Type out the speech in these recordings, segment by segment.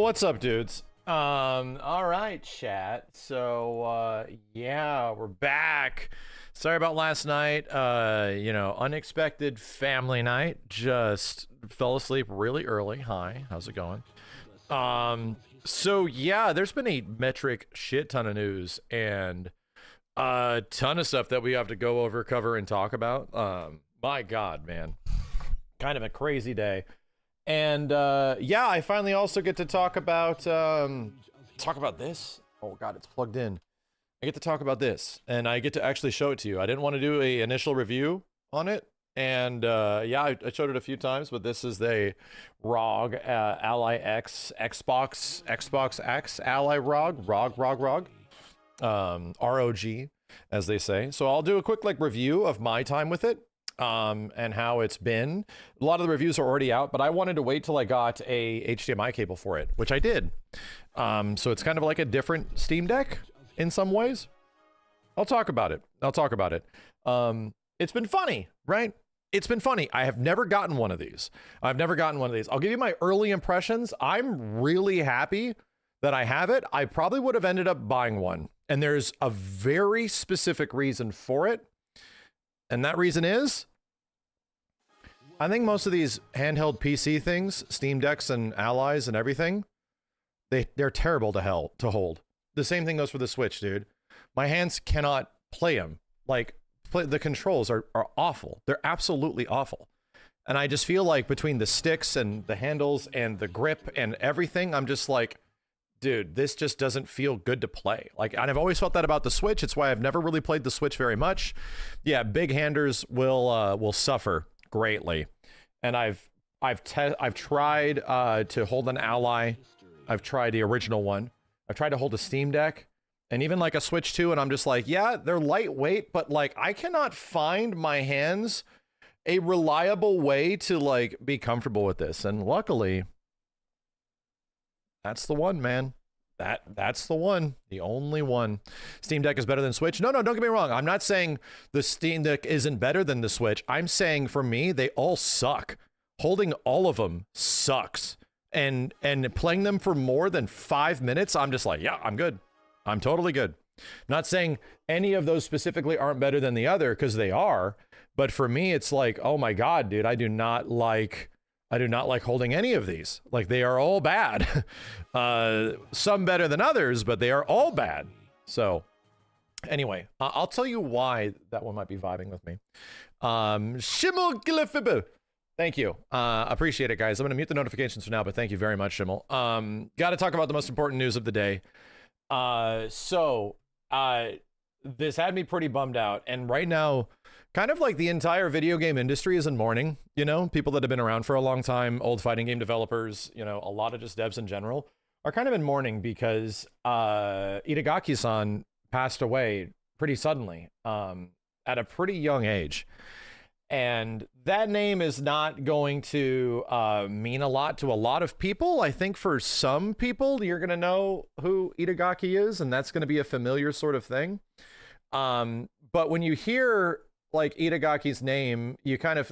What's up, dudes? All right, chat. So, yeah, we're back. Sorry about last night. Unexpected family night. Just fell asleep really early. Hi, how's it going? So yeah, there's been a metric shit ton of news and a ton of stuff that we have to go over, cover, and talk about. My God, man, kind of a crazy day. And yeah, I finally also get to talk about this. Oh God, it's plugged in. I get to talk about this, and I get to actually show it to you. I didn't want to do a initial review on it, and yeah, I showed it a few times, but this is the ROG Ally X Xbox X Ally ROG, ROG, as they say. So I'll do a quick review of my time with it. And how it's been. A lot of the reviews are already out, but I wanted to wait till I got a HDMI cable for it, which I did. So it's kind of like a different Steam Deck in some ways. I'll talk about it. It's been funny, right? It's been funny. I have never gotten one of these. I'll give you my early impressions. I'm really happy that I have it. I probably would have ended up buying one. And there's a very specific reason for it. And that reason is, I think most of these handheld PC things, Steam Decks and Allies and everything, they're terrible to hold. The same thing goes for the Switch, dude. My hands cannot play them. The controls are awful. They're absolutely awful. And I just feel like between the sticks and the handles and the grip and everything, I'm just like, dude, this just doesn't feel good to play. And I've always felt that about the Switch. It's why I've never really played the Switch very much. Yeah, big handers will suffer greatly. And I've tried to hold an Ally. I've tried the original one. I've tried to hold a Steam Deck and even a Switch 2, and I'm just like, yeah, they're lightweight, but I cannot find my hands a reliable way to be comfortable with this. And luckily, that's the one, man. That's the one. The only one. Steam Deck is better than Switch. No, don't get me wrong. I'm not saying the Steam Deck isn't better than the Switch. I'm saying for me, they all suck. Holding all of them sucks. And playing them for more than 5 minutes, I'm just like, yeah, I'm good. I'm totally good. Not saying any of those specifically aren't better than the other, because they are. But for me, it's like, oh my God, dude, I do not like holding any of these. They are all bad. Some better than others, but they are all bad. So anyway, I'll tell you why that one might be vibing with me. Shimmel, thank you. Appreciate it, guys. I'm going to mute the notifications for now, but thank you very much, Shimmel. Got to talk about the most important news of the day. This had me pretty bummed out. And right now, kind of the entire video game industry is in mourning, people that have been around for a long time, old fighting game developers, a lot of just devs in general are kind of in mourning because Itagaki-san passed away pretty suddenly at a pretty young age. And that name is not going to mean a lot to a lot of people. I think for some people, you're going to know who Itagaki is, and that's going to be a familiar sort of thing. But when you hear Itagaki's name, you kind of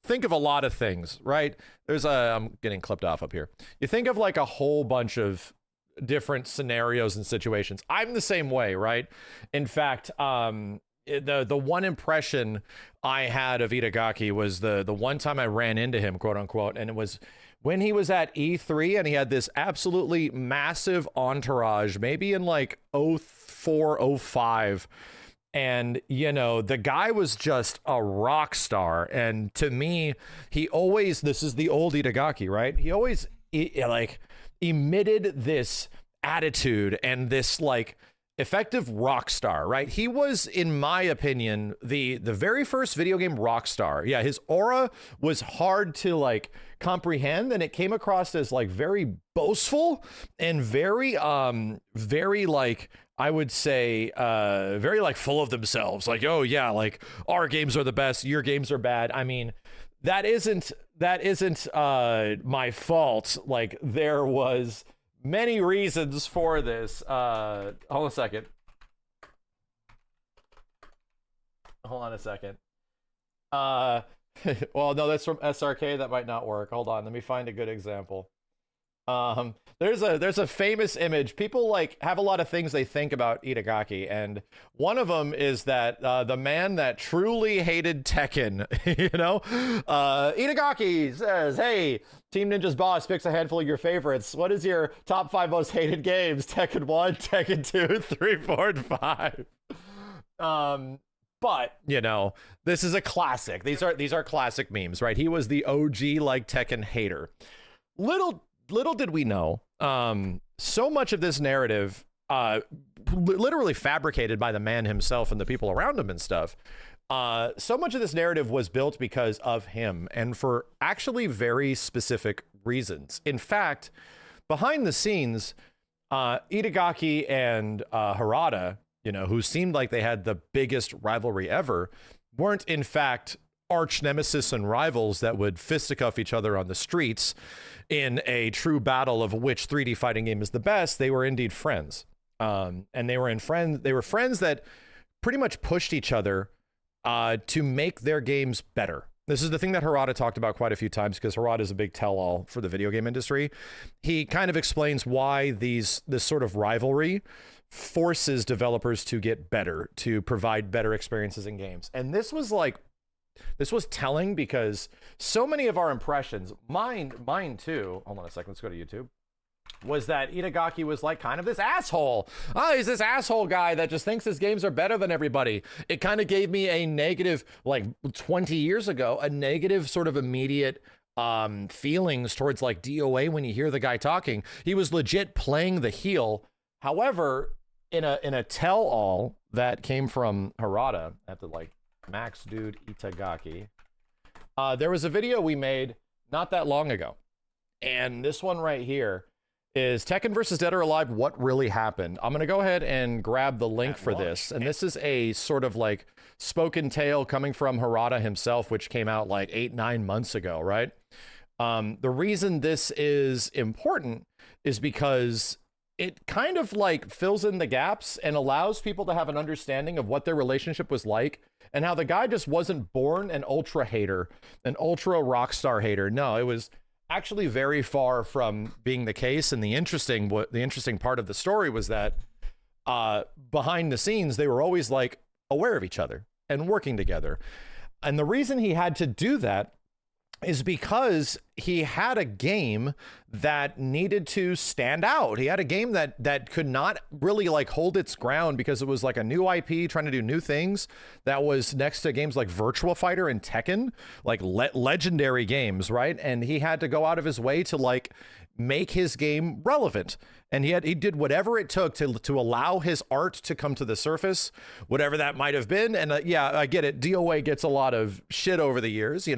think of a lot of things, right? I'm getting clipped off up here. You think of a whole bunch of different scenarios and situations. I'm the same way, right? In fact, the one impression I had of Itagaki was the one time I ran into him, quote unquote, and it was when he was at E3 and he had this absolutely massive entourage, maybe in 04, 05. And, the guy was just a rock star. And to me, this is the old Itagaki, right? He always emitted this attitude and this effective rock star, right? He was, in my opinion, the very first video game rock star. Yeah, his aura was hard to comprehend, and it came across as very boastful and very I would say very full of themselves. Oh yeah, our games are the best, your games are bad. I mean, that isn't my fault. There was many reasons for this. Hold on a second. Well, no, that's from SRK. That might not work. Hold on. Let me find a good example. There's a famous image. People like have a lot of things they think about Itagaki, and one of them is that the man that truly hated Tekken, Itagaki says, "Hey, Team Ninja's boss picks a handful of your favorites. What is your top 5 most hated games? Tekken 1, Tekken 2, 3, 4, and 5." But this is a classic. These are classic memes, right? He was the OG like Tekken hater. Little did we know, so much of this narrative, literally fabricated by the man himself and the people around him and stuff. So much of this narrative was built because of him and for actually very specific reasons. In fact, behind the scenes, Itagaki and Harada, who seemed like they had the biggest rivalry ever, weren't in fact arch nemesis and rivals that would fisticuff each other on the streets in a true battle of which 3D fighting game is the best. They were indeed friends. And they were friends that pretty much pushed each other to make their games better. This is the thing that Harada talked about quite a few times, because Harada is a big tell-all for the video game industry. He kind of explains why this sort of rivalry forces developers to get better, to provide better experiences in games. And this was telling, because so many of our impressions, mine too, hold on a second, let's go to YouTube, was that Itagaki was like kind of this asshole. He's this asshole guy that just thinks his games are better than everybody. It kind of gave me a negative, like 20 years ago, a negative sort of immediate feelings towards like DOA when you hear the guy talking. He was legit playing the heel. However, in a tell-all that came from Harada, I have to like Max Dude Itagaki, there was a video we made not that long ago, and this one right here is Tekken versus Dead or Alive, What Really Happened. I'm gonna go ahead and grab the link for this, and this is a sort of like spoken tale coming from Harada himself, which came out like 8-9 months ago, right? The reason this is important is because it kind of like fills in the gaps and allows people to have an understanding of what their relationship was like, and how the guy just wasn't born an ultra hater, an ultra rock star hater. No, it was actually very far from being the case. And the interesting part of the story was that behind the scenes, they were always like aware of each other and working together. And the reason he had to do that is because he had a game that needed to stand out. He had a game that could not really like hold its ground because it was like a new IP trying to do new things, that was next to games like Virtua Fighter and Tekken, like legendary games, right? And he had to go out of his way to like make his game relevant. And he did whatever it took to allow his art to come to the surface, whatever that might have been. And yeah, I get it. DOA gets a lot of shit over the years,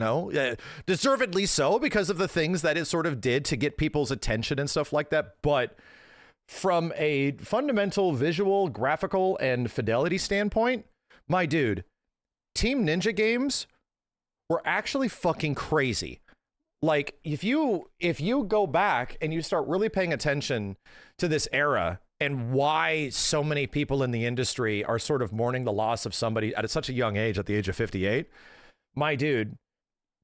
deservedly so, because of the things that it sort of did to get people's attention and stuff like that. But from a fundamental visual, graphical, and fidelity standpoint, my dude, Team Ninja games were actually fucking crazy. Like, if you go back and you start really paying attention to this era and why so many people in the industry are sort of mourning the loss of somebody at such a young age, at the age of 58, my dude,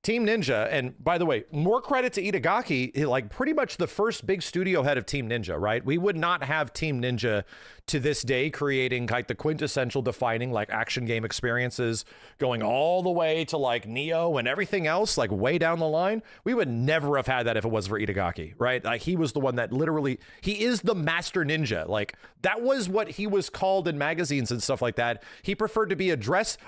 Team Ninja, and by the way, more credit to Itagaki, like pretty much the first big studio head of Team Ninja, right? We would not have Team Ninja to this day creating like the quintessential defining like action game experiences, going all the way to like Neo and everything else, like way down the line. We would never have had that if it was for Itagaki, right? Like, he was the one that literally, he is the master ninja. Like, that was what he was called in magazines and stuff like that. He preferred to be addressed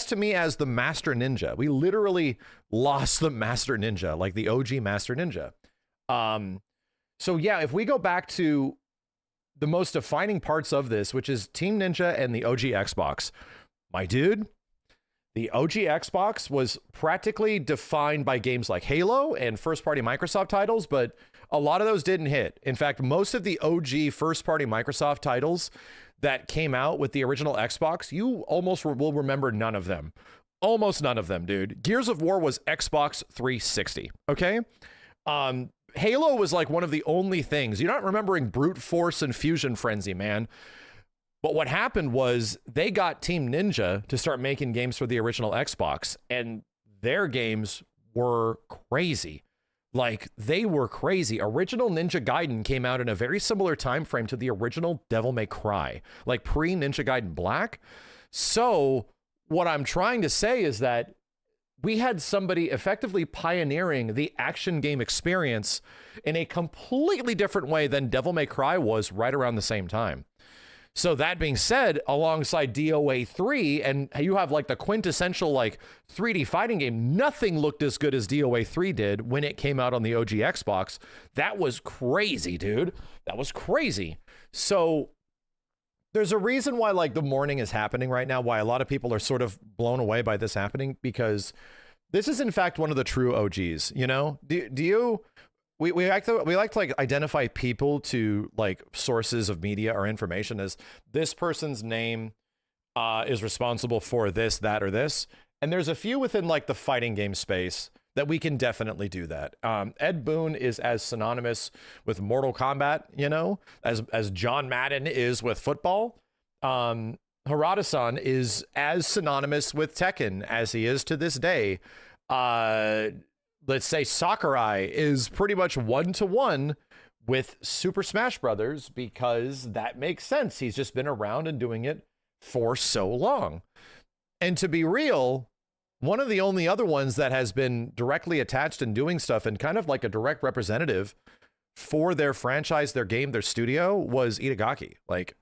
to me as the master ninja. We literally lost the master ninja, like the OG master ninja. So yeah, if we go back to the most defining parts of this, which is Team Ninja and the OG Xbox, my dude, the OG Xbox was practically defined by games like Halo and first-party Microsoft titles, but a lot of those didn't hit. In fact, most of the OG first-party Microsoft titles that came out with the original Xbox, you almost will remember none of them. Almost none of them, dude. Gears of War was Xbox 360, okay? Halo was like one of the only things. You're not remembering Brute Force and Fusion Frenzy, man. But what happened was they got Team Ninja to start making games for the original Xbox, and their games were crazy. Like, they were crazy. Original Ninja Gaiden came out in a very similar time frame to the original Devil May Cry, like pre Ninja Gaiden Black. So what I'm trying to say is that we had somebody effectively pioneering the action game experience in a completely different way than Devil May Cry was right around the same time. So that being said, alongside DOA 3, and you have like the quintessential like 3D fighting game, nothing looked as good as DOA 3 did when it came out on the OG Xbox. That was crazy, dude. That was crazy. So there's a reason why like the mourning is happening right now, why a lot of people are sort of blown away by this happening, because this is in fact one of the true OGs, you know? Do you... We like to like identify people to like sources of media or information as this person's name is responsible for this, that, or this. And there's a few within like the fighting game space that we can definitely do that. Ed Boon is as synonymous with Mortal Kombat, you know, as John Madden is with football. Harada-san is as synonymous with Tekken as he is to this day. Let's say Sakurai is pretty much one-to-one with Super Smash Brothers because that makes sense. He's just been around and doing it for so long. And to be real, one of the only other ones that has been directly attached and doing stuff and kind of like a direct representative for their franchise, their game, their studio was Itagaki. Like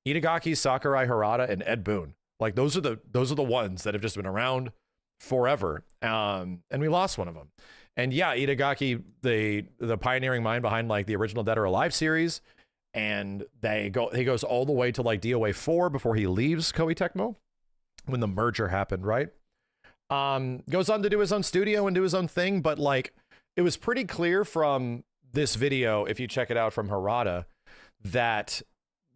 Itagaki, Sakurai, Harada, and Ed Boon. Like those are the ones that have just been around forever. And we lost one of them. And yeah, Itagaki, the pioneering mind behind like the original Dead or Alive series, and he goes all the way to like DOA 4 before he leaves Koei Tecmo when the merger happened, right? Goes on to do his own studio and do his own thing, but like it was pretty clear from this video, if you check it out from Harada, that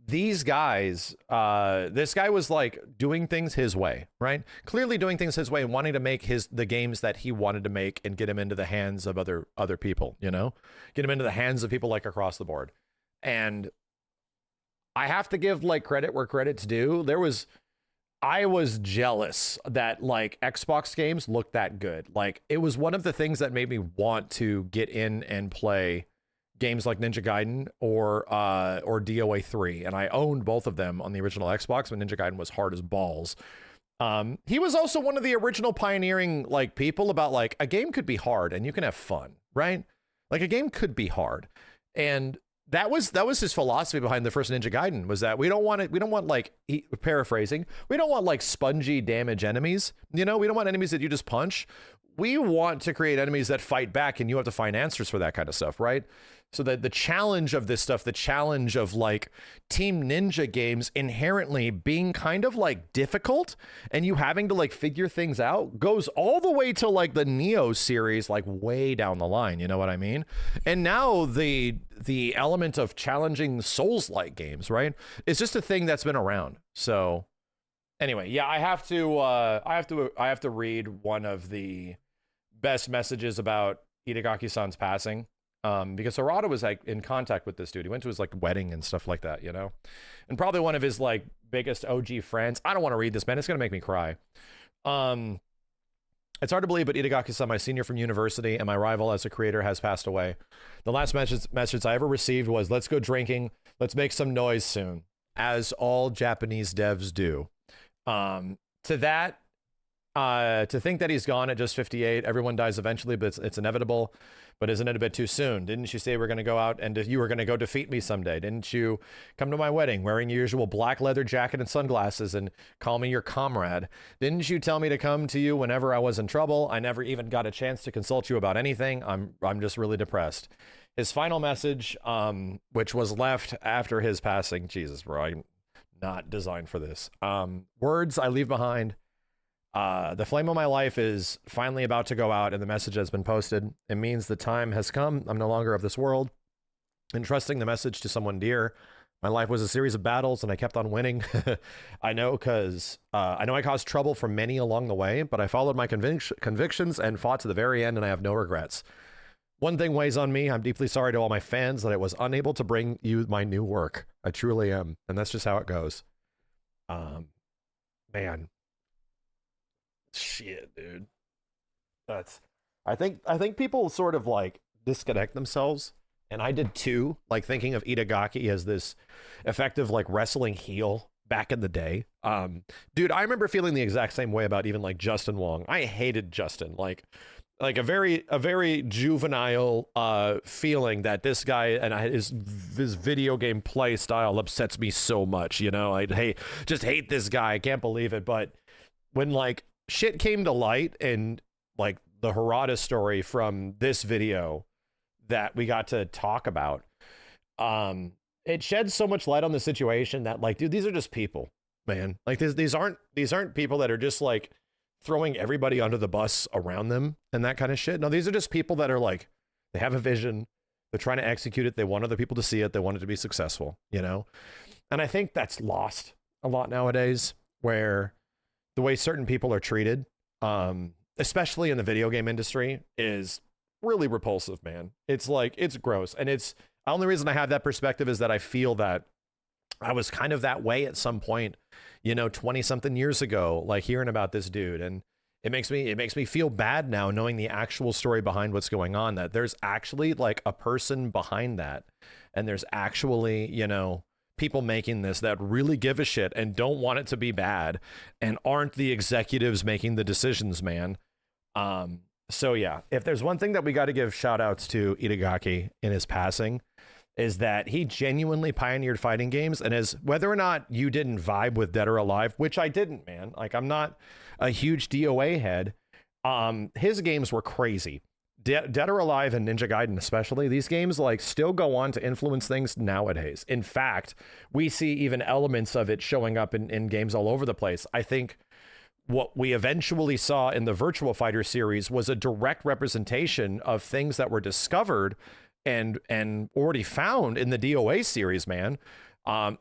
these guys, this guy was like doing things his way, right? Clearly doing things his way and wanting to make the games that he wanted to make and get him into the hands of other people, you know, get him into the hands of people like across the board. And I have to give like credit where credit's due. I was jealous that like Xbox games looked that good. Like it was one of the things that made me want to get in and play games like Ninja Gaiden or DOA 3, and I owned both of them on the original Xbox when Ninja Gaiden was hard as balls. He was also one of the original pioneering like people about like a game could be hard and you can have fun, right? Like a game could be hard, and that was his philosophy behind the first Ninja Gaiden, was that we don't want like, paraphrasing, we don't want like spongy damage enemies, you know, we don't want enemies that you just punch. We want to create enemies that fight back, and you have to find answers for that kind of stuff, right? So that the challenge of this stuff, the challenge of like Team Ninja games inherently being kind of like difficult and you having to like figure things out goes all the way to like the Neo series, like way down the line, you know what I mean? And now the element of challenging Souls-like games, right? It's just a thing that's been around. So anyway, yeah, I have to read one of the best messages about Itagaki-san's passing. Because Harada was like in contact with this dude. He went to his like wedding and stuff like that, you know, and probably one of his like biggest OG friends. I don't want to read this, man. It's gonna make me cry. It's hard to believe, but Itagaki-san, my senior from university and my rival as a creator, has passed away. The last message I ever received was, "Let's go drinking. Let's make some noise soon," as all Japanese devs do. To think that he's gone at just 58, everyone dies eventually, but it's inevitable. But isn't it a bit too soon? Didn't you say we're going to go out and you were going to go defeat me someday? Didn't you come to my wedding wearing your usual black leather jacket and sunglasses and call me your comrade? Didn't you tell me to come to you whenever I was in trouble? I never even got a chance to consult you about anything. I'm just really depressed. His final message, which was left after his passing. Jesus, bro, I'm not designed for this. Words I leave behind. The flame of my life is finally about to go out, and the message has been posted. It means the time has come. I'm no longer of this world. Entrusting the message to someone dear. My life was a series of battles, and I kept on winning. I know because I know I caused trouble for many along the way, but I followed my convictions and fought to the very end, and I have no regrets. One thing weighs on me. I'm deeply sorry to all my fans that I was unable to bring you my new work. I truly am, and that's just how it goes. Man. Shit, dude. I think people sort of like disconnect themselves. And I did too, like thinking of Itagaki as this effective like wrestling heel back in the day. Dude, I remember feeling the exact same way about even like Justin Wong. I hated Justin, like a very juvenile feeling that this guy and his video game play style upsets me so much, you know. I just hate this guy. I can't believe it. But when like shit came to light and like the Harada story from this video that we got to talk about, it sheds so much light on the situation that like, dude, these are just people, man. Like these aren't people that are just like throwing everybody under the bus around them and that kind of shit. No, these are just people that are like, they have a vision, they're trying to execute it, they want other people to see it, they want it to be successful, you know? And I think that's lost a lot nowadays, where the way certain people are treated, especially in the video game industry, is really repulsive, man. It's like, it's gross. And it's the only reason I have that perspective is that I feel that I was kind of that way at some point, you know, 20 something years ago, like hearing about this dude. And it makes me feel bad now knowing the actual story behind what's going on, that there's actually like a person behind that. And there's actually, you know, people making this that really give a shit and don't want it to be bad and aren't the executives making the decisions, man. So yeah, if there's one thing that we got to give shout outs to Itagaki in his passing, is that he genuinely pioneered fighting games. And as whether or not you didn't vibe with Dead or Alive, which I didn't, man, like I'm not a huge DOA head. His games were crazy. Dead or Alive and Ninja Gaiden especially, these games like still go on to influence things nowadays. In fact, we see even elements of it showing up in games all over the place. I think what we eventually saw in the Virtua Fighter series was a direct representation of things that were discovered and already found in the DOA series, man.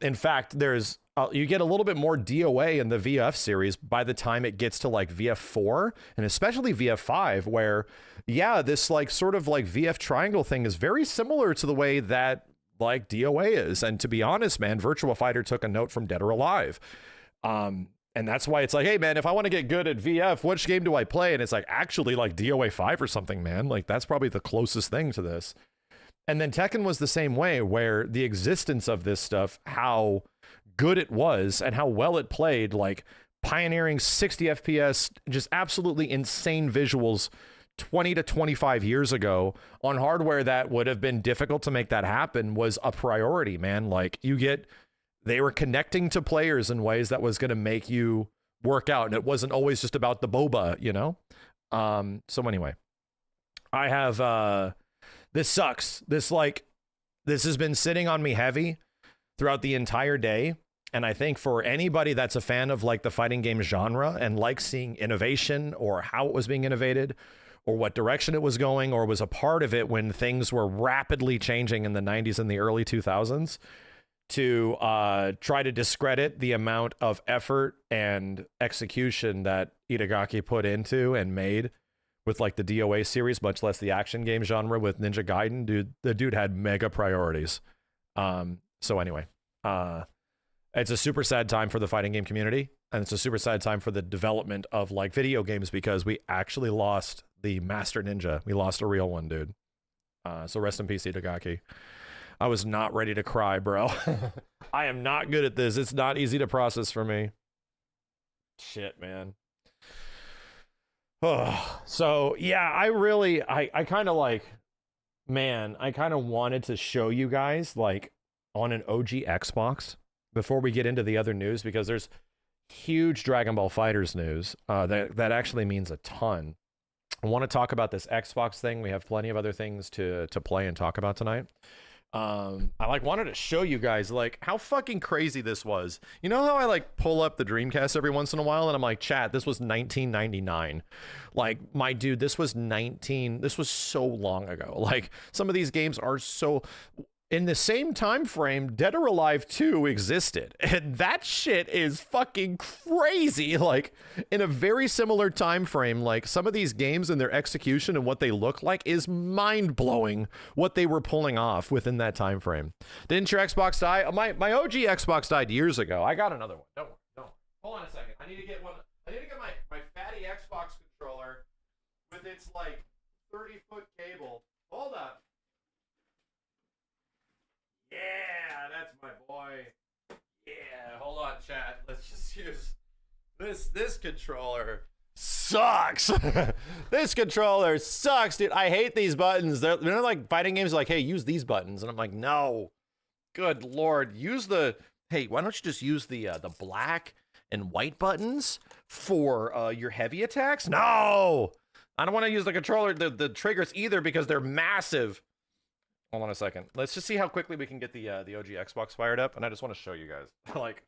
In fact, there's you get a little bit more DOA in the VF series by the time it gets to like VF4 and especially VF5, where yeah, this like sort of like VF triangle thing is very similar to the way that like DOA is. And to be honest, man, Virtua Fighter took a note from Dead or Alive. And that's why it's like, hey man, if I want to get good at VF, which game do I play? And it's like actually like DOA 5 or something, man. Like that's probably the closest thing to this. And then Tekken was the same way, where the existence of this stuff, how good it was and how well it played, like pioneering 60 FPS, just absolutely insane visuals 20 to 25 years ago on hardware that would have been difficult to make that happen, was a priority, man. Like they were connecting to players in ways that was going to make you work out. And it wasn't always just about the boba, you know? So anyway, I have, this sucks. This has been sitting on me heavy throughout the entire day. And I think for anybody that's a fan of like the fighting game genre and likes seeing innovation or how it was being innovated or what direction it was going or was a part of it when things were rapidly changing in the 90s and the early 2000s, to try to discredit the amount of effort and execution that Itagaki put into and made with like the DOA series, much less the action game genre with Ninja Gaiden, dude, the dude had mega priorities. So anyway, it's a super sad time for the fighting game community, and it's a super sad time for the development of like video games, because we actually lost the master ninja. We lost a real one, dude. So rest in peace, Itagaki. I was not ready to cry, bro. I am not good at this. It's not easy to process for me. Shit, man. So yeah, I kind of like, man, I kind of wanted to show you guys like on an OG Xbox before we get into the other news, because there's huge Dragon Ball FighterZ news that actually means a ton. I want to talk about this Xbox thing. We have plenty of other things to play and talk about tonight. I like wanted to show you guys like how fucking crazy this was. You know how I like pull up the Dreamcast every once in a while and I'm like, chat, this was 1999. Like, my dude, this was so long ago. Like, some of these games are so in the same time frame. Dead or Alive 2 existed, and that shit is fucking crazy. Like, in a very similar time frame, like some of these games and their execution and what they look like is mind-blowing, what they were pulling off within that time frame. Didn't your Xbox die? My OG Xbox died years ago. I got another one. Don't worry. Hold on a second. I need to get my fatty Xbox controller with its like 30-foot cable Hold up. Yeah, that's my boy. Yeah, hold on, chat. Let's just use this controller. Sucks. This controller sucks, dude. I hate these buttons. They're like fighting games like, hey, use these buttons, and I'm like, no. Good lord, use the. Hey, why don't you just use the black and white buttons for your heavy attacks? No, I don't want to use the controller, the triggers either because they're massive. Hold on a second. Let's just see how quickly we can get the OG Xbox fired up, and I just want to show you guys, like,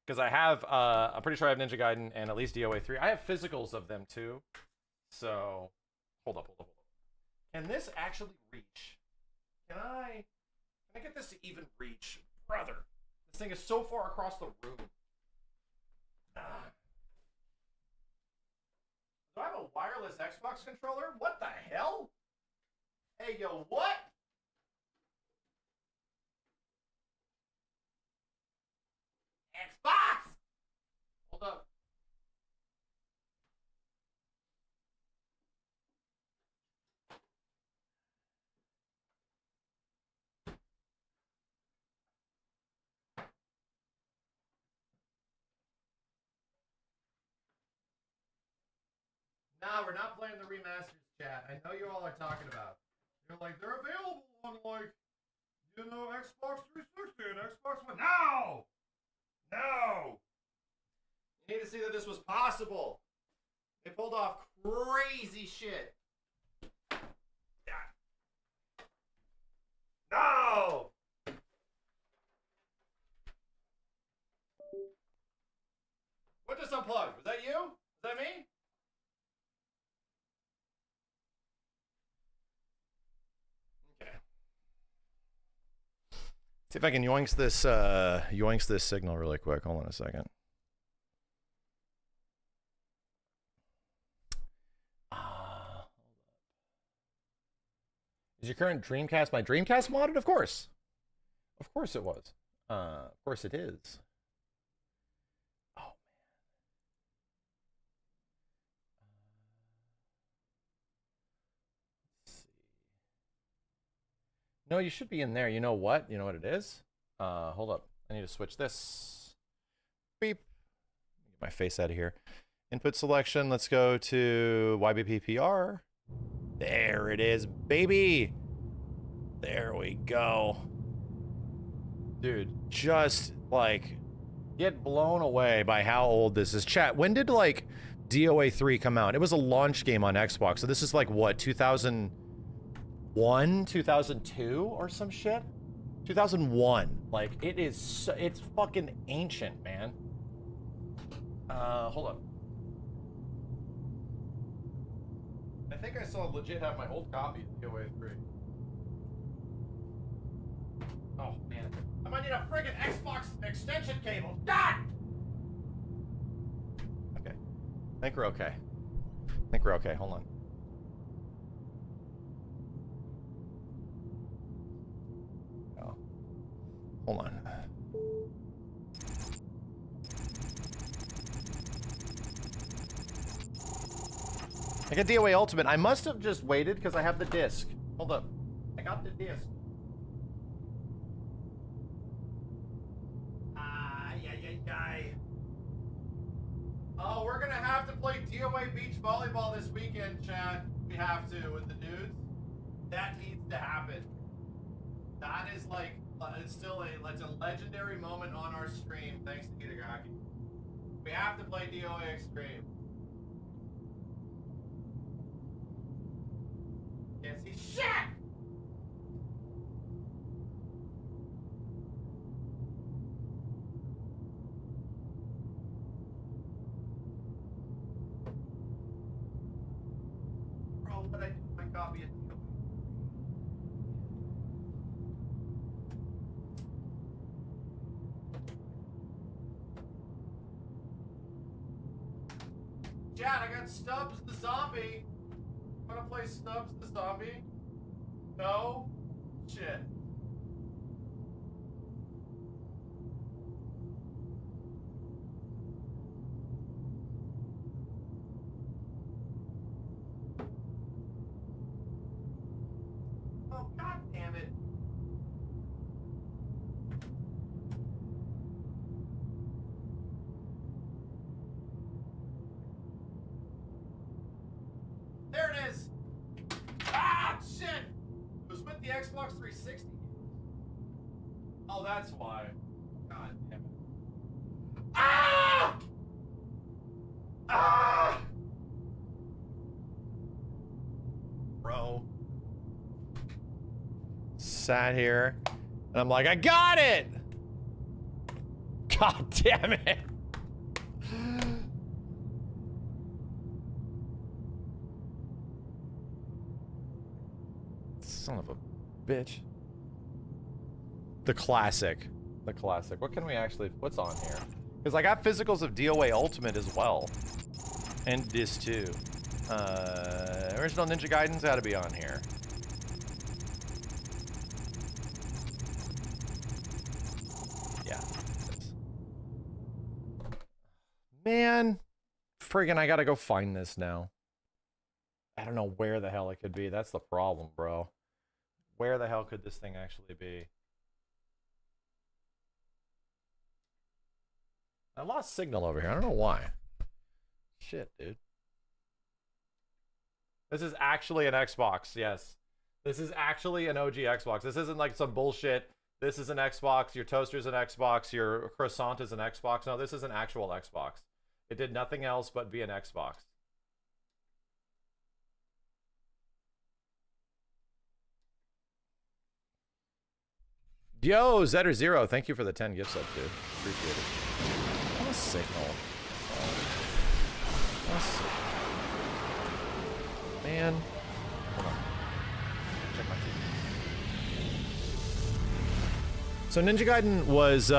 because I have, I'm pretty sure I have Ninja Gaiden and at least DOA 3. I have physicals of them too. So, hold up. Can this actually reach? Can I get this to even reach, brother? This thing is so far across the room. Do I have a wireless Xbox controller? What the hell? Hey, yo, what? Xbox! Hold up. No, we're not playing the remasters, chat. I know you all are talking about. You're like, they're available on, like, you know, Xbox 360 and Xbox One. No! No! You need to see that this was possible. They pulled off crazy shit. No! What just unplugged? Was that you? Was that me? Okay. See if I can yoinks this signal really quick. Hold on a second. Is your current Dreamcast my Dreamcast modded? Of course. Of course it was. Of course it is. Oh, man. Let's see. No, you should be in there. You know what? You know what it is? Hold up. I need to switch this. Beep. Get my face out of here. Input selection. Let's go to YBPPR. There it is, baby. There we go. Dude, just like get blown away by how old this is. Chat, when did like DOA 3 come out? It was a launch game on Xbox. So this is like what, 2001, 2002 or some shit? 2001. Like it is, it's fucking ancient, man. Hold up. I think I saw legit have my old copy of DOA 3. Oh, man. I might need a friggin' Xbox extension cable. God! Okay. I think we're okay. I think we're okay. Hold on. Oh. Hold on. I got DOA Ultimate. I must have just waited because I have the disc. Hold up. I got the disc. Oh, we're gonna have to play DOA Beach Volleyball this weekend, Chad. We have to with the dudes. That needs to happen. That is like, it's still it's a legendary moment on our stream, thanks to Itagaki. We have to play DOA Extreme. Can't see shit! Bro, but I did my copy of DOA. Chad, I got Stubbs the Zombie. Wanna play Stubbs the Zombie? No? Shit. damn it. There it is. Ah, shit. It was with the Xbox 360. Oh, that's why. God damn it. Ah! Ah! Bro. Sat here, and I'm like, I got it! God damn it! Son of a bitch. The classic. The classic. What can we actually... What's on here? Because I got physicals of DOA Ultimate as well. And this too. Original Ninja Gaiden's gotta be on here. Yeah. Man. Friggin' I gotta go find this now. I don't know where the hell it could be. That's the problem, bro. Where the hell could this thing actually be? I lost signal over here. I don't know why. Shit, dude. This is actually an Xbox, yes. This is actually an OG Xbox. This isn't like some bullshit. This is an Xbox. Your toaster's an Xbox. Your croissant is an Xbox. No, this is an actual Xbox. It did nothing else but be an Xbox. Yo, Zetter Zero, thank you for the 10 gift sub, dude. Appreciate it. What a signal. What a signal. Man. Hold on. Check my TV. So Ninja Gaiden was,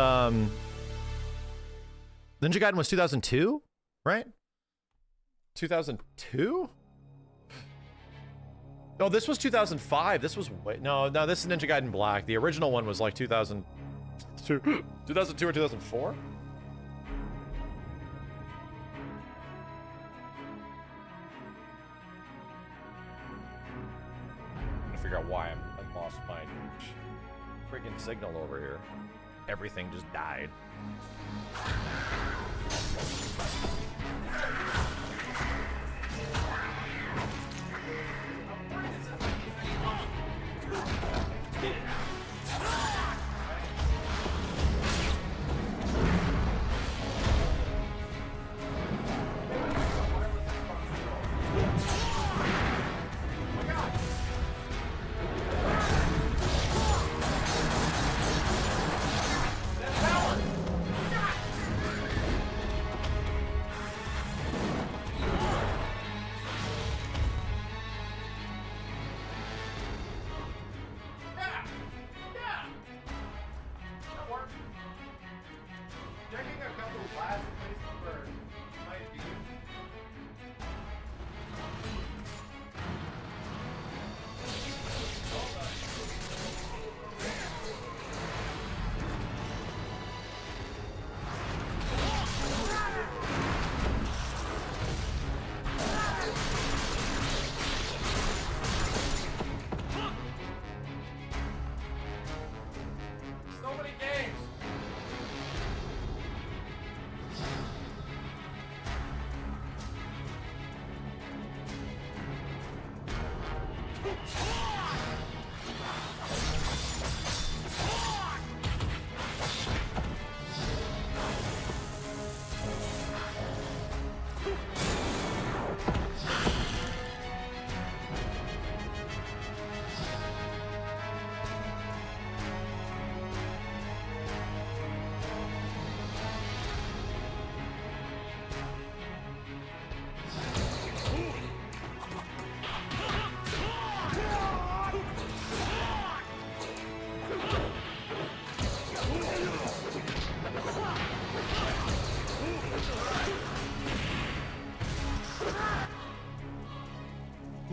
Ninja Gaiden was 2002, right? 2002? No, this was 2005. This was no, this is Ninja Gaiden Black. The original one was like 2002, 2002 or 2004. I'm gonna figure out why I lost my freaking signal over here. Everything just died.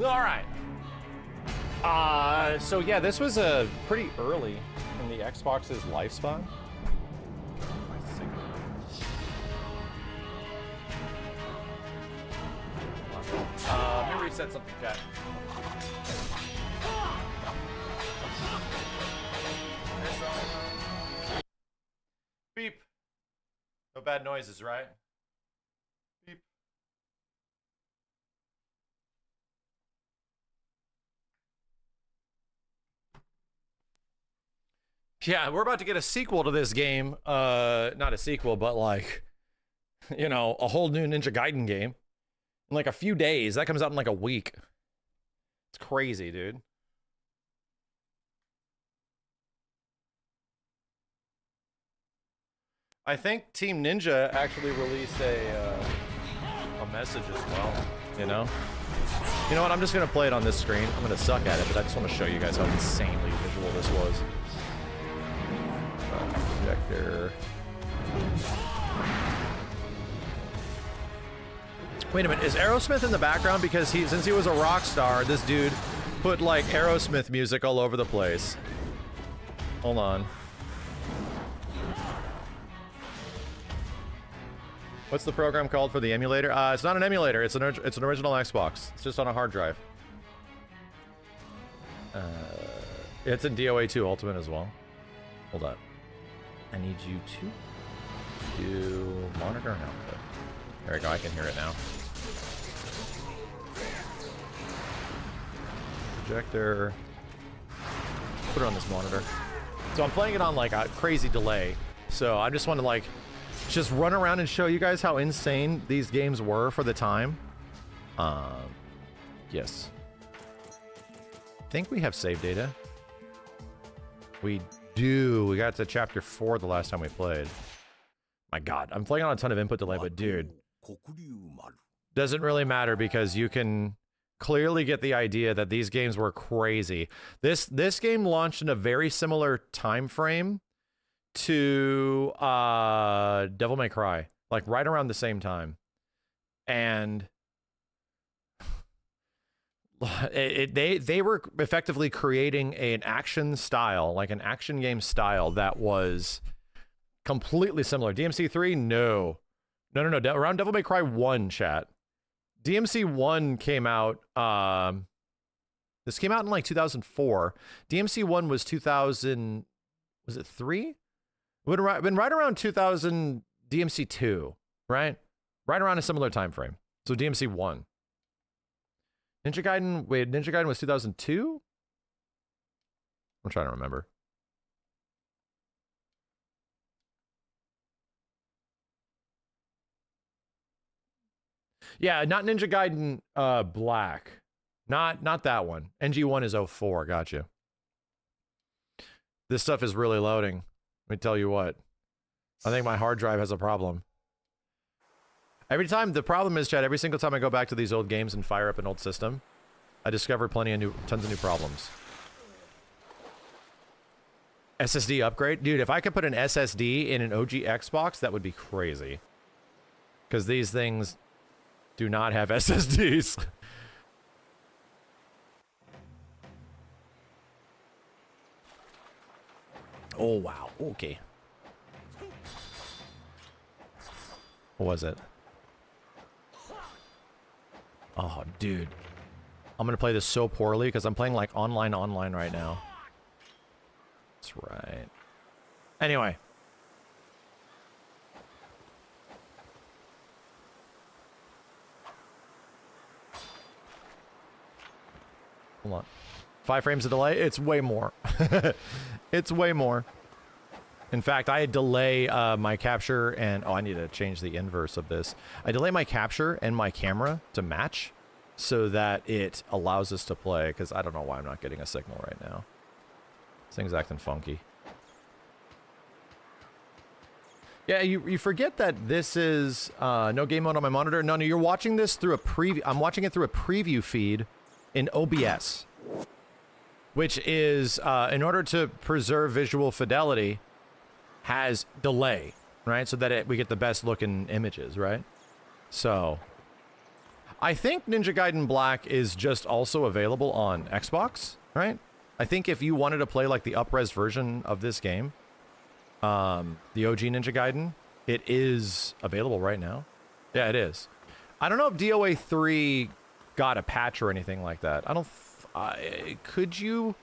All right. So yeah, this was pretty early in the Xbox's lifespan. Let me reset something, chat. bad noises, right? Beep. Yeah, we're about to get a sequel to this game. Not a sequel, but like, you know, a whole new Ninja Gaiden game. In like a few days. That comes out in like a week. It's crazy, dude. I think Team Ninja actually released a message as well, you know? You know what, I'm just gonna play it on this screen. I'm gonna suck at it, but I just want to show you guys how insanely visual this was. Projector. Wait a minute, is Aerosmith in the background? Because since he was a rock star, this dude put like Aerosmith music all over the place. Hold on. What's the program called for the emulator? It's not an emulator. It's an original Xbox. It's just on a hard drive. It's in DOA 2 Ultimate as well. Hold up. I need you to do monitor and output. There we go. I can hear it now. Projector. Put it on this monitor. So I'm playing it on like a crazy delay. So I just want to like just run around and show you guys how insane these games were for the time. Yes. I think we have save data. We do. We got to chapter 4 the last time we played. My God, I'm playing on a ton of input delay, but dude, doesn't really matter because you can clearly get the idea that these games were crazy. This game launched in a very similar time frame to Devil May Cry, like right around the same time, and they were effectively creating an action style, like an action game style that was completely similar. DMC3, no. Around Devil May Cry 1, chat. DMC 1 came out. This came out in like 2004. DMC 1 was 2000. Was it 3? Would have been right around 2000. DMC 2, right? Right around a similar time frame. So DMC 1. Ninja Gaiden. Wait, Ninja Gaiden was 2002. I'm trying to remember. Yeah, not Ninja Gaiden Black. Not that one. NG1 is 04, gotcha. This stuff is really loading. Let me tell you what. I think my hard drive has a problem. The problem is, Chad, every single time I go back to these old games and fire up an old system, I discover tons of new problems. SSD upgrade? Dude, if I could put an SSD in an OG Xbox, that would be crazy. Because these things do not have SSDs. Oh, wow. Okay. What was it? Oh, dude. I'm gonna play this so poorly because I'm playing like online right now. That's right. Anyway. Hold on. 5 frames of delay? It's way more. It's way more. In fact, I delay my capture and... Oh, I need to change the inverse of this. I delay my capture and my camera to match so that it allows us to play, because I don't know why I'm not getting a signal right now. This thing's acting funky. Yeah, you forget that this is no game mode on my monitor. No, you're watching this through a preview. I'm watching it through a preview feed in OBS, which is, in order to preserve visual fidelity, has delay, right? So that we get the best looking images, right? So, I think Ninja Gaiden Black is just also available on Xbox, right? I think if you wanted to play like the up-res version of this game, the OG Ninja Gaiden, it is available right now. Yeah, it is. I don't know if DOA 3 got a patch or anything like that. I don't... could you...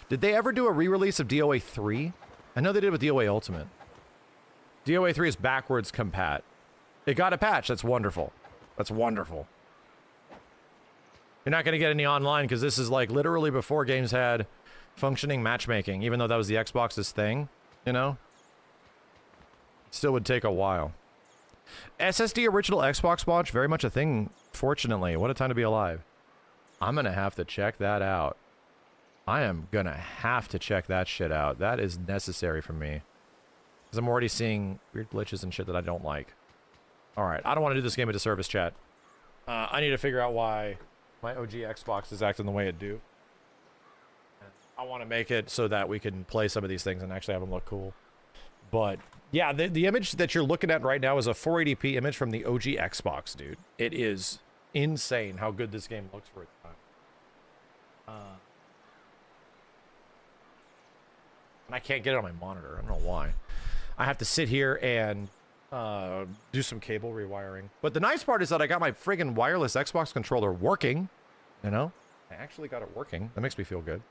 Did they ever do a re-release of DOA 3? I know they did with DOA Ultimate. DOA 3 is backwards compat. It got a patch. That's wonderful. That's wonderful. You're not going to get any online because this is like literally before games had functioning matchmaking, even though that was the Xbox's thing, you know? It still would take a while. SSD original Xbox launch, very much a thing, fortunately. What a time to be alive. I'm going to have to check that out. I am going to have to check that shit out. That is necessary for me. Because I'm already seeing weird glitches and shit that I don't like. Alright, I don't want to do this game a disservice, chat. I need to figure out why my OG Xbox is acting the way it do. I want to make it so that we can play some of these things and actually have them look cool. But, yeah, the image that you're looking at right now is a 480p image from the OG Xbox, dude. It is insane how good this game looks for its time. And I can't get it on my monitor. I don't know why. I have to sit here and do some cable rewiring. But the nice part is that I got my friggin' wireless Xbox controller working. You know? I actually got it working. That makes me feel good.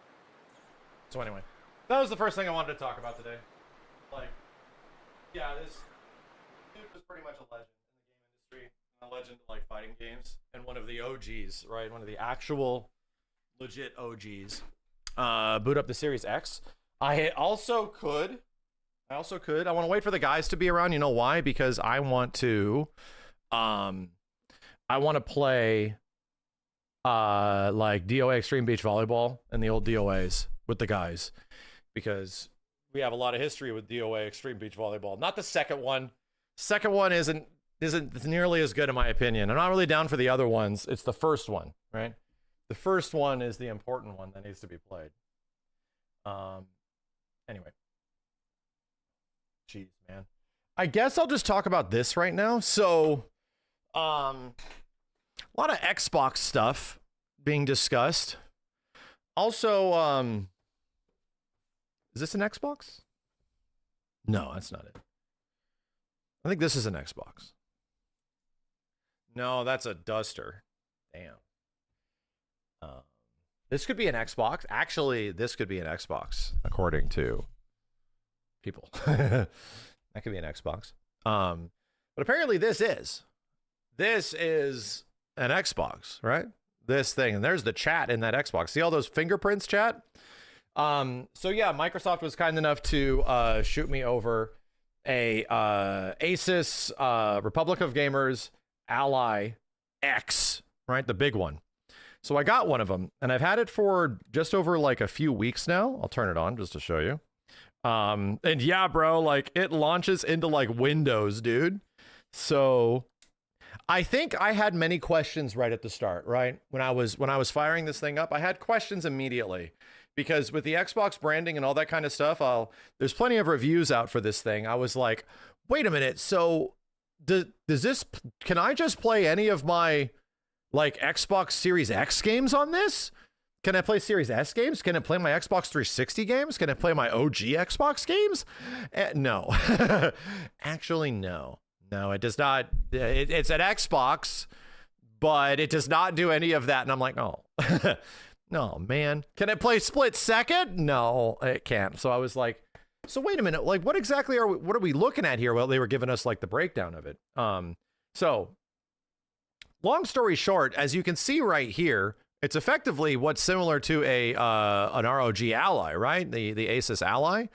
So anyway, that was the first thing I wanted to talk about today. Like, yeah, this dude was pretty much a legend in the game industry. A legend of, like, fighting games. And one of the OGs, right? One of the actual legit OGs. Boot up the Series X. I also could. I want to wait for the guys to be around. You know why? Because I want to play like DOA Extreme Beach Volleyball and the old DOAs with the guys, because we have a lot of history with DOA Extreme Beach Volleyball. Not the second one. Second one isn't nearly as good in my opinion. I'm not really down for the other ones. It's the first one, right? The first one is the important one that needs to be played. Anyway. Jeez, man. I guess I'll just talk about this right now. So, a lot of Xbox stuff being discussed. Also, is this an Xbox? No, that's not it. I think this is an Xbox. No, that's a Duster. Damn. This could be an Xbox. Actually, this could be an Xbox, according to people. That could be an Xbox. But apparently this is an Xbox, right? This thing. And there's the chat in that Xbox. See all those fingerprints, chat? So yeah, Microsoft was kind enough to shoot me over a Asus Republic of Gamers Ally X, right? The big one. So I got one of them, and I've had it for just over like a few weeks now. I'll turn it on just to show you. And yeah, bro, like it launches into like Windows, dude. So I think I had many questions right at the start, right? When I was firing this thing up, I had questions immediately, because with the Xbox branding and all that kind of stuff, there's plenty of reviews out for this thing. I was like, wait a minute. So can I just play any of my like Xbox Series X games on this? Can I play Series S games? Can I play my Xbox 360 games? Can I play my OG Xbox games? No. Actually, no. No, it does not. It's an Xbox, but it does not do any of that. And I'm like, oh, no, man. Can I play Split Second? No, it can't. So I was like, so wait a minute. Like, what exactly what are we looking at here? Well, they were giving us like the breakdown of it. So long story short, as you can see right here, it's effectively what's similar to an ROG Ally, right? The Asus Ally.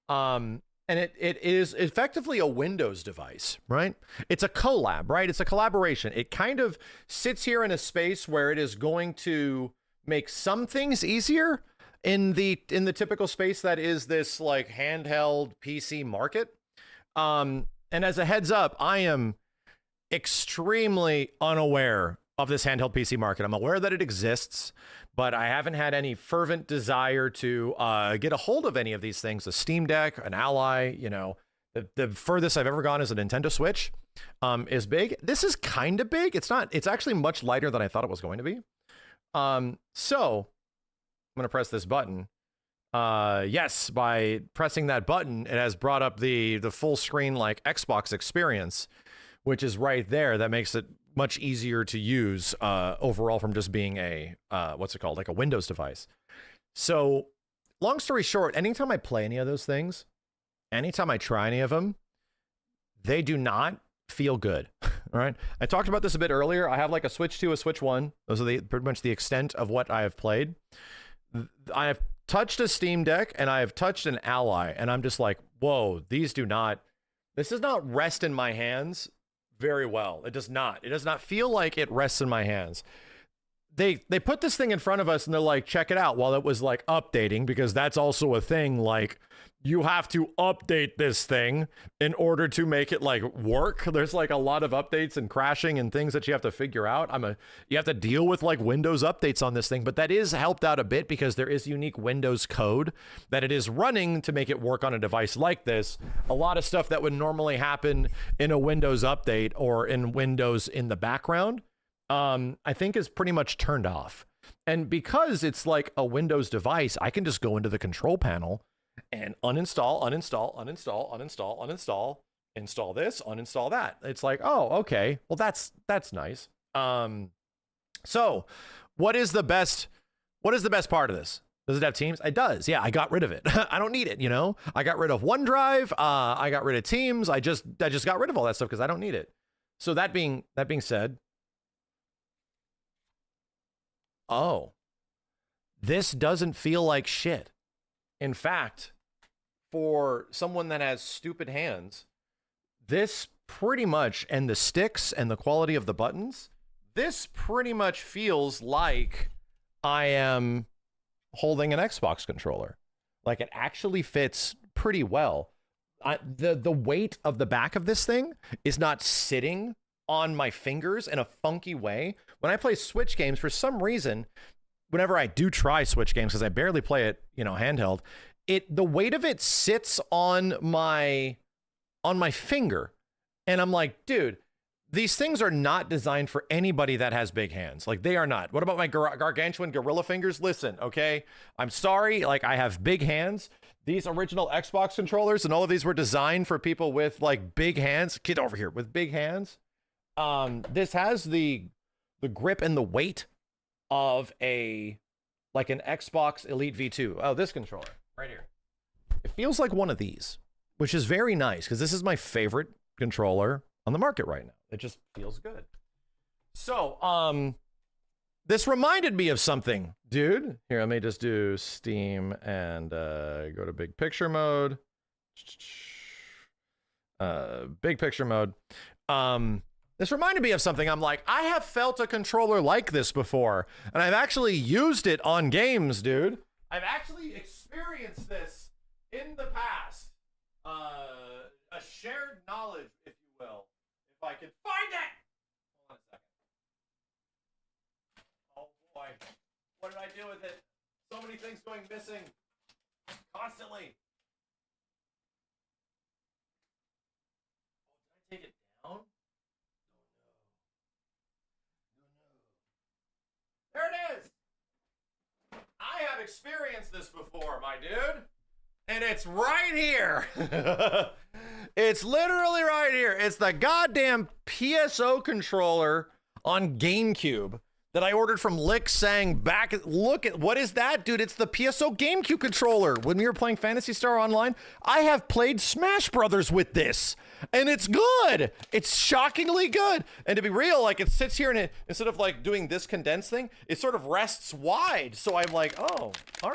And it is effectively a Windows device, right? It's a collab, right? It's a collaboration. It kind of sits here in a space where it is going to make some things easier in the typical space that is this like handheld PC market. And as a heads up, I am extremely unaware of this handheld PC market. I'm aware that it exists, but I haven't had any fervent desire to get a hold of any of these things. A Steam Deck, an Ally, you know, the furthest I've ever gone is a Nintendo Switch is big. This is kind of big. It's not, it's actually much lighter than I thought it was going to be. So I'm going to press this button. Yes, by pressing that button, it has brought up the full screen like Xbox experience, which is right there. That makes it much easier to use overall from just being a, what's it called? Like a Windows device. So long story short, anytime I play any of those things, anytime I try any of them, they do not feel good. All right. I talked about this a bit earlier. I have like a Switch 2, a Switch 1. Those are pretty much the extent of what I have played. I have touched a Steam Deck and I have touched an Ally, and I'm just like, whoa, this does not rest in my hands very well. It does not. It does not feel like it rests in my hands. They put this thing in front of us and they're like, check it out, while it was like updating, because that's also a thing. Like, you have to update this thing in order to make it like work. There's like a lot of updates and crashing and things that you have to figure out. You have to deal with like Windows updates on this thing, but that is helped out a bit because there is unique Windows code that it is running to make it work on a device like this. A lot of stuff that would normally happen in a Windows update or in Windows in the background, I think is pretty much turned off. And because it's like a Windows device, I can just go into the control panel and uninstall, install this, uninstall that. It's like, oh, okay. Well, that's nice. So what is the best part of this? Does it have Teams? It does. Yeah, I got rid of it. I don't need it, you know? I got rid of OneDrive. I got rid of Teams. I just got rid of all that stuff because I don't need it. So that being said, oh, this doesn't feel like shit. In fact, for someone that has stupid hands, this pretty much, and the sticks and the quality of the buttons, this pretty much feels like I am holding an Xbox controller. Like, it actually fits pretty well. The weight of the back of this thing is not sitting on my fingers in a funky way. When I play Switch games, for some reason, whenever I do try Switch games, because I barely play it, handheld, the weight of it sits on my finger. And I'm like, dude, these things are not designed for anybody that has big hands. Like, they are not. What about my gargantuan gorilla fingers? Listen, okay, I'm sorry. Like, I have big hands. These original Xbox controllers and all of these were designed for people with like big hands. Get over here with big hands. This has the grip and the weight of an Xbox Elite V2. Oh, this controller right here. It feels like one of these, which is very nice because this is my favorite controller on the market right now. It just feels good. So, this reminded me of something, dude. Here, let me just do Steam and go to big picture mode. Big picture mode. This reminded me of something. I'm like, I have felt a controller like this before, and I've actually used it on games, dude. I've actually experienced this in the past. A shared knowledge, if you will. If I could find it! Hold on a second. Oh boy. What did I do with it? So many things going missing. Constantly. Oh, did I take it down? There it is! I have experienced this before, my dude. And it's right here. It's literally right here. It's the goddamn PSO controller on GameCube that I ordered from Lick Sang back. Look at, what is that, dude? It's the PSO GameCube controller. When we were playing Phantasy Star Online, I have played Smash Brothers with this, and it's good. It's shockingly good. And to be real, like, it sits here and it, instead of like doing this condensed thing, it sort of rests wide. So I'm like, oh, all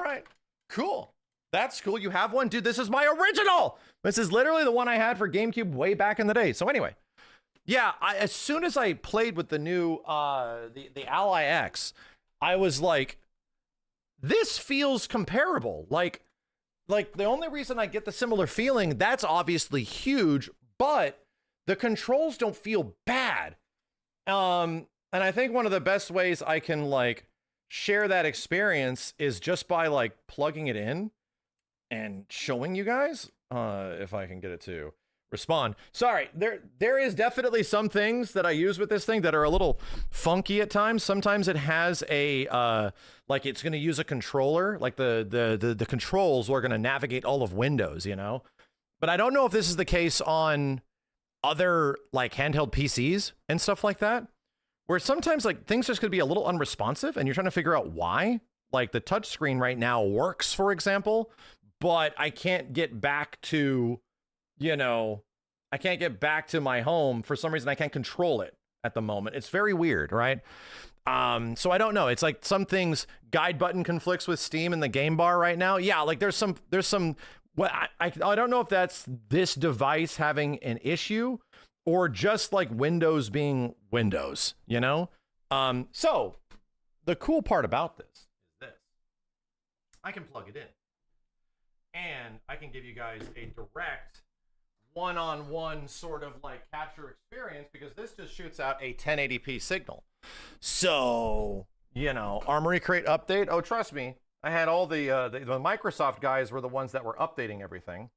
right, cool. That's cool. You have one, dude. This is my original. This is literally the one I had for GameCube way back in the day. So anyway, yeah, as soon as I played with the new the Ally X, I was like, this feels comparable. Like the only reason I get the similar feeling, that's obviously huge, but the controls don't feel bad. And I think one of the best ways I can like share that experience is just by like plugging it in and showing you guys, if I can get it to respond. Sorry, there is definitely some things that I use with this thing that are a little funky at times. Sometimes it has a like it's going to use a controller, like the controls are going to navigate all of Windows, you know. But I don't know if this is the case on other like handheld PCs and stuff like that, where sometimes like things just could be a little unresponsive and you're trying to figure out why. Like the touch screen right now works, for example, but I can't get back to, you know, I can't get back to my home. For some reason, I can't control it at the moment. It's very weird, right? So I don't know. It's like some things, guide button conflicts with Steam in the game bar right now. Yeah, like there's some, well, I don't know if that's this device having an issue or just like Windows being Windows, you know? So the cool part about this is this. I can plug it in and I can give you guys a direct one-on-one sort of like capture experience because this just shoots out a 1080p signal. So, you know, Armory Crate update. Oh, trust me, I had all the Microsoft guys were the ones that were updating everything.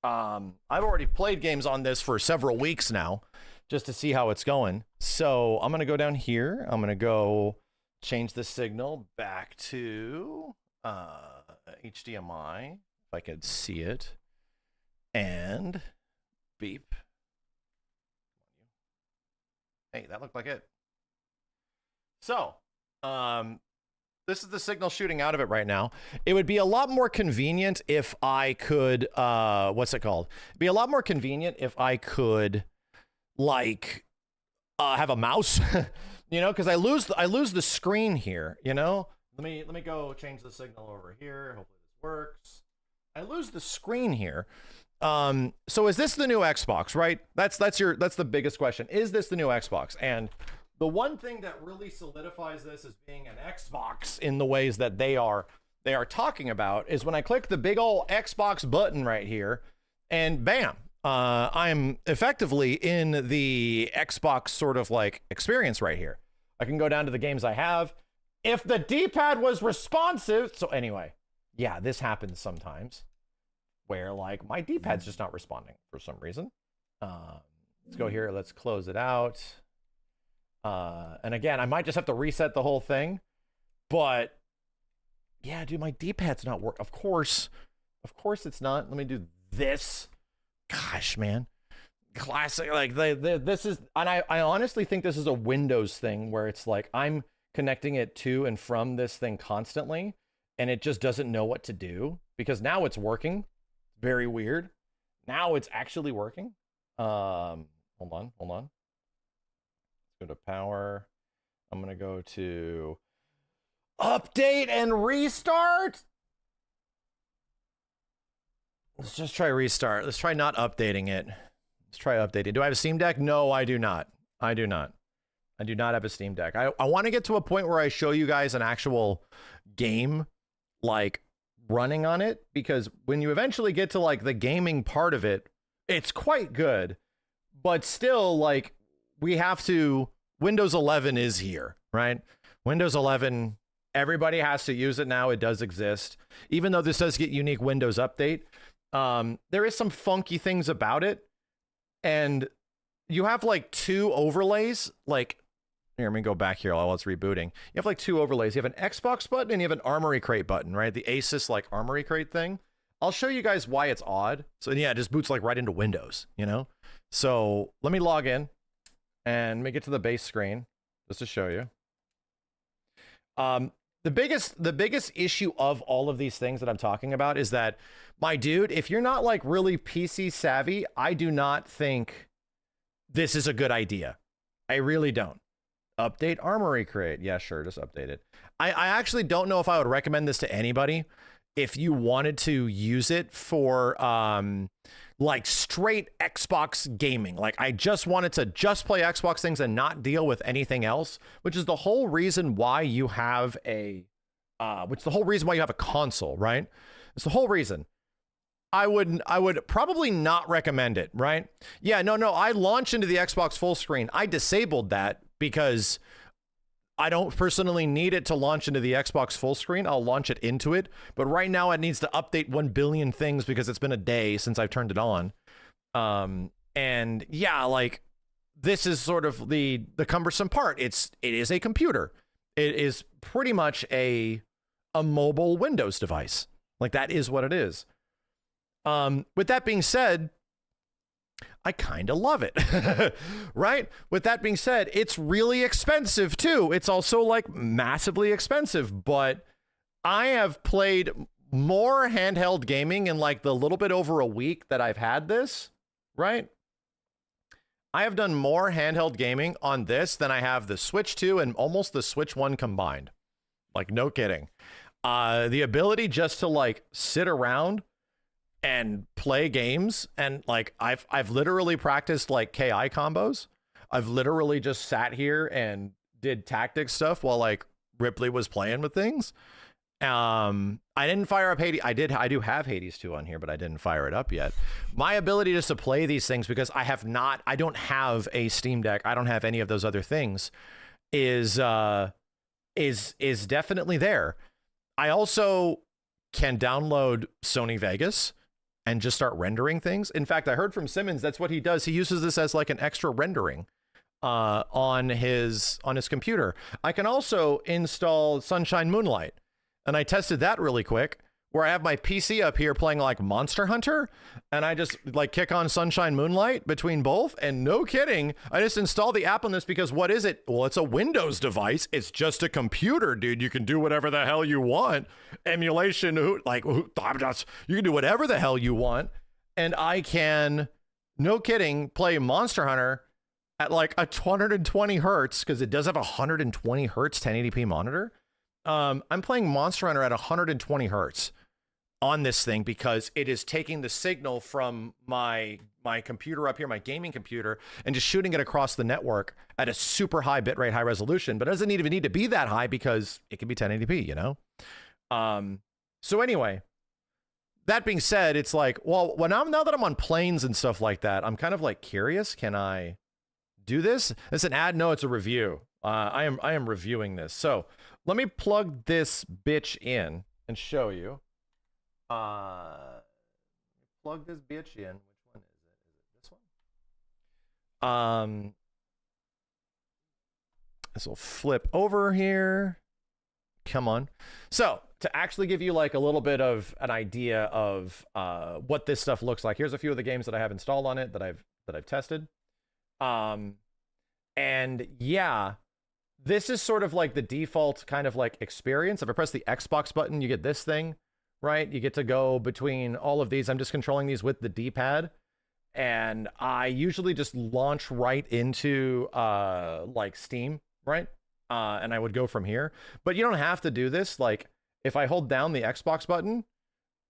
I've already played games on this for several weeks now just to see how it's going. So I'm going to go down here. I'm going to go change the signal back to HDMI, if I could see it. And beep. Hey, that looked like it. So, this is the signal shooting out of it right now. It would be a lot more convenient if I could, what's it called? It'd be a lot more convenient if I could, like, have a mouse, you know, because I lose the screen here, you know. Let me go change the signal over here. Hopefully this works. I lose the screen here. So is this the new Xbox, right? That's the biggest question. Is this the new Xbox? And the one thing that really solidifies this as being an Xbox in the ways that they are talking about is when I click the big old Xbox button right here and bam, I'm effectively in the Xbox sort of like experience right here. I can go down to the games I have. If the D-pad was responsive, so anyway, yeah, this happens sometimes where like my D-pad's just not responding for some reason. Let's go here. Let's close it out. And again, I might just have to reset the whole thing, but yeah, dude, my D-pad's not work. Of course it's not. Let me do this. Gosh, man, classic. Like this is, and I honestly think this is a Windows thing where it's like I'm connecting it to and from this thing constantly, and it just doesn't know what to do because now it's working. Very weird. Now it's actually working. Hold on. Let's go to power. I'm gonna go to update and restart. Let's just try restart. Let's try not updating it. Let's try updating. Do I have a Steam Deck? No, I do not. I do not have a Steam Deck. I want to get to a point where I show you guys an actual game like running on it, because when you eventually get to like the gaming part of it, it's quite good, but still like we have to, Windows 11 is here, right? Windows 11, everybody has to use it now. It does exist. Even though this does get unique Windows update, there is some funky things about it. And you have like two overlays, like, here, let me go back here while it's rebooting. You have like two overlays. You have an Xbox button and you have an Armory Crate button, right? The Asus like Armory Crate thing. I'll show you guys why it's odd. So yeah, it just boots like right into Windows, you know? So let me log in and let me get to the base screen just to show you. The biggest issue of all of these things that I'm talking about is that, my dude, if you're not like really PC savvy, I do not think this is a good idea. I really don't. Update Armory Crate. Yeah, sure, just update it. I actually don't know if I would recommend this to anybody if you wanted to use it for like straight Xbox gaming. Like I just wanted to just play Xbox things and not deal with anything else, which is the whole reason why you have a console, right? It's the whole reason. I would probably not recommend it, right? Yeah, no, I launched into the Xbox full screen. I disabled that because I don't personally need it to launch into the Xbox full screen. I'll launch it into it. But right now it needs to update 1 billion things because it's been a day since I've turned it on. And yeah, like this is sort of the cumbersome part. It is a computer. It is pretty much a mobile Windows device. Like that is what it is. With that being said, I kind of love it, right? With that being said, it's really expensive too. It's also like massively expensive, but I have played more handheld gaming in like the little bit over a week that I've had this right? I have done more handheld gaming on this than I have the Switch 2 and almost the Switch 1 combined. Like, no kidding. The ability just to like sit around and play games, and like I've literally practiced like KI combos. I've literally just sat here and did tactics stuff while like Ripley was playing with things. I didn't fire up Hades. I do have Hades 2 on here, but I didn't fire it up yet. My ability just to play these things, because I don't have a Steam Deck, I don't have any of those other things, is definitely there. I also can download Sony Vegas and just start rendering things. In fact, I heard from Simmons that's what he does. He uses this as like an extra rendering on his computer. I can also install Sunshine Moonlight. And I tested that really quick, where I have my PC up here playing like Monster Hunter, and I just like kick on Sunshine Moonlight between both, and no kidding, I just installed the app on this because what is it? Well, it's a Windows device. It's just a computer, dude. You can do whatever the hell you want. Emulation, you can do whatever the hell you want. And I can, no kidding, play Monster Hunter at like a 220 hertz, because it does have a 120 hertz 1080p monitor. I'm playing Monster Hunter at 120 hertz on this thing because it is taking the signal from my computer up here, my gaming computer, and just shooting it across the network at a super high bitrate, high resolution. But it doesn't even need to be that high because it can be 1080p, you know? So anyway, that being said, it's like, well, now that I'm on planes and stuff like that, I'm kind of like curious, can I do this? It's an ad? No, it's a review. I am reviewing this. So let me plug this bitch in and show you. Plug this bitch in. Which one is it? Is it this one? This will flip over here. Come on. So to actually give you like a little bit of an idea of what this stuff looks like, here's a few of the games that I have installed on it that I've tested. And yeah, this is sort of like the default kind of like experience. If I press the Xbox button, you get this thing, right? You get to go between all of these. I'm just controlling these with the D-pad. And I usually just launch right into like Steam, right? And I would go from here. But you don't have to do this. Like if I hold down the Xbox button,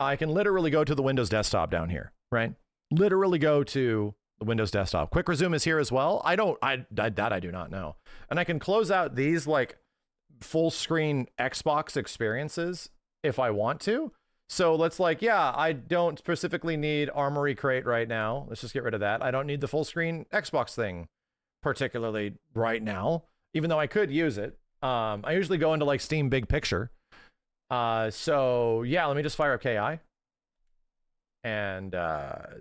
I can literally go to the Windows desktop down here, right? Literally go to the Windows desktop. Quick resume is here as well. I do not know. And I can close out these like full screen Xbox experiences if I want to. So let's like, yeah, I don't specifically need Armory Crate right now. Let's just get rid of that. I don't need the full screen Xbox thing particularly right now, even though I could use it. I usually go into like Steam Big Picture. So yeah, let me just fire up KI. And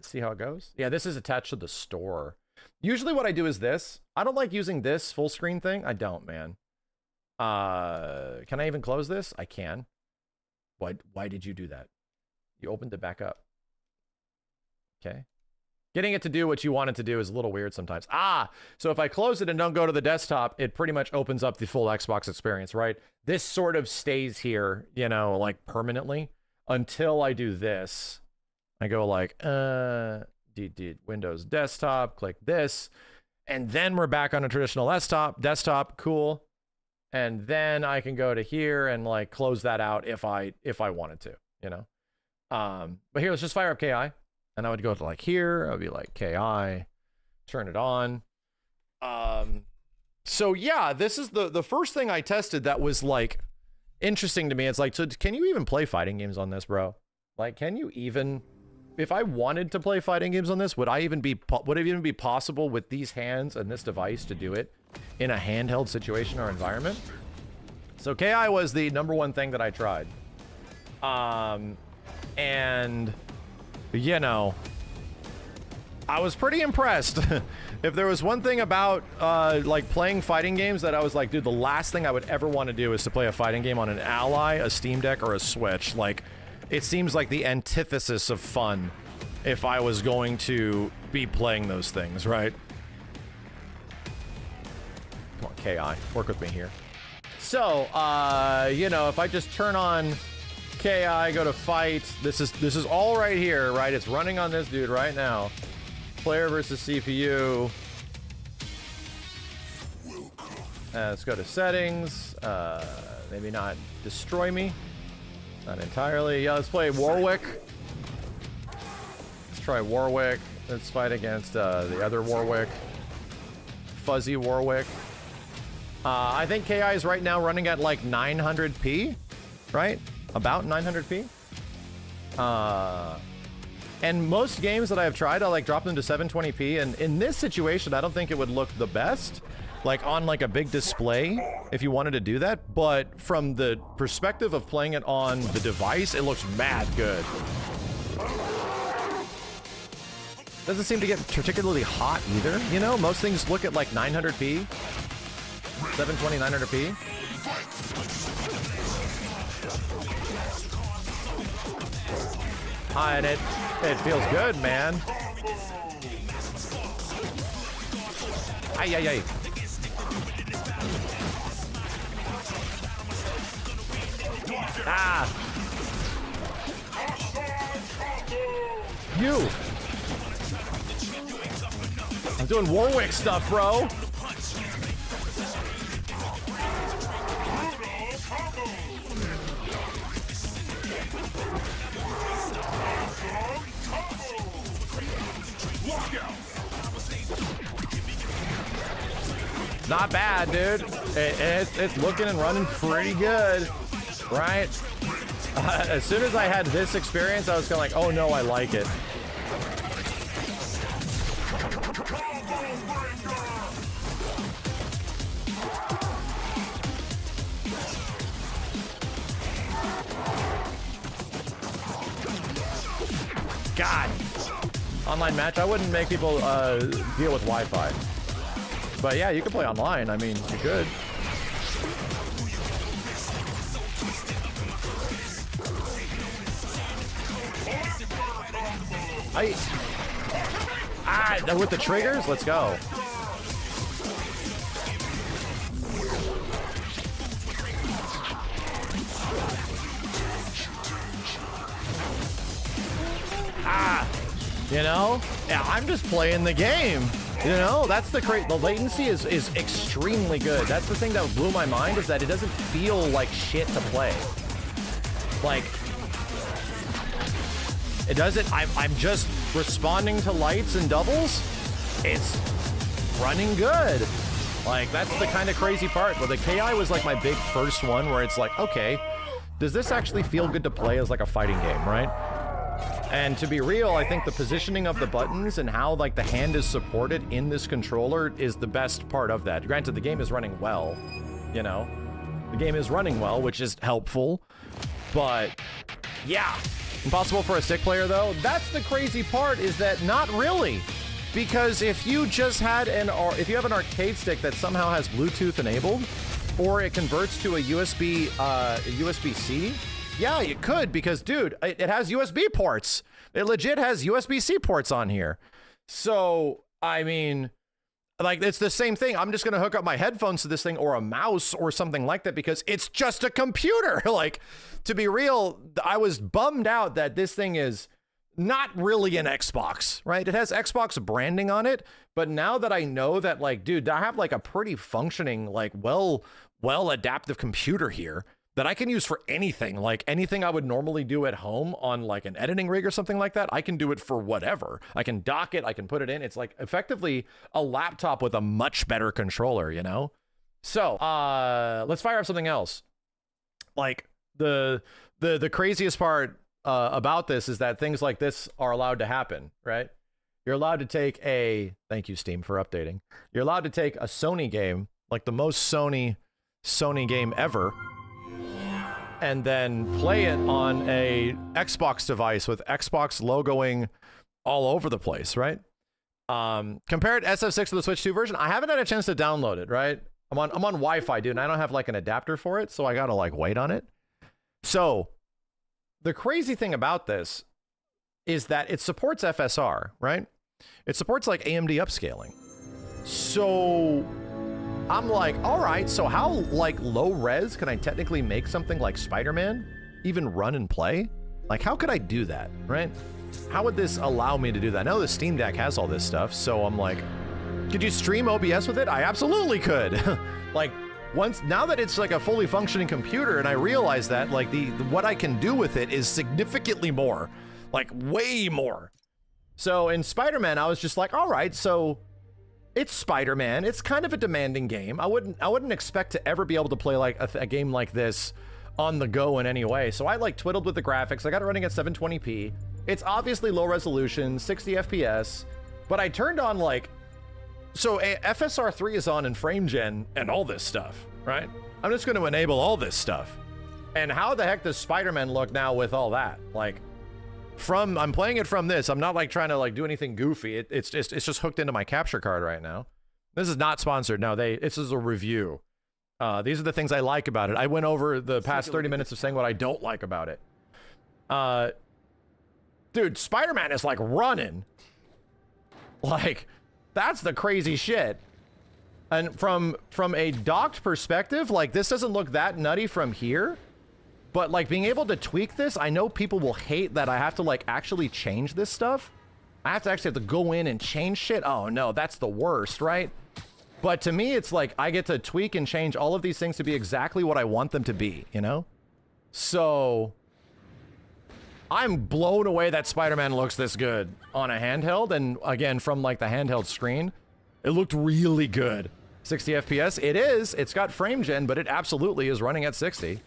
see how it goes. Yeah, this is attached to the store. Usually what I do is this. I don't like using this full screen thing. I don't, man. Can I even close this? I can. Why did you do that? You opened it back up. Okay. Getting it to do what you want it to do is a little weird sometimes. So if I close it and don't go to the desktop, it pretty much opens up the full Xbox experience, right? This sort of stays here, you know, like permanently until I do this. I go like, Windows desktop, click this, and then we're back on a traditional desktop, cool. And then I can go to here and like close that out if I wanted to, you know. But here, let's just fire up KI, and I would go to like here, I would be like KI, turn it on. So yeah, this is the first thing I tested that was like interesting to me. It's like, so can you even play fighting games on this, bro? Like, can you even? If I wanted to play fighting games on this, would it even be possible with these hands and this device to do it in a handheld situation or environment? So KI was the #1 thing that I tried. And you know, I was pretty impressed. If there was one thing about like playing fighting games that I was like, dude, the last thing I would ever want to do is to play a fighting game on an Ally, a Steam Deck, or a Switch. Like, it seems like the antithesis of fun if I was going to be playing those things, right? Come on, KI, work with me here. So, you know, if I just turn on KI, go to fight, this is all right here, right? It's running on this dude right now. player versus CPU. Let's go to settings. Maybe not destroy me. Not entirely. Yeah, let's play Warwick. Let's try Warwick. Let's fight against the other Warwick. Fuzzy Warwick. I think KI is right now running at like 900p, right? About 900p. And most games that I've tried, I like drop them to 720p. And in this situation, I don't think it would look the best, like on like a big display, if you wanted to do that. But from the perspective of playing it on the device, it looks mad good. Doesn't seem to get particularly hot either. You know, most things look at like 900p, 720, 900p. And it feels good, man. Ay, ay, ay. Ah. You. I'm doing Warwick stuff, bro. Not bad, dude. It's looking and running pretty good, right? As soon as I had this experience, I was kind of like, oh no, I like it. God. Online match, I wouldn't make people deal with Wi-Fi. But yeah, you can play online. I mean, you could. With the triggers, let's go. You know? Yeah, I'm just playing the game. You know, that's the latency is extremely good. That's the thing that blew my mind, is that it doesn't feel like shit to play. Like, it doesn't, I'm just responding to lights and doubles. It's running good. Like, that's the kind of crazy part. But the KI was like my big first one where it's like, okay, does this actually feel good to play as like a fighting game, right? And to be real, I think the positioning of the buttons and how like the hand is supported in this controller is the best part of that. Granted, the game is running well, you know? The game is running well, which is helpful. But yeah, impossible for a stick player though. That's the crazy part, is that not really. Because if you just had if you have an arcade stick that somehow has Bluetooth enabled, or it converts to a USB-C, yeah, you could, because, dude, it has USB ports. It legit has USB-C ports on here. So, I mean, like, it's the same thing. I'm just going to hook up my headphones to this thing, or a mouse or something like that, because it's just a computer. Like, to be real, I was bummed out that this thing is not really an Xbox, right? It has Xbox branding on it, but now that I know that, like, dude, I have, like, a pretty functioning, like, well adaptive computer here that I can use for anything. Like, anything I would normally do at home on like an editing rig or something like that, I can do it for whatever. I can dock it, I can put it in. It's like effectively a laptop with a much better controller, you know? So, let's fire up something else. Like, the craziest part about this is that things like this are allowed to happen, right? You're allowed to take thank you, Steam, for updating. You're allowed to take a Sony game, like the most Sony game ever, and then play it on a Xbox device with Xbox logoing all over the place, right? Compared SF6 to the Switch 2 version, I haven't had a chance to download it, right? I'm on Wi-Fi, dude, and I don't have like an adapter for it, so I gotta like wait on it. So the crazy thing about this is that it supports FSR, right? It supports like AMD upscaling. So I'm like, all right, so how like low res can I technically make something like Spider-Man even run and play? Like, how could I do that, right? How would this allow me to do that? I know the Steam Deck has all this stuff, so I'm like, could you stream OBS with it? I absolutely could. Like, now that it's like a fully functioning computer, and I realize that, like, what I can do with it is significantly more, like, way more. So in Spider-Man, I was just like, all right, so it's Spider-Man. It's kind of a demanding game. I wouldn't expect to ever be able to play like a game like this on the go in any way. So I like twiddled with the graphics. I got it running at 720p. It's obviously low resolution, 60 FPS, but I turned on like, so FSR 3 is on in frame gen and all this stuff, right? I'm just going to enable all this stuff. And how the heck does Spider-Man look now with all that? Like, I'm playing it from this. I'm not like trying to like do anything goofy. It's just hooked into my capture card right now. This is not sponsored. No, this is a review. These are the things I like about it. I went over the past 30 minutes of saying what I don't like about it. Dude, Spider-Man is like running. Like, that's the crazy shit. And from a docked perspective, like, this doesn't look that nutty from here. But like being able to tweak this, I know people will hate that I have to like actually change this stuff. I actually have to go in and change shit. Oh no, that's the worst, right? But to me, it's like I get to tweak and change all of these things to be exactly what I want them to be, you know? So I'm blown away that Spider-Man looks this good on a handheld. And again, from like the handheld screen, it looked really good. 60 FPS, it is. It's got frame gen, but it absolutely is running at 60.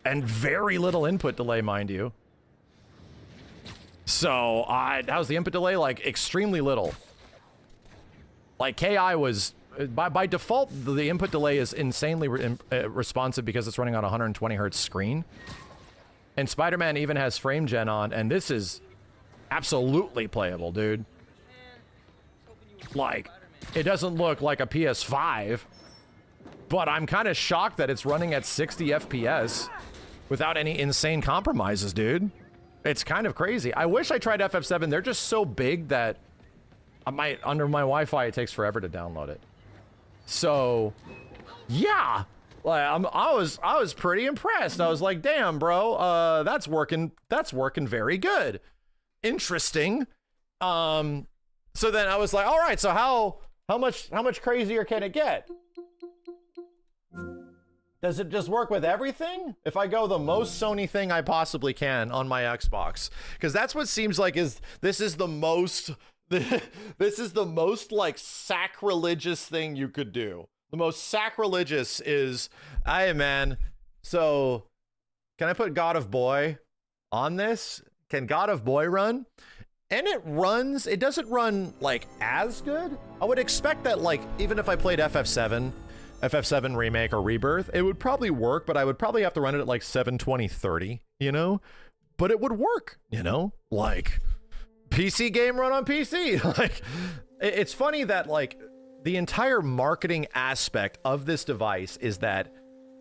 And very little input delay, mind you. So, how's the input delay? Like, extremely little. Like, KI was... By default, the input delay is insanely responsive because it's running on a 120 hertz screen. And Spider-Man even has frame gen on, and this is absolutely playable, dude. Like, it doesn't look like a PS5, but I'm kind of shocked that it's running at 60 FPS. Without any insane compromises, dude. It's kind of crazy. I wish I tried FF7. They're just so big that under my Wi-Fi, it takes forever to download it. So, yeah. Like, I was pretty impressed. I was like, damn, bro, that's working very good. Interesting. So then I was like, all right, so how much crazier can it get? Does it just work with everything? If I go the most Sony thing I possibly can on my Xbox, because that's what seems like this is the most like sacrilegious thing you could do. The most sacrilegious is, hey man, so can I put God of Boy on this? Can God of Boy run? And it doesn't run like as good. I would expect that, like, even if I played FF7 Remake or Rebirth, it would probably work, but I would probably have to run it at like 720-30, you know? But it would work, you know? Like, PC game run on PC. Like, it's funny that, like, the entire marketing aspect of this device is that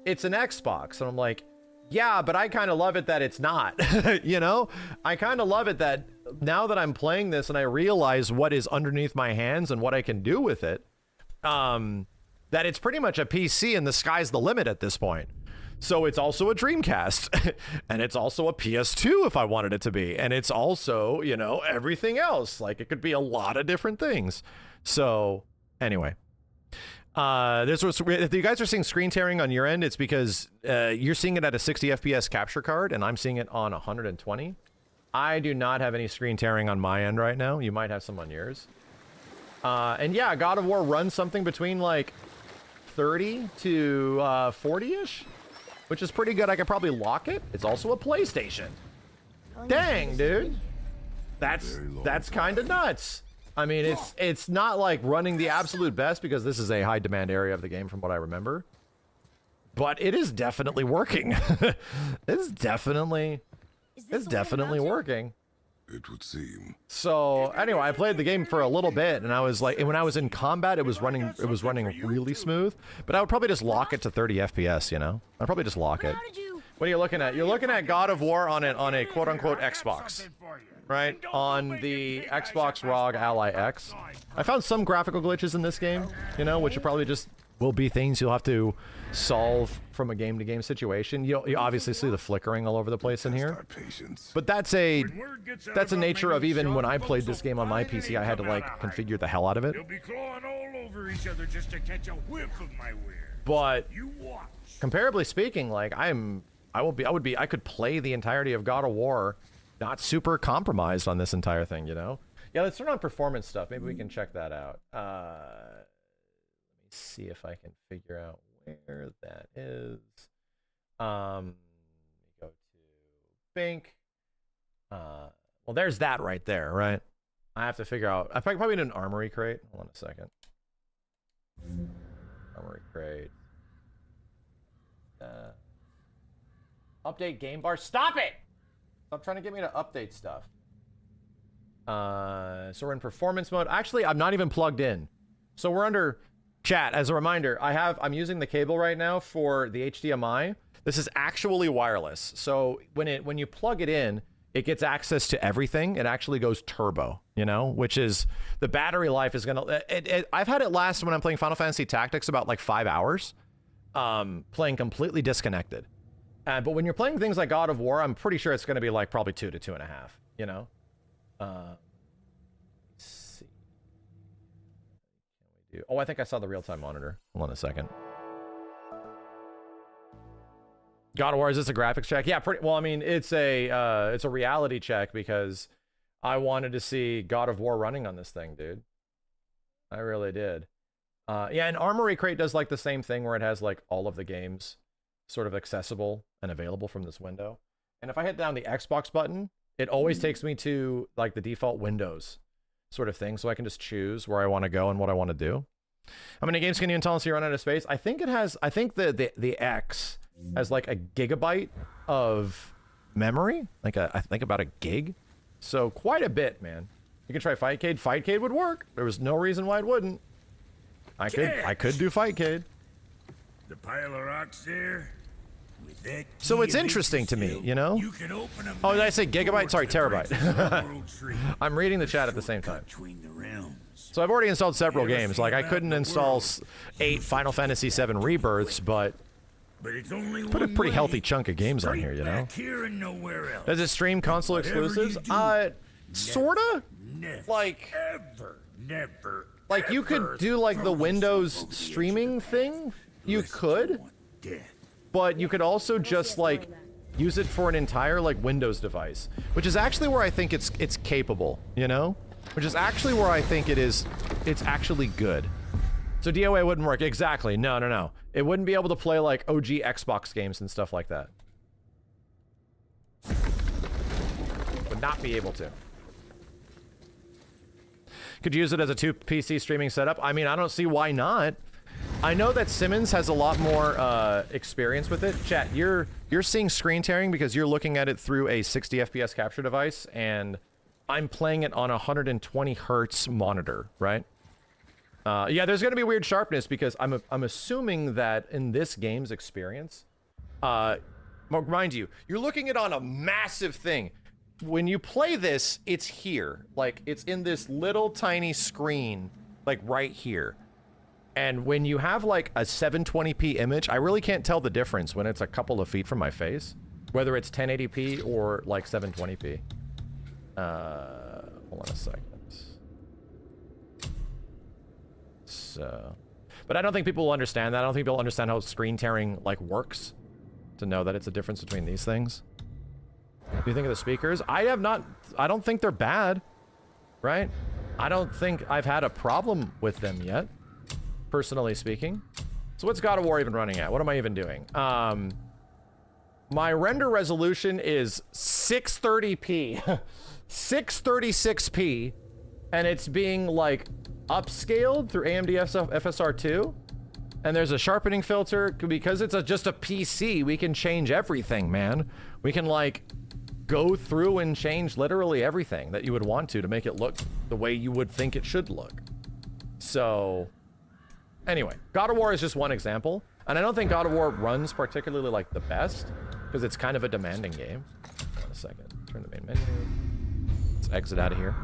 it's an Xbox. And I'm like, yeah, but I kind of love it that it's not, you know? I kind of love it that now that I'm playing this and I realize what is underneath my hands and what I can do with it, that it's pretty much a PC and the sky's the limit at this point. So it's also a Dreamcast and it's also a PS2 if I wanted it to be. And it's also, you know, everything else. Like, it could be a lot of different things. So anyway, if you guys are seeing screen tearing on your end, it's because you're seeing it at a 60 FPS capture card and I'm seeing it on 120. I do not have any screen tearing on my end right now. You might have some on yours. And yeah, God of War runs something between like 30 to 40-ish, which is pretty good. I could probably lock it. It's also a PlayStation. Dang, dude. That's kind of nuts. I mean, it's not like running the absolute best because this is a high demand area of the game from what I remember. But it is definitely working. It's definitely working. It would seem. So anyway, I played the game for a little bit, and I was like, when I was in combat, it was running really smooth. But I would probably just lock it to 30 FPS, you know? I'd probably just lock it. What are you looking at? You're looking at God of War on a quote unquote Xbox, right? On the Xbox ROG Ally X. I found some graphical glitches in this game, you know, which are probably just will be things you'll have to solve from a game-to-game situation. You obviously see the flickering all over the place in here, but that's a nature of even when I played this game on my PC, I had to like configure the hell out of it. They'll be clawing all over each other just to catch a whiff of my weird. But You watch. comparably speaking, like I could play the entirety of God of War, not super compromised on this entire thing, you know? Yeah, let's turn on performance stuff. Maybe we can check that out. Let me see if I can figure out where that is. Let me go to Bink. Well, there's that right there, right? I have to figure out. I probably need an armory crate. Hold on a second. Armory crate. Update game bar. Stop it! Stop trying to get me to update stuff. So we're in performance mode. Actually, I'm not even plugged in. So we're under chat. As a reminder, I'm using the cable right now for the HDMI. This is actually wireless. So when you plug it in, it gets access to everything. It actually goes turbo, you know, which is the battery life is gonna. I've had it last when I'm playing Final Fantasy Tactics about like 5 hours, playing completely disconnected. But when you're playing things like God of War, I'm pretty sure it's going to be like probably 2 to 2.5, you know? Let's see. What can we do? Oh, I think I saw the real-time monitor. Hold on a second. God of War, is this a graphics check? Yeah, pretty well. I mean, it's a reality check because I wanted to see God of War running on this thing, dude. I really did. Yeah, and Armory Crate does like the same thing where it has like all of the games sort of accessible and available from this window. And if I hit down the Xbox button, it always takes me to like the default Windows sort of thing, so I can just choose where I want to go and what I want to do. How many games can you install until you run out of space? I think it has. I think the X has like a gigabyte of memory, like I think about a gig. So quite a bit, man. You can try Fightcade. Fightcade would work. There was no reason why it wouldn't. I could do Fightcade. The pile of rocks there. With that So it's interesting to me, you know? You can open Oh, did I say gigabyte? Sorry, terabyte. terabyte. I'm reading the chat at the same time. So I've already installed several games. Like I couldn't install 8 Final Fantasy VII Rebirths, but put a pretty healthy chunk of games on here, you know? Does it stream console exclusives? Sorta? Like, you could do like the Windows streaming thing. You could, but you could also just like use it for an entire like Windows device, which is actually where I think it's capable, you know? Which is actually where I think it's actually good. So DOA wouldn't work. Exactly. No. It wouldn't be able to play like OG Xbox games and stuff like that. Would not be able to. Could use it as a 2 PC streaming setup. I mean, I don't see why not. I know that Simmons has a lot more experience with it. Chat, you're seeing screen tearing because you're looking at it through a 60 FPS capture device, and I'm playing it on a 120 hertz monitor, right? Yeah, there's gonna be weird sharpness because I'm assuming that in this game's experience, mind you, you're looking at it on a massive thing. When you play this, it's here, like it's in this little tiny screen, like right here. And when you have like a 720p image, I really can't tell the difference when it's a couple of feet from my face, whether it's 1080p or like 720p. Hold on a second. So, but I don't think people will understand that. I don't think people will understand how screen tearing like works to know that it's a difference between these things. What do you think of the speakers? I don't think they're bad, right? I don't think I've had a problem with them yet, personally speaking. So what's God of War even running at? What am I even doing? My render resolution is 630p, 636p, and it's being like upscaled through AMD FSR2. And there's a sharpening filter because it's just a PC. We can change everything, man. We can like go through and change literally everything that you would want to make it look the way you would think it should look. So anyway, God of War is just one example. And I don't think God of War runs particularly like the best because it's kind of a demanding game. Hold on a second, turn the main menu. Let's exit out of here.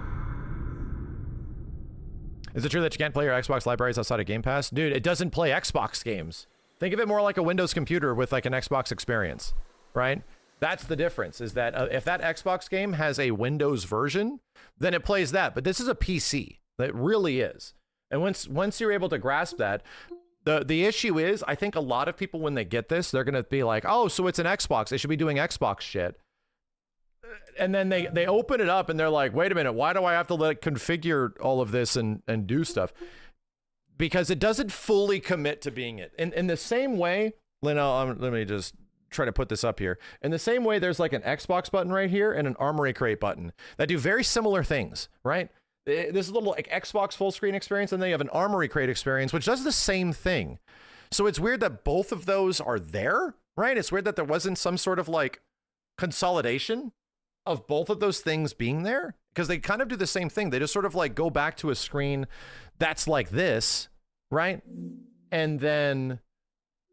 Is it true that you can't play your Xbox libraries outside of Game Pass? Dude, it doesn't play Xbox games. Think of it more like a Windows computer with like an Xbox experience, right? That's the difference, is that if that Xbox game has a Windows version, then it plays that. But this is a PC. It really is. And once you're able to grasp that, the issue is, I think a lot of people, when they get this, they're going to be like, oh, so it's an Xbox. They should be doing Xbox shit. And then they open it up and they're like, wait a minute, why do I have to configure all of this and do stuff? Because it doesn't fully commit to being it. In the same way, let me just try to put this up here. In the same way, there's like an Xbox button right here and an Armory Crate button that do very similar things, right? This little like Xbox full screen experience, and then you have an Armory Crate experience, which does the same thing. So it's weird that both of those are there, right? It's weird that there wasn't some sort of like consolidation of both of those things being there, because they kind of do the same thing. They just sort of like go back to a screen that's like this, right? And then,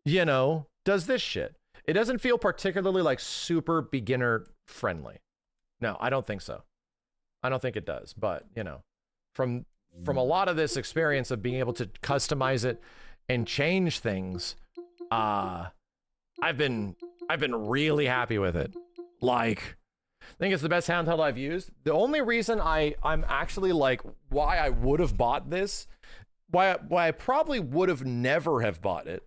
you know, does this shit. It doesn't feel particularly like super beginner friendly. No, I don't think so. I don't think it does. But, you know, from a lot of this experience of being able to customize it and change things, I've been really happy with it. Like, I think it's the best handheld I've used. The only reason I'm actually like, why I would have bought this, why I probably would have never have bought it,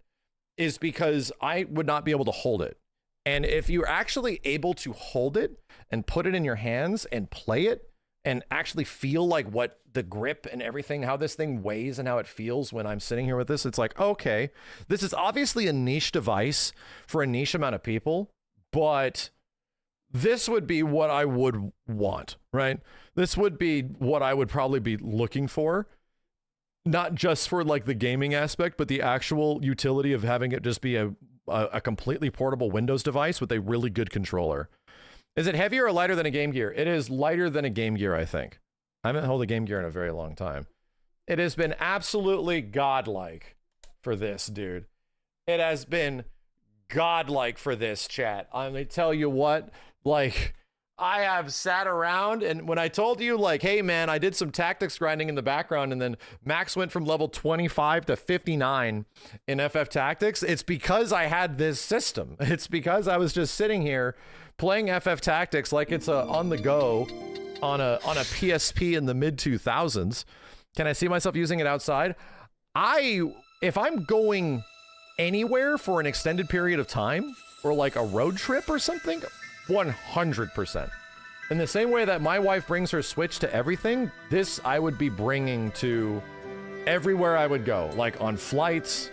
is because I would not be able to hold it. And if you're actually able to hold it and put it in your hands and play it and actually feel like what the grip and everything, how this thing weighs and how it feels when I'm sitting here with this, it's like, okay, this is obviously a niche device for a niche amount of people, but this would be what I would want, right? This would be what I would probably be looking for. Not just for like the gaming aspect, but the actual utility of having it just be a completely portable Windows device with a really good controller. Is it heavier or lighter than a Game Gear? It is lighter than a Game Gear, I think. I haven't held a Game Gear in a very long time. It has been absolutely godlike for this, dude. It has been godlike for this, chat. I'm gonna tell you what, like, I have sat around, and when I told you, like, hey man, I did some tactics grinding in the background, and then Max went from level 25 to 59 in FF Tactics, it's because I had this system. It's because I was just sitting here playing FF Tactics like it's on the go on a PSP in the mid 2000s. Can I see myself using it outside? If I'm going anywhere for an extended period of time, or like a road trip or something, 100%. In the same way that my wife brings her Switch to everything, this I would be bringing to everywhere I would go, like on flights,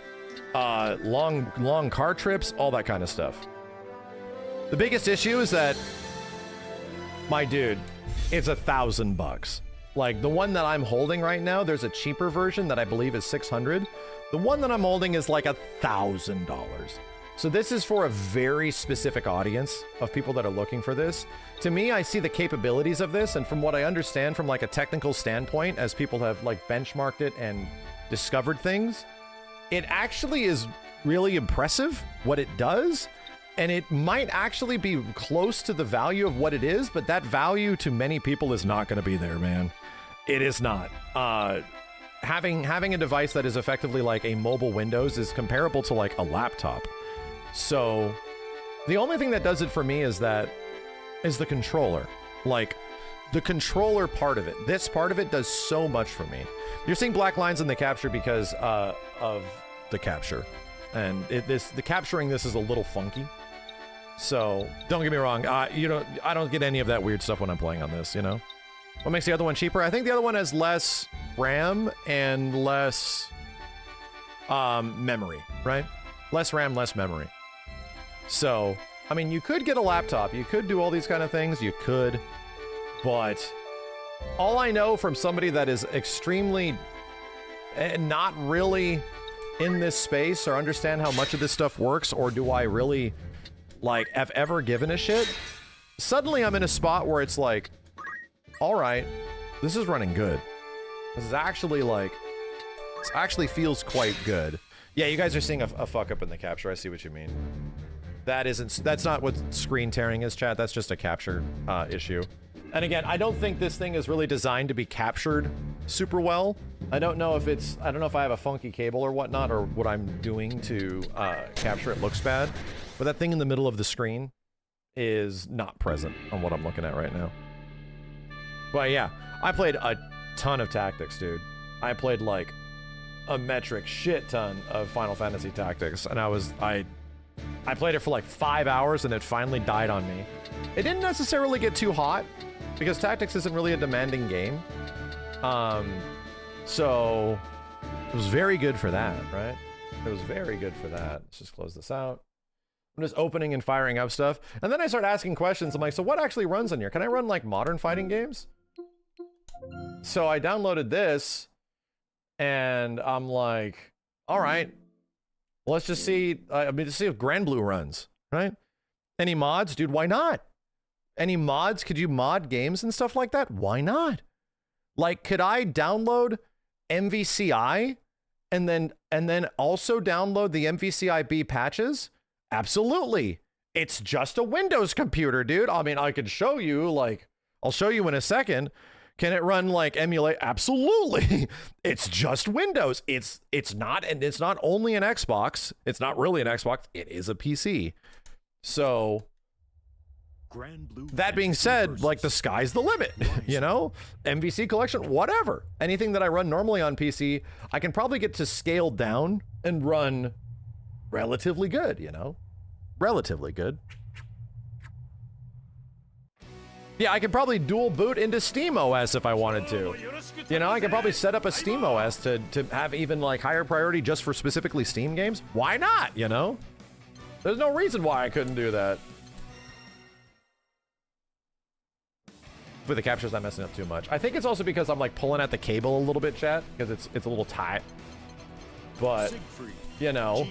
long car trips, all that kind of stuff. The biggest issue is that, my dude, it's $1,000. Like the one that I'm holding right now, there's a cheaper version that I believe is $600. The one that I'm holding is like $1,000. So this is for a very specific audience of people that are looking for this. To me, I see the capabilities of this, and from what I understand from like a technical standpoint, as people have like benchmarked it and discovered things, it actually is really impressive what it does, and it might actually be close to the value of what it is, but that value to many people is not going to be there, man. It is not. Having a device that is effectively like a mobile Windows is comparable to like a laptop. So the only thing that does it for me is the controller. Like the controller part of it. This part of it does so much for me. You're seeing black lines in the capture because of the capture, and the capturing this is a little funky. So don't get me wrong. I don't get any of that weird stuff when I'm playing on this. You know, what makes the other one cheaper? I think the other one has less RAM and less memory, right? Less RAM, less memory. So, I mean, you could get a laptop. You could do all these kind of things. You could. But all I know from somebody that is extremely not really in this space or understand how much of this stuff works, or do I really, like, have ever given a shit, suddenly I'm in a spot where it's like, all right, this is running good. This is actually, like, this actually feels quite good. Yeah, you guys are seeing a fuck up in the capture. I see what you mean. That's not what screen tearing is, chat. That's just a capture issue. And again, I don't think this thing is really designed to be captured super well. I don't know if I have a funky cable or whatnot, or what I'm doing to capture it looks bad. But that thing in the middle of the screen is not present on what I'm looking at right now. But yeah, I played a ton of Tactics, dude. I played like a metric shit ton of Final Fantasy Tactics, and I played it for like 5 hours and it finally died on me. It didn't necessarily get too hot because Tactics isn't really a demanding game. So it was very good for that, right? It was very good for that. Let's just close this out. I'm just opening and firing up stuff. And then I start asking questions. I'm like, so what actually runs on here? Can I run like modern fighting games? So I downloaded this and I'm like, all right, let's just see. To see if Grand Blue runs, right? Any mods? Dude, why not? Any mods? Could you mod games and stuff like that? Why not? Like, could I download MVCI and then also download the MVCI-B patches? Absolutely. It's just a Windows computer, dude. I mean, I could show you, like, I'll show you in a second. Can it run like emulate? Absolutely. It's just Windows. It's not only an Xbox. It's not really an Xbox. It is a PC. So that being said, like, the sky's the limit, you know? MVC collection, whatever. Anything that I run normally on PC, I can probably get to scale down and run relatively good, you know? Relatively good. Yeah, I could probably dual boot into Steam OS if I wanted to. You know, I could probably set up a Steam OS to have even like higher priority just for specifically Steam games. Why not, you know? There's no reason why I couldn't do that. With the capture's not messing up too much. I think it's also because I'm like pulling at the cable a little bit, chat, because it's a little tight. But, you know,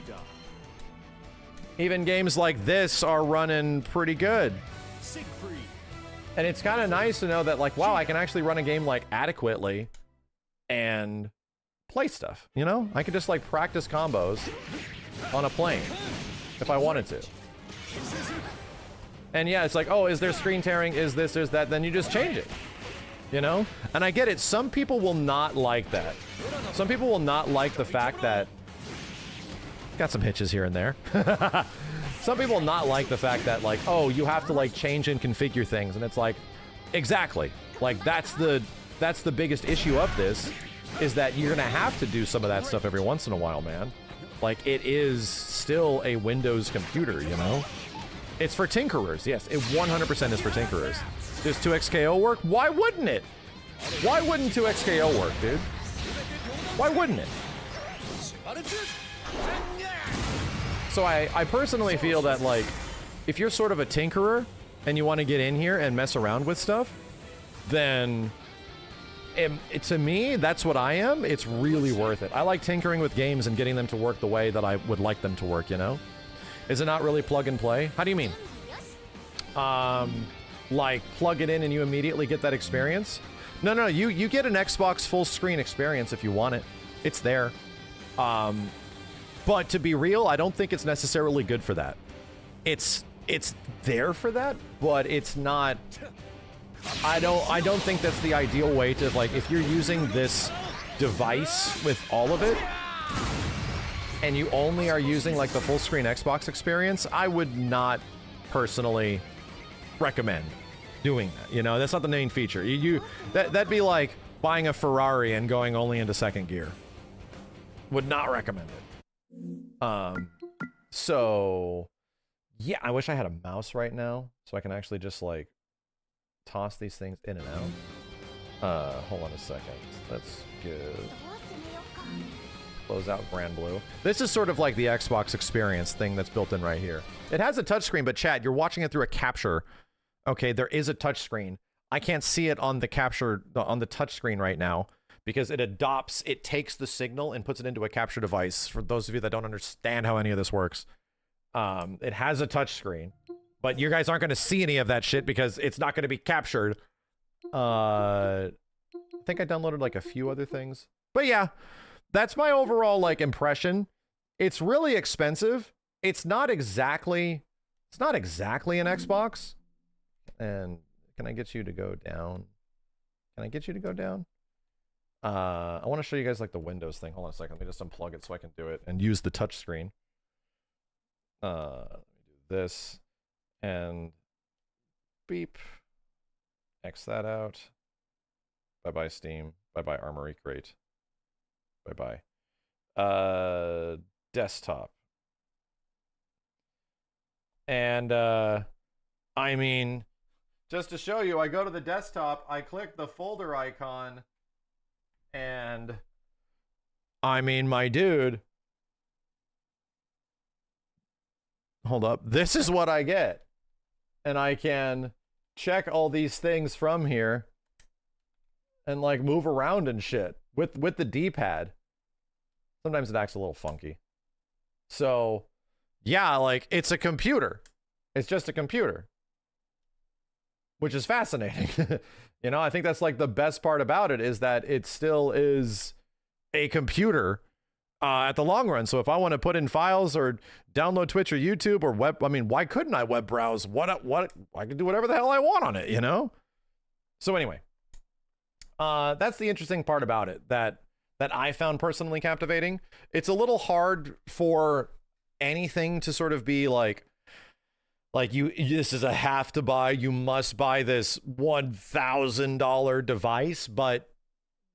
even games like this are running pretty good. And it's kind of nice to know that, like, wow, I can actually run a game like adequately and play stuff, you know? I can just like practice combos on a plane if I wanted to. And yeah, it's like, oh, is there screen tearing? Is this, there's that? Then you just change it, you know? And I get it. Some people will not like that. Some people will not like the fact that... Got some hitches here and there. Some people will not like the fact that, like, oh, you have to, like, change and configure things. And it's like, exactly. Like, that's the biggest issue of this, is that you're gonna have to do some of that stuff every once in a while, man. Like, it is still a Windows computer, you know? It's for tinkerers, yes. It 100% is for tinkerers. Does 2xKO work? Why wouldn't it? Why wouldn't 2xKO work, dude? Why wouldn't it? So I personally feel that, like, if you're sort of a tinkerer and you want to get in here and mess around with stuff, then to me, that's what I am. It's really worth it. I like tinkering with games and getting them to work the way that I would like them to work, you know? Is it not really plug and play? How do you mean? Like, plug it in and you immediately get that experience? No, you get an Xbox full screen experience if you want it. It's there. But to be real, I don't think it's necessarily good for that. It's there for that, but it's not... I don't think that's the ideal way to, like, if you're using this device with all of it, and you only are using, like, the full screen Xbox experience, I would not personally recommend doing that. You know, that's not the main feature. That'd be like buying a Ferrari and going only into second gear. Would not recommend it. So yeah, I wish I had a mouse right now so I can actually just like toss these things in and out. Hold on a second. That's good. Close out Grand Blue. This is sort of like the Xbox experience thing that's built in right here. It has a touchscreen, but chat, you're watching it through a capture. Okay, there is a touchscreen. I can't see it on the capture, on the touchscreen right now, because it takes the signal and puts it into a capture device. For those of you that don't understand how any of this works, it has a touchscreen, but you guys aren't going to see any of that shit because it's not going to be captured. I think I downloaded like a few other things, but yeah, that's my overall like impression. It's really expensive. It's not exactly an Xbox, and Can I get you to go down? Can I get you to go down? I want to show you guys like the Windows thing. Hold on a second. Let me just unplug it so I can do it and use the touch screen. Let me do this and beep. X that out. Bye-bye Steam. Bye-bye Armory Crate. Bye-bye. Desktop. And I mean, just to show you, I go to the desktop, I click the folder icon, and I mean, my dude, hold up, this is what I get. And I can check all these things from here and like move around and shit with the D-pad. Sometimes it acts a little funky. So yeah, like it's a computer. It's just a computer, which is fascinating. You know, I think that's like the best part about it is that it still is a computer at the long run. So if I want to put in files or download Twitch or YouTube or web, I mean, why couldn't I web browse? What I can do whatever the hell I want on it, you know? So anyway, that's the interesting part about it that I found personally captivating. It's a little hard for anything to sort of be like you, this is a have to buy, you must buy this $1,000 device. But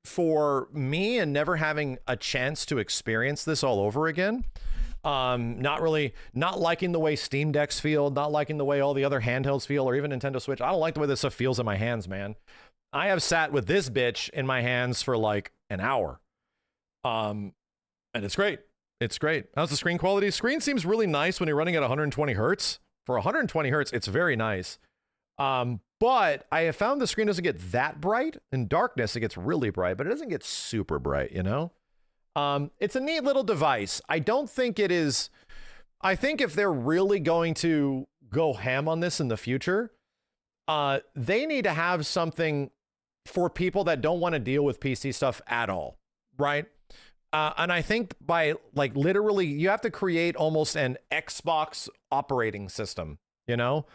for me, and never having a chance to experience this all over again, not liking the way Steam Decks feel, not liking the way all the other handhelds feel, or even Nintendo Switch. I don't like the way this stuff feels in my hands, man. I have sat with this bitch in my hands for like an hour. And it's great. It's great. How's the screen quality? Screen seems really nice when you're running at 120 hertz. For 120 hertz, it's very nice. But I have found the screen doesn't get that bright. In darkness, it gets really bright, but it doesn't get super bright, you know? It's a neat little device. I don't think it is. I think if they're really going to go ham on this in the future, they need to have something for people that don't want to deal with PC stuff at all, right? And I think by like literally, you have to create almost an Xbox operating system, you know,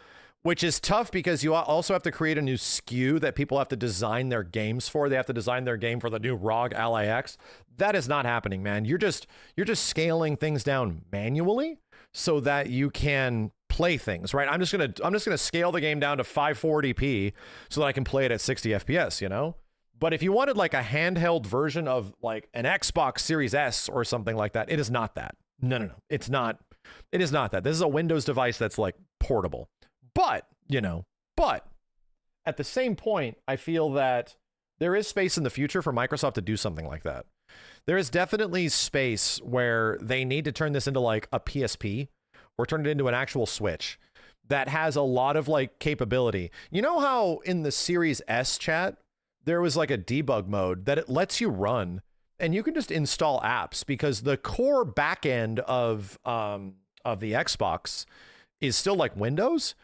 which is tough because you also have to create a new SKU that people have to design their games for. They have to design their game for the new ROG Ally X. That is not happening, man. You're just scaling things down manually so that you can play things, right? I'm just gonna scale the game down to 540p so that I can play it at 60 FPS, you know? But if you wanted like a handheld version of like an Xbox Series S or something like that, it is not that. No. It's not. It is not that. This is a Windows device that's like portable. But, you know, at the same point, I feel that there is space in the future for Microsoft to do something like that. There is definitely space where they need to turn this into like a PSP or turn it into an actual Switch that has a lot of like capability. You know how in the Series S chat, there was like a debug mode that it lets you run and you can just install apps because the core backend of the Xbox is still like Windows.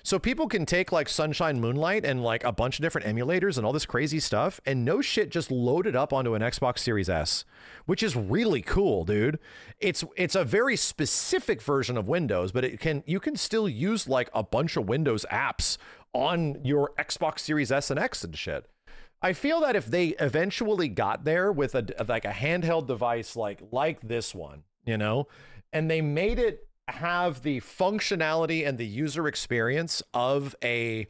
So people can take like Sunshine Moonlight and like a bunch of different emulators and all this crazy stuff and no shit just load it up onto an Xbox Series S, which is really cool, dude. It's a very specific version of Windows, but you can still use like a bunch of Windows apps on your Xbox Series S and X and shit. I feel that if they eventually got there with a handheld device like this one, you know, and they made it have the functionality and the user experience of a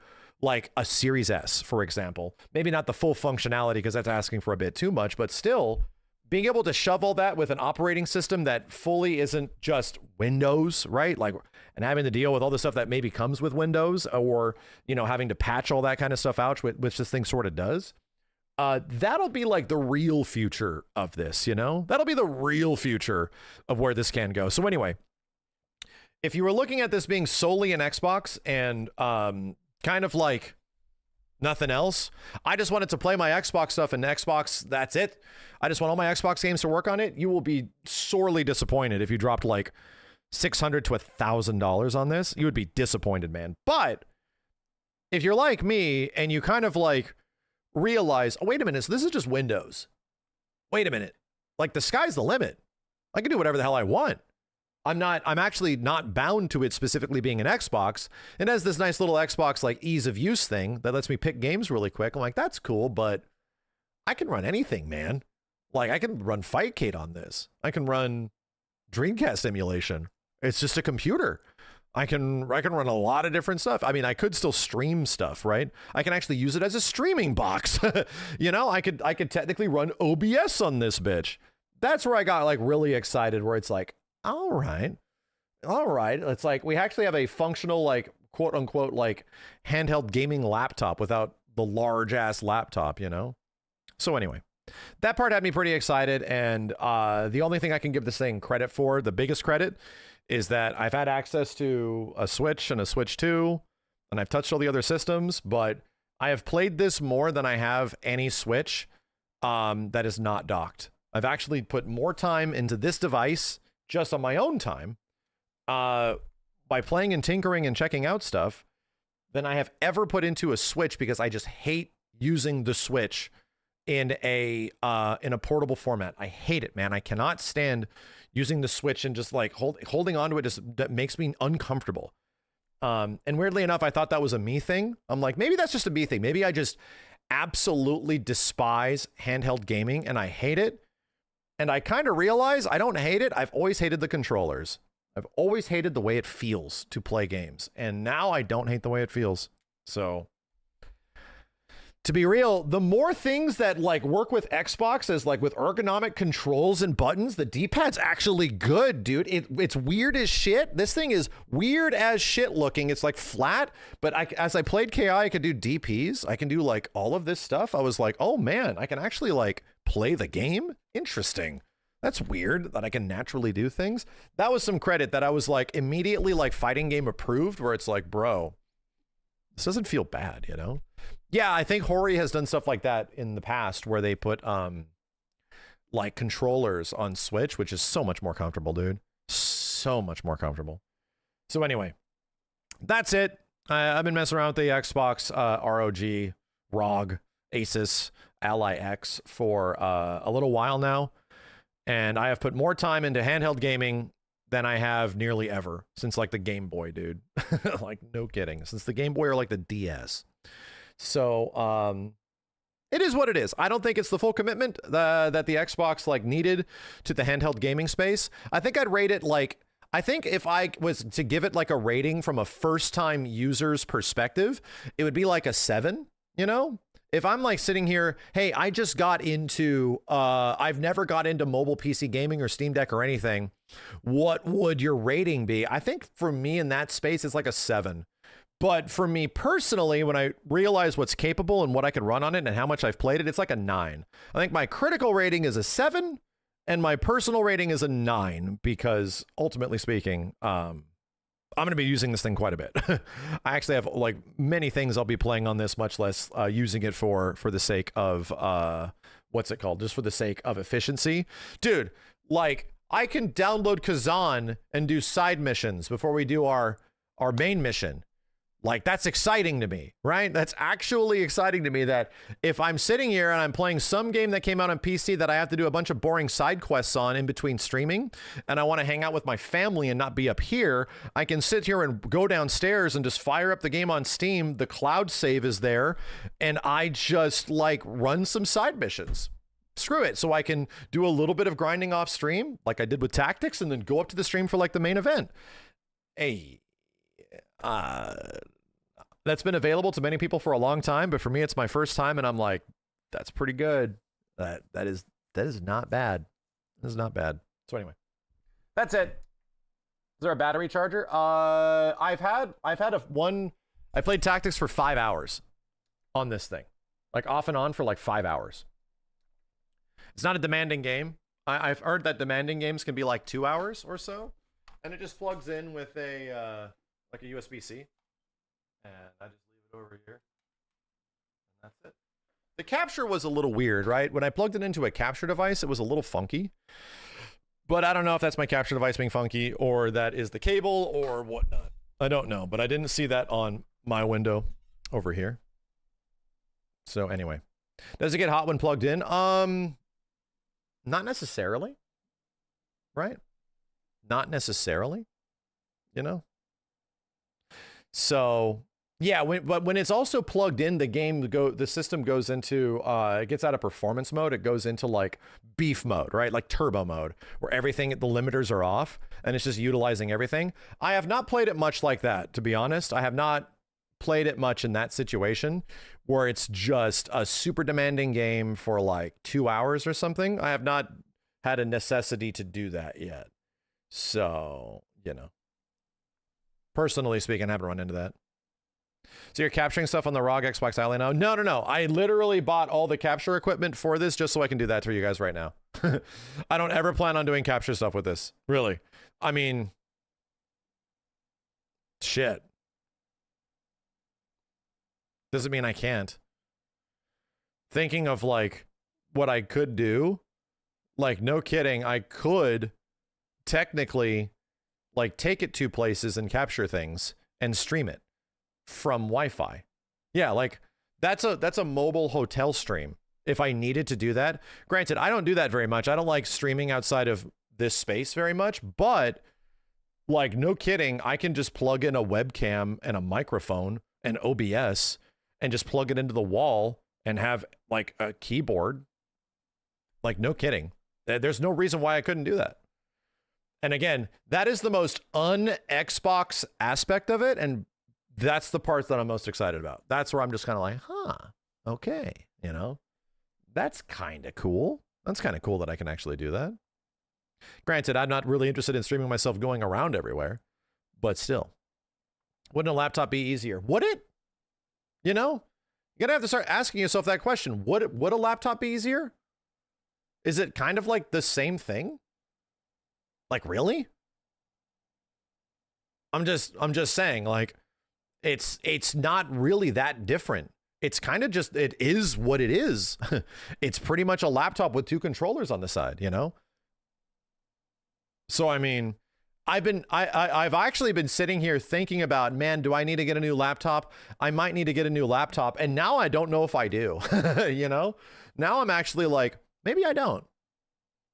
Series S, for example, maybe not the full functionality because that's asking for a bit too much, but still being able to shove all that with an operating system that fully isn't just Windows, right? Like, and having to deal with all the stuff that maybe comes with Windows or, you know, having to patch all that kind of stuff out, which this thing sort of does. That'll be like the real future of this, you know? That'll be the real future of where this can go. So anyway, if you were looking at this being solely an Xbox and kind of like nothing else, I just wanted to play my Xbox stuff and Xbox, that's it. I just want all my Xbox games to work on it. You will be sorely disappointed if you dropped like $600 to $1,000 on this. You would be disappointed, man. But if you're like me and you kind of like realize, oh, wait a minute, so this is just Windows. Wait a minute. Like the sky's the limit. I can do whatever the hell I want. I'm actually not bound to it specifically being an Xbox. It has this nice little Xbox like ease of use thing that lets me pick games really quick. I'm like, that's cool, but I can run anything, man. Like, I can run Fightcade on this. I can run Dreamcast emulation. It's just a computer. I can run a lot of different stuff. I mean, I could still stream stuff, right? I can actually use it as a streaming box. You know, I could technically run OBS on this bitch. That's where I got like really excited, where it's like, all right. It's like we actually have a functional, like, quote unquote, like handheld gaming laptop without the large ass laptop, you know? So anyway, that part had me pretty excited. And the only thing I can give this thing credit for, the biggest credit, is that I've had access to a Switch and a Switch 2, and I've touched all the other systems, but I have played this more than I have any Switch that is not docked. I've actually put more time into this device just on my own time by playing and tinkering and checking out stuff than I have ever put into a Switch, because I just hate using the Switch in a portable format. I hate it, man. I cannot stand using the Switch and just like holding onto it. That makes me uncomfortable. And weirdly enough, I thought that was a me thing. I'm like, maybe that's just a me thing. Maybe I just absolutely despise handheld gaming and I hate it. And I kind of realize I don't hate it. I've always hated the controllers. I've always hated the way it feels to play games. And now I don't hate the way it feels. So, to be real, the more things that like work with Xbox as like with ergonomic controls and buttons, the D-pad's actually good, dude. It's weird as shit. This thing is weird as shit looking. It's like flat, but as I played KI, I could do DPs. I can do like all of this stuff. I was like, oh man, I can actually like play the game. Interesting. That's weird that I can naturally do things. That was some credit that I was like immediately like fighting game approved, where it's like, bro, this doesn't feel bad, you know? Yeah, I think Hori has done stuff like that in the past, where they put like controllers on Switch, which is so much more comfortable, dude. So much more comfortable. So anyway, that's it. I've been messing around with the Xbox ROG Asus Ally X for a little while now, and I have put more time into handheld gaming than I have nearly ever since like the Game Boy, dude. Like, no kidding. Since the Game Boy or like the DS. So, it is what it is. I don't think it's the full commitment that the Xbox like needed to the handheld gaming space. I think I'd rate it like, I think if I was to give it like a rating from a first time user's perspective, it would be like a 7, you know? If I'm like sitting here, hey, I just got into, I've never got into mobile PC gaming or Steam Deck or anything, what would your rating be? I think for me in that space, it's like a 7. But for me personally, when I realize what's capable and what I can run on it and how much I've played it, it's like a 9. I think my critical rating is a 7 and my personal rating is a 9, because ultimately speaking, I'm going to be using this thing quite a bit. I actually have like many things I'll be playing on this, much less using it for the sake of, what's it called? Just for the sake of efficiency. Dude, like I can download Kazan and do side missions before we do our main mission. Like, that's exciting to me, right? That's actually exciting to me, that if I'm sitting here and I'm playing some game that came out on PC that I have to do a bunch of boring side quests on in between streaming, and I want to hang out with my family and not be up here, I can sit here and go downstairs and just fire up the game on Steam. The cloud save is there, and I just like run some side missions. Screw it. So I can do a little bit of grinding off stream like I did with Tactics, and then go up to the stream for like the main event. Hey, that's been available to many people for a long time, but for me, it's my first time, and I'm like, that's pretty good. That is not bad. That is not bad. So anyway, that's it. Is there a battery charger? I played Tactics for 5 hours on this thing, like off and on for like 5 hours. It's not a demanding game. I've heard that demanding games can be like 2 hours or so, and it just plugs in with a like a USB-C, and I just leave it over here, and that's it. The capture was a little weird, right? When I plugged it into a capture device, it was a little funky, but I don't know if that's my capture device being funky, or that is the cable, or whatnot. I don't know, but I didn't see that on my window over here. So anyway, does it get hot when plugged in? Not necessarily, right? not necessarily, you know? So yeah, but when it's also plugged in, the system goes into, it gets out of performance mode. It goes into like beef mode, right? Like turbo mode, where everything, the limiters are off and it's just utilizing everything. I have not played it much like that, to be honest. I have not played it much in that situation where it's just a super demanding game for like 2 hours or something. I have not had a necessity to do that yet. So, you know, personally speaking, I haven't run into that. So you're capturing stuff on the ROG Xbox Ally now? No. I literally bought all the capture equipment for this just so I can do that for you guys right now. I don't ever plan on doing capture stuff with this. Really. I mean, shit. Doesn't mean I can't. Thinking of like what I could do, like no kidding, I could technically like take it to places and capture things and stream it from Wi-Fi. Yeah, like that's a mobile hotel stream if I needed to do that. Granted, I don't do that very much. I don't like streaming outside of this space very much, but like no kidding, I can just plug in a webcam and a microphone and OBS and just plug it into the wall and have like a keyboard. Like no kidding. There's no reason why I couldn't do that. And again, that is the most un-Xbox aspect of it, and that's the part that I'm most excited about. That's where I'm just kind of like, okay, you know, that's kind of cool. That's kind of cool that I can actually do that. Granted, I'm not really interested in streaming myself going around everywhere, but still. Wouldn't a laptop be easier? Would it? You know, you're gonna have to start asking yourself that question. Would a laptop be easier? Is it kind of like the same thing? Like, really? I'm just saying, like, it's not really that different. It's kind of just, it is what it is. It's pretty much a laptop with 2 controllers on the side, you know? So, I mean, I've actually been sitting here thinking about, man, do I need to get a new laptop? I might need to get a new laptop. And now I don't know if I do, you know? Now I'm actually like, maybe I don't.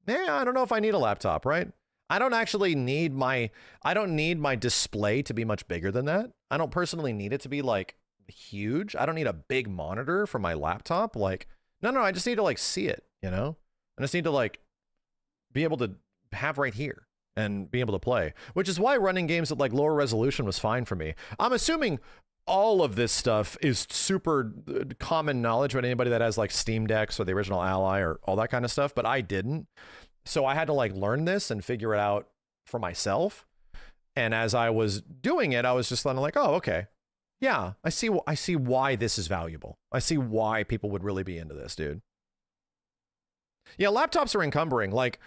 Yeah, I don't know if I need a laptop, right? I don't actually need I don't need my display to be much bigger than that. I don't personally need it to be like huge. I don't need a big monitor for my laptop. Like, no, I just need to like see it, you know? I just need to like be able to have right here and be able to play, which is why running games at like lower resolution was fine for me. I'm assuming all of this stuff is super common knowledge with anybody that has like Steam Decks or the original Ally or all that kind of stuff, but I didn't. So I had to like learn this and figure it out for myself. And as I was doing it, I was just kind of like, oh, okay. Yeah, I see why this is valuable. I see why people would really be into this, dude. Yeah, laptops are encumbering. Like,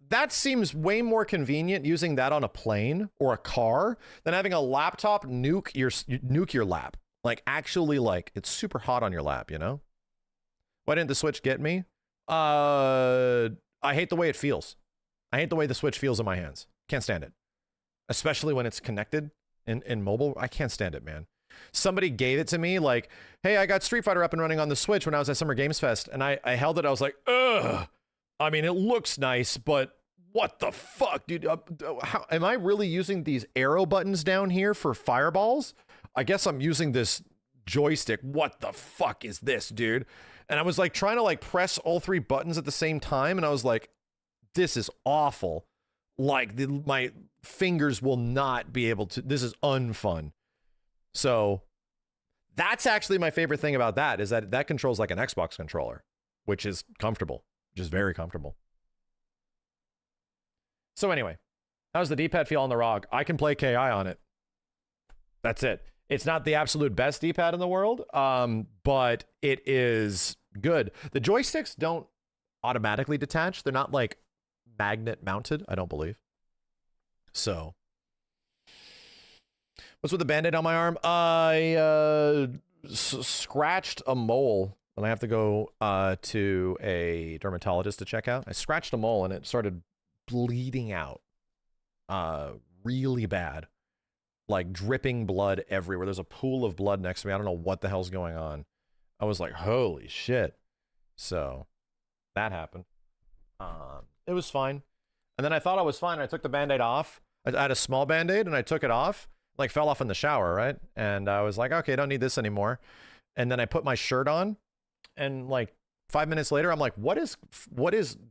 that seems way more convenient using that on a plane or a car than having a laptop nuke your lap. Like, actually, like, it's super hot on your lap, you know? Why didn't the Switch get me? I hate the way it feels. I hate the way the Switch feels in my hands. Can't stand it. Especially when it's connected in mobile. I can't stand it, man. Somebody gave it to me like, hey, I got Street Fighter up and running on the Switch when I was at Summer Games Fest, and I held it. I was like, ugh. I mean, it looks nice, but what the fuck, dude? How am I really using these arrow buttons down here for fireballs? I guess I'm using this joystick. What the fuck is this, dude? And I was like trying to like press all 3 buttons at the same time, and I was like, this is awful. Like my fingers will not be able to, this is unfun. So that's actually my favorite thing about that, is that controls like an Xbox controller, which is comfortable, which is very comfortable. So anyway, how's the D-pad feel on the ROG? I can play KI on it. That's it. It's not the absolute best D-pad in the world, but it is good. The joysticks don't automatically detach. They're not like magnet mounted, I don't believe. So, what's with the Band-Aid on my arm? I scratched a mole, and I have to go to a dermatologist to check out. I scratched a mole, and it started bleeding out really bad. Like dripping blood everywhere. There's a pool of blood next to me. I don't know what the hell's going on. I was like, holy shit. So that happened. It was fine. And then I thought I was fine. I took the Band-Aid off. I had a small Band-Aid and I took it off, like fell off in the shower, right? And I was like, okay, I don't need this anymore. And then I put my shirt on, and like 5 minutes later, I'm like, what is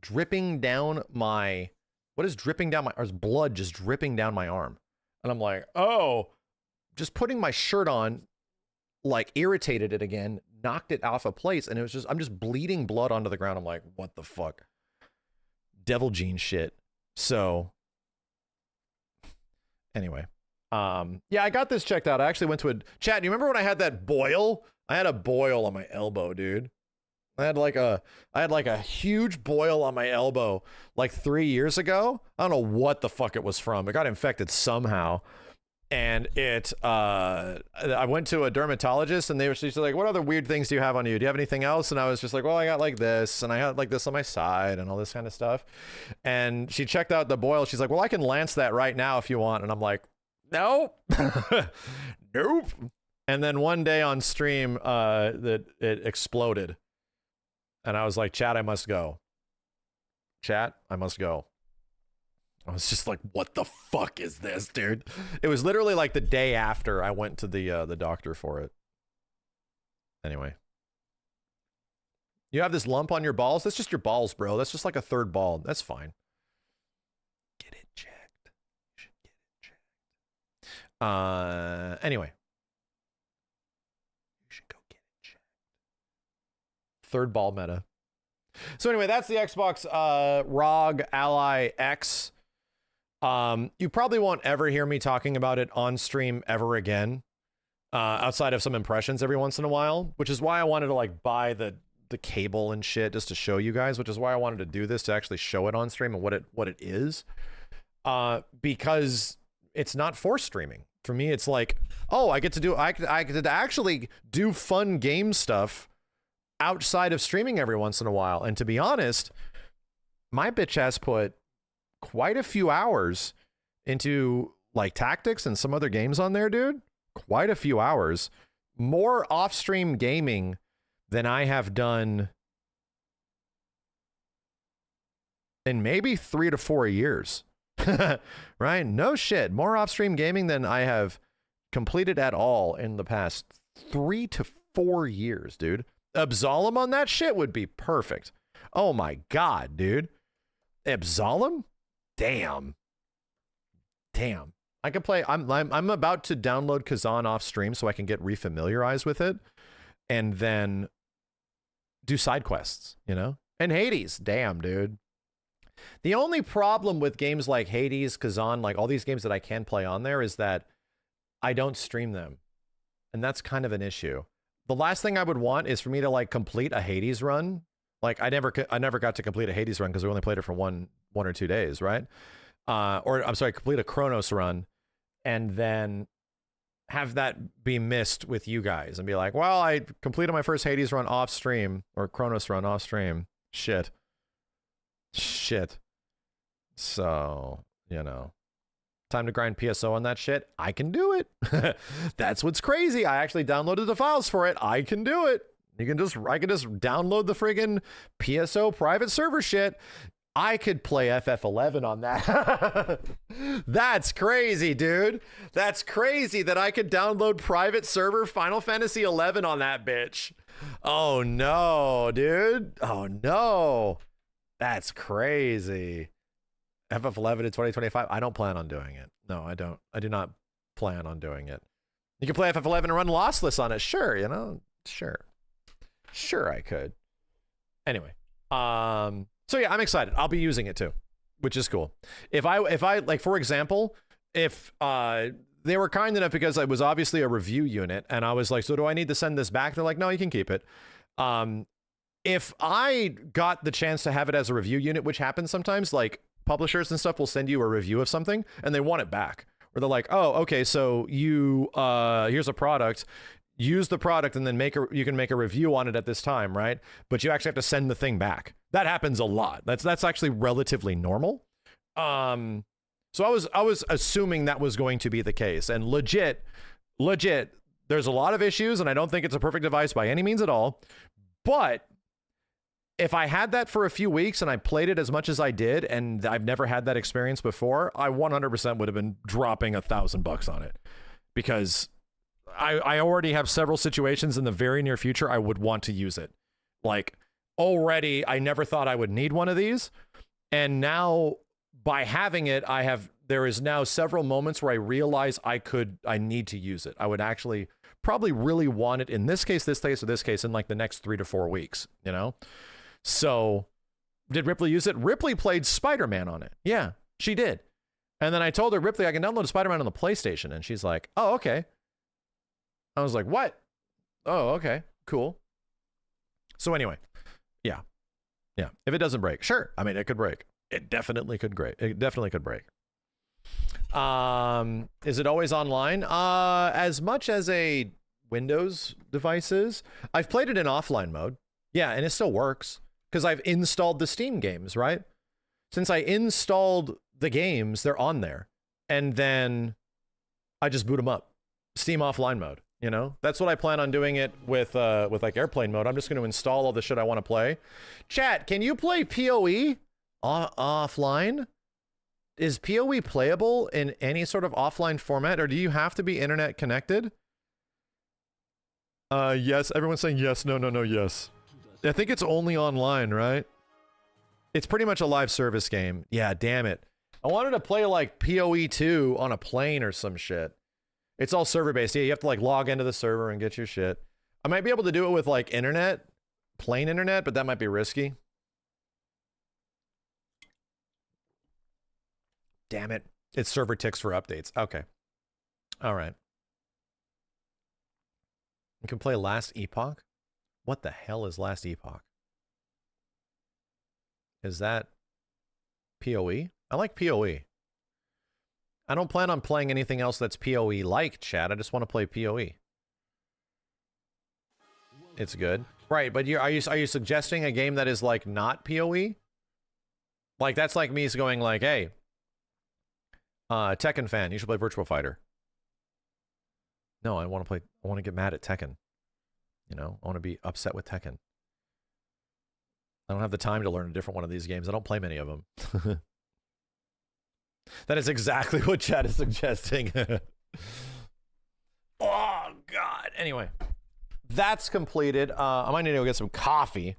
dripping down my, or is blood just dripping down my arm? And I'm like, oh, just putting my shirt on, like irritated it again, knocked it off a place, and it was just, I'm just bleeding blood onto the ground. I'm like, what the fuck? Devil gene shit. So anyway, yeah, I got this checked out. I actually went to a chat. Do you remember when I had that boil? I had a boil on my elbow, dude. I had like a huge boil on my elbow like 3 years ago. I don't know what the fuck it was from. It got infected somehow. And I went to a dermatologist, and she's like, what other weird things do you have on you? Do you have anything else? And I was just like, well, I got like this, and I had like this on my side and all this kind of stuff. And she checked out the boil. She's like, well, I can lance that right now if you want. And I'm like, no, nope. And then one day on stream, it exploded. And I was like, chat, I must go. Chat, I must go. I was just like, what the fuck is this, dude? It was literally like the day after I went to the doctor for it. Anyway. You have this lump on your balls? That's just your balls, bro. That's just like a third ball. That's fine. Get it checked. You should get it checked. Anyway. You should go get it checked. Third ball meta. So anyway, that's the Xbox ROG Ally X. You probably won't ever hear me talking about it on stream ever again, outside of some impressions every once in a while, which is why I wanted to like buy the cable and shit just to show you guys, which is why I wanted to do this, to actually show it on stream and what it is, because it's not for streaming. For me, it's like, oh, I could actually do fun game stuff outside of streaming every once in a while. And to be honest, my bitch has put quite a few hours into like tactics and some other games on there, dude. Quite a few hours. More off-stream gaming than I have done in maybe 3 to 4 years. Right? No shit. More off-stream gaming than I have completed at all in the past 3 to 4 years, dude. Absolem on that shit would be perfect. Oh my god, dude. Absolem? Damn. I can play. I'm about to download Kazan off stream so I can get refamiliarized with it, and then do side quests, you know? And Hades. Damn, dude. The only problem with games like Hades, Kazan, like all these games that I can play on there, is that I don't stream them, and that's kind of an issue. The last thing I would want is for me to like complete a Hades run. Like I never got to complete a Hades run because we only played it for one or 2 days, right? Or I'm sorry, complete a Chronos run, and then have that be missed with you guys and be like, well, I completed my first Hades run off stream, or Chronos run off stream. Shit. So, you know, time to grind PSO on that shit. I can do it. That's what's crazy. I actually downloaded the files for it. I can do it. I can just download the friggin' PSO private server shit. I could play FF11 on that. That's crazy, dude. That's crazy that I could download private server Final Fantasy 11 on that bitch. Oh no, dude. Oh no. That's crazy. FF11 in 2025. I don't plan on doing it. No, I don't. I do not plan on doing it. You can play FF11 and run lossless on it. Sure, you know. Sure, I could. Anyway, so yeah, I'm excited. I'll be using it too, which is cool. If I like, for example, if they were kind enough, because it was obviously a review unit, and I was like, so do I need to send this back? They're like, no, you can keep it. If I got the chance to have it as a review unit, which happens sometimes, like publishers and stuff will send you a review of something and they want it back, or they're like, oh, okay, so you here's a product. Use the product and then you can make a review on it at this time, right? But you actually have to send the thing back. That happens a lot. That's actually relatively normal. So I was assuming that was going to be the case, and legit, there's a lot of issues, and I don't think it's a perfect device by any means at all. But if I had that for a few weeks and I played it as much as I did, and I've never had that experience before, I 100% would have been dropping $1,000 on it, because I already have several situations in the very near future I would want to use it. Like, already, I never thought I would need one of these, and now by having it, there is now several moments where I realize I need to use it. I would actually probably really want it in this case, or this case in like the next 3 to 4 weeks, you know? So, did Ripley use it? Ripley played Spider-Man on it. Yeah, she did. And then I told her, Ripley, I can download Spider-Man on the PlayStation. And she's like, oh, okay. I was like, what? Oh, okay, cool. So anyway, yeah. If it doesn't break, sure. I mean, it could break. It definitely could break. Is it always online? As much as a Windows device is. I've played it in offline mode. Yeah, and it still works. Because I've installed the Steam games, right? Since I installed the games, they're on there. And then I just boot them up. Steam offline mode, you know? That's what I plan on doing it with like airplane mode. I'm just going to install all the shit I want to play. Chat, can you play PoE offline? Is PoE playable in any sort of offline format, or do you have to be internet connected? Yes. Everyone's saying yes, no, yes. I think it's only online, right? It's pretty much a live service game. Yeah, damn it. I wanted to play like PoE 2 on a plane or some shit. It's all server-based. Yeah, you have to like log into the server and get your shit. I might be able to do it with like internet, plain internet, but that might be risky. Damn it. It's server ticks for updates. Okay. All right. You can play Last Epoch? What the hell is Last Epoch? Is that PoE? I like PoE. I don't plan on playing anything else that's PoE-like, chat. I just want to play PoE. It's good. Right, but are you suggesting a game that is like not PoE? Like that's like me going like, hey, Tekken fan, you should play Virtua Fighter. No, I want to get mad at Tekken. You know, I want to be upset with Tekken. I don't have the time to learn a different one of these games. I don't play many of them. That is exactly what chat is suggesting. Oh, God. Anyway, that's completed. I might need to go get some coffee.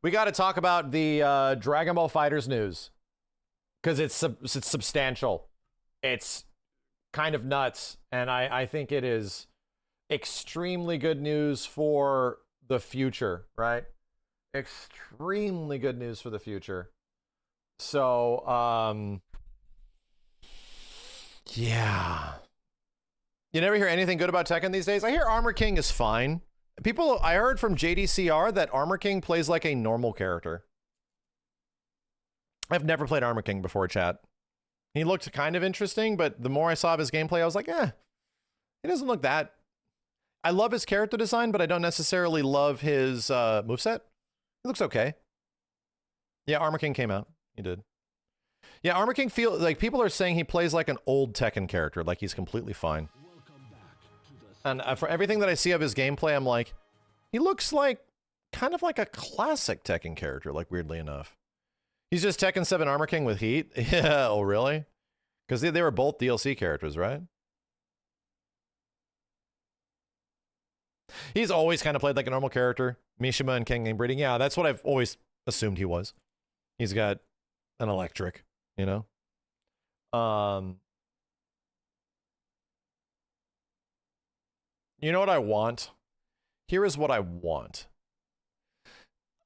We got to talk about the Dragon Ball FighterZ news. Because it's substantial. It's kind of nuts. And I think it is extremely good news for the future, right? Extremely good news for the future. So, yeah. You never hear anything good about Tekken these days? I hear Armor King is fine. I heard from JDCR that Armor King plays like a normal character. I've never played Armor King before, chat. He looked kind of interesting, but the more I saw of his gameplay, I was like, he doesn't look that. I love his character design, but I don't necessarily love his moveset. He looks okay. Yeah, Armor King came out. He did. Yeah, Armor King feels like people are saying he plays like an old Tekken character, like he's completely fine. And for everything that I see of his gameplay, I'm like, he looks like kind of like a classic Tekken character, like weirdly enough. He's just Tekken 7 Armor King with heat? Yeah, oh really? Because they were both DLC characters, right? He's always kind of played like a normal character. Mishima and King and Breeding. Yeah, that's what I've always assumed he was. He's got an electric, you know? You know what I want? Here is what I want.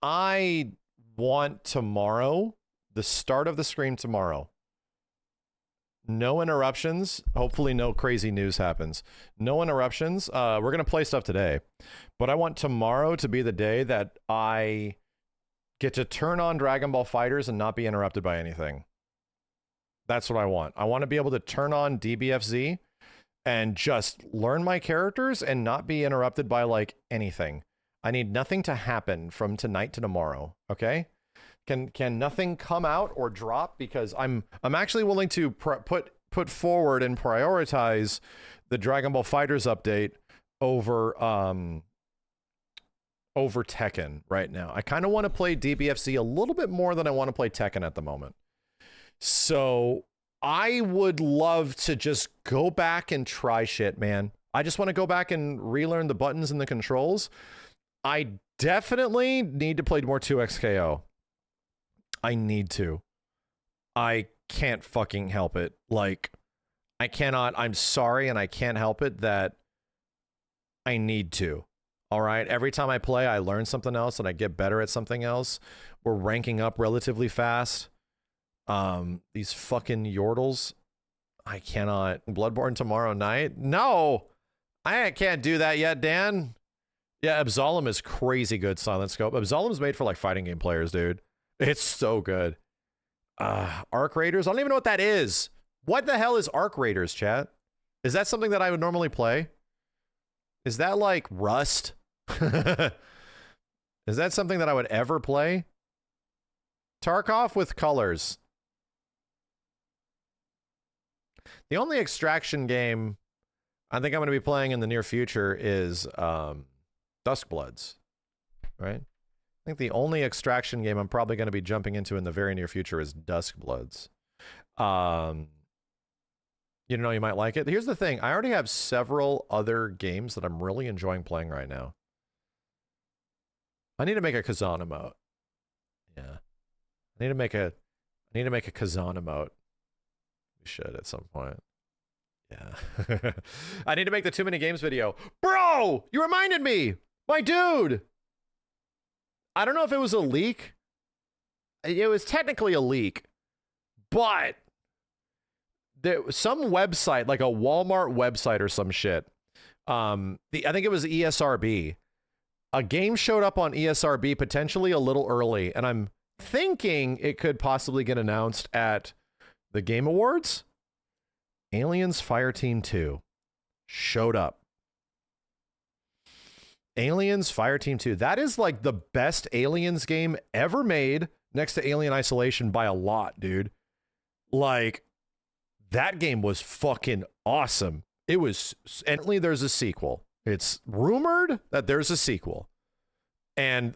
I want tomorrow, the start of the stream tomorrow. No interruptions. Hopefully no crazy news happens. No interruptions. We're going to play stuff today. But I want tomorrow to be the day that I get to turn on Dragon Ball FighterZ and not be interrupted by anything. That's what I want. I want to be able to turn on DBFZ and just learn my characters and not be interrupted by like anything. I need nothing to happen from tonight to tomorrow, okay? Can nothing come out or drop, because I'm actually willing to put forward and prioritize the Dragon Ball FighterZ update over over Tekken right now. I kind of want to play DBFZ a little bit more than I want to play Tekken at the moment. So I would love to just go back and try shit, man. I just want to go back and relearn the buttons and the controls. I definitely need to play more 2XKO. I need to. I can't fucking help it. Like, I cannot. I'm sorry, and I can't help it that I need to. All right. Every time I play, I learn something else and I get better at something else. We're ranking up relatively fast. These fucking Yordles. I cannot. Bloodborne tomorrow night? No! I can't do that yet, Dan. Yeah, Absolem is crazy good silent scope. Absolem's made for like fighting game players, dude. It's so good. Arc Raiders? I don't even know what that is. What the hell is Arc Raiders, chat? Is that something that I would normally play? Is that like Rust? Is that something that I would ever play? Tarkov with colors. The only extraction game I think I'm going to be playing in the near future is Duskbloods, right? I think the only extraction game I'm probably going to be jumping into in the very near future is Duskbloods. You know, you might like it. Here's the thing. I already have several other games that I'm really enjoying playing right now. I need to make a Kazan emote. Yeah. I need to make a Kazan emote. We should at some point. Yeah. I need to make the Too Many Games video. Bro, you reminded me. My dude. I don't know if it was a leak. It was technically a leak. But there was some website, like a Walmart website or some shit. I think it was ESRB. A game showed up on ESRB potentially a little early, and I'm thinking it could possibly get announced at the Game Awards. Aliens Fireteam 2 showed up. Aliens Fireteam 2. That is like the best Aliens game ever made, next to Alien Isolation by a lot, dude. Like, that game was fucking awesome. It was, and there's a sequel. It's rumored that there's a sequel. And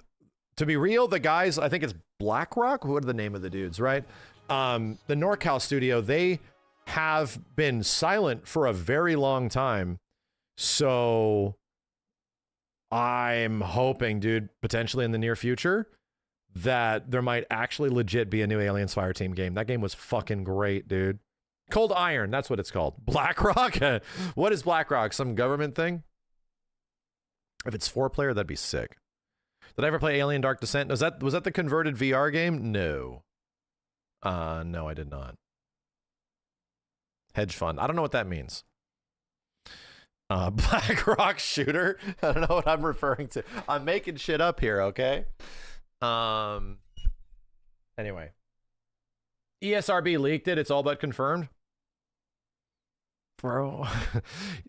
to be real, the guys, I think it's BlackRock. What are the name of the dudes, right? The NorCal studio, they have been silent for a very long time. So I'm hoping, dude, potentially in the near future, that there might actually legit be a new Aliens Fireteam game. That game was fucking great, dude. Cold Iron, that's what it's called. BlackRock? What is BlackRock? Some government thing? If it's 4-player, that'd be sick. Did I ever play Alien Dark Descent? Was that the converted VR game? No. No, I did not. Hedge fund. I don't know what that means. BlackRock shooter? I don't know what I'm referring to. I'm making shit up here, okay? Anyway. ESRB leaked it. It's all but confirmed. Bro,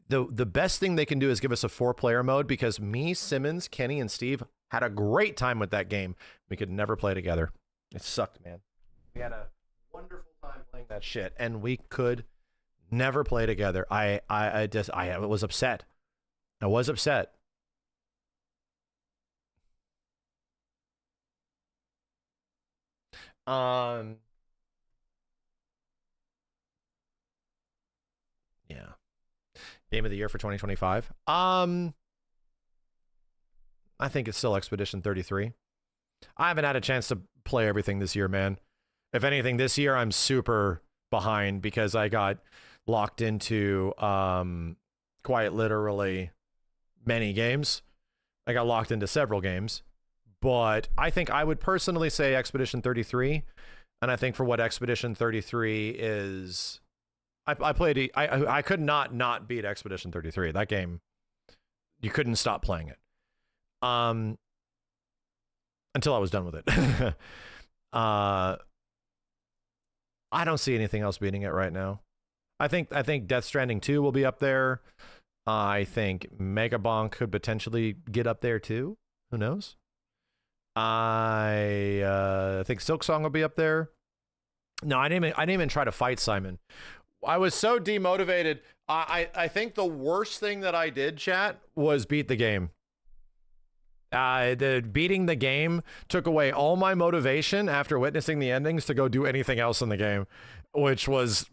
the best thing they can do is give us a 4-player mode, because me, Simmons, Kenny, and Steve had a great time with that game. We could never play together. It sucked, man. We had a wonderful time playing that shit, and we could never play together. I was upset. I was upset. Yeah. Game of the year for 2025. I think it's still Expedition 33. I haven't had a chance to play everything this year, man. If anything, this year I'm super behind because I got locked into quite literally many games. I got locked into several games. But I think I would personally say Expedition 33. And I think for what Expedition 33 is, I played, I could not beat Expedition 33. That game, you couldn't stop playing it. Until I was done with it. I don't see anything else beating it right now. I think Death Stranding 2 will be up there. I think Megabonk could potentially get up there too. Who knows? I think Silksong will be up there. No, I didn't even try to fight Simon. I was so demotivated. I think the worst thing that I did, chat, was beat the game. The beating the game took away all my motivation after witnessing the endings to go do anything else in the game, which was.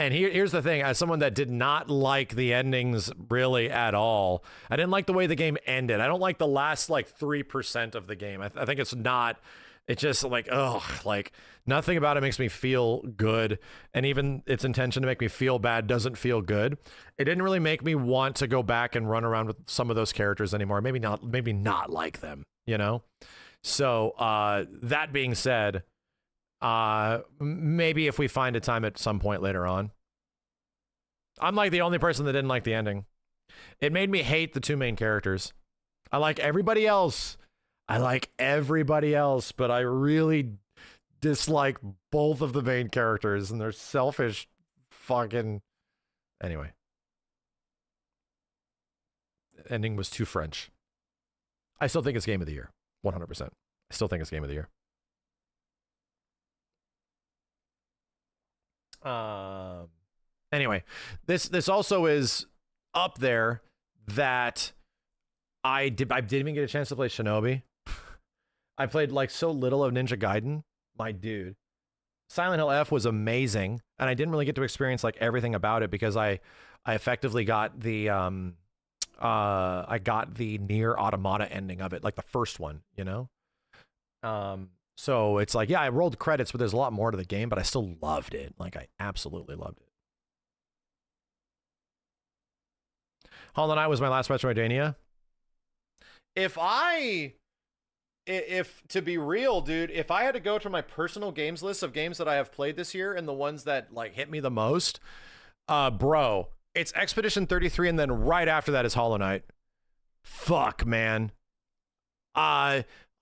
And here's the thing, as someone that did not like the endings really at all, I didn't like the way the game ended. I don't like the last like 3% of the game. I think it's just like, ugh, like nothing about it makes me feel good. And even its intention to make me feel bad doesn't feel good. It didn't really make me want to go back and run around with some of those characters anymore. Maybe not like them, you know? So that being said, maybe if we find a time at some point later on. I'm like the only person that didn't like the ending. It made me hate the two main characters. I like everybody else, but I really dislike both of the main characters, and they're selfish fucking. Anyway. The ending was too French. I still think it's game of the year. 100%. I still think it's game of the year. Anyway, this also is up there that I didn't even get a chance to play Shinobi. I played like so little of Ninja Gaiden. My dude. Silent Hill F was amazing, and I didn't really get to experience like everything about it because I effectively got the I got the Nier Automata ending of it, like the first one, you know? So it's like, yeah, I rolled credits, but there's a lot more to the game, but I still loved it. Like, I absolutely loved it. Hollow Knight was my last Metroidvania. If to be real, dude, if I had to go to my personal games list of games that I have played this year and the ones that like hit me the most, bro, it's Expedition 33, and then right after that is Hollow Knight. Fuck, man.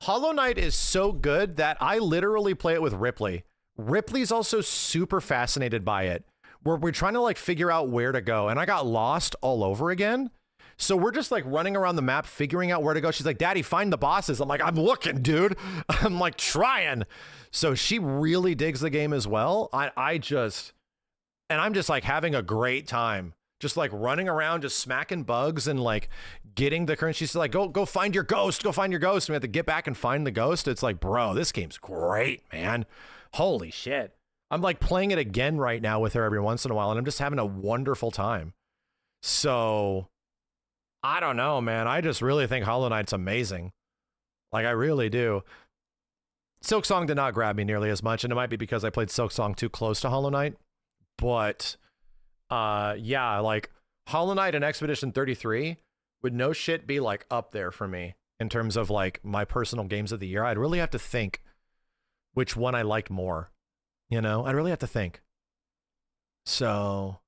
Hollow Knight is so good that I literally play it with Ripley. Ripley's also super fascinated by it. We're trying to like figure out where to go, and I got lost all over again. So we're just like running around the map, figuring out where to go. She's like, Daddy, find the bosses. I'm like, I'm looking, dude. I'm like trying. So she really digs the game as well. I'm just like having a great time. Just like running around, just smacking bugs and like getting the current. She's like, go find your ghost. Go find your ghost. And we have to get back and find the ghost. It's like, bro, this game's great, man. Holy shit. I'm like playing it again right now with her every once in a while, and I'm just having a wonderful time. So I don't know, man. I just really think Hollow Knight's amazing. Like, I really do. Silksong did not grab me nearly as much, and it might be because I played Silksong too close to Hollow Knight. But yeah, like Hollow Knight and Expedition 33 would no shit be like up there for me in terms of like my personal games of the year. I'd really have to think which one I liked more. You know, I'd really have to think. So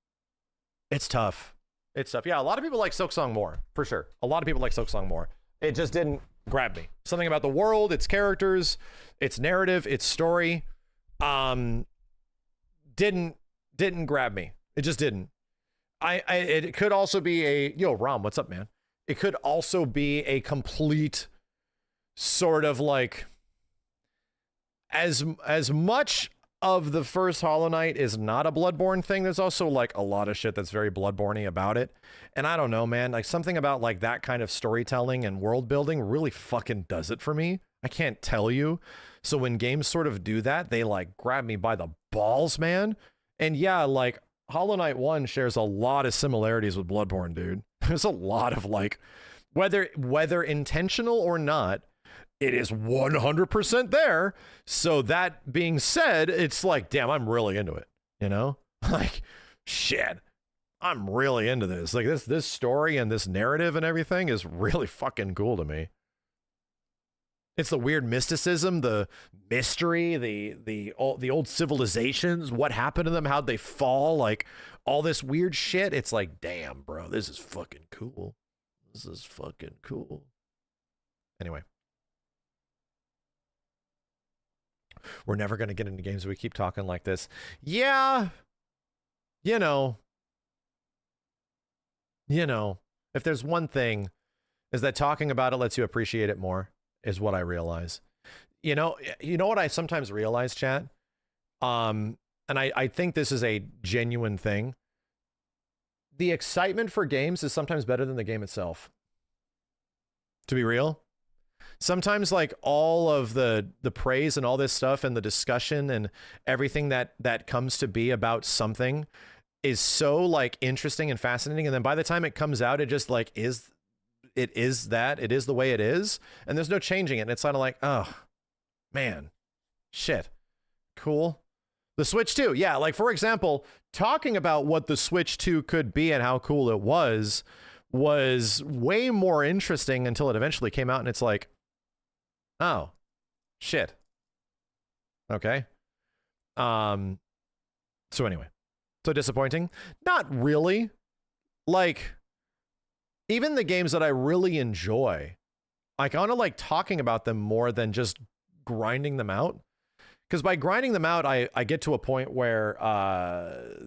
it's tough. It's tough. Yeah, a lot of people like Silksong more, for sure. A lot of people like Silksong more. It just didn't grab me. Something about the world, its characters, its narrative, its story, didn't grab me. It just didn't. It could also be a Rom, what's up, man? It could also be a complete sort of like as much of the first Hollow Knight is not a Bloodborne thing. There's also like a lot of shit that's very Bloodborne-y about it. And I don't know, man, like something about like that kind of storytelling and world building really fucking does it for me. I can't tell you. So when games sort of do that, they like grab me by the balls, man. And yeah, like Hollow Knight 1 shares a lot of similarities with Bloodborne, dude. There's a lot of like, whether intentional or not, it is 100% there. So that being said, it's like, damn, I'm really into it, you know? Like, shit, I'm really into this. Like this story and this narrative and everything is really fucking cool to me. It's the weird mysticism, the mystery, the old civilizations, what happened to them, how'd they fall, like all this weird shit. It's like, damn, bro, this is fucking cool. This is fucking cool. Anyway. We're never going to get into games where we keep talking like this. Yeah. You know, if there's one thing, is that talking about it lets you appreciate it more, is what I realize. You know what I sometimes realize, chat? And I think this is a genuine thing. The excitement for games is sometimes better than the game itself. To be real. sometimes like all of the praise and all this stuff and the discussion and everything that comes to be about something is so like interesting and fascinating, and then by the time it comes out, it just like is the way it is, and there's no changing it. And it's kind of like, oh man, shit, cool. The Switch 2, yeah, like for example, talking about what the Switch 2 could be and how cool it was way more interesting until it eventually came out, and it's like, oh shit, okay. So anyway, so disappointing? Not really. Like, even the games that I really enjoy, I kind of like talking about them more than just grinding them out. Because by grinding them out, I get to a point where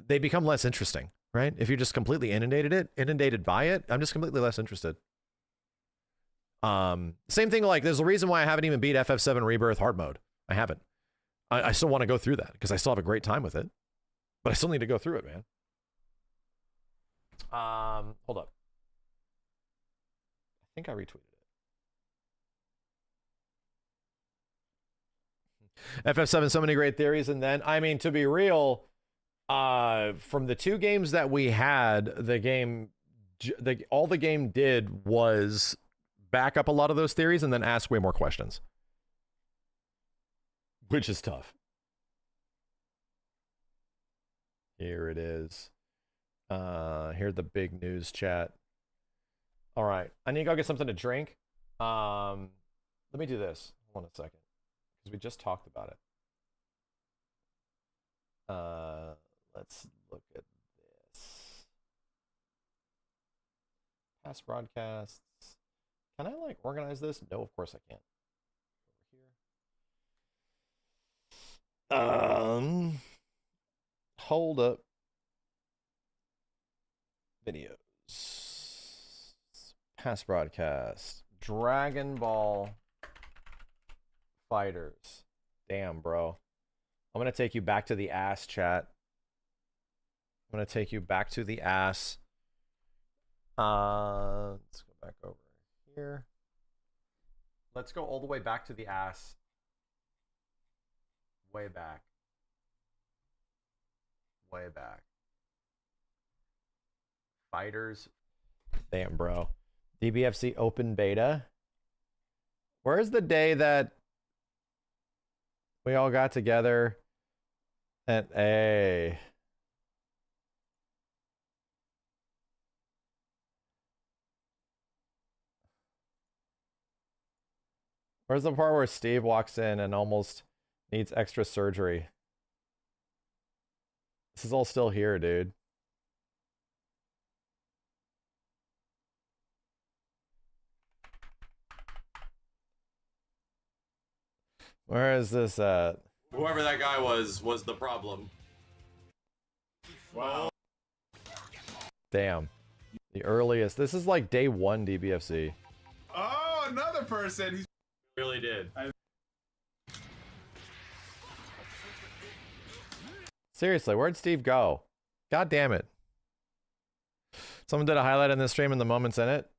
they become less interesting, right? If you're just completely inundated by it, I'm just completely less interested. Same thing, like there's a reason why I haven't even beat FF7 Rebirth hard mode. I haven't. I still want to go through that because I still have a great time with it. But I still need to go through it, man. Hold up. I think I retweeted it. FF7, so many great theories, and then, I mean, to be real, from the two games that we had, all the game did was back up a lot of those theories and then ask way more questions. Which is tough. Here it is. Here's the big news chat. All right, I need to go get something to drink. Let me do this. Hold on a second, because we just talked about it. Let's look at this. Past broadcasts. Can I like organize this? No, of course I can't. Over here. Hold up. Videos. Past broadcast. Dragon Ball FighterZ. Damn, bro. I'm gonna take you back to the ass, chat. I'm gonna take you back to the ass. Let's go back over here. Let's go all the way back to the ass. Way back. Way back. FighterZ. Damn, bro. DBFZ open beta. Where's the day that we all got together at a... Where's the part where Steve walks in and almost needs extra surgery? This is all still here, dude. Where is this at? Whoever that guy was the problem. Wow. Damn. The earliest. This is like day one DBFZ. Oh, another person. He's Really did. Seriously, where'd Steve go? God damn it. Someone did a highlight in this stream and the moments in it.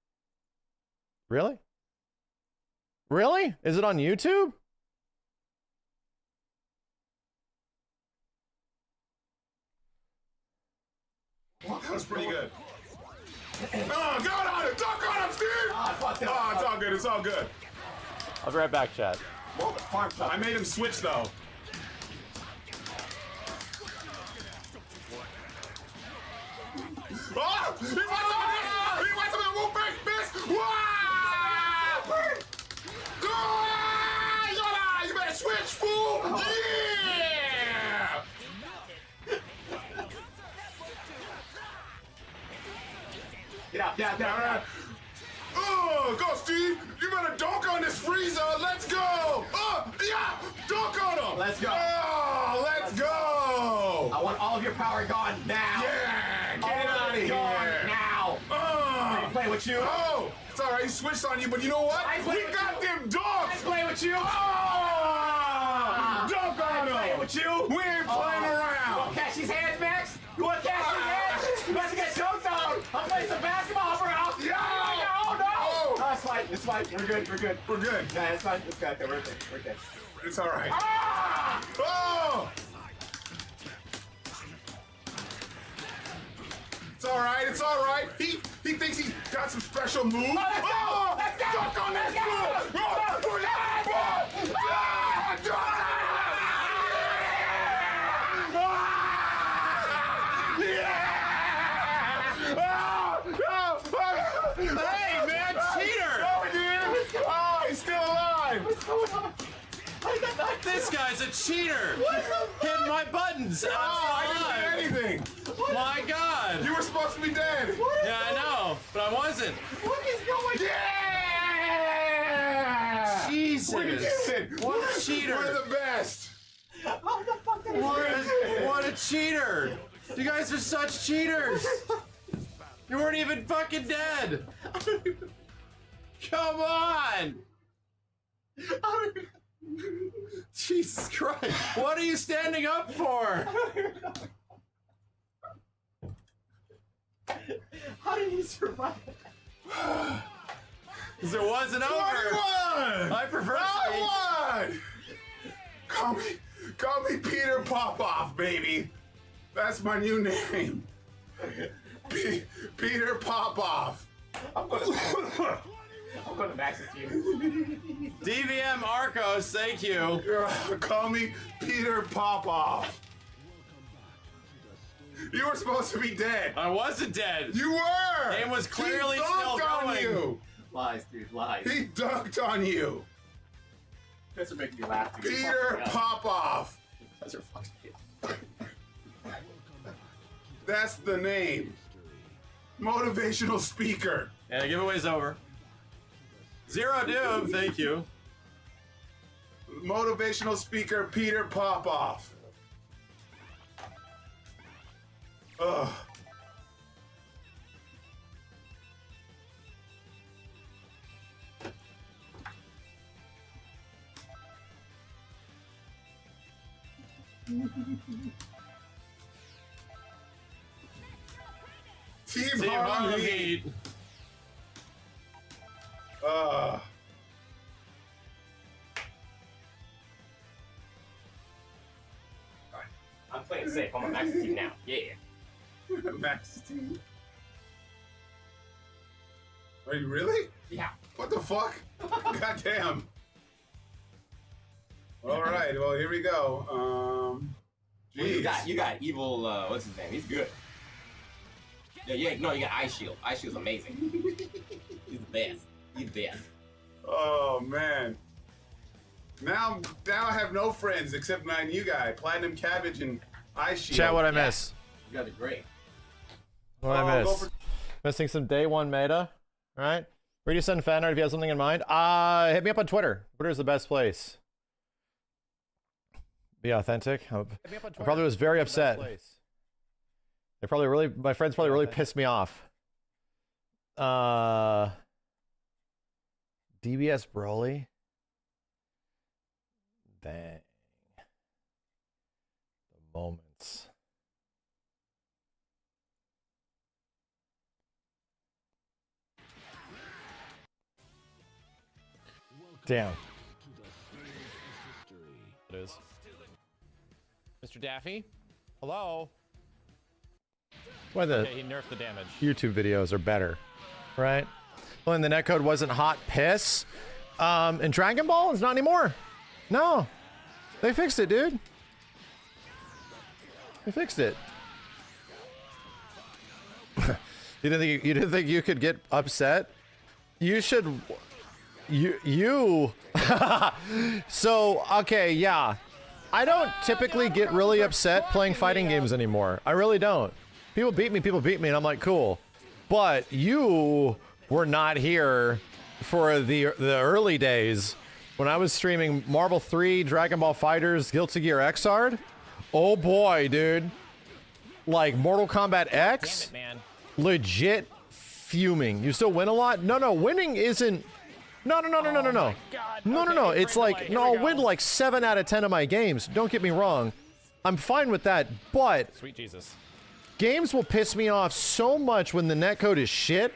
Really? Really? Is it on YouTube? That was pretty good. Oh, go on it! Dunk on him, Steve! Oh, it's all good. It's all good. I'll be right back, chat. I made him switch, though. Oh! He wants him to move back, miss! Wow! You better switch, fool! Yeah! Get out. Oh, go, Steve! You better dunk on this freezer! Let's go! Oh, yeah! Dunk on him! Let's go! Oh, let's go! I want all of your power gone now! Yeah! Get it All out of of it here! gone now! Oh! Play with you! Oh! It's alright, he switched on you, but you know what? We got them dunks! Play with you! Oh! Dunk on Play him! with you! We ain't playing You around! want to catch these hands, Max? You want to catch these hands? You about to get choked on! I'm playing some basketball, bro! Yeah! Oh, no! Oh! That's why fine. It's fine. We're good. We're good. We're good. Nah, it's fine. It's good. We're good. We're good. It's all right. Ah! Oh! It's all right. It's all right. He thinks he's got some special moves. Oh! Let's go! Duck on that Let's go! move! Oh, yeah! Hey, man, cheater! Oh, dude! Oh, he's still alive! What's going on? I got knocked This guy's a cheater! Hitting my buttons! Oh, I didn't do anything! My God! You were supposed to be dead! Yeah, I know, but I wasn't. What is going on? Yeah! Jesus! We did it! What a cheater! We're the best! How the fuck did I What a cheater! You guys are such cheaters! You weren't even fucking dead! Come on! Jesus Christ! What are you standing up for? How did he survive? Because it wasn't over! 21! I prefer I won! Call me Peter Popoff, baby. That's my new name. Peter Popoff. I'm going to Max's team. DVM Arcos, thank you. Call me Peter Popoff. You were supposed to be dead. I wasn't dead. You were. Game was clearly He still dunked on going. you. Lies, dude. Lies. He dunked on you. This will make me laugh. Dude. Peter Fuck Popoff. you guys are fucking kids. That's the name. Motivational speaker. Yeah, the giveaway's over. Zero Doom, thank you. Motivational speaker Peter Popoff. Ugh. Team Team Harlem Harlem Heat. Heat. I'm playing safe. I'm on Max's team now. Yeah. Max team. Are you really? Yeah. What the fuck? Goddamn. All right. Well, here we go. Well, you got evil. What's his name? He's good. Yeah. No, you got Ice Shield. Ice Shield's amazing. He's the best. He's the best. Oh man. Now I have no friends except my new guy, Platinum Cabbage and Ice Shield. Chat, what I miss? You guys are great. What I go miss? for- Missing some day one meta. All right. Where do you send fan art if you have something in mind? Hit me up on Twitter. Twitter's the best place. Be authentic. I probably was very upset. They probably really, my friends probably really pissed me off. DBS Broly. Dang. The moments. Damn. It is. Mr. Daffy? Hello? Why the Okay, he nerfed the damage. YouTube videos are better, right? Well, and the netcode wasn't hot piss. And Dragon Ball is not anymore. No. They fixed it, dude. They fixed it. You didn't think you could get upset? You should So, okay, yeah. I don't typically get really upset playing fighting games anymore. I really don't. People beat me, and I'm like, cool. But you were not here for the early days when I was streaming Marvel 3, Dragon Ball FighterZ, Guilty Gear Xrd. Oh boy, dude. Like Mortal Kombat X. Damn it, man. Legit fuming. You still win a lot? No, winning isn't. No. God. No. Okay, It's green like, light. no, Here we I'll win go. like 7 out of 10 of my games. Don't get me wrong. I'm fine with that. But Sweet Jesus. games will piss me off so much when the netcode is shit.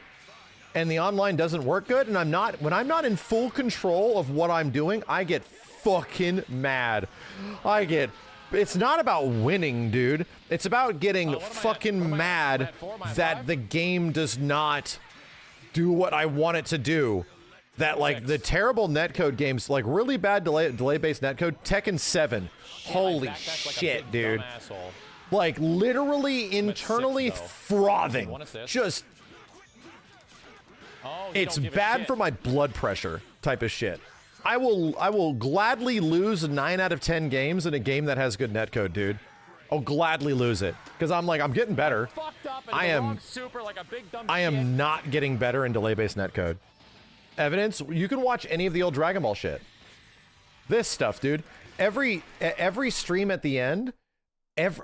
and the online doesn't work good, and when I'm not in full control of what I'm doing, I get fucking mad. It's not about winning, dude. It's about getting fucking mad that the game does not do what I want it to do. That, like, the terrible netcode games, like, really bad delay-based netcode, Tekken 7. Holy shit, dude. Like, literally, internally frothing. Just... It's bad for my blood pressure type of shit. I will gladly lose 9 out of 10 games in a game that has good netcode, dude. I'll gladly lose it because I'm getting better. I am not getting better in delay-based netcode. Evidence, you can watch any of the old Dragon Ball shit. This stuff, dude. Every stream at the end,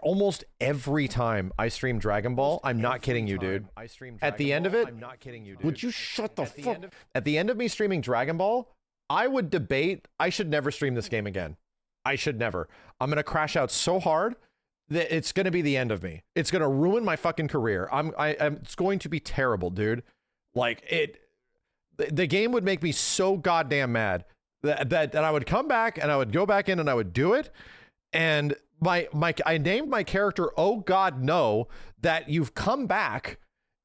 almost every time I stream Dragon Ball, I'm not kidding you, dude. At the end of it, would you shut the fuck? At the end of me streaming Dragon Ball, I would debate I should never stream this game again. I should never. I'm gonna crash out so hard that it's gonna be the end of me. It's gonna ruin my fucking career. It's going to be terrible, dude. Like the game would make me so goddamn mad that I would come back and I would go back in and I would do it. And I named my character, oh God, no, that you've come back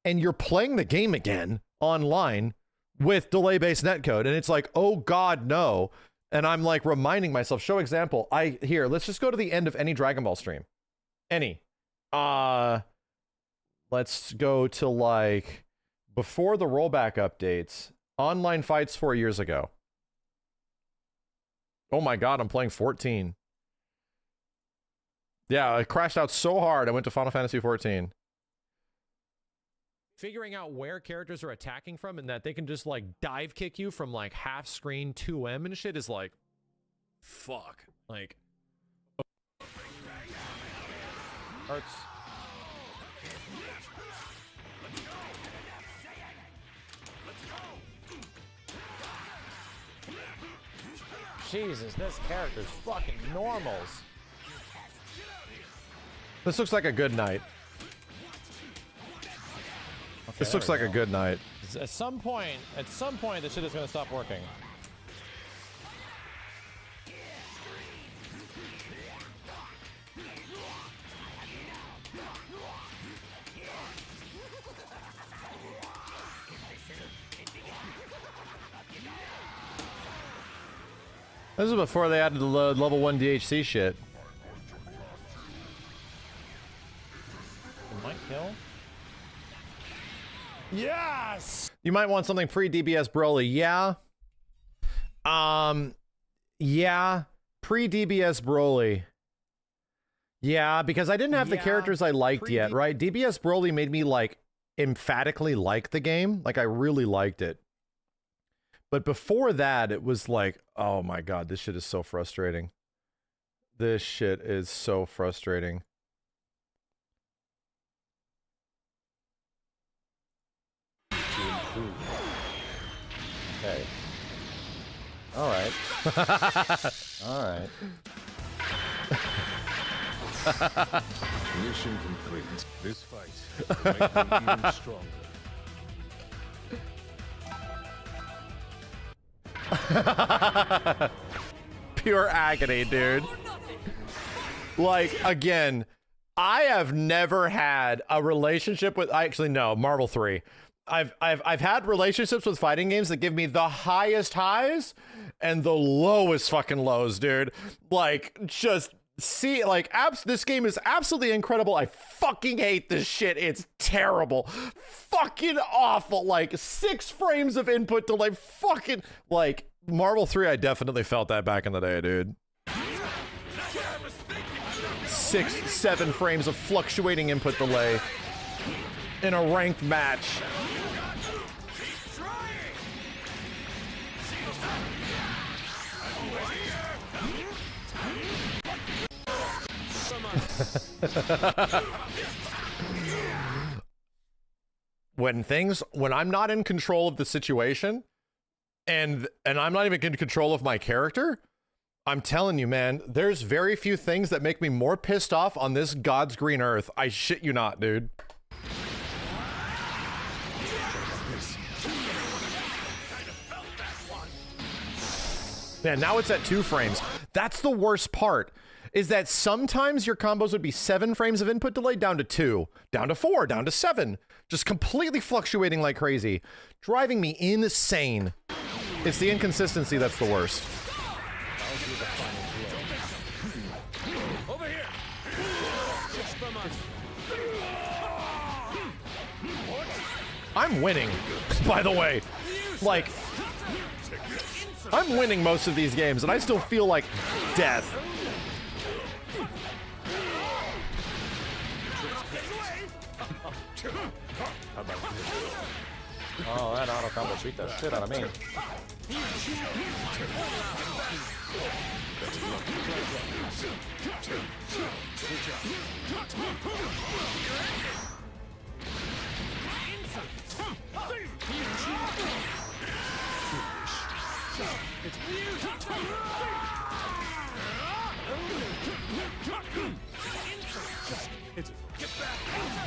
and you're playing the game again online with delay-based netcode, and it's like, oh God, no. And I'm like reminding myself, show example. Let's just go to the end of any Dragon Ball stream. Any. Let's go to like before the rollback updates, online fights 4 years ago. Oh my God, I'm playing 14. Yeah, I crashed out so hard, I went to Final Fantasy 14. Figuring out where characters are attacking from and that they can just like dive kick you from like half screen 2M and shit is like, fuck. Like, hurts. Jesus, this character's fucking normals. This looks like a good night. Okay, this looks like a good night. At some point, this shit is gonna stop working. This is before they added the level 1 DHC shit. It might kill. Yes! You might want something pre-DBS Broly. Yeah. Yeah. Pre-DBS Broly. Yeah, because I didn't have the characters I liked yet, right? DBS Broly made me, like, emphatically like the game. Like, I really liked it. But before that, it was like, oh my God, this shit is so frustrating. This shit is so frustrating. Okay. All right. All right. Mission complete. This fight will make me even stronger. Pure agony, dude. Like, again, I have never had a relationship with, actually no, Marvel 3. I've had relationships with fighting games that give me the highest highs and the lowest fucking lows, dude. Like, just see, like, this game is absolutely incredible. I fucking hate this shit. It's terrible. Fucking awful. Like, 6 frames of input delay. Fucking, like, Marvel 3, I definitely felt that back in the day, dude. 6, 7 frames of fluctuating input delay in a ranked match. When I'm not in control of the situation and I'm not even in control of my character, I'm telling you, man, there's very few things that make me more pissed off on this God's green earth. I shit you not, dude. Man, now it's at 2 frames. That's the worst part, is that sometimes your combos would be 7 frames of input delay down to 2, down to 4, down to 7. Just completely fluctuating like crazy. Driving me insane. It's the inconsistency that's the worst. I'm winning, by the way. Like, I'm winning most of these games, and I still feel like death. Oh, that auto combo beat the shit out of me.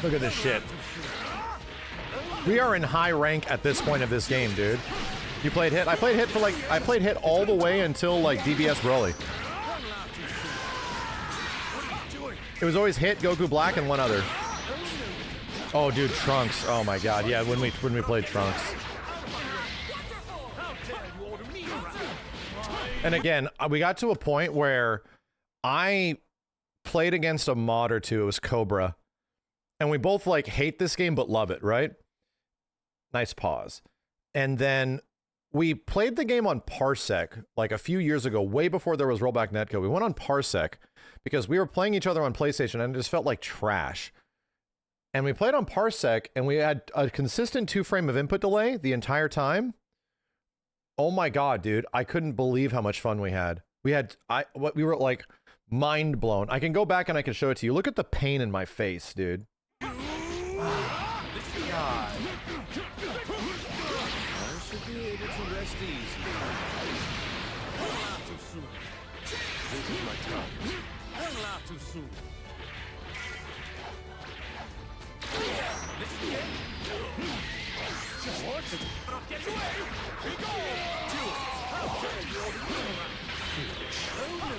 Look at this shit. We are in high rank at this point of this game, dude. You played hit? I played hit for like, I played hit all the way until like DBS Broly. It was always hit, Goku Black, and one other. Oh, dude, Trunks. Oh my god, yeah, when we played Trunks. And again, we got to a point where I played against a mod or two. It was Cobra. And we both like hate this game but love it, right? Nice pause. And then we played the game on Parsec like a few years ago, way before there was rollback netcode. We went on Parsec because we were playing each other on PlayStation and it just felt like trash. And we played on Parsec and we had a consistent 2 frame of input delay the entire time. Oh my god, dude. I couldn't believe how much fun we had. We were like mind blown. I can go back and I can show it to you. Look at the pain in my face, dude. God.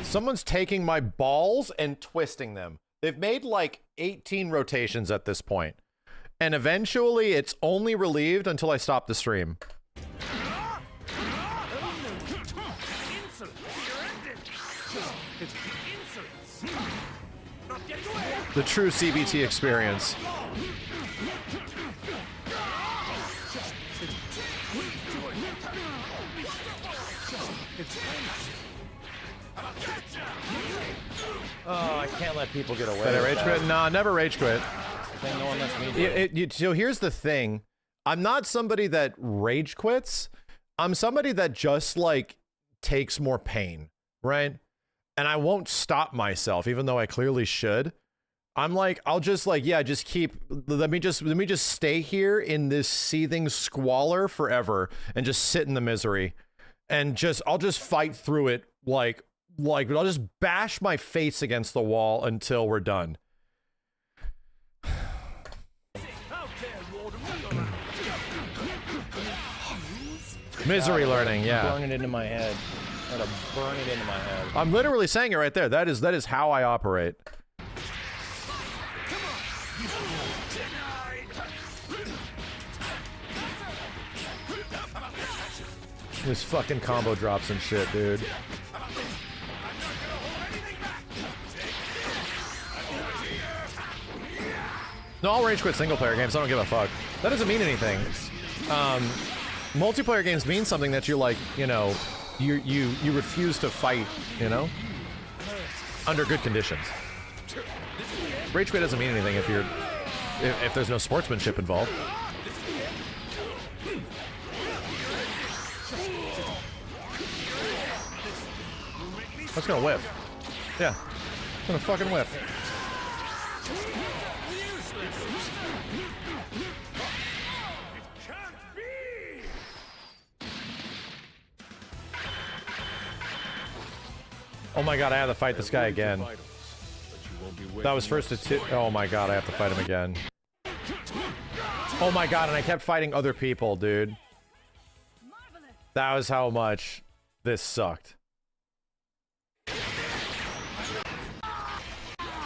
Someone's taking my balls and twisting them. They've made like 18 rotations at this point. And eventually it's only relieved until I stop the stream. The true CBT experience. Oh, I can't let people get away with that. Rage quit? No, never rage quit. No one lets me So here's the thing. I'm not somebody that rage quits. I'm somebody that just like takes more pain, right? And I won't stop myself, even though I clearly should. I'm like, I'll just like, yeah, just keep, let me just stay here in this seething squalor forever and just sit in the misery and I'll just fight through it. Like I'll just bash my face against the wall until we're done. Misery learning, yeah. Burn it into my head. I gotta burn it into my head. I'm literally saying it right there. That is how I operate. This fucking combo drops and shit, dude. No, I'll rage quit single player games. I don't give a fuck. That doesn't mean anything. Multiplayer games mean something that you like, you know, you refuse to fight, you know, under good conditions. Rage quit doesn't mean anything if there's no sportsmanship involved. That's gonna whiff. Yeah, it's gonna fucking whiff. Oh my god, I have to fight this guy again. That was first to 2. Oh my god, I have to fight him again. Oh my god, and I kept fighting other people, dude. That was how much this sucked.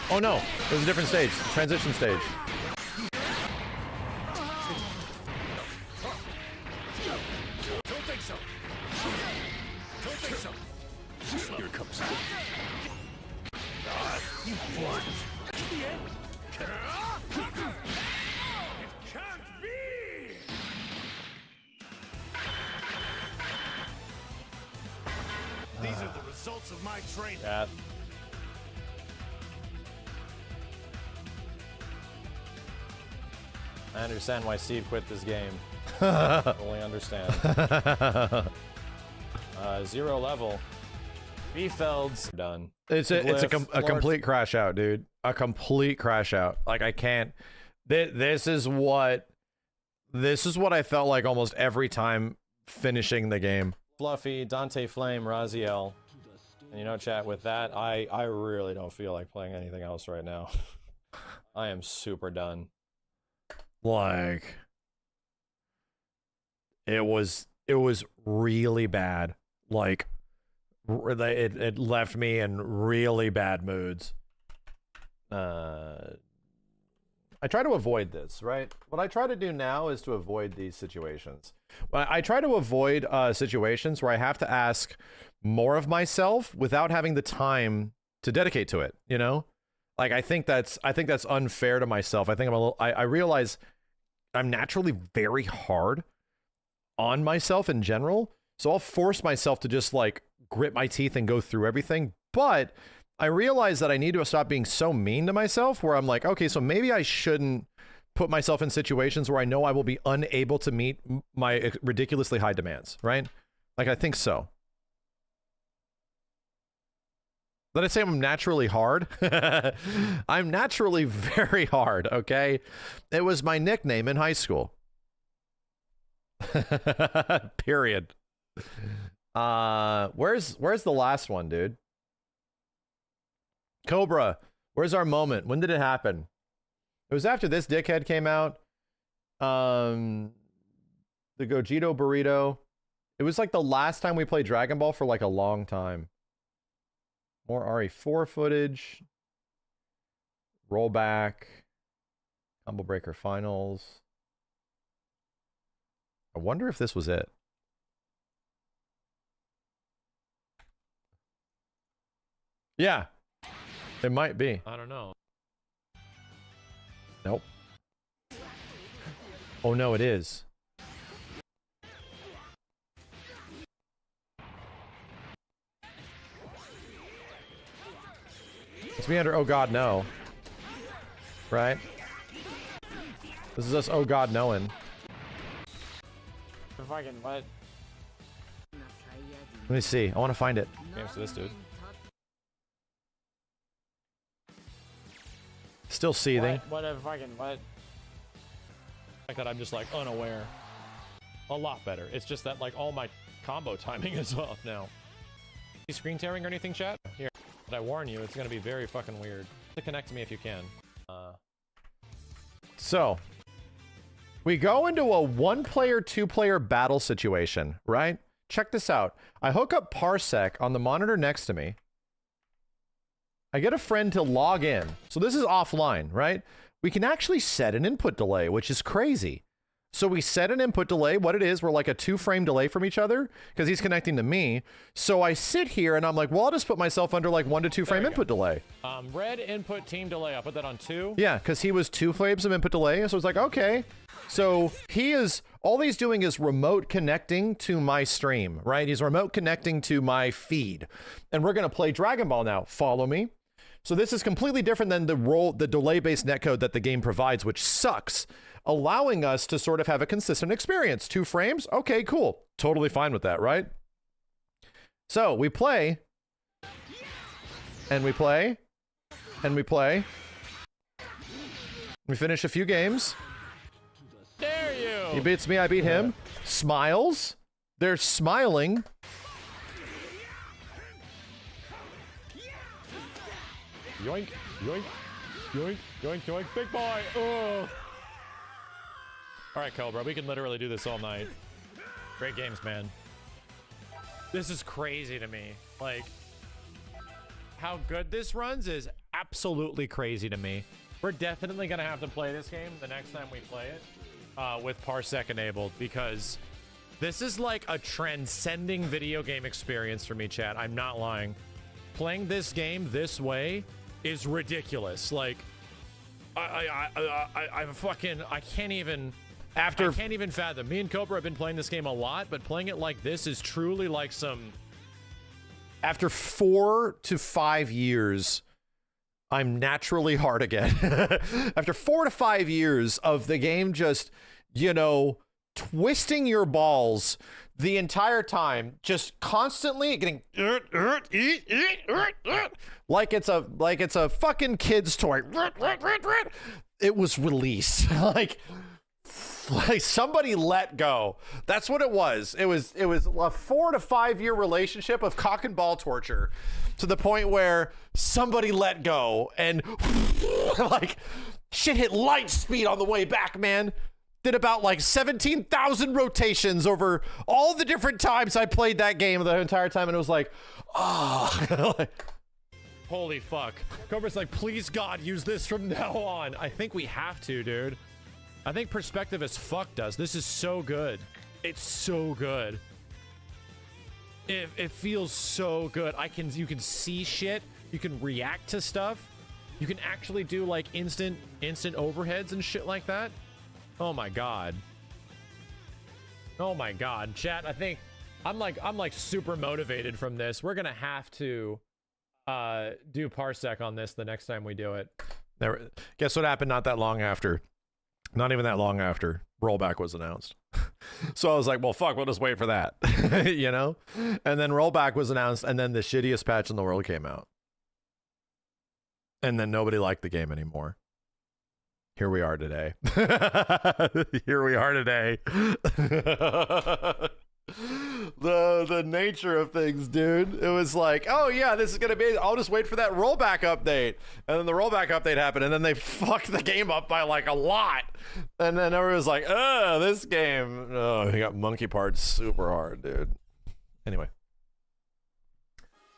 Oh no, it was a different stage. Transition stage. Don't think so. Don't think so. Here comes. You what? It can't be. These are the results of my training. Yeah. I understand why Steve quit this game. Only understand. 0 level. B-Feld's done. It's a complete crash out, dude. A complete crash out. Like I can't. This is what I felt like almost every time finishing the game. Fluffy, Dante Flame, Raziel. And you know, chat, with that, I really don't feel like playing anything else right now. I am super done. Like, it was really bad. Like, it left me in really bad moods. I try to avoid this, right? What I try to do now is to avoid these situations. I try to avoid situations where I have to ask more of myself without having the time to dedicate to it, you know? Like, I think that's unfair to myself. I think I realize I'm naturally very hard on myself in general, so I'll force myself to just like grit my teeth and go through everything. But I realize that I need to stop being so mean to myself, where I'm like, okay, so maybe I shouldn't put myself in situations where I know I will be unable to meet my ridiculously high demands, right? Like, I think so. Did I say I'm naturally hard? I'm naturally very hard, okay? It was my nickname in high school. Period. Where's the last one, dude? Cobra, where's our moment? When did it happen? It was after this dickhead came out. The Gogito Burrito. It was like the last time we played Dragon Ball for like a long time. More RE4 footage. Rollback. Combo Breaker Finals. I wonder if this was it. Yeah. It might be. I don't know. Nope. Oh no, it is. It's me under Oh God No. Right? This is us Oh God knowing. Fucking what? Let me see. I want to find it. Games to this dude. Still seething. What a fucking what? Like that I'm just like unaware. A lot better. It's just that like all my combo timing is off now. Screen tearing or anything, chat? Here. But I warn you, it's gonna be very fucking weird. To connect to me if you can. So we go into a 1-player, 2-player battle situation, right? Check this out. I hook up Parsec on the monitor next to me. I get a friend to log in. So this is offline, right? We can actually set an input delay, which is crazy. So we set an input delay. What it is, we're like a 2-frame delay from each other because he's connecting to me. So I sit here and I'm like, well, I'll just put myself under like 1 to 2 frame input delay. Red input team delay. I'll put that on 2. Yeah, because he was 2 frames of input delay. So it's like, okay. So all he's doing is remote connecting to my stream, right? He's remote connecting to my feed. And we're going to play Dragon Ball now. Follow me. So this is completely different than the delay-based netcode that the game provides, which sucks, allowing us to sort of have a consistent experience. 2 frames? Okay, cool. Totally fine with that, right? So we play, and we play, and we play. We finish a few games. Dare you! He beats me, I beat him. Smiles. They're smiling. Yoink, yoink, yoink, yoink, yoink, big boy! Oh! Alright, Cobra, we can literally do this all night. Great games, man. This is crazy to me. Like, how good this runs is absolutely crazy to me. We're definitely gonna have to play this game the next time we play it with Parsec enabled, because this is like a transcending video game experience for me, chat. I'm not lying. Playing this game this way is ridiculous. Like, I can't even fathom. Me and Cobra have been playing this game a lot, but playing it like this is truly like some. After 4 to 5 years, I'm naturally hard again. After 4 to 5 years of the game just, you know, twisting your balls the entire time, just constantly getting like it's a fucking kid's toy. It was released. like somebody let go. That's what it was. It was a 4 to 5 year relationship of cock and ball torture, to the point where somebody let go and like shit hit light speed on the way back, man. Did about like 17,000 rotations over all the different times I played that game the entire time, and it was like, oh. Like, holy fuck. Cobra's like, please God, use this from now on. I think we have to, dude. I think perspective as fuck does. This is so good. It's so good. It feels so good. You can see shit. You can react to stuff. You can actually do like instant overheads and shit like that. Oh my God. Oh my God. Chat, I think I'm like super motivated from this. We're gonna have to do Parsec on this the next time we do it. Guess what happened not that long after? Not even that long after rollback was announced. So I was like, well, fuck, we'll just wait for that. You know? And then rollback was announced, and then the shittiest patch in the world came out. And then nobody liked the game anymore. Here we are today. Here we are today. The nature of things, dude. It was like, oh yeah, this is gonna be, I'll just wait for that rollback update. And then the rollback update happened, and then they fucked the game up by like a lot. And then everyone was like, oh, this game, oh, he got monkey parts super hard, dude. Anyway.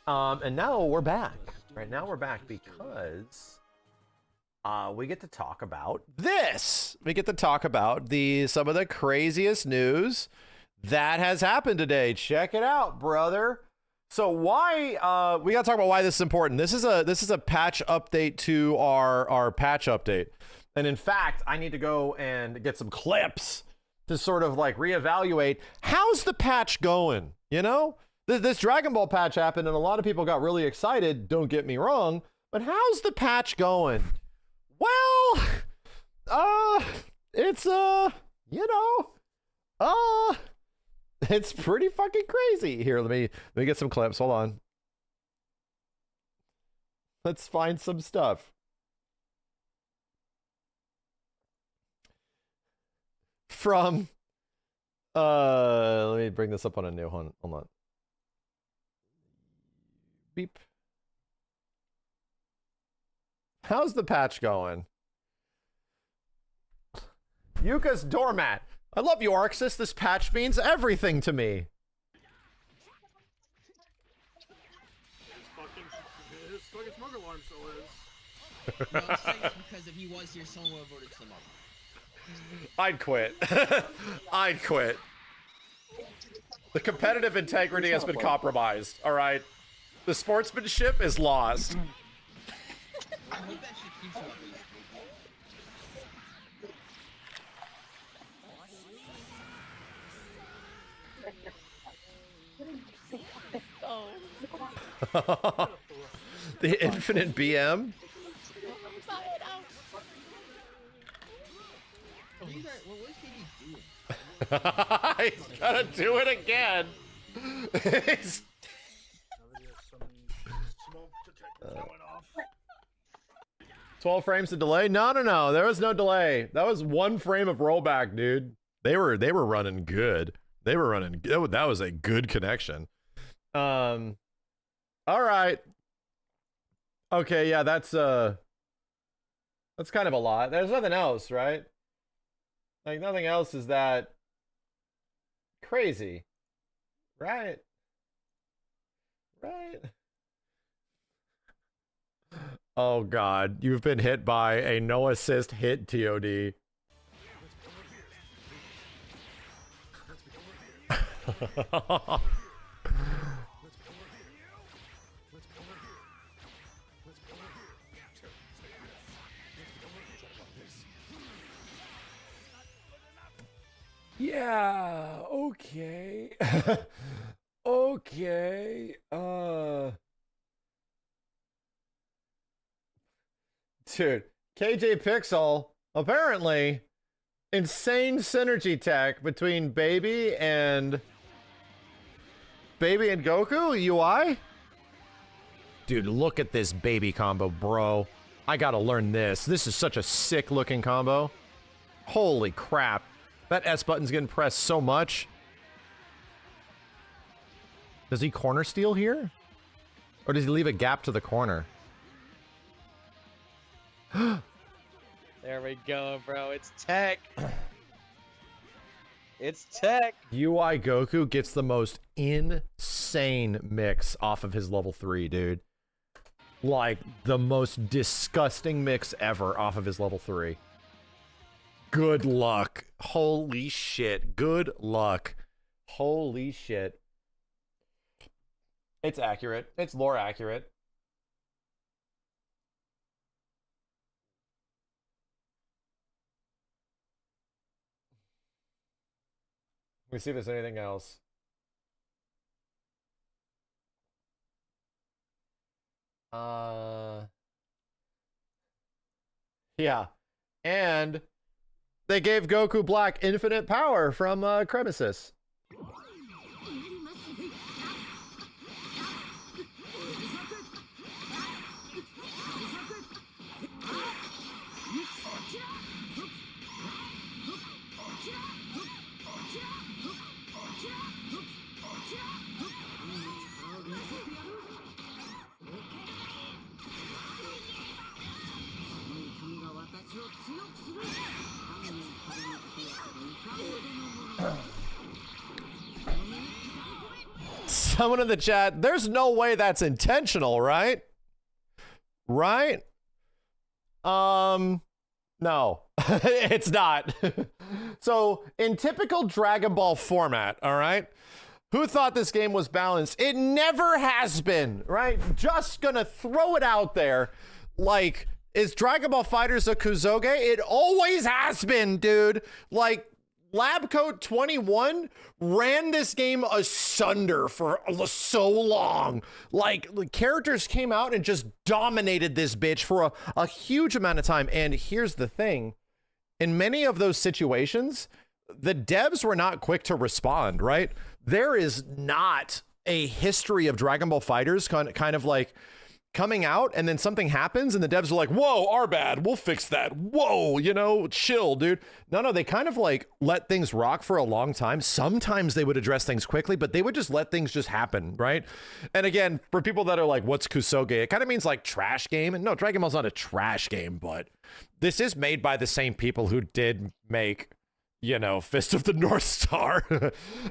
And now we're back. Right now we're back because we get to talk about this. We get to talk about some of the craziest news that has happened today. Check it out, brother. So why we gotta talk about why this is important. This is a patch update to our patch update. And in fact, I need to go and get some clips to sort of like reevaluate how's the patch going. You know, this Dragon Ball patch happened and a lot of people got really excited, don't get me wrong, but how's the patch going? Well, it's you know, it's pretty fucking crazy. Here, let me get some clips. Hold on. Let's find some stuff. From let me bring this up on a new one. Hold on. Beep. How's the patch going? Yuka's doormat. I love you, Arxis. This patch means everything to me. His fucking smoke alarm still is. No, I'm saying it's because if he was here, someone would have voted him up. I'd quit. I'd quit. The competitive integrity has been compromised, all right? The sportsmanship is lost. I hope that shit keeps him up. The infinite BM. He's gonna do it again. He's... 12 frames of delay? No. There was no delay. That was 1 frame of rollback, dude. They were running good. They were running. That was a good connection. All right. Okay, yeah, that's kind of a lot. There's nothing else, right? Like nothing else is that crazy. Right? Oh God, you've been hit by a no assist hit TOD. Yeah, okay. Okay. Dude, KJ Pixel, apparently insane synergy tech between Baby and Goku UI? Dude, look at this Baby combo, bro. I gotta learn this. This is such a sick looking combo. Holy crap. That S button's getting pressed so much. Does he corner steal here? Or does he leave a gap to the corner? There we go, bro. It's tech. It's tech. UI Goku gets the most insane mix off of his level 3, dude. Like, the most disgusting mix ever off of his level 3. Good luck. Holy shit. Good luck. Holy shit. It's accurate. It's lore accurate. Let me see if there's anything else. Yeah. And they gave Goku Black infinite power from Cremesis. Someone in the chat, there's no way that's intentional, right? Right? No, it's not. So, in typical Dragon Ball format, all right? Who thought this game was balanced? It never has been, right? Just gonna throw it out there. Like, is Dragon Ball FighterZ a Kuzoge? It always has been, dude. Like, Labcoat 21 ran this game asunder for so long. Like, the characters came out and just dominated this bitch for a huge amount of time. And here's the thing. In many of those situations, the devs were not quick to respond, right? There is not a history of Dragon Ball FighterZ kind of like coming out and then something happens and the devs are like, whoa, our bad, we'll fix that. Whoa, you know, chill, dude. No, they kind of like let things rock for a long time. Sometimes they would address things quickly, but they would just let things just happen, right? And again, for people that are like, what's Kusoge? It kind of means like trash game. And no, Dragon Ball's not a trash game, but this is made by the same people who did make, you know, Fist of the North Star.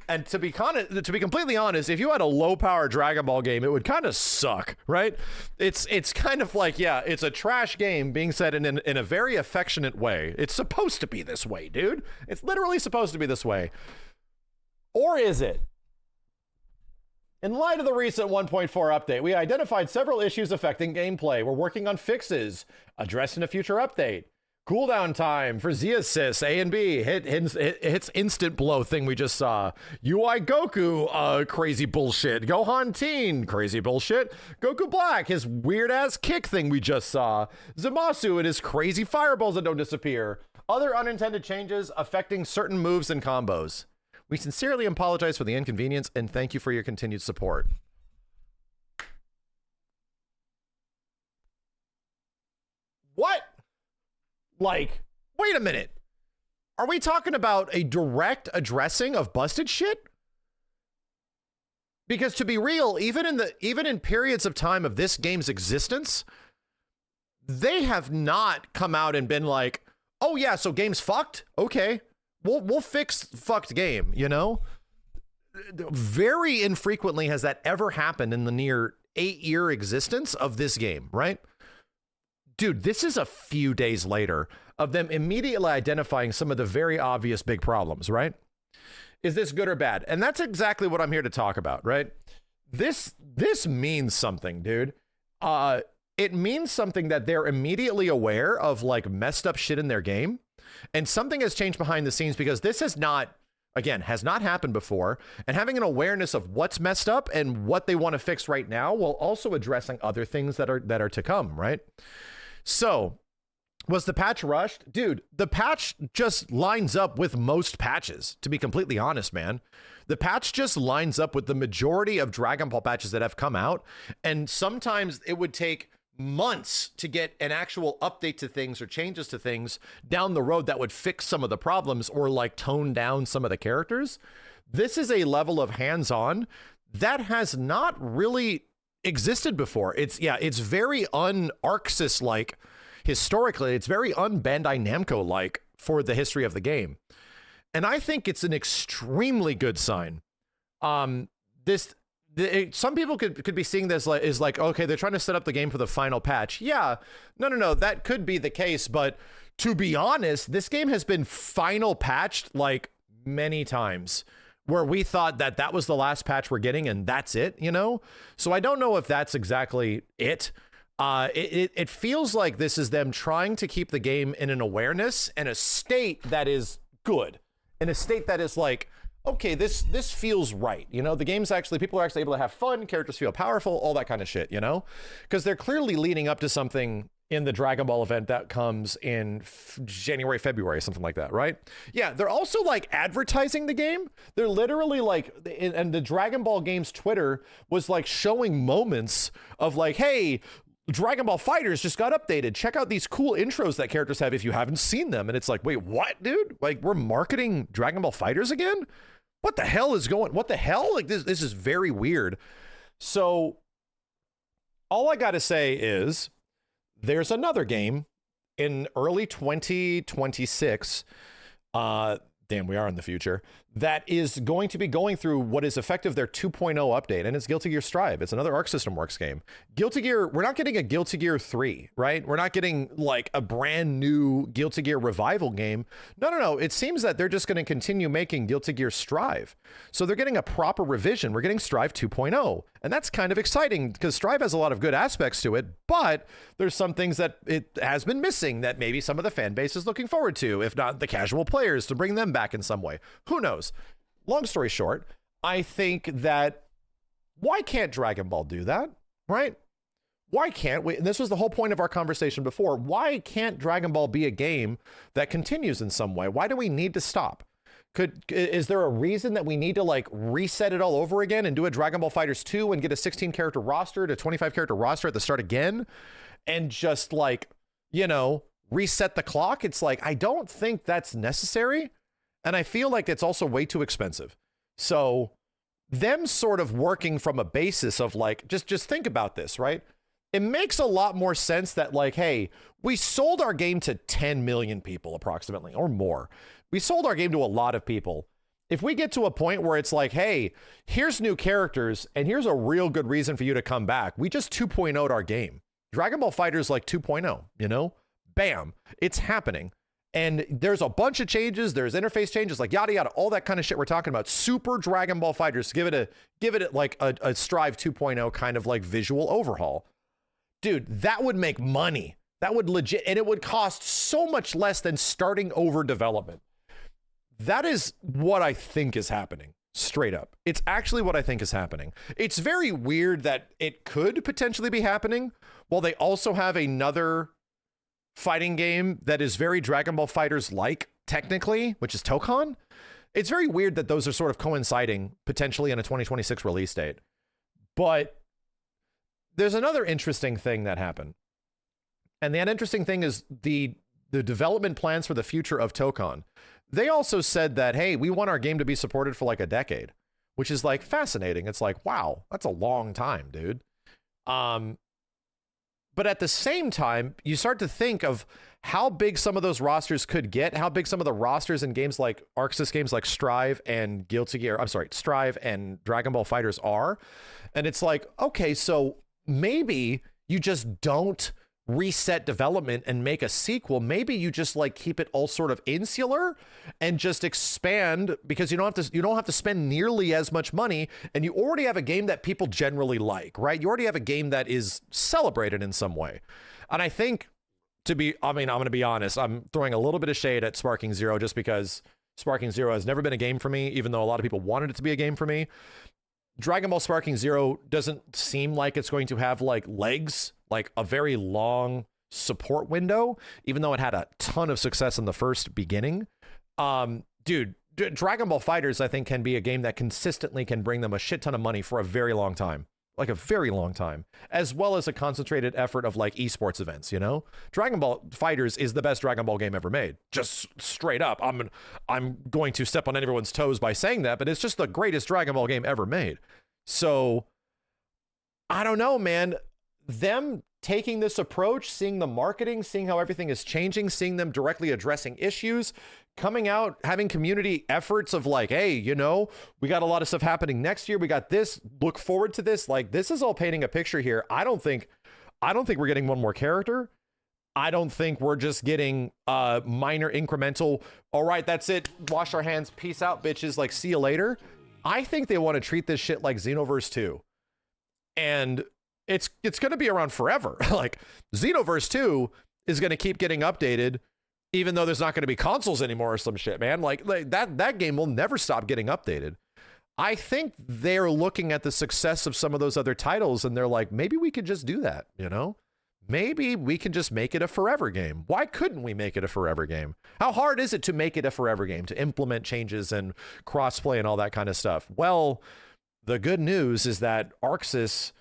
And to be completely honest, if you had a low power Dragon Ball game, it would kind of suck, right? It's kind of like, yeah, it's a trash game being said in a very affectionate way. It's supposed to be this way, dude. It's literally supposed to be this way. Or is it? In light of the recent 1.4 update, we identified several issues affecting gameplay. We're working on fixes, addressed in a future update. Cooldown time for Z-Assist, A and B, hits instant blow thing we just saw. UI Goku, crazy bullshit. Gohan Teen, crazy bullshit. Goku Black, his weird-ass kick thing we just saw. Zamasu and his crazy fireballs that don't disappear. Other unintended changes affecting certain moves and combos. We sincerely apologize for the inconvenience and thank you for your continued support. What? Like, wait a minute. Are we talking about a direct addressing of busted shit? Because to be real, even in periods of time of this game's existence, they have not come out and been like, "Oh yeah, so game's fucked? Okay. We'll fix fucked game," you know? Very infrequently has that ever happened in the near 8-year existence of this game, right? dude, this is a few days later of them immediately identifying some of the very obvious big problems, right? Is this good or bad? And that's exactly what I'm here to talk about, right? This means something, dude. It means something that they're immediately aware of, like, messed up shit in their game. And something has changed behind the scenes, because this has not happened before. And having an awareness of what's messed up and what they want to fix right now, while also addressing other things that are to come, right? So, was the patch rushed? Dude, the patch just lines up with most patches, to be completely honest, man. The patch just lines up with the majority of Dragon Ball patches that have come out. And sometimes it would take months to get an actual update to things or changes to things down the road that would fix some of the problems or like tone down some of the characters. This is a level of hands-on that has not really existed before. It's very un-Arxis like historically. It's very un-Bandai Namco like for the history of the game. And I think it's an extremely good sign. Some people could be seeing this as like, okay, they're trying to set up the game for the final patch. Yeah, no, that could be the case. But to be honest, this game has been final patched like many times, where we thought that was the last patch we're getting and that's it, you know? So I don't know if that's exactly it. It feels like this is them trying to keep the game in an awareness and a state that is good, in a state that is like, okay, this feels right. You know, the game's actually, people are actually able to have fun, characters feel powerful, all that kind of shit, you know? Because they're clearly leading up to something in the Dragon Ball event that comes in January, February, something like that, right? Yeah, they're also like advertising the game. They're literally like, and the Dragon Ball game's Twitter was like showing moments of like, hey, Dragon Ball FighterZ just got updated. Check out these cool intros that characters have if you haven't seen them. And it's like, wait, what, dude? Like, we're marketing Dragon Ball FighterZ again? What the hell is going? What the hell? Like, this is very weird. So all I got to say is there's another game in early 2026. Damn, we are in the future. That is going to be going through what is effective their 2.0 update, and it's Guilty Gear Strive. It's another Arc System Works game. Guilty Gear, we're not getting a Guilty Gear 3, right? We're not getting like a brand new Guilty Gear revival game. No. It seems that they're just going to continue making Guilty Gear Strive. So they're getting a proper revision. We're getting Strive 2.0. And that's kind of exciting because Strive has a lot of good aspects to it, but there's some things that it has been missing that maybe some of the fan base is looking forward to, if not the casual players, to bring them back in some way. Who knows? Long story short, I think that why can't Dragon Ball do that, right? Why can't we? And this was the whole point of our conversation before. Why can't Dragon Ball be a game that continues in some way? Why do we need to stop? Is there a reason that we need to like reset it all over again and do a Dragon Ball FighterZ 2 and get a 16 character roster to 25 character roster at the start again and just like, you know, reset the clock? It's like, I don't think that's necessary. And I feel like it's also way too expensive. So them sort of working from a basis of like, just think about this, right? It makes a lot more sense that like, hey, we sold our game to 10 million people approximately or more. We sold our game to a lot of people. If we get to a point where it's like, hey, here's new characters and here's a real good reason for you to come back. We just 2.0'd our game. Dragon Ball FighterZ like 2.0, you know, bam, it's happening. And there's a bunch of changes. There's interface changes, like yada, yada, all that kind of shit we're talking about. Super Dragon Ball FighterZ, give it like a Strive 2.0 kind of like visual overhaul. Dude, that would make money. That would legit, and it would cost so much less than starting over development. That is what I think is happening, straight up. It's actually what I think is happening. It's very weird that it could potentially be happening while they also have another fighting game that is very Dragon Ball FighterZ-like, technically, which is Tokon. It's very weird that those are sort of coinciding potentially in a 2026 release date. But there's another interesting thing that happened. And that interesting thing is the development plans for the future of Tokon. They also said that, hey, we want our game to be supported for like a decade, which is like fascinating. It's like, wow, that's a long time, dude. But at the same time, you start to think of how big some of those rosters could get, how big some of the rosters in games like Arxis games like Strive and Strive and Dragon Ball FighterZ are. And it's like, okay, so maybe you just don't reset development and make a sequel. Maybe you just like keep it all sort of insular and just expand, because you don't have to spend nearly as much money, and you already have a game that people generally like, right? You already have a game that is celebrated in some way. And I think I'm going to be honest, I'm throwing a little bit of shade at Sparking Zero just because Sparking Zero has never been a game for me, even though a lot of people wanted it to be a game for me. Dragon Ball Sparking Zero doesn't seem like it's going to have like legs, like a very long support window, even though it had a ton of success in the first beginning. Dude, Dragon Ball FighterZ, I think, can be a game that consistently can bring them a shit ton of money for a very long time. Like a very long time, as well as a concentrated effort of like esports events, you know? Dragon Ball FighterZ is the best Dragon Ball game ever made. Just straight up. I'm going to step on everyone's toes by saying that, but it's just the greatest Dragon Ball game ever made. So I don't know, man. Them taking this approach, seeing the marketing, seeing how everything is changing, seeing them directly addressing issues, coming out, having community efforts of like, hey, you know, we got a lot of stuff happening next year. We got this, look forward to this. Like, this is all painting a picture here. I don't think we're getting one more character. I don't think we're just getting minor incremental, all right, that's it, wash our hands, peace out, bitches, like, see you later. I think they want to treat this shit like Xenoverse 2. And it's going to be around forever. Like, Xenoverse 2 is going to keep getting updated, even though there's not going to be consoles anymore or some shit, man. Like that game will never stop getting updated. I think they're looking at the success of some of those other titles and they're like, maybe we could just do that, you know? Maybe we can just make it a forever game. Why couldn't we make it a forever game? How hard is it to make it a forever game, to implement changes and crossplay and all that kind of stuff? Well, the good news is that ArcSys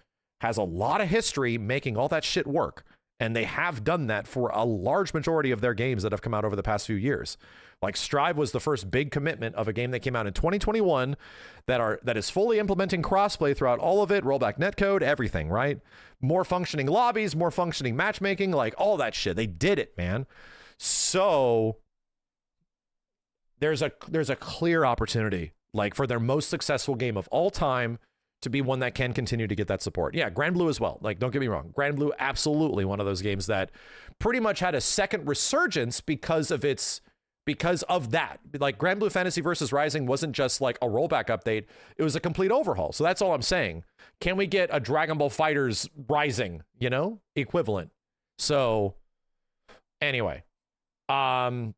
has a lot of history making all that shit work. And they have done that for a large majority of their games that have come out over the past few years. Like Strive was the first big commitment of a game that came out in 2021 that is fully implementing crossplay throughout all of it, rollback netcode, everything, right? More functioning lobbies, more functioning matchmaking, like all that shit. They did it, man. So there's a clear opportunity, like for their most successful game of all time, to be one that can continue to get that support. Yeah, Grand Blue as well. Like, don't get me wrong. Grand Blue, absolutely one of those games that pretty much had a second resurgence because of that. Like, Grand Blue Fantasy versus Rising wasn't just like a rollback update. It was a complete overhaul. So that's all I'm saying. Can we get a Dragon Ball FighterZ Rising, you know, equivalent? So anyway, yeah,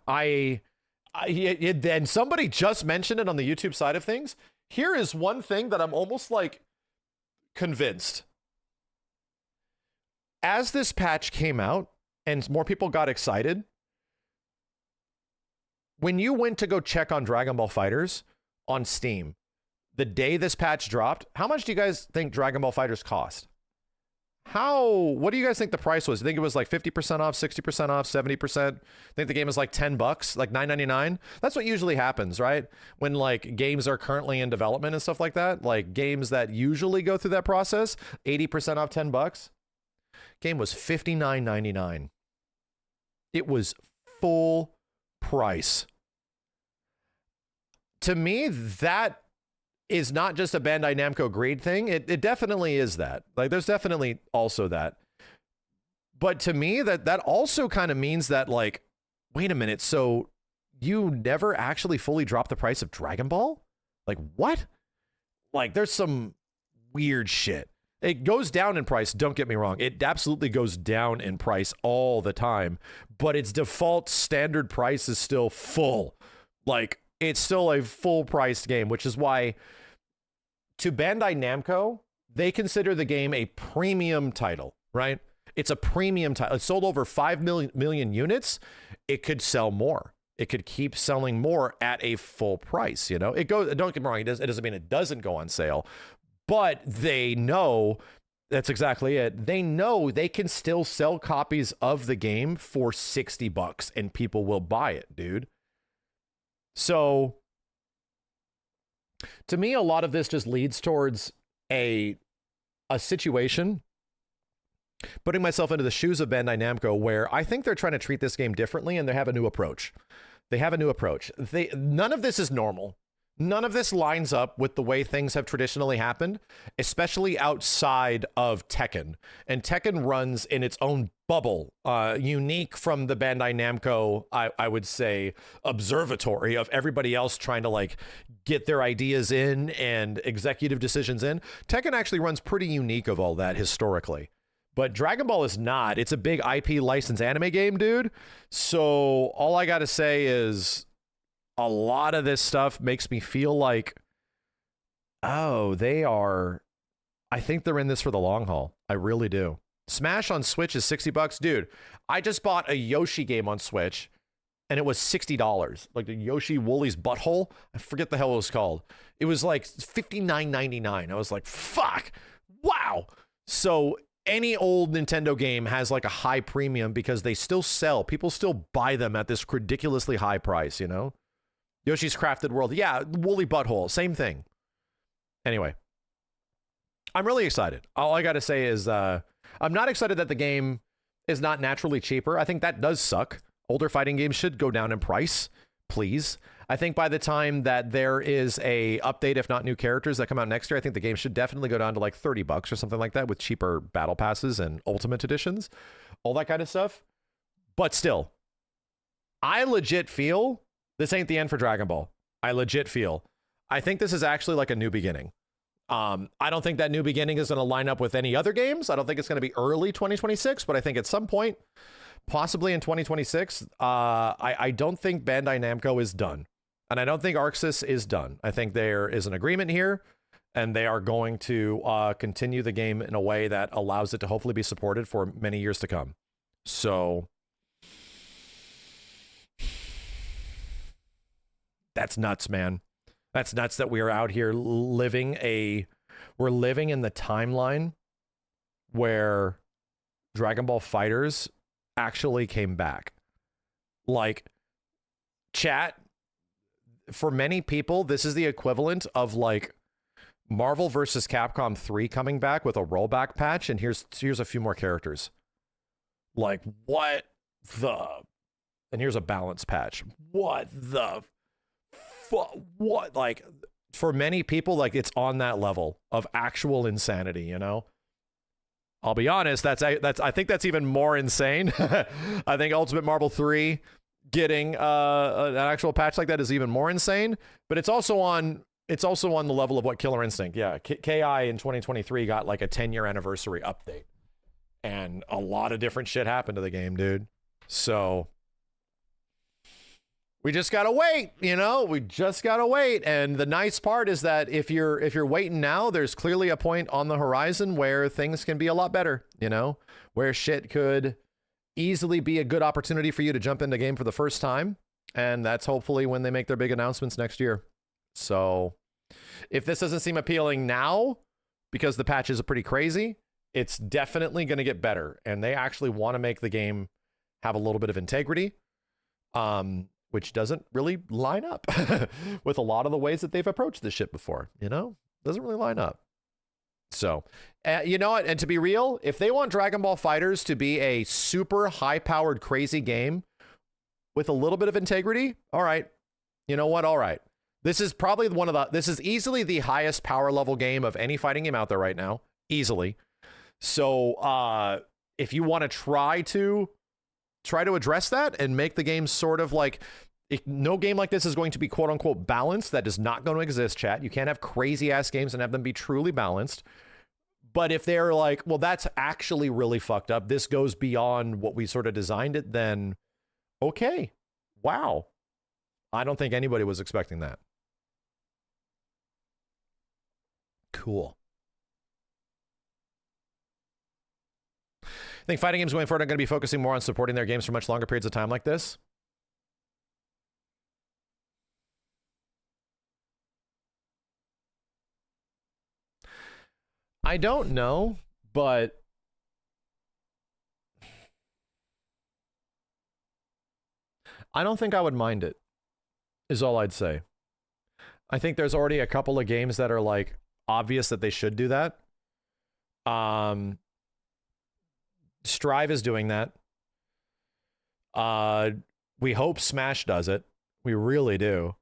and somebody just mentioned it on the YouTube side of things. Here is one thing that I'm almost like convinced. As this patch came out and more people got excited, when you went to go check on Dragon Ball FighterZ on Steam, the day this patch dropped, how much do you guys think Dragon Ball FighterZ cost? What do you guys think the price was? You think it was like 50% off, 60% off, 70%? I think the game is like $10, like $9.99. That's what usually happens, right? When like games are currently in development and stuff like that, like games that usually go through that process, 80% off, $10. Game was $59.99. It was full price. To me, that is not just a Bandai Namco greed thing. It definitely is that. Like, there's definitely also that. But to me, that also kind of means that, like, wait a minute, so you never actually fully dropped the price of Dragon Ball? Like, what? Like, there's some weird shit. It goes down in price, don't get me wrong. It absolutely goes down in price all the time. But its default standard price is still full. Like, it's still a full-priced game, which is why, to Bandai Namco, they consider the game a premium title, right? It's a premium title. It sold over 5 million units. It could sell more. It could keep selling more at a full price, you know? Don't get me wrong, it doesn't mean it doesn't go on sale, but they know, that's exactly it. They know they can still sell copies of the game for $60 and people will buy it, dude. So, to me, a lot of this just leads towards a situation, putting myself into the shoes of Bandai Namco, where I think they're trying to treat this game differently and they have a new approach. None of this is normal. None of this lines up with the way things have traditionally happened, especially outside of Tekken. And Tekken runs in its own bubble, unique from the Bandai Namco, I would say, observatory of everybody else trying to like get their ideas in and executive decisions in. Tekken actually runs pretty unique of all that historically. But Dragon Ball is not. It's a big IP licensed anime game, dude. So all I got to say is a lot of this stuff makes me feel like, oh, I think they're in this for the long haul. I really do. Smash on Switch is $60. Dude, I just bought a Yoshi game on Switch and it was $60. Like the Yoshi Woolly's Butthole. I forget the hell it was called. It was like $59.99. I was like, fuck. Wow. So any old Nintendo game has like a high premium because they still sell. People still buy them at this ridiculously high price, you know? Yoshi's Crafted World. Yeah, Woolly Butthole. Same thing. Anyway, I'm really excited. All I got to say is I'm not excited that the game is not naturally cheaper. I think that does suck. Older fighting games should go down in price, please. I think by the time that there is a update, if not new characters that come out next year, I think the game should definitely go down to like $30 or something like that with cheaper battle passes and ultimate editions, all that kind of stuff. But still, I legit feel this ain't the end for Dragon Ball. I legit feel. I think this is actually like a new beginning. I don't think that new beginning is going to line up with any other games. I don't think it's going to be early 2026, but I think at some point, possibly in 2026, I don't think Bandai Namco is done. And I don't think ArcSys is done. I think there is an agreement here, and they are going to continue the game in a way that allows it to hopefully be supported for many years to come. So that's nuts, man. That's nuts that we are out here living we're living in the timeline where Dragon Ball FighterZ actually came back. Like, chat, for many people, this is the equivalent of like Marvel vs. Capcom 3 coming back with a rollback patch, and here's a few more characters. Like, what the? And here's a balance patch. What the? What? Like, for many people, like, it's on that level of actual insanity, you know? I'll be honest, I think that's even more insane. I think Ultimate Marvel 3 getting an actual patch like that is even more insane, but it's also on the level of what Killer Instinct. Yeah, KI in 2023 got like a 10-year anniversary update, and a lot of different shit happened to the game, dude. So we just gotta wait, you know? We just gotta wait. And the nice part is that if you're waiting now, there's clearly a point on the horizon where things can be a lot better, you know? Where shit could easily be a good opportunity for you to jump into the game for the first time. And that's hopefully when they make their big announcements next year. So if this doesn't seem appealing now, because the patches are pretty crazy, it's definitely going to get better. And they actually want to make the game have a little bit of integrity, which doesn't really line up with a lot of the ways that they've approached this shit before, you know? Doesn't really line up. So, you know what? And to be real, if they want Dragon Ball FighterZ to be a super high-powered, crazy game with a little bit of integrity, all right. You know what? All right. This is probably this is easily the highest power level game of any fighting game out there right now. Easily. So, if you want to try to address that and make the game sort of like, no game like this is going to be quote unquote balanced. That is not going to exist, chat. You can't have crazy ass games and have them be truly balanced. But if they're like, well, that's actually really fucked up, this goes beyond what we sort of designed it, then okay. Wow. I don't think anybody was expecting that. Cool. I think fighting games going forward are going to be focusing more on supporting their games for much longer periods of time like this. I don't know, but I don't think I would mind it, is all I'd say. I think there's already a couple of games that are like obvious that they should do that. Strive is doing that. We hope Smash does it. We really do.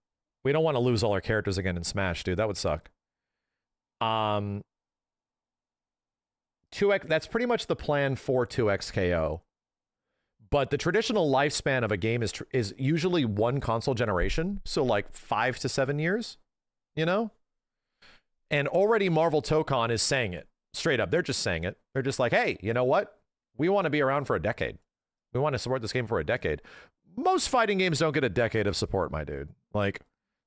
We don't want to lose all our characters again in Smash, dude. That would suck. 2X, that's pretty much the plan for 2XKO. But the traditional lifespan of a game is usually one console generation, so like 5 to 7 years, you know? And already Marvel Tokon is saying it. Straight up, they're just saying it. They're just like, hey, you know what? We want to be around for a decade. We want to support this game for a decade. Most fighting games don't get a decade of support, my dude. Like,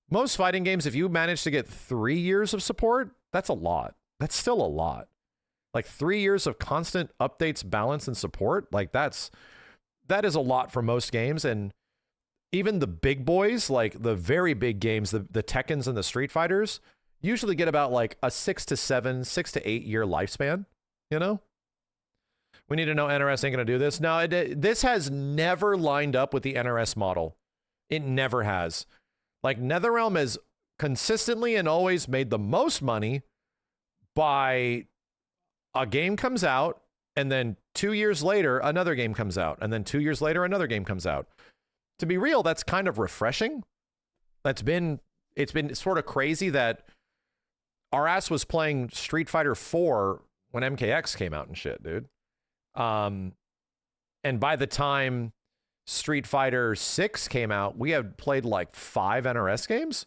most fighting games, if you manage to get 3 years of support, that's a lot. That's still a lot. Like 3 years of constant updates, balance, and support, like that is a lot for most games. And even the big boys, like the very big games, the Tekkens and the Street Fighters, usually get about like a 6 to 8 year lifespan, you know? We need to know NRS ain't going to do this. No, this has never lined up with the NRS model. It never has. Like, NetherRealm has consistently and always made the most money by a game comes out, and then 2 years later, another game comes out, and then 2 years later, another game comes out. To be real, that's kind of refreshing. It's been sort of crazy that our ass was playing Street Fighter 4 when MKX came out and shit, dude. And by the time Street Fighter 6 came out, we had played like 5 NRS games.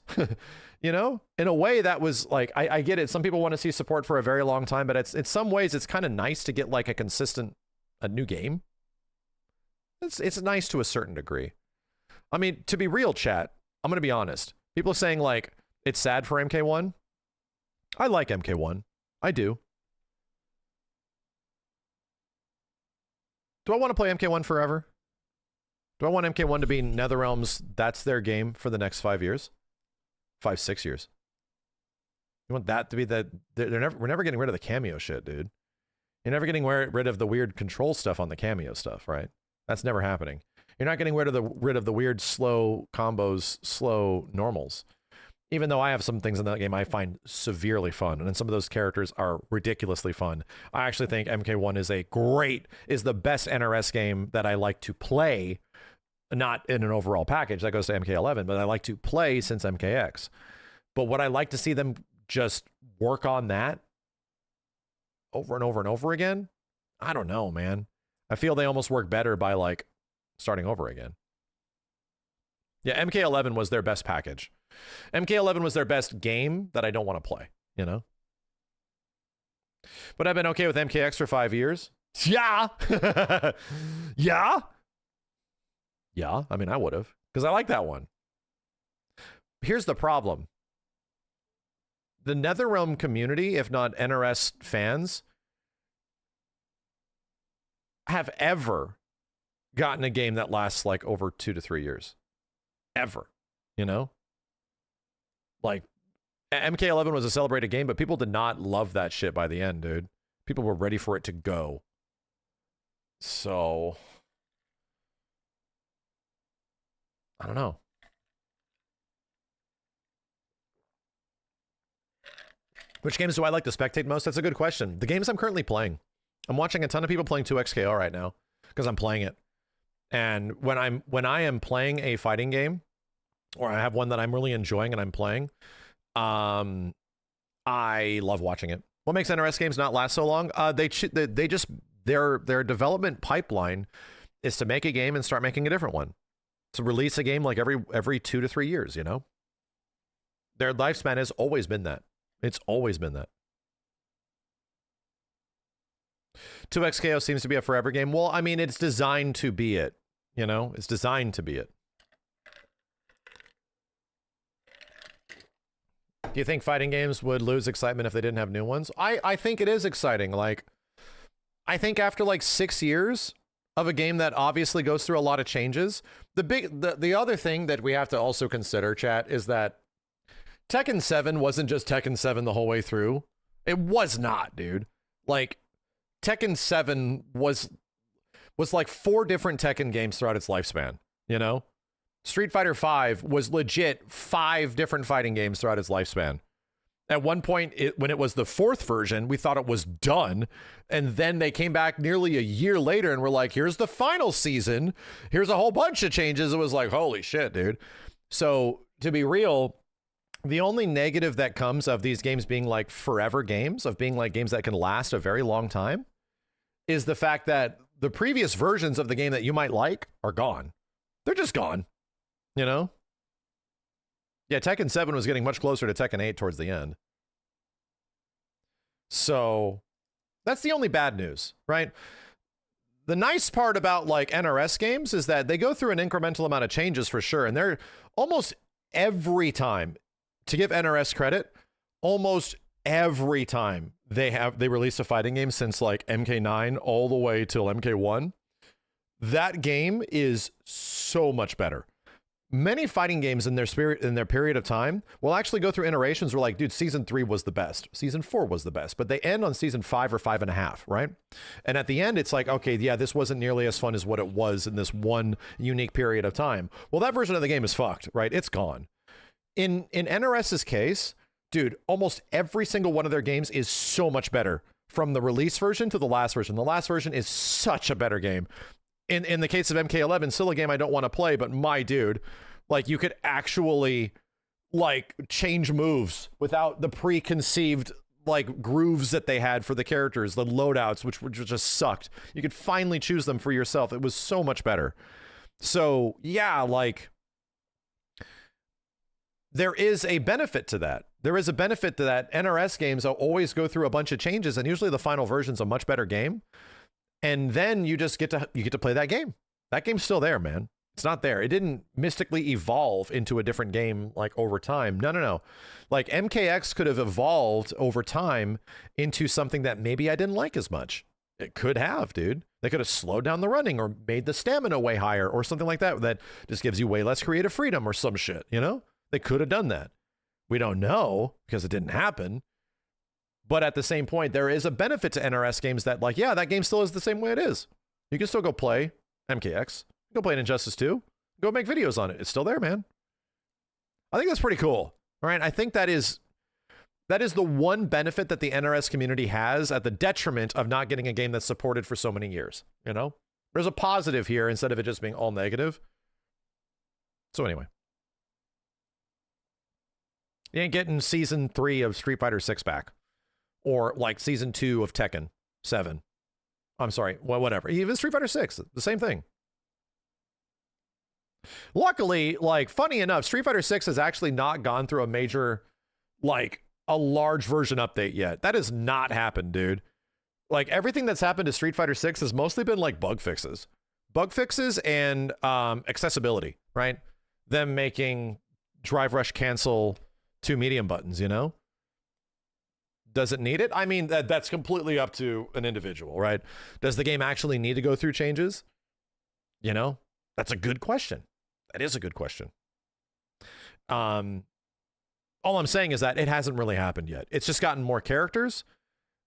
You know, in a way that was like, I get it. Some people want to see support for a very long time, but it's in some ways it's kind of nice to get like a new game. It's nice to a certain degree. I mean, to be real, chat, I'm going to be honest. People are saying like, it's sad for MK1. I like MK1. I do. Do I want to play MK1 forever? Do I want MK1 to be NetherRealm's, that's their game for the next 5 years? 5-6 years. You want that to be we're never getting rid of the cameo shit, dude. You're never getting rid of the weird control stuff on the cameo stuff, right? That's never happening. You're not getting rid of the weird slow combos, slow normals. Even though I have some things in that game I find severely fun, and then some of those characters are ridiculously fun. I actually think MK1 is the best NRS game that I like to play. Not in an overall package, that goes to MK11, but I like to play since MKX. But would I like to see them just work on that over and over and over again? I don't know, man. I feel they almost work better by like starting over again. Yeah, MK11 was their best package. MK11 was their best game that I don't want to play, you know? But I've been okay with MKX for 5 years. Yeah. Yeah. Yeah, I mean, I would have, because I like that one. Here's the problem. The NetherRealm community, if not NRS fans, have ever gotten a game that lasts like over 2 to 3 years. Ever. You know? Like, MK11 was a celebrated game, but people did not love that shit by the end, dude. People were ready for it to go. So I don't know. Which games do I like to spectate most? That's a good question. The games I'm currently playing. I'm watching a ton of people playing 2XKO right now because I'm playing it. And when I am playing a fighting game, or I have one that I'm really enjoying and I'm playing, I love watching it. What makes NRS games not last so long? Their development pipeline is to make a game and start making a different one. To release a game like every 2 to 3 years, you know? Their lifespan has always been that. It's always been that. 2XKO seems to be a forever game. Well, I mean, it's designed to be it. You know? It's designed to be it. Do you think fighting games would lose excitement if they didn't have new ones? I think it is exciting. Like, I think after like 6 years of a game that obviously goes through a lot of changes, the other thing that we have to also consider, chat, is that Tekken 7 wasn't just Tekken 7 the whole way through. It was not, dude. Like, Tekken 7 was like 4 different Tekken games throughout its lifespan, you know? Street Fighter 5 was legit 5 different fighting games throughout its lifespan. At one point, when it was the 4th version, we thought it was done. And then they came back nearly a year later and were like, here's the final season. Here's a whole bunch of changes. It was like, holy shit, dude. So to be real, The only negative that comes of these games being like forever games, of being like games that can last a very long time, is the fact that the previous versions of the game that you might like are gone. They're just gone, you know? Yeah, Tekken 7 was getting much closer to Tekken 8 towards the end. So that's the only bad news, right? The nice part about like NRS games is that they go through an incremental amount of changes for sure. And they're almost every time, to give NRS credit, almost every time they release a fighting game since like MK9 all the way till MK1, that game is so much better. Many fighting games in their period of time will actually go through iterations where like, dude, season 3 was the best. Season 4 was the best, but they end on season 5 or 5.5, right? And at the end, it's like, okay, yeah, this wasn't nearly as fun as what it was in this one unique period of time. Well, that version of the game is fucked, right? It's gone. In NRS's case, dude, almost every single one of their games is so much better from the release version to the last version. The last version is such a better game. In the case of MK11, still a game I don't want to play, but my dude, like you could actually like change moves without the preconceived like grooves that they had for the characters, the loadouts, which just sucked. You could finally choose them for yourself. It was so much better. So yeah, like there is a benefit to that. There is a benefit to that. NRS games always go through a bunch of changes, and usually the final version's a much better game. And then you just get to play that game. That game's still there, man. It's not there. It didn't mystically evolve into a different game like over time. No. Like MKX could have evolved over time into something that maybe I didn't like as much. It could have, dude. They could have slowed down the running or made the stamina way higher or something like that. That just gives you way less creative freedom or some shit, you know? They could have done that. We don't know because it didn't happen. But at the same point, there is a benefit to NRS games that, like, yeah, that game still is the same way it is. You can still go play MKX. Go play Injustice 2. Go make videos on it. It's still there, man. I think that's pretty cool. All right. I think that is the one benefit that the NRS community has at the detriment of not getting a game that's supported for so many years. You know, there's a positive here instead of it just being all negative. So anyway. You ain't getting season 3 of Street Fighter 6 back. Or like season 2 of Tekken 7. I'm sorry, well, whatever. Even Street Fighter 6, the same thing. Luckily, like, funny enough, Street Fighter 6 has actually not gone through a major, like, a large version update yet. That has not happened, dude. Like, everything that's happened to Street Fighter 6 has mostly been, like, bug fixes. Bug fixes and accessibility, right? Them making drive rush cancel 2 medium buttons, you know? Does it need it? I mean, that's completely up to an individual, right? Does the game actually need to go through changes? You know, that's a good question. That is a good question. All I'm saying is that it hasn't really happened yet. It's just gotten more characters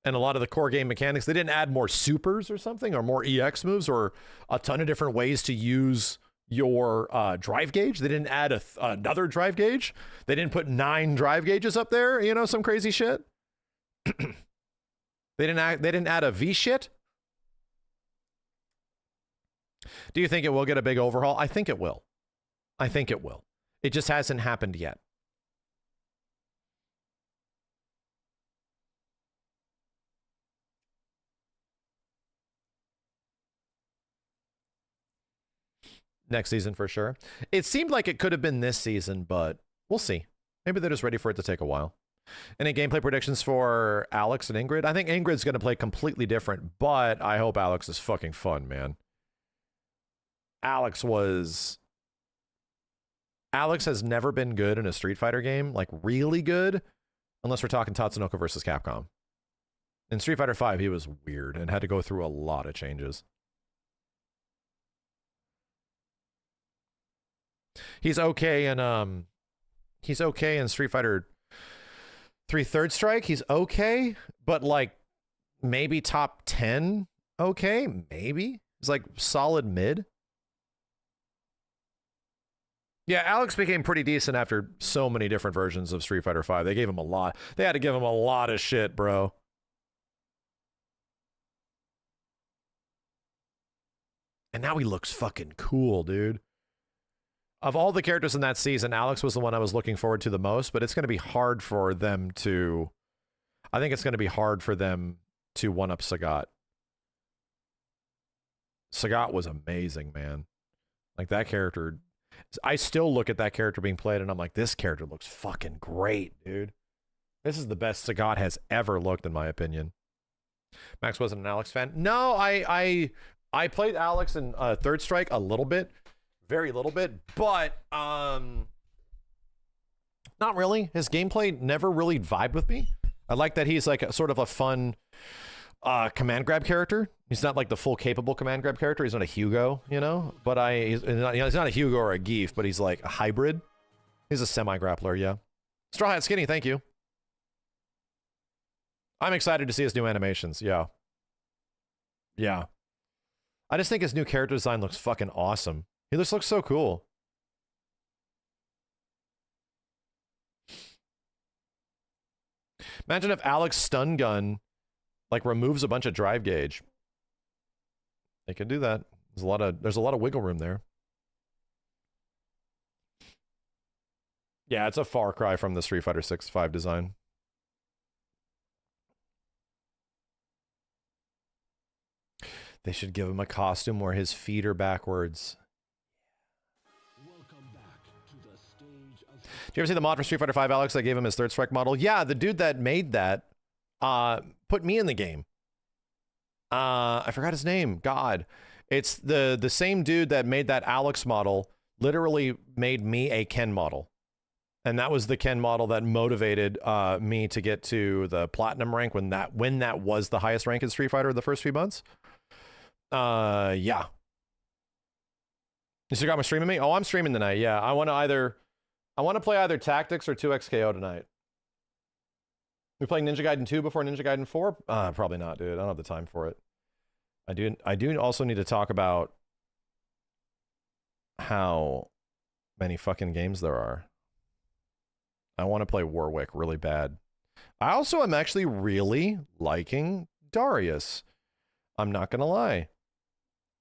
and a lot of the core game mechanics. They didn't add more supers or something or more EX moves or a ton of different ways to use your drive gauge. They didn't add another drive gauge. They didn't put 9 drive gauges up there, you know, some crazy shit. They didn't add a V shit. Do you think it will get a big overhaul? I think it will. I think it will. It just hasn't happened yet. Next season for sure. It seemed like it could have been this season, but we'll see. Maybe they're just ready for it to take a while. Any gameplay predictions for Alex and Ingrid? I think Ingrid's going to play completely different, but I hope Alex is fucking fun, man. Alex has never been good in a Street Fighter game, like really good, unless we're talking Tatsunoko versus Capcom. In Street Fighter V, he was weird and had to go through a lot of changes. He's okay in Street Fighter 3 Third Strike. He's okay, but like maybe top 10 okay, maybe. He's like solid mid. Yeah, Alex became pretty decent after so many different versions of Street Fighter V. They gave him a lot. They had to give him a lot of shit, bro. And now he looks fucking cool, dude. Of all the characters in that season, Alex was the one I was looking forward to the most, but it's going to be hard for them to... I think it's going to be hard for them to one-up Sagat. Sagat was amazing, man. Like, that character... I still look at that character being played, and I'm like, this character looks fucking great, dude. This is the best Sagat has ever looked, in my opinion. Max wasn't an Alex fan. No, I played Alex in Third Strike a little bit. Very little bit, but not really. His gameplay never really vibed with me. I like that he's like a, sort of a fun command grab character. He's not like the full capable command grab character. He's not a Hugo, you know. But he's not a Hugo or a Geef, but he's like a hybrid. He's a semi-grappler, yeah. Straw Hat Skinny, thank you. I'm excited to see his new animations, yeah. Yeah. I just think his new character design looks fucking awesome. He just looks so cool. Imagine if Alex stun gun like removes a bunch of drive gauge. They can do that. There's a lot of wiggle room there. Yeah, it's a far cry from the Street Fighter 6-5 design. They should give him a costume where his feet are backwards. Do you ever see the mod for Street Fighter 5, Alex? I gave him his Third Strike model. Yeah, the dude that made that put me in the game. I forgot his name. God. It's the same dude that made that Alex model literally made me a Ken model. And that was the Ken model that motivated me to get to the Platinum rank when that was the highest rank in Street Fighter the first few months. Yeah. You still got my streaming me? Oh, I'm streaming tonight. Yeah, I want to play either Tactics or 2XKO tonight. We playing Ninja Gaiden 2 before Ninja Gaiden 4? Probably not, dude. I don't have the time for it. I do also need to talk about how many fucking games there are. I want to play Warwick really bad. I also am actually really liking Darius. I'm not gonna lie.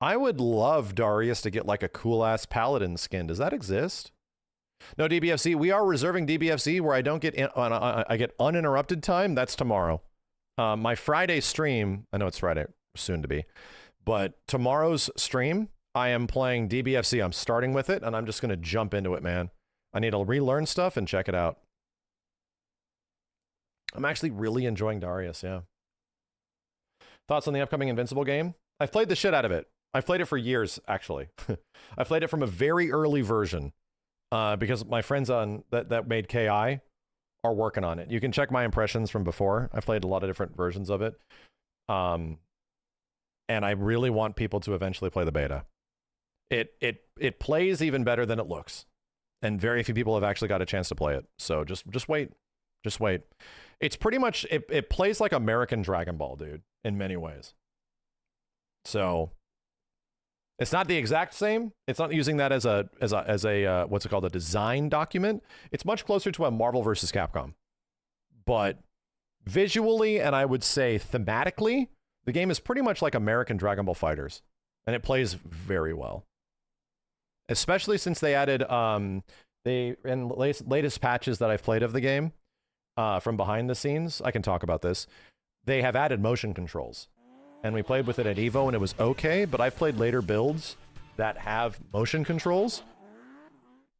I would love Darius to get like a cool-ass Paladin skin. Does that exist? No, DBFZ. We are reserving DBFZ where I don't get I get uninterrupted time. That's tomorrow. My Friday stream, I know it's Friday, soon to be, but tomorrow's stream, I am playing DBFZ. I'm starting with it, and I'm just going to jump into it, man. I need to relearn stuff and check it out. I'm actually really enjoying Darius, yeah. Thoughts on the upcoming Invincible game? I've played the shit out of it. I've played it for years, actually. I've played it from a very early version. Because my friends that made KI are working on it. You can check my impressions from before. I've played a lot of different versions of it. And I really want people to eventually play the beta. It plays even better than it looks. And very few people have actually got a chance to play it. So just wait. Just wait. It's pretty much it plays like American Dragon Ball, dude, in many ways. So it's not the exact same. It's not using that as a what's it called, a design document. It's much closer to a Marvel versus Capcom. But visually, and I would say thematically, the game is pretty much like American Dragon Ball FighterZ, and it plays very well. Especially since they added in latest patches that I've played of the game from behind the scenes. I can talk about this. They have added motion controls. And we played with it at Evo, and it was okay, but I've played later builds that have motion controls.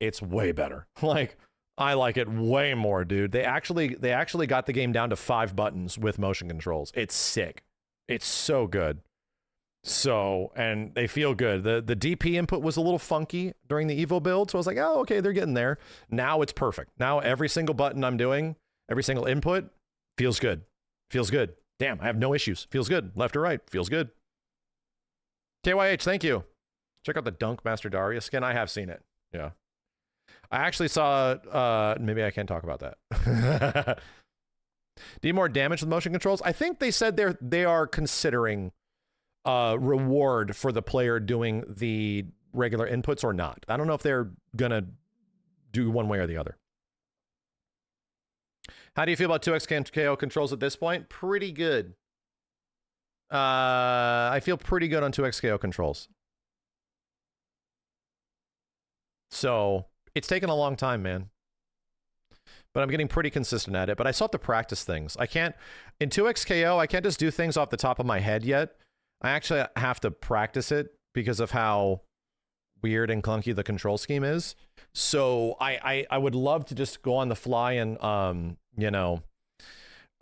It's way better. Like, I like it way more, dude. They actually got the game down to 5 buttons with motion controls. It's sick. It's so good. So, and they feel good. The DP input was a little funky during the Evo build, so I was like, oh, okay, they're getting there. Now it's perfect. Now every single button I'm doing, every single input, feels good. Feels good. Damn, I have no issues. Feels good. Left or right. Feels good. KYH, thank you. Check out the Dunk Master Darius skin. I have seen it. Yeah. I actually saw, maybe I can't talk about that. Do more damage with motion controls? I think they said they are considering reward for the player doing the regular inputs or not. I don't know if they're gonna do one way or the other. How do you feel about 2XKO controls at this point? Pretty good. I feel pretty good on 2XKO controls. So it's taken a long time, man. But I'm getting pretty consistent at it. But I still have to practice things. I can't, in 2XKO, I can't just do things off the top of my head yet. I actually have to practice it because of how weird and clunky the control scheme is. So I would love to just go on the fly and, you know,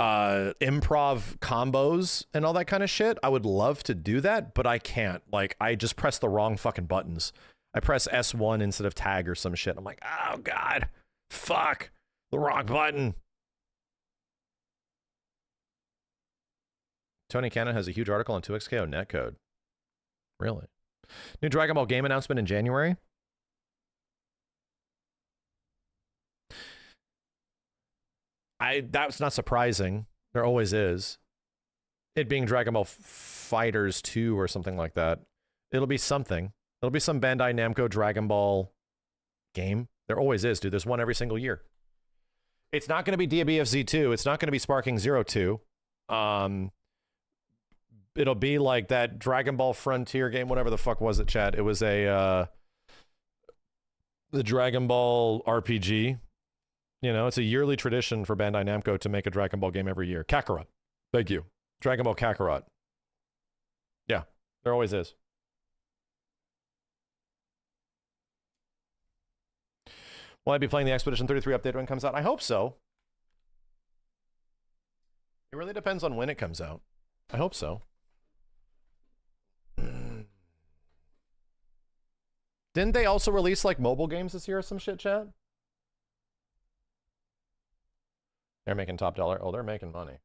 improv combos and all that kind of shit. I would love to do that, but I can't. Like, I just press the wrong fucking buttons. I press S1 instead of tag or some shit. I'm like, oh God, fuck, the wrong button. Tony Cannon has a huge article on 2XKO netcode. Really? New Dragon Ball game announcement in January? That's not surprising. There always is. It being Dragon Ball FighterZ 2 or something like that. It'll be something. It'll be some Bandai Namco Dragon Ball game. There always is, dude. There's one every single year. It's not going to be DBFZ 2. It's not going to be Sparking Zero 2. It'll be like that Dragon Ball Frontier game, whatever the fuck was it, chat. It was the Dragon Ball RPG. You know, it's a yearly tradition for Bandai Namco to make a Dragon Ball game every year. Kakarot. Thank you. Dragon Ball Kakarot. Yeah, there always is. Will I be playing the Expedition 33 update when it comes out? I hope so. It really depends on when it comes out. I hope so. Didn't they also release like mobile games this year or some shit, chat? They're making top dollar. Oh, they're making money.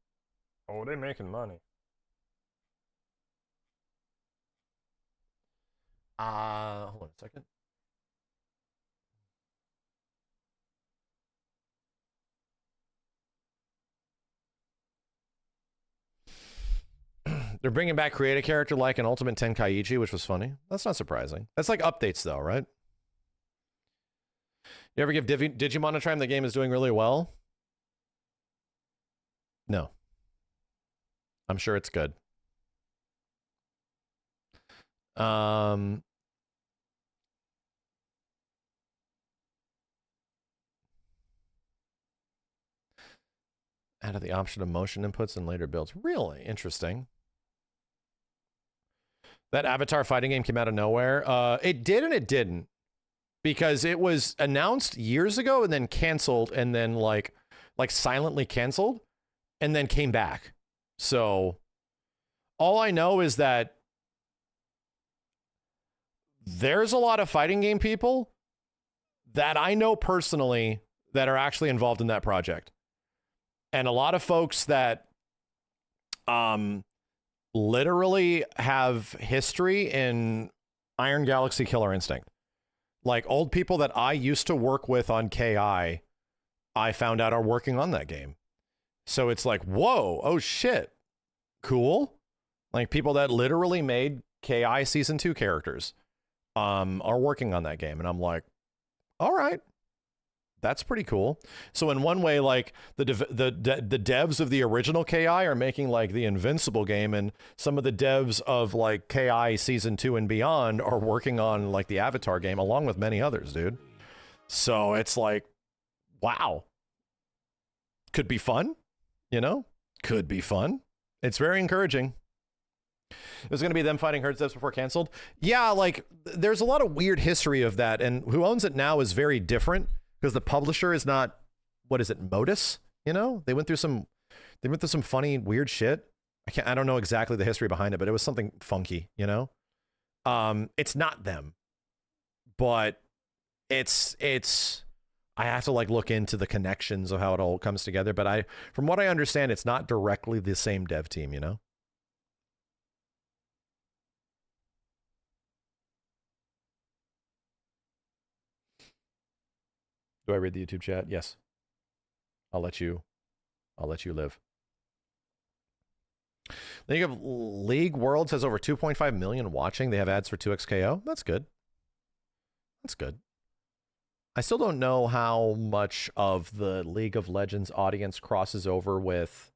Oh, they're making money. Hold on a second. They're bringing back create a character like an Ultimate Tenkaichi, which was funny. That's not surprising. That's like updates though, right? You ever give Digimon a try and the game is doing really well? No. I'm sure it's good. Added the option of motion inputs and later builds. Really interesting. That Avatar fighting game came out of nowhere. It did and it didn't. Because it was announced years ago and then canceled and then like silently canceled and then came back. So all I know is that there's a lot of fighting game people that I know personally that are actually involved in that project. And a lot of folks that literally have history in Iron Galaxy Killer Instinct. Like old people that I used to work with on KI, I found out are working on that game. So it's like, whoa, oh shit, cool. Like people that literally made KI Season 2 characters are working on that game. And I'm like, all right. That's pretty cool. So in one way, like the devs of the original KI are making like the Invincible game, and some of the devs of like KI Season 2 and beyond are working on like the Avatar game, along with many others, dude. So it's like, wow. Could be fun, you know? Could be fun. It's very encouraging. It was going to be them fighting Herd devs before canceled. Yeah, like there's a lot of weird history of that, and who owns it now is very different. Because the publisher is not, what is it, Modus? You know, they went through some funny, weird shit. I don't know exactly the history behind it, but it was something funky, you know. It's not them, but it's. I have to like look into the connections of how it all comes together. But from what I understand, it's not directly the same dev team, you know. Do I read the YouTube chat? Yes. I'll let you live. League Worlds has over 2.5 million watching. They have ads for 2XKO. That's good. That's good. I still don't know how much of the League of Legends audience crosses over with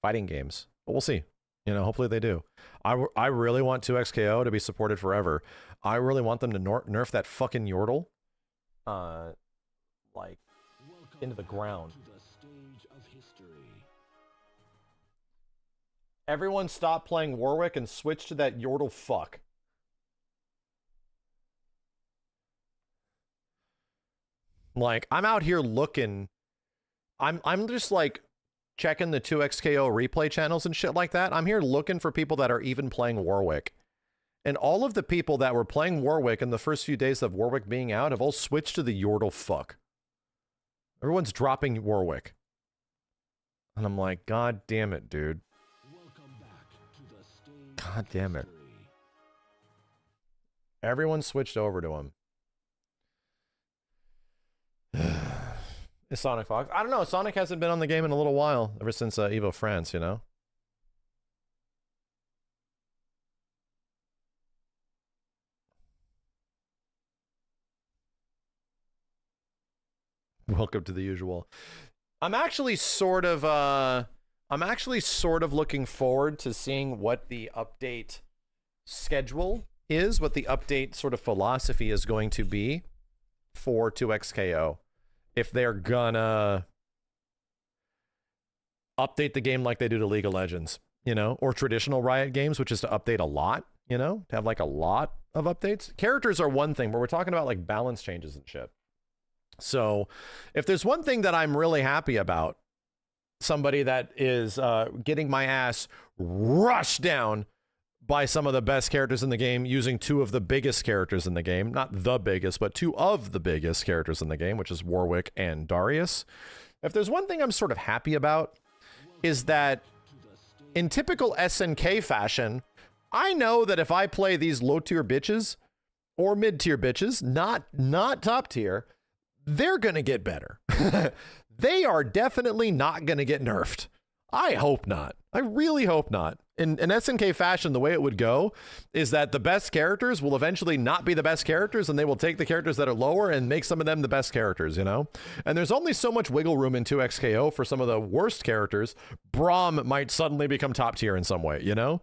fighting games, but we'll see. You know, hopefully they do. I really want 2XKO to be supported forever. I really want them to nerf that fucking Yordle, like, into the ground. Everyone stop playing Warwick and switch to that Yordle fuck. Like, I'm out here looking. I'm just like checking the 2XKO replay channels and shit like that. I'm here looking for people that are even playing Warwick. And all of the people that were playing Warwick in the first few days of Warwick being out have all switched to the Yordle fuck. Everyone's dropping Warwick. And I'm like, God damn it, dude. God damn it. Everyone switched over to him. Is Sonic Fox? I don't know. Sonic hasn't been on the game in a little while, ever since Evo France, you know? Welcome to the usual. I'm actually sort of looking forward to seeing what the update schedule is, what the update sort of philosophy is going to be for 2XKO. If they're gonna update the game like they do to League of Legends, you know, or traditional Riot games, which is to update a lot, you know, to have like a lot of updates. Characters are one thing, but we're talking about like balance changes and shit. So if there's one thing that I'm really happy about, somebody that is getting my ass rushed down by some of the best characters in the game, using two of the biggest characters in the game, not the biggest, but two of the biggest characters in the game, which is Warwick and Darius. If there's one thing I'm sort of happy about, is that in typical SNK fashion, I know that if I play these low tier bitches or mid tier bitches, not top tier, they're gonna get better. They are definitely not gonna get nerfed. I hope not. I really hope not. In SNK fashion, the way it would go is that the best characters will eventually not be the best characters, and they will take the characters that are lower and make some of them the best characters, you know? And there's only so much wiggle room in 2XKO for some of the worst characters. Braum might suddenly become top tier in some way, you know?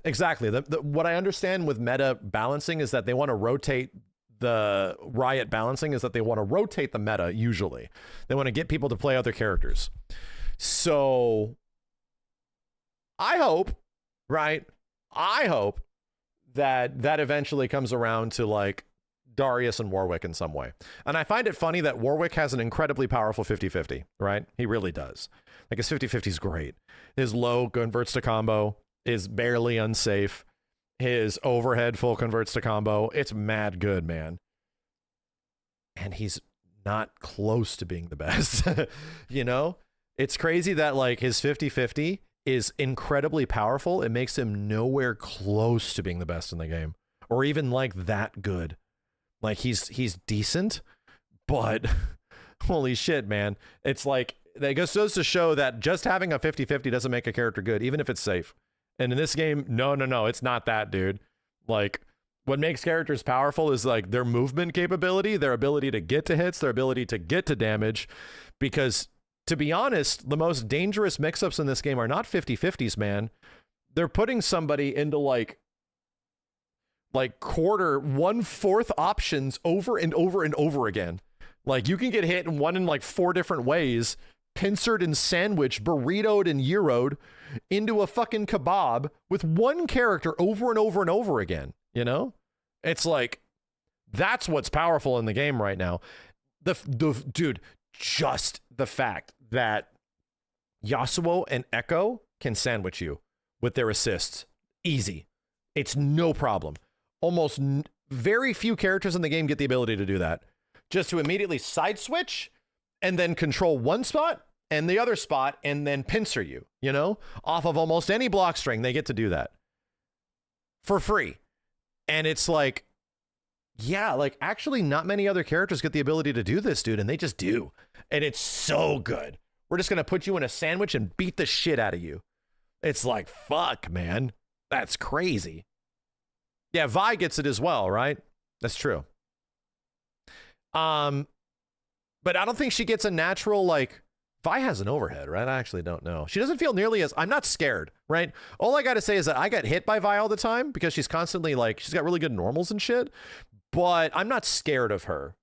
Exactly. What I understand with meta balancing is that they want to rotate the Riot balancing is that they want to rotate the meta, usually. They want to get people to play other characters. So I hope, right? I hope that that eventually comes around to like Darius and Warwick in some way. And I find it funny that Warwick has an incredibly powerful 50-50, right? He really does. Like his 50-50 is great. His low converts to combo is barely unsafe. His overhead full converts to combo. It's mad good, man. And he's not close to being the best. You know? It's crazy that like his 50-50 is incredibly powerful. It makes him nowhere close to being the best in the game, or even like that good. Like he's decent, but holy shit, man. It's like that goes to show that just having a 50-50 doesn't make a character good, even if it's safe. And in this game, no, it's not that, dude. Like, what makes characters powerful is like their movement capability, their ability to get to hits, their ability to get to damage. Because to be honest, the most dangerous mix-ups in this game are not 50-50s, man. They're putting somebody into like quarter, 1/4 options over and over and over again. Like you can get hit in like 4 different ways, pincered and sandwiched, burritoed and gyroed into a fucking kebab with one character over and over and over again. You know, it's like, that's what's powerful in the game right now. Dude, just the fact that Yasuo and Echo can sandwich you with their assists, easy. It's no problem. Almost very few characters in the game get the ability to do that. Just to immediately side switch and then control one spot and the other spot and then pincer you, you know, off of almost any block string. They get to do that for free. And it's like, yeah, like actually not many other characters get the ability to do this, dude. And they just do. And it's so good. We're just going to put you in a sandwich and beat the shit out of you. It's like, fuck, man. That's crazy. Yeah, Vi gets it as well, right? That's true. But I don't think she gets a natural, like, Vi has an overhead, right? I actually don't know. She doesn't feel nearly as... I'm not scared, right? All I got to say is that I get hit by Vi all the time because she's constantly like... She's got really good normals and shit. But I'm not scared of her.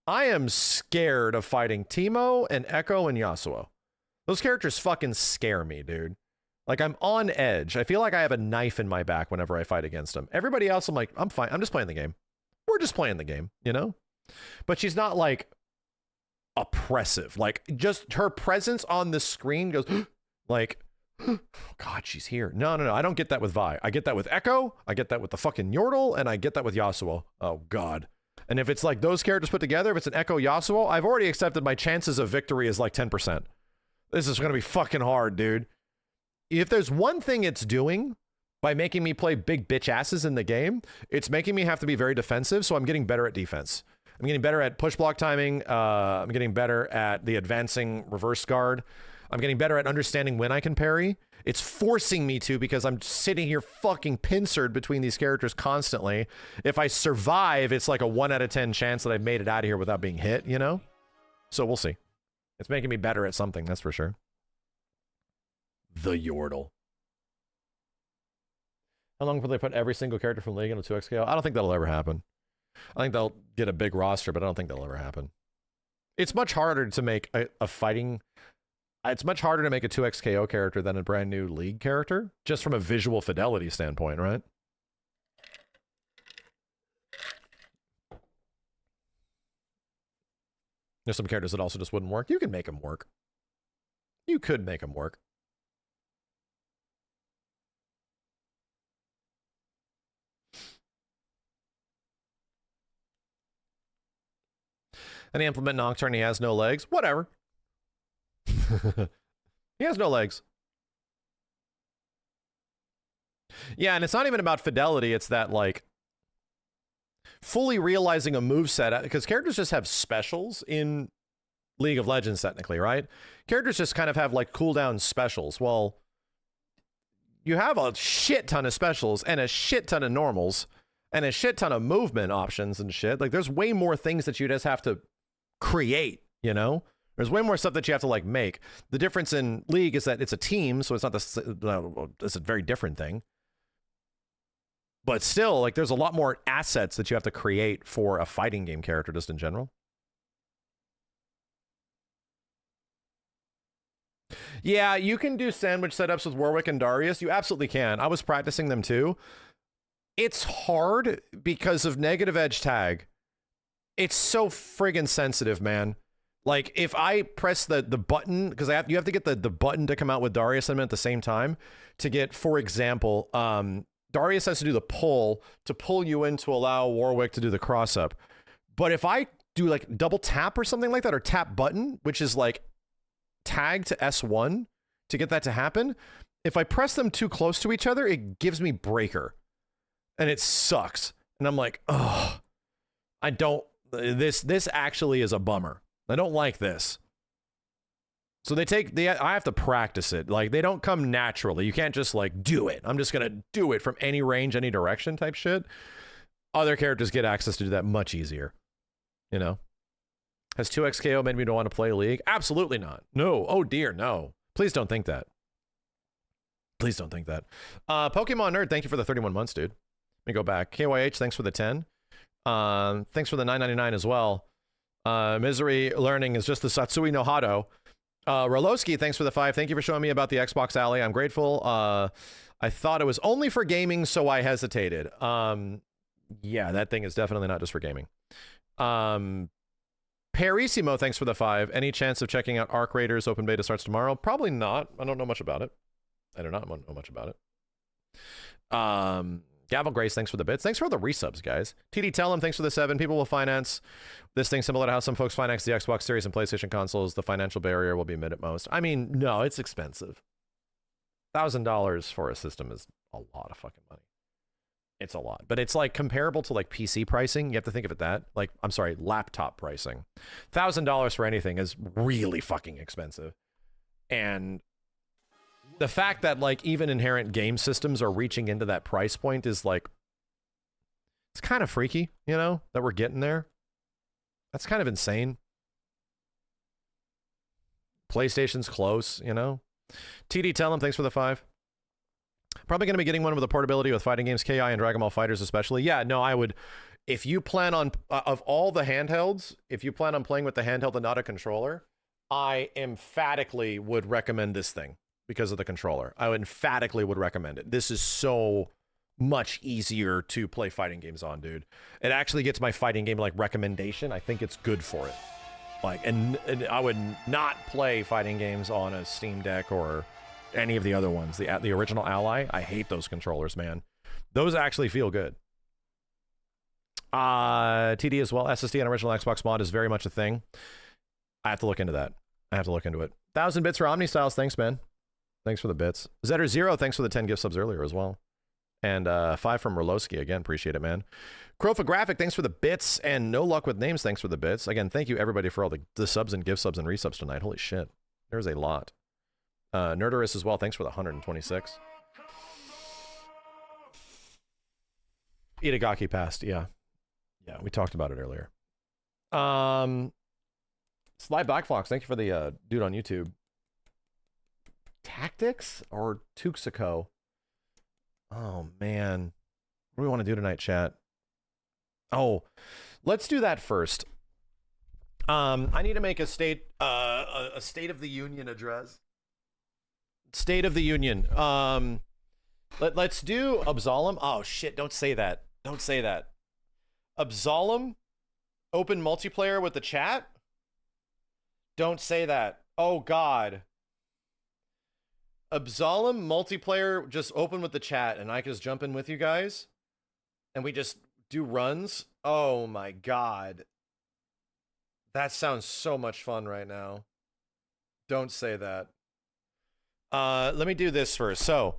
I am scared of fighting Teemo and Echo and Yasuo. Those characters fucking scare me, dude. Like, I'm on edge. I feel like I have a knife in my back whenever I fight against them. Everybody else, I'm like, I'm fine. I'm just playing the game. We're just playing the game, you know? But she's not, like, oppressive. Like, just her presence on the screen goes, like, oh, God, she's here. No. I don't get that with Vi. I get that with Echo. I get that with the fucking Yordle. And I get that with Yasuo. Oh, God. And if it's, like, those characters put together, if it's an Echo Yasuo, I've already accepted my chances of victory is, like, 10%. This is going to be fucking hard, dude. If there's one thing it's doing by making me play big bitch asses in the game, it's making me have to be very defensive, so I'm getting better at defense. I'm getting better at push block timing. I'm getting better at the advancing reverse guard. I'm getting better at understanding when I can parry. It's forcing me to because I'm sitting here fucking pincered between these characters constantly. If I survive, it's like a 1 out of 10 chance that I've made it out of here without being hit, you know? So we'll see. It's making me better at something, that's for sure. The Yordle. How long will they put every single character from League into 2x KO? I don't think that'll ever happen. I think they'll get a big roster, but I don't think that'll ever happen. It's much harder to make a fighting... It's much harder to make a 2x KO character than a brand new League character, just from a visual fidelity standpoint, right? There's some characters that also just wouldn't work. You can make them work. You could make them work. And he implement Nocturne, he has no legs. Whatever. He has no legs. Yeah, and it's not even about fidelity. It's that, like, fully realizing a moveset, because characters just have specials in League of Legends, technically, right? Characters just kind of have, like, cooldown specials. Well, you have a shit ton of specials and a shit ton of normals and a shit ton of movement options and shit. Like, there's way more things that you just have to create, you know? There's way more stuff that you have to, like, make. The difference in League is that it's a team, so it's not it's a very different thing. But still, like, there's a lot more assets that you have to create for a fighting game character just in general. Yeah, you can do sandwich setups with Warwick and Darius. You absolutely can. I was practicing them too. It's hard because of negative edge tag. It's so friggin' sensitive, man. Like, if I press the button, because you have to get the button to come out with Darius at the same time to get, for example, Darius has to do the pull to pull you in to allow Warwick to do the cross up. But if I do, like, double tap or something like that, or tap button, which is like tag to S1 to get that to happen, if I press them too close to each other, it gives me breaker. And it sucks. And I'm like, oh, I don't, this actually is a bummer. I don't like this. So I have to practice it. Like, they don't come naturally. You can't just, like, do it. I'm just going to do it from any range, any direction type shit. Other characters get access to do that much easier. You know? Has 2x KO made me don't want to play League? Absolutely not. No. Oh, dear, no. Please don't think that. Please don't think that. Pokemon Nerd, thank you for the 31 months, dude. Let me go back. KYH, thanks for the 10. Thanks for the 9.99 as well. Misery Learning is just the Satsui no Hado. Roloski, thanks for the 5. Thank you for showing me about the Xbox Ally. I'm grateful. I thought it was only for gaming, so I hesitated. Yeah, that thing is definitely not just for gaming. Perissimo, thanks for the 5. Any chance of checking out Arc Raiders? Open beta starts tomorrow. Probably not. I don't know much about it. I do not know much about it. Gavel Grace, thanks for the bits. Thanks for all the resubs, guys. TD Tellum, thanks for the 7. People will finance this thing similar to how some folks finance the Xbox Series and PlayStation consoles. The financial barrier will be mid at most. I mean, no, it's expensive. $1,000 for a system is a lot of fucking money. It's a lot. But it's like comparable to like PC pricing. You have to think of it that. Like, I'm sorry, laptop pricing. $1,000 for anything is really fucking expensive. And the fact that, like, even inherent game systems are reaching into that price point is, like, it's kind of freaky, you know, that we're getting there. That's kind of insane. PlayStation's close, you know? TD, tell him, thanks for the 5. Probably going to be getting one with the portability with fighting games, KI and Dragon Ball FighterZ especially. Yeah, no, I would. If you plan on, of all the handhelds, if you plan on playing with the handheld and not a controller, I emphatically would recommend this thing because of the controller. I emphatically would recommend it. This is so much easier to play fighting games on, dude. It actually gets my fighting game like recommendation. I think it's good for it. Like, and I would not play fighting games on a Steam Deck or any of the other ones. The original Ally, I hate those controllers, man. Those actually feel good. TD as well. SSD and original Xbox mod is very much a thing. I have to look into that. I have to look into it. 1,000 bits for OmniStyles. Thanks, man. Thanks for the bits. Zetter0, thanks for the 10 gift subs earlier as well. And 5 from Roloski. Again, appreciate it, man. Crofographic, thanks for the bits. And No Luck with Names, thanks for the bits. Again, thank you, everybody, for all the subs and gift subs and resubs tonight. Holy shit. There's a lot. Nerderus as well. Thanks for the 126. Itagaki passed. Yeah. Yeah, we talked about it earlier. Sly Black Fox, thank you for the dude on YouTube. Tactics or Tuxico? Oh, man. What do we want to do tonight, chat? Oh, let's do that first. I need to make a State of the Union address. State of the Union. Let's do Absalom. Oh, shit, don't say that. Don't say that. Absalom? Open multiplayer with the chat? Don't say that. Oh, God. Absalom multiplayer just open with the chat and I can just jump in with you guys and we just do runs. Oh my God. That sounds so much fun right now. Don't say that. Let me do this first. So,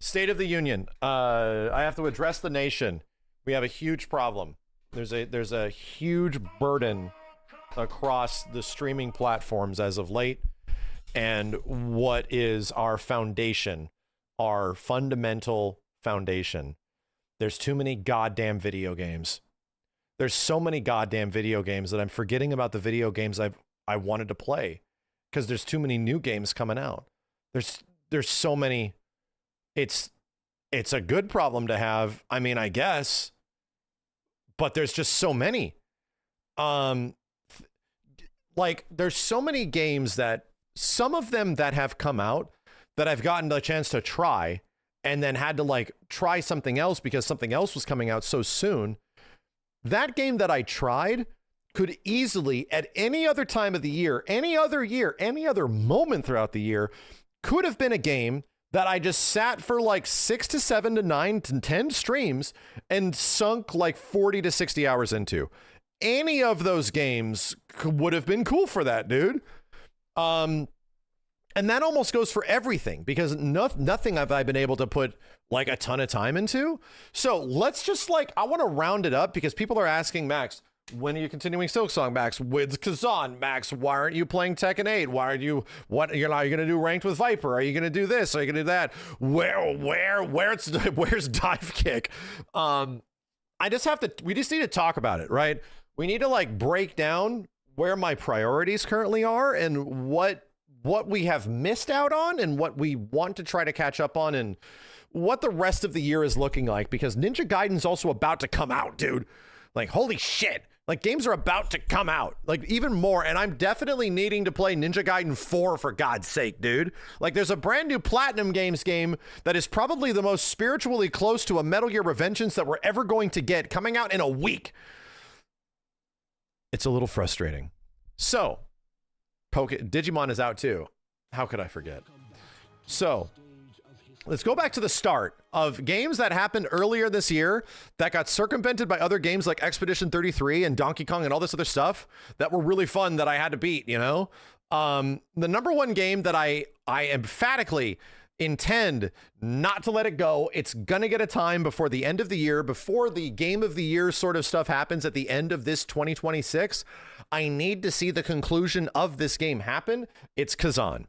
State of the Union. I have to address the nation. We have a huge problem. There's a huge burden across the streaming platforms as of late. And what is our foundation, our fundamental foundation? There's too many goddamn video games. There's so many goddamn video games that I'm forgetting about the video games I wanted to play because there's too many new games coming out. There's so many. It's a good problem to have. I mean, I guess, but there's just so many. Like there's so many games that. Some of them that have come out that I've gotten the chance to try and then had to like try something else because something else was coming out so soon. That game that I tried could easily at any other time of the year, any other moment throughout the year could have been a game that I just sat for like 6 to 7 to 9 to 10 streams and sunk like 40 to 60 hours into. Any of those games would have been cool for that, dude. And that almost goes for everything because nothing have I been able to put like a ton of time into. So let's just like, I want to round it up because people are asking, Max, when are you continuing Silksong, Max? With Kazan, Max, why aren't you playing Tekken 8? Why are you, are you going to do ranked with Viper? Are you going to do this? Are you going to do that? Where's Dive Kick? We just need to talk about it, right? We need to like break down where my priorities currently are and what we have missed out on and what we want to try to catch up on and what the rest of the year is looking like because Ninja Gaiden's also about to come out, dude. Like, holy shit. Like, games are about to come out. Like, even more. And I'm definitely needing to play Ninja Gaiden 4 for God's sake, dude. Like, there's a brand new Platinum Games game that is probably the most spiritually close to a Metal Gear Revengeance that we're ever going to get coming out in a week. It's a little frustrating. So, Digimon is out too. How could I forget? So, let's go back to the start of games that happened earlier this year that got circumvented by other games like Expedition 33 and Donkey Kong and all this other stuff that were really fun that I had to beat, you know? The number one game that I emphatically intend not to let it go. It's gonna get a time before the end of the year, before the game of the year sort of stuff happens at the end of this 2026. I need to see the conclusion of this game happen. It's Kazan.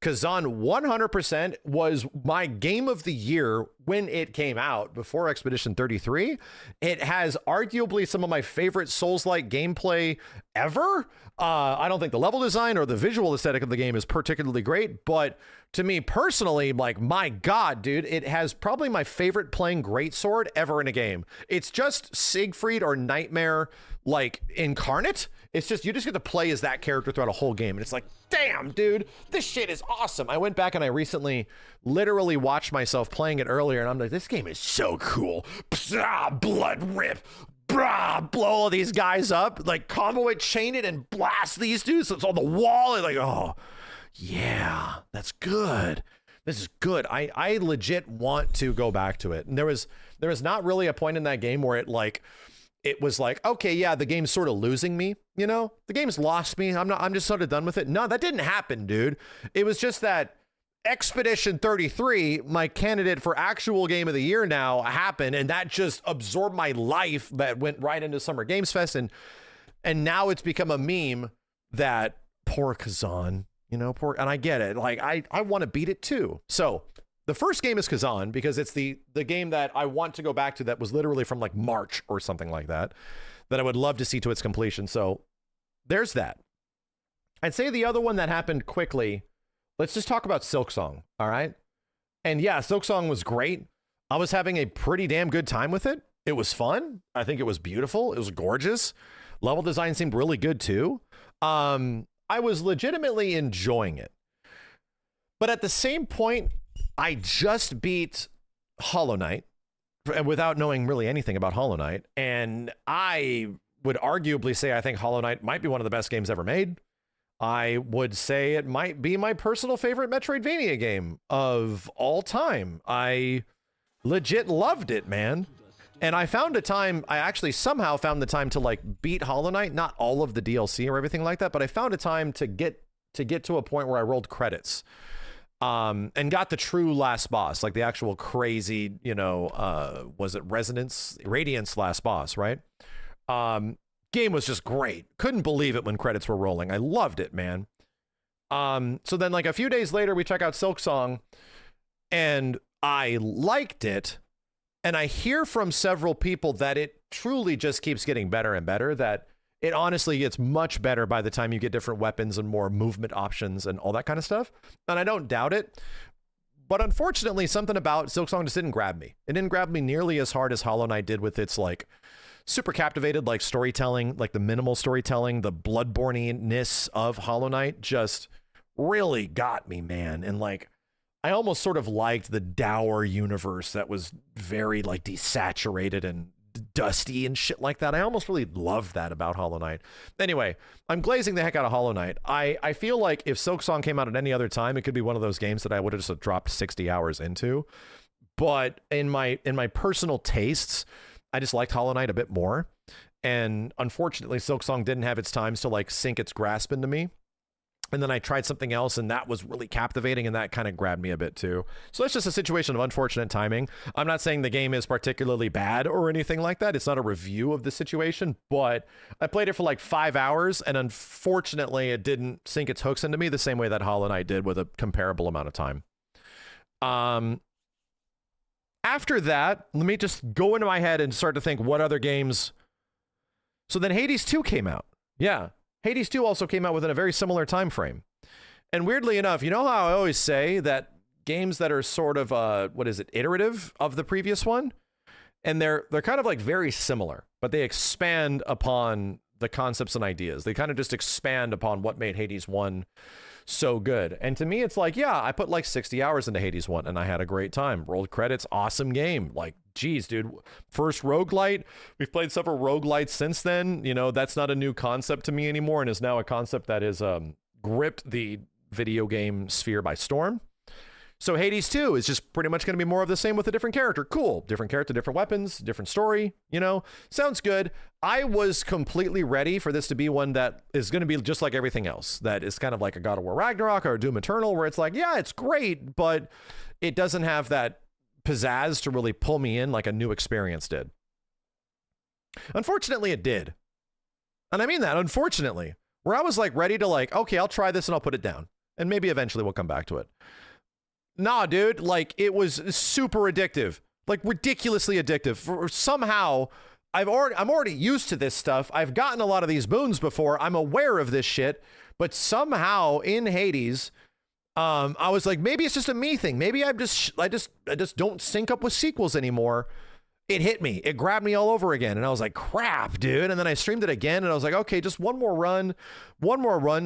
Kazan 100% was my game of the year when it came out before Expedition 33. It has arguably some of my favorite Souls-like gameplay ever. I don't think the level design or the visual aesthetic of the game is particularly great, but to me personally, like, my God, dude, it has probably my favorite playing greatsword ever in a game. It's just Siegfried or Nightmare, like, incarnate. It's just, you just get to play as that character throughout a whole game. And it's like, damn, dude, this shit is awesome. I went back and I recently literally watched myself playing it earlier. And I'm like, this game is so cool. Psah, blood rip. Brah, blow all these guys up. Like, combo it, chain it, and blast these dudes. So it's on the wall. And like, oh, yeah, that's good. This is good. I legit want to go back to it. And there was not really a point in that game where it was like, okay, yeah, the game's sort of losing me, you know? The game's lost me. I'm just sort of done with it. No, that didn't happen, dude. It was just that Expedition 33, my candidate for actual game of the year now, happened, and that just absorbed my life. That went right into Summer Games Fest, and now it's become a meme that poor Kazan, you know, and I get it. Like, I want to beat it too. So the first game is Kazan because it's the game that I want to go back to that was literally from like March or something like that I would love to see to its completion. So there's that. I'd say the other one that happened quickly, let's just talk about Silksong, all right? And yeah, Silksong was great. I was having a pretty damn good time with it. It was fun. I think it was beautiful. It was gorgeous. Level design seemed really good too. I was legitimately enjoying it. But at the same point, I just beat Hollow Knight without knowing really anything about Hollow Knight. And I would arguably say I think Hollow Knight might be one of the best games ever made. I would say it might be my personal favorite Metroidvania game of all time. I legit loved it, man. And I actually somehow found the time to like beat Hollow Knight, not all of the DLC or everything like that, but I found a time to get to a point where I rolled credits. And got the true last boss, like the actual crazy, you know, was it Radiance last boss, right? Game was just great. Couldn't believe it when credits were rolling. I loved it, man. So then like a few days later, we check out Silksong and I liked it. And I hear from several people that it truly just keeps getting better and better, that it honestly gets much better by the time you get different weapons and more movement options and all that kind of stuff. And I don't doubt it. But unfortunately, something about Silksong just didn't grab me. It didn't grab me nearly as hard as Hollow Knight did with its like super captivated like storytelling, like the minimal storytelling, the bloodborne-ness of Hollow Knight just really got me, man. And like, I almost sort of liked the dour universe that was very like desaturated and dusty and shit like that. I almost really loved that about Hollow Knight. Anyway, I'm glazing the heck out of Hollow Knight. I feel like if Silksong came out at any other time, it could be one of those games that I would have just dropped 60 hours into. But in my personal tastes, I just liked Hollow Knight a bit more. And unfortunately, Silksong didn't have its times to like sink its grasp into me. And then I tried something else and that was really captivating and that kind of grabbed me a bit too. So it's just a situation of unfortunate timing. I'm not saying the game is particularly bad or anything like that. It's not a review of the situation, but I played it for like 5 hours and unfortunately it didn't sink its hooks into me the same way that Hollow Knight did with a comparable amount of time. After that, let me just go into my head and start to think what other games. So then Hades 2 came out. Yeah. Hades 2 also came out within a very similar time frame. And weirdly enough, you know how I always say that games that are sort of iterative of the previous one, and they're kind of like very similar, but they expand upon the concepts and ideas. They kind of just expand upon what made Hades 1 so good. And to me, it's like, yeah, I put like 60 hours into Hades 1 and I had a great time. Rolled credits, awesome game. Like, geez, dude, first roguelite. We've played several roguelites since then. You know, that's not a new concept to me anymore and is now a concept that has gripped the video game sphere by storm. So Hades 2 is just pretty much going to be more of the same with a different character. Cool. Different character, different weapons, different story, you know, sounds good. I was completely ready for this to be one that is going to be just like everything else. That is kind of like a God of War Ragnarok or a Doom Eternal, where it's like, yeah, it's great, but it doesn't have that pizzazz to really pull me in like a new experience did. Unfortunately, it did. And I mean that, unfortunately, where I was like ready to like, okay, I'll try this and I'll put it down. and maybe eventually we'll come back to it. Nah, dude, like it was super addictive, like ridiculously addictive. Somehow, I'm already used to this stuff. I've gotten a lot of these boons before. I'm aware of this shit, but somehow in Hades, I was like, maybe it's just a me thing. Maybe I just don't sync up with sequels anymore. It hit me. It grabbed me all over again. And I was like, crap, dude. And then I streamed it again and I was like, okay, just one more run.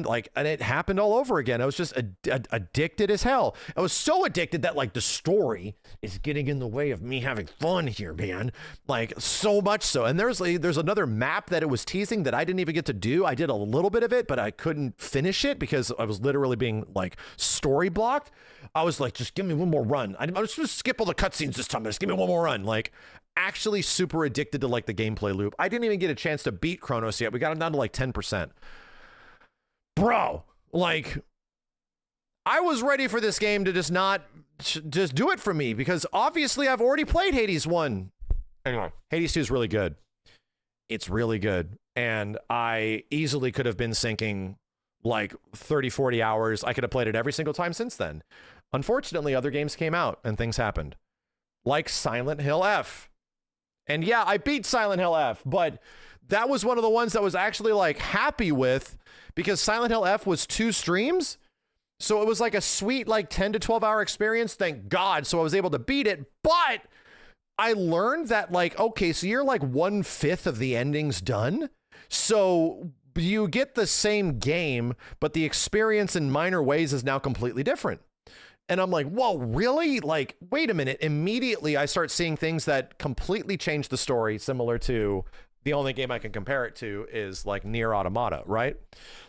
Like, and it happened all over again. I was just addicted as hell. I was so addicted that like the story is getting in the way of me having fun here, man. Like so much so. And there's another map that it was teasing that I didn't even get to do. I did a little bit of it, but I couldn't finish it because I was literally being like story blocked. I was like, just give me one more run. I'm just gonna skip all the cutscenes this time. Just give me one more run. Like, actually super addicted to like the gameplay loop. I didn't even get a chance to beat Chronos yet. We got it down to like 10%. Bro, like, I was ready for this game to just do it for me because obviously I've already played Hades 1. Anyway, Hades 2 is really good. It's really good. And I easily could have been sinking like 30, 40 hours. I could have played it every single time since then. Unfortunately, other games came out and things happened. Like Silent Hill F. And yeah, I beat Silent Hill F, but that was one of the ones that was actually like happy with because Silent Hill F was 2 streams. So it was like a sweet like 10 to 12 hour experience. Thank God. So I was able to beat it, but I learned that like, okay, so you're like 1/5 of the endings done. So you get the same game, but the experience in minor ways is now completely different. And I'm like, whoa, really? Like, wait a minute. Immediately, I start seeing things that completely change the story, similar to the only game I can compare it to is like Nier Automata, right?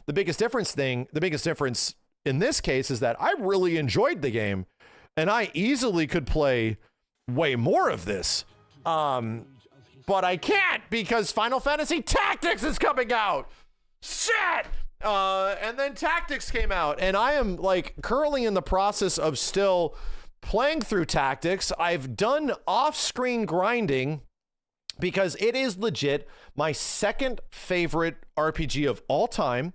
The biggest difference in this case is that I really enjoyed the game and I easily could play way more of this. But I can't because Final Fantasy Tactics is coming out. Shit! And then Tactics came out, and I am like currently in the process of still playing through Tactics. I've done off-screen grinding because it is legit my second favorite RPG of all time.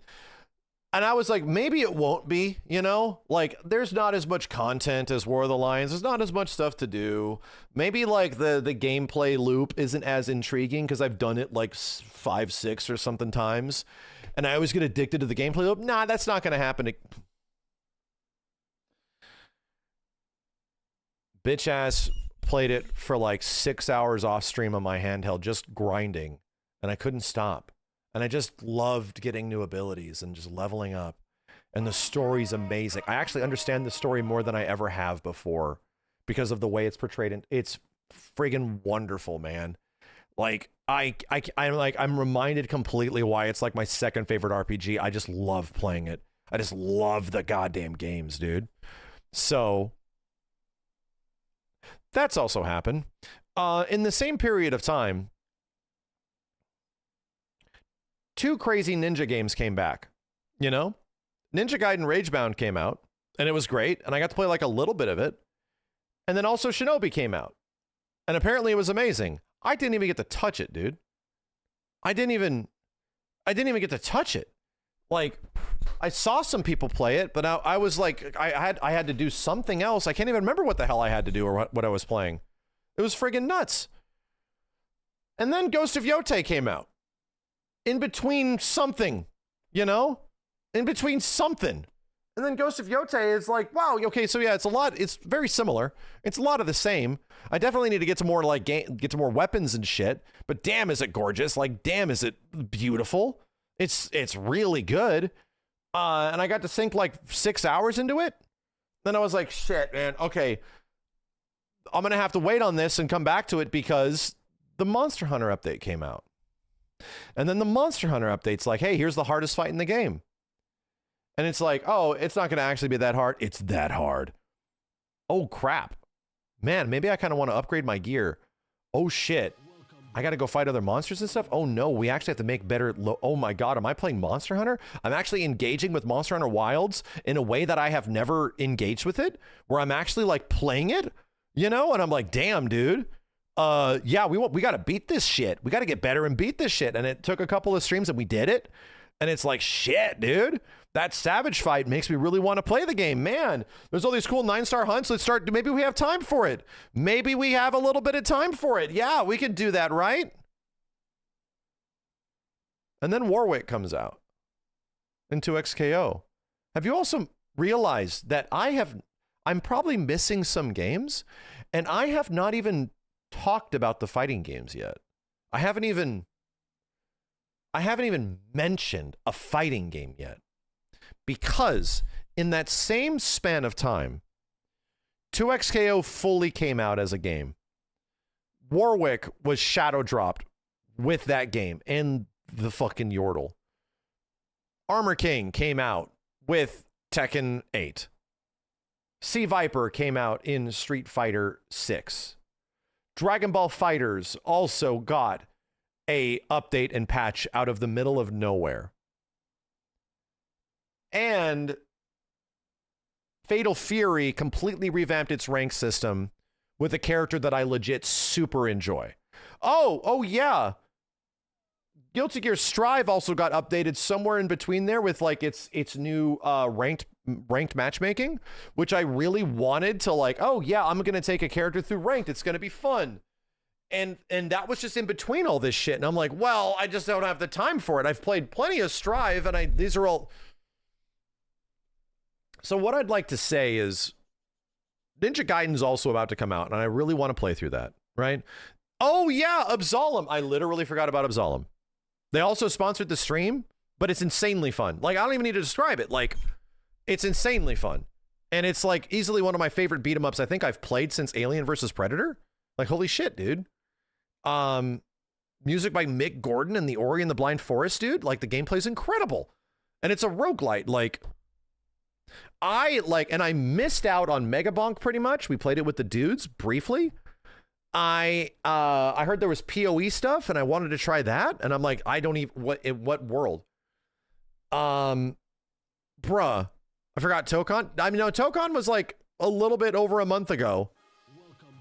And I was like, maybe it won't be, you know, like there's not as much content as War of the Lions. There's not as much stuff to do. Maybe like the gameplay loop isn't as intriguing because I've done it like 5, 6 or something times. And I always get addicted to the gameplay loop. Nah, that's not going to happen. Bitch ass played it for like 6 hours off stream on my handheld, just grinding. And I couldn't stop. And I just loved getting new abilities and just leveling up. And the story's amazing. I actually understand the story more than I ever have before because of the way it's portrayed. And it's friggin' wonderful, man. Like, I'm reminded completely why it's like my second favorite RPG. I just love playing it. I just love the goddamn games, dude. So that's also happened. In the same period of time, 2 crazy ninja games came back. You know, Ninja Gaiden Ragebound came out, and it was great, and I got to play like a little bit of it. And then also Shinobi came out, and apparently it was amazing. I didn't even get to touch it, dude. I didn't even get to touch it. Like, I saw some people play it, but I was like, I had to do something else. I can't even remember what the hell I had to do or what I was playing. It was friggin' nuts. And then Ghost of Yotei came out. In between something, you know? In between something. And then Ghost of Yotei is like, wow, okay, so yeah, it's very similar. It's a lot of the same. I definitely need to get to more like get to more weapons and shit, but damn is it gorgeous. Like damn is it beautiful. It's really good. And I got to sink like 6 hours into it. Then I was like, shit, man, okay. I'm going to have to wait on this and come back to it because the Monster Hunter update came out. And then the Monster Hunter update's like, hey, here's the hardest fight in the game. And it's like, oh, it's not going to actually be that hard. It's that hard. Oh, crap. Man, maybe I kind of want to upgrade my gear. Oh, shit. I got to go fight other monsters and stuff? Oh, no. We actually have to make better... Oh, my God. Am I playing Monster Hunter? I'm actually engaging with Monster Hunter Wilds in a way that I have never engaged with it, where I'm actually, like, playing it, you know? And I'm like, damn, dude. Yeah, we got to beat this shit. We got to get better and beat this shit. And it took a couple of streams and we did it. And it's like, shit, dude. that Savage fight makes me really want to play the game. Man, there's all these cool 9-star hunts. Let's start. Maybe we have time for it. Maybe we have a little bit of time for it. Yeah, we could do that, right? And then Warwick comes out in 2XKO. Have you also realized that I'm probably missing some games, and I have not even talked about the fighting games yet. I haven't even mentioned a fighting game yet, because in that same span of time, 2XKO fully came out as a game. Warwick was shadow dropped with that game and the fucking Yordle. Armor King came out with Tekken 8. Sea Viper came out in Street Fighter 6. Dragon Ball FighterZ also got a update and patch out of the middle of nowhere. And Fatal Fury completely revamped its rank system with a character that I legit super enjoy. Oh yeah. Guilty Gear Strive also got updated somewhere in between there with like its new ranked matchmaking, which I really wanted to like, oh yeah, I'm going to take a character through ranked. It's going to be fun. And that was just in between all this shit. And I'm like, well, I just don't have the time for it. I've played plenty of Strive and these are all. So what I'd like to say is Ninja Gaiden's also about to come out and I really want to play through that, right? Oh yeah, Absolem. I literally forgot about Absolem. They also sponsored the stream, but it's insanely fun. Like, I don't even need to describe it. Like, it's insanely fun. And it's like easily one of my favorite beat 'em ups I think I've played since Alien vs. Predator. Like, holy shit, dude. Music by Mick Gordon and the Ori and the Blind Forest, dude. Like, the gameplay's incredible. And it's a roguelite. Like, I missed out on Mega Bonk pretty much. We played it with the dudes briefly. I heard there was PoE stuff and I wanted to try that. And I'm like, I don't even, what world? Bruh, I forgot Tokon. I mean, no, Tokon was like a little bit over a month ago.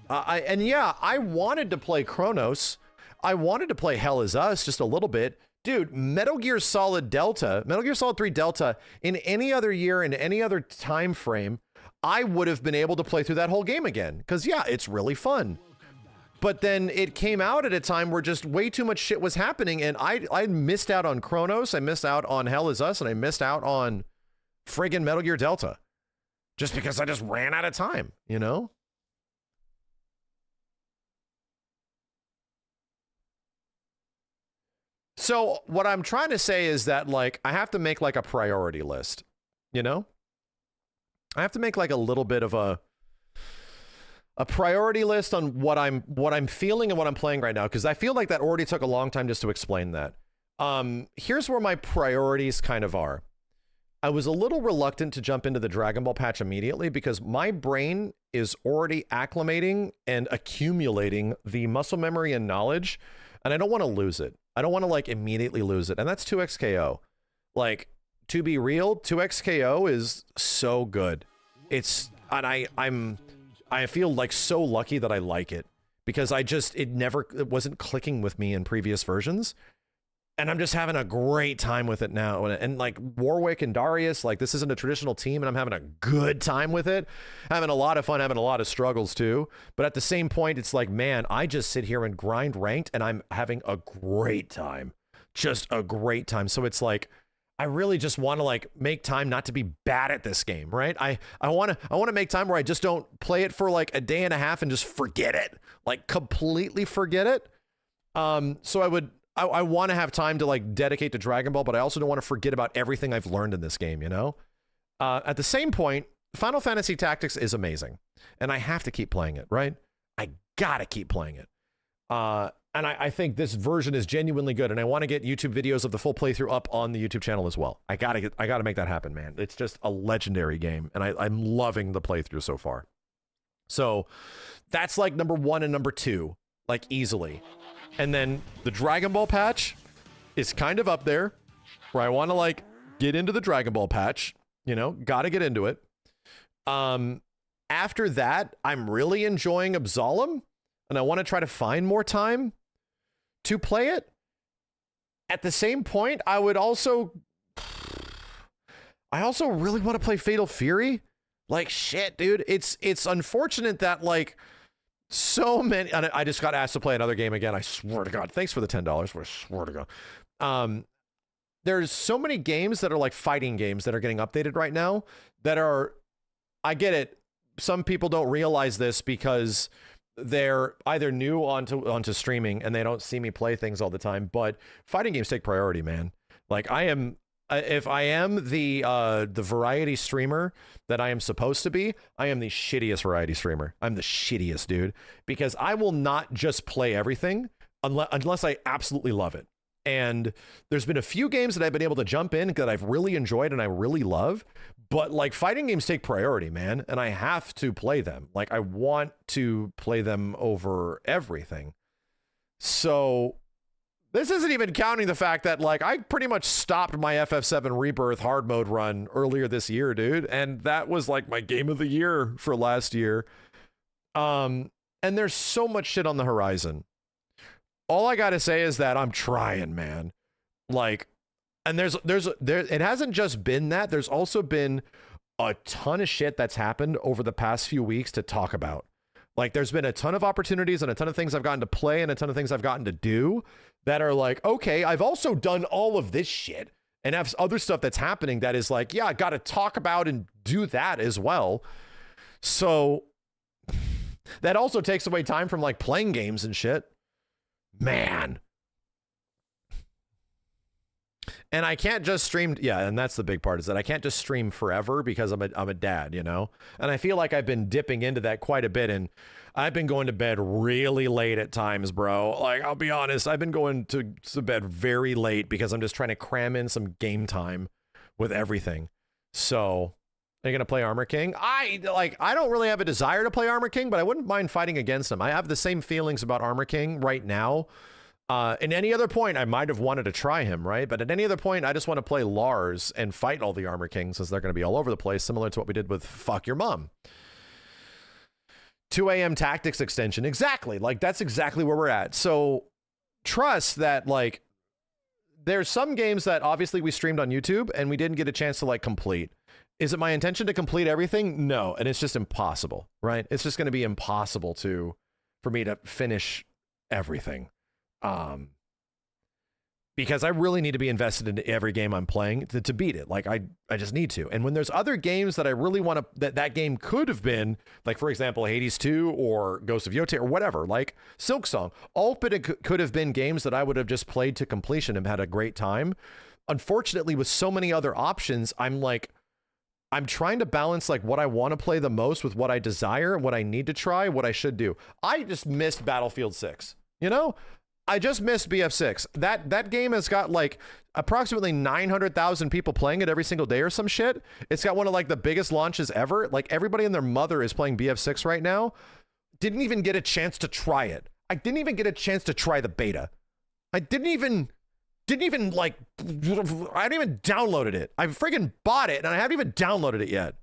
I wanted to play Chronos. I wanted to play Hell Is Us just a little bit. Dude, Metal Gear Solid 3 Delta, in any other year, in any other time frame, I would have been able to play through that whole game again. Because, yeah, it's really fun. But then it came out at a time where just way too much shit was happening, and I missed out on Chronos, I missed out on Hell Is Us, and I missed out on friggin' Metal Gear Delta. Just because I just ran out of time, you know? So what I'm trying to say is that, like, I have to make like a priority list, you know? I have to make like a little bit of a priority list on what I'm feeling and what I'm playing right now, because I feel like that already took a long time just to explain that. Here's where my priorities kind of are. I was a little reluctant to jump into the Dragon Ball patch immediately because my brain is already acclimating and accumulating the muscle memory and knowledge, and I don't want to lose it. I don't want to like immediately lose it. And that's 2XKO. Like, to be real, 2XKO is so good. It's, and I feel like so lucky that I like it because it wasn't clicking with me in previous versions. And I'm just having a great time with it now. And like Warwick and Darius, like this isn't a traditional team and I'm having a good time with it. Having a lot of fun, having a lot of struggles too. But at the same point, it's like, man, I just sit here and grind ranked and I'm having a great time. Just a great time. So it's like, I really just want to like make time not to be bad at this game, right? I want to make time where I just don't play it for like a day and a half and just forget it. Like completely forget it. So I want to have time to like dedicate to Dragon Ball, but I also don't want to forget about everything I've learned in this game, you know? At the same point, Final Fantasy Tactics is amazing, and I have to keep playing it, right? I gotta keep playing it. And I think this version is genuinely good, and I want to get YouTube videos of the full playthrough up on the YouTube channel as well. I gotta make that happen, man. It's just a legendary game, and I'm loving the playthrough so far. So that's like number 1 and number 2, like easily. And then the Dragon Ball patch is kind of up there, where I want to like get into the Dragon Ball patch, you know, gotta get into it. After that, I'm really enjoying Absolem, and I want to try to find more time to play it. At the same point, I would also I also really want to play Fatal Fury. Like, shit, dude. It's unfortunate that, like, so many... And I just got asked to play another game again. I swear to God. Thanks for the $10. I swear to God. There's so many games that are like fighting games that are getting updated right now that are... I get it. Some people don't realize this because they're either new onto streaming and they don't see me play things all the time, but fighting games take priority, man. Like, I am... if I am the variety streamer that I am supposed to be, I am the shittiest variety streamer. I'm the shittiest, dude, because I will not just play everything unless I absolutely love it. And there's been a few games that I've been able to jump in that I've really enjoyed and I really love, but like fighting games take priority, man, and I have to play them. Like, I want to play them over everything. So this isn't even counting the fact that, like, I pretty much stopped my FF7 Rebirth hard mode run earlier this year, dude. And that was, like, my game of the year for last year. And there's so much shit on the horizon. All I gotta say is that I'm trying, man. Like, and there, it hasn't just been that. There's also been a ton of shit that's happened over the past few weeks to talk about. Like, there's been a ton of opportunities and a ton of things I've gotten to play and a ton of things I've gotten to do that are like, okay, I've also done all of this shit and have other stuff that's happening that is like, yeah, I got to talk about and do that as well. So that also takes away time from like playing games and shit, man. And I can't just stream. Yeah. And that's the big part, is that I can't just stream forever because I'm a dad, you know? And I feel like I've been dipping into that quite a bit. And I've been going to bed really late at times, bro. Like, I'll be honest, I've been going to bed very late because I'm just trying to cram in some game time with everything. So, are you going to play Armor King? I don't really have a desire to play Armor King, but I wouldn't mind fighting against him. I have the same feelings about Armor King right now. In any other point, I might have wanted to try him, right? But at any other point, I just want to play Lars and fight all the Armor Kings, since they're going to be all over the place, similar to what we did with Fuck Your Mom. 2 a.m. tactics extension. Exactly. Like, that's exactly where we're at. So trust that, like, there's some games that obviously we streamed on YouTube and we didn't get a chance to, like, complete. Is it my intention to complete everything? No. And it's just impossible, right? It's just going to be impossible for me to finish everything. Because I really need to be invested in every game I'm playing to beat it. Like, I just need to. And when there's other games that I really want to, that game could have been, like, for example, Hades 2 or Ghost of Yote or whatever, like Silk Song, all but it could have been games that I would have just played to completion and had a great time. Unfortunately, with so many other options, I'm trying to balance, like, what I want to play the most with what I desire, what I need to try, what I should do. I just missed Battlefield 6, you know? I just missed BF6. That game has got like approximately 900,000 people playing it every single day or some shit. It's got one of like the biggest launches ever. Like, everybody and their mother is playing BF6 right now. Didn't even get a chance to try it. I didn't even get a chance to try the beta. I didn't even like, I hadn't even downloaded it. I friggin' bought it and I haven't even downloaded it yet.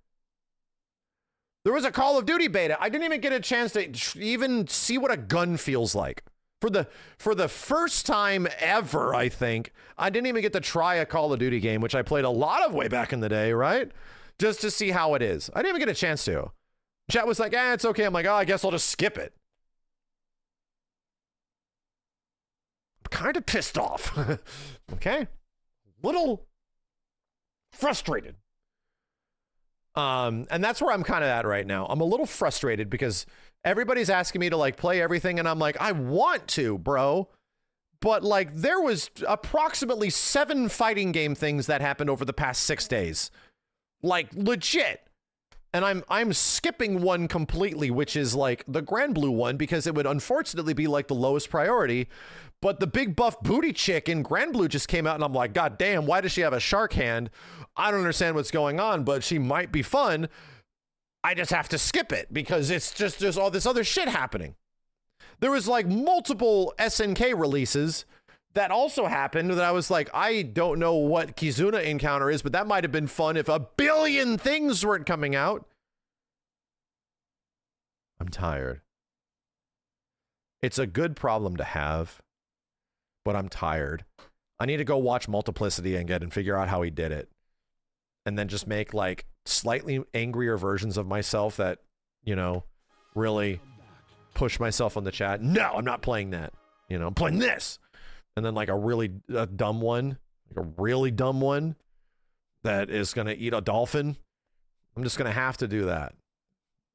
There was a Call of Duty beta. I didn't even get a chance to even see what a gun feels like. For the first time ever, I think, I didn't even get to try a Call of Duty game, which I played a lot of way back in the day, right? Just to see how it is. I didn't even get a chance to. Chat was like, it's okay. I'm like, I guess I'll just skip it. I'm kind of pissed off. Okay? Little frustrated. And that's where I'm kind of at right now. I'm a little frustrated because everybody's asking me to like play everything and I'm like, I want to, bro. But like, there was approximately 7 fighting game things that happened over the past 6 days. Like, legit. And I'm skipping one completely, which is like the Grand Blue one, because it would unfortunately be like the lowest priority. But the big buff booty chick in Grand Blue just came out and I'm like, God damn, why does she have a shark hand? I don't understand what's going on, but she might be fun. I just have to skip it because it's just, there's all this other shit happening. There was like multiple SNK releases that also happened that I was like, I don't know what Kizuna encounter is, but that might have been fun if a billion things weren't coming out. I'm tired. It's a good problem to have, but I'm tired. I need to go watch Multiplicity and figure out how he did it. and then just make like slightly angrier versions of myself that, you know, really push myself on the chat. No, I'm not playing that. You know, I'm playing this. And then like a really dumb one, like a really dumb one that is going to eat a dolphin. I'm just going to have to do that.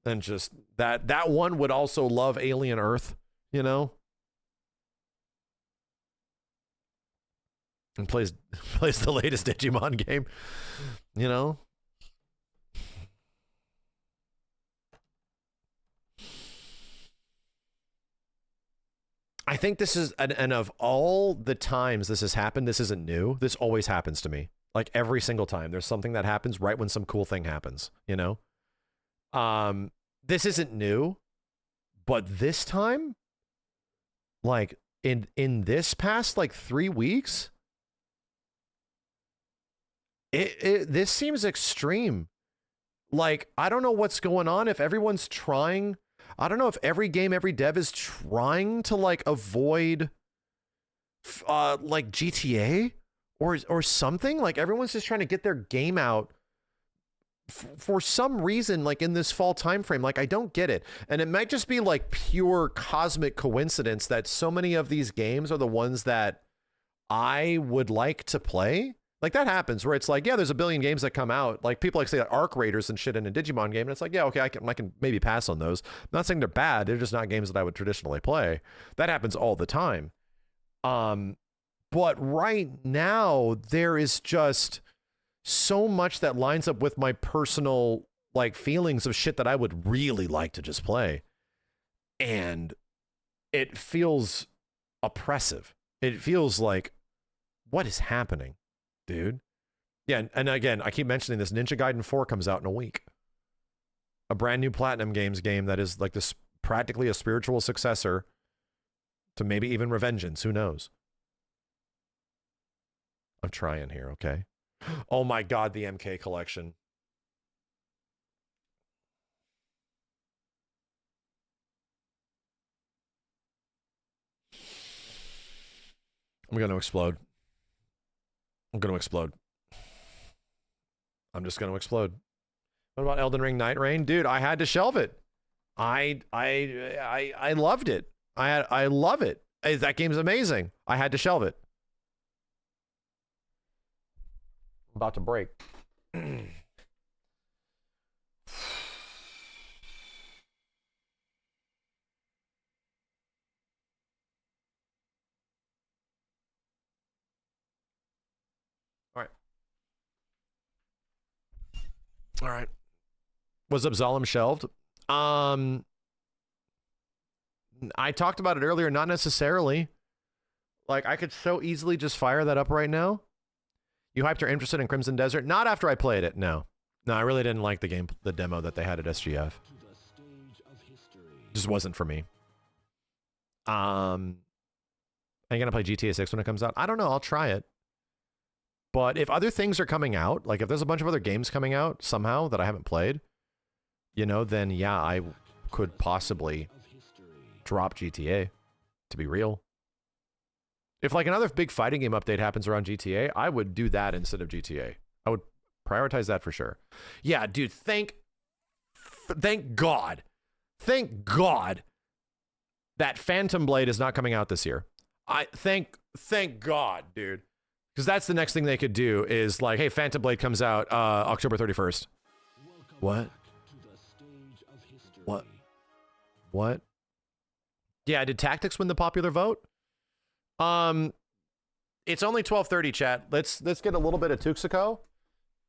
And just that one would also love Alien Earth, you know? And plays the latest Digimon game, you know? I think this is, and of all the times this has happened, this isn't new. This always happens to me. Like every single time. There's something that happens right when some cool thing happens, you know? This isn't new, but this time, like in this past like 3 weeks, this seems extreme. Like, I don't know what's going on. If everyone's trying, I don't know if every game, every dev is trying to like avoid like GTA or something. Like everyone's just trying to get their game out for some reason, like in this fall time frame. Like, I don't get it. And it might just be like pure cosmic coincidence that so many of these games are the ones that I would like to play. Like that happens where it's like, yeah, there's a billion games that come out. Like people like say that Arc Raiders and shit in a Digimon game. And it's like, yeah, okay, I can maybe pass on those. I'm not saying they're bad. They're just not games that I would traditionally play. That happens all the time. But right now there is just so much that lines up with my personal like feelings of shit that I would really like to just play. And it feels oppressive. It feels like, what is happening? Dude. Yeah, and again, I keep mentioning this. Ninja Gaiden 4 comes out in a week. A brand new Platinum Games game that is like this practically a spiritual successor to maybe even Revengeance. Who knows? I'm trying here, okay? Oh my god, the MK collection. I'm going to explode. I'm going to explode. I'm just going to explode. What about Elden Ring Night Rain? Dude, I had to shelve it. I loved it. I love it. That game's amazing. I had to shelve it. I'm about to break. All right. All right. Was Absalom shelved? I talked about it earlier, not necessarily. Like, I could so easily just fire that up right now. You hyped or interested in Crimson Desert? Not after I played it, no. No, I really didn't like the demo that they had at SGF. Just wasn't for me. Are you gonna play GTA 6 when it comes out? I don't know, I'll try it. But if other things are coming out, like if there's a bunch of other games coming out somehow that I haven't played, you know, then yeah, I could possibly drop GTA, to be real. If like another big fighting game update happens around GTA, I would do that instead of GTA. I would prioritize that for sure. Yeah, dude, thank God. Thank God that Phantom Blade is not coming out this year. Thank God, dude. Because that's the next thing they could do is like, hey, Phantom Blade comes out October 31st. What? What? Yeah, did Tactics win the popular vote? It's only 12:30, chat. Let's get a little bit of Tuxico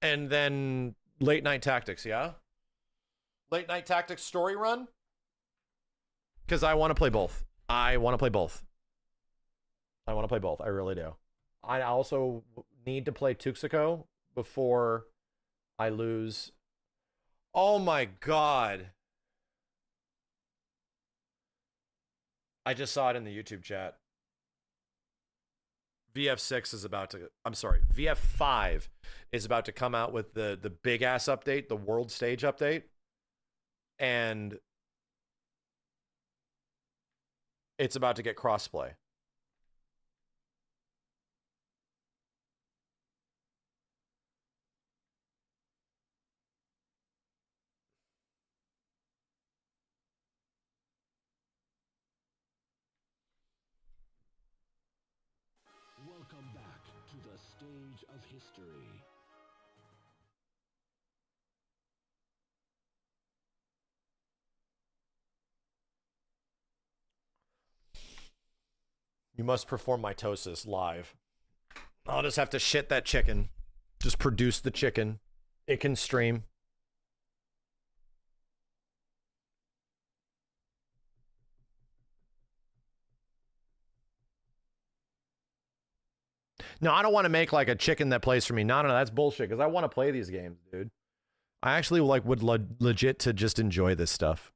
and then Late Night Tactics, yeah? Late Night Tactics story run? Because I want to play both. I want to play both. I really do. I also need to play Tuxico before I lose. Oh my god. I just saw it in the YouTube chat. VF6 is about to, I'm sorry, VF5 is about to come out with the big ass update, the world stage update. And it's about to get crossplay. Welcome back to the stage of history. You must perform mitosis live. I'll just have to shit that chicken. Just produce the chicken. It can stream. No, I don't want to make like a chicken that plays for me. No, that's bullshit. Because I want to play these games, dude. I actually like would legit to just enjoy this stuff.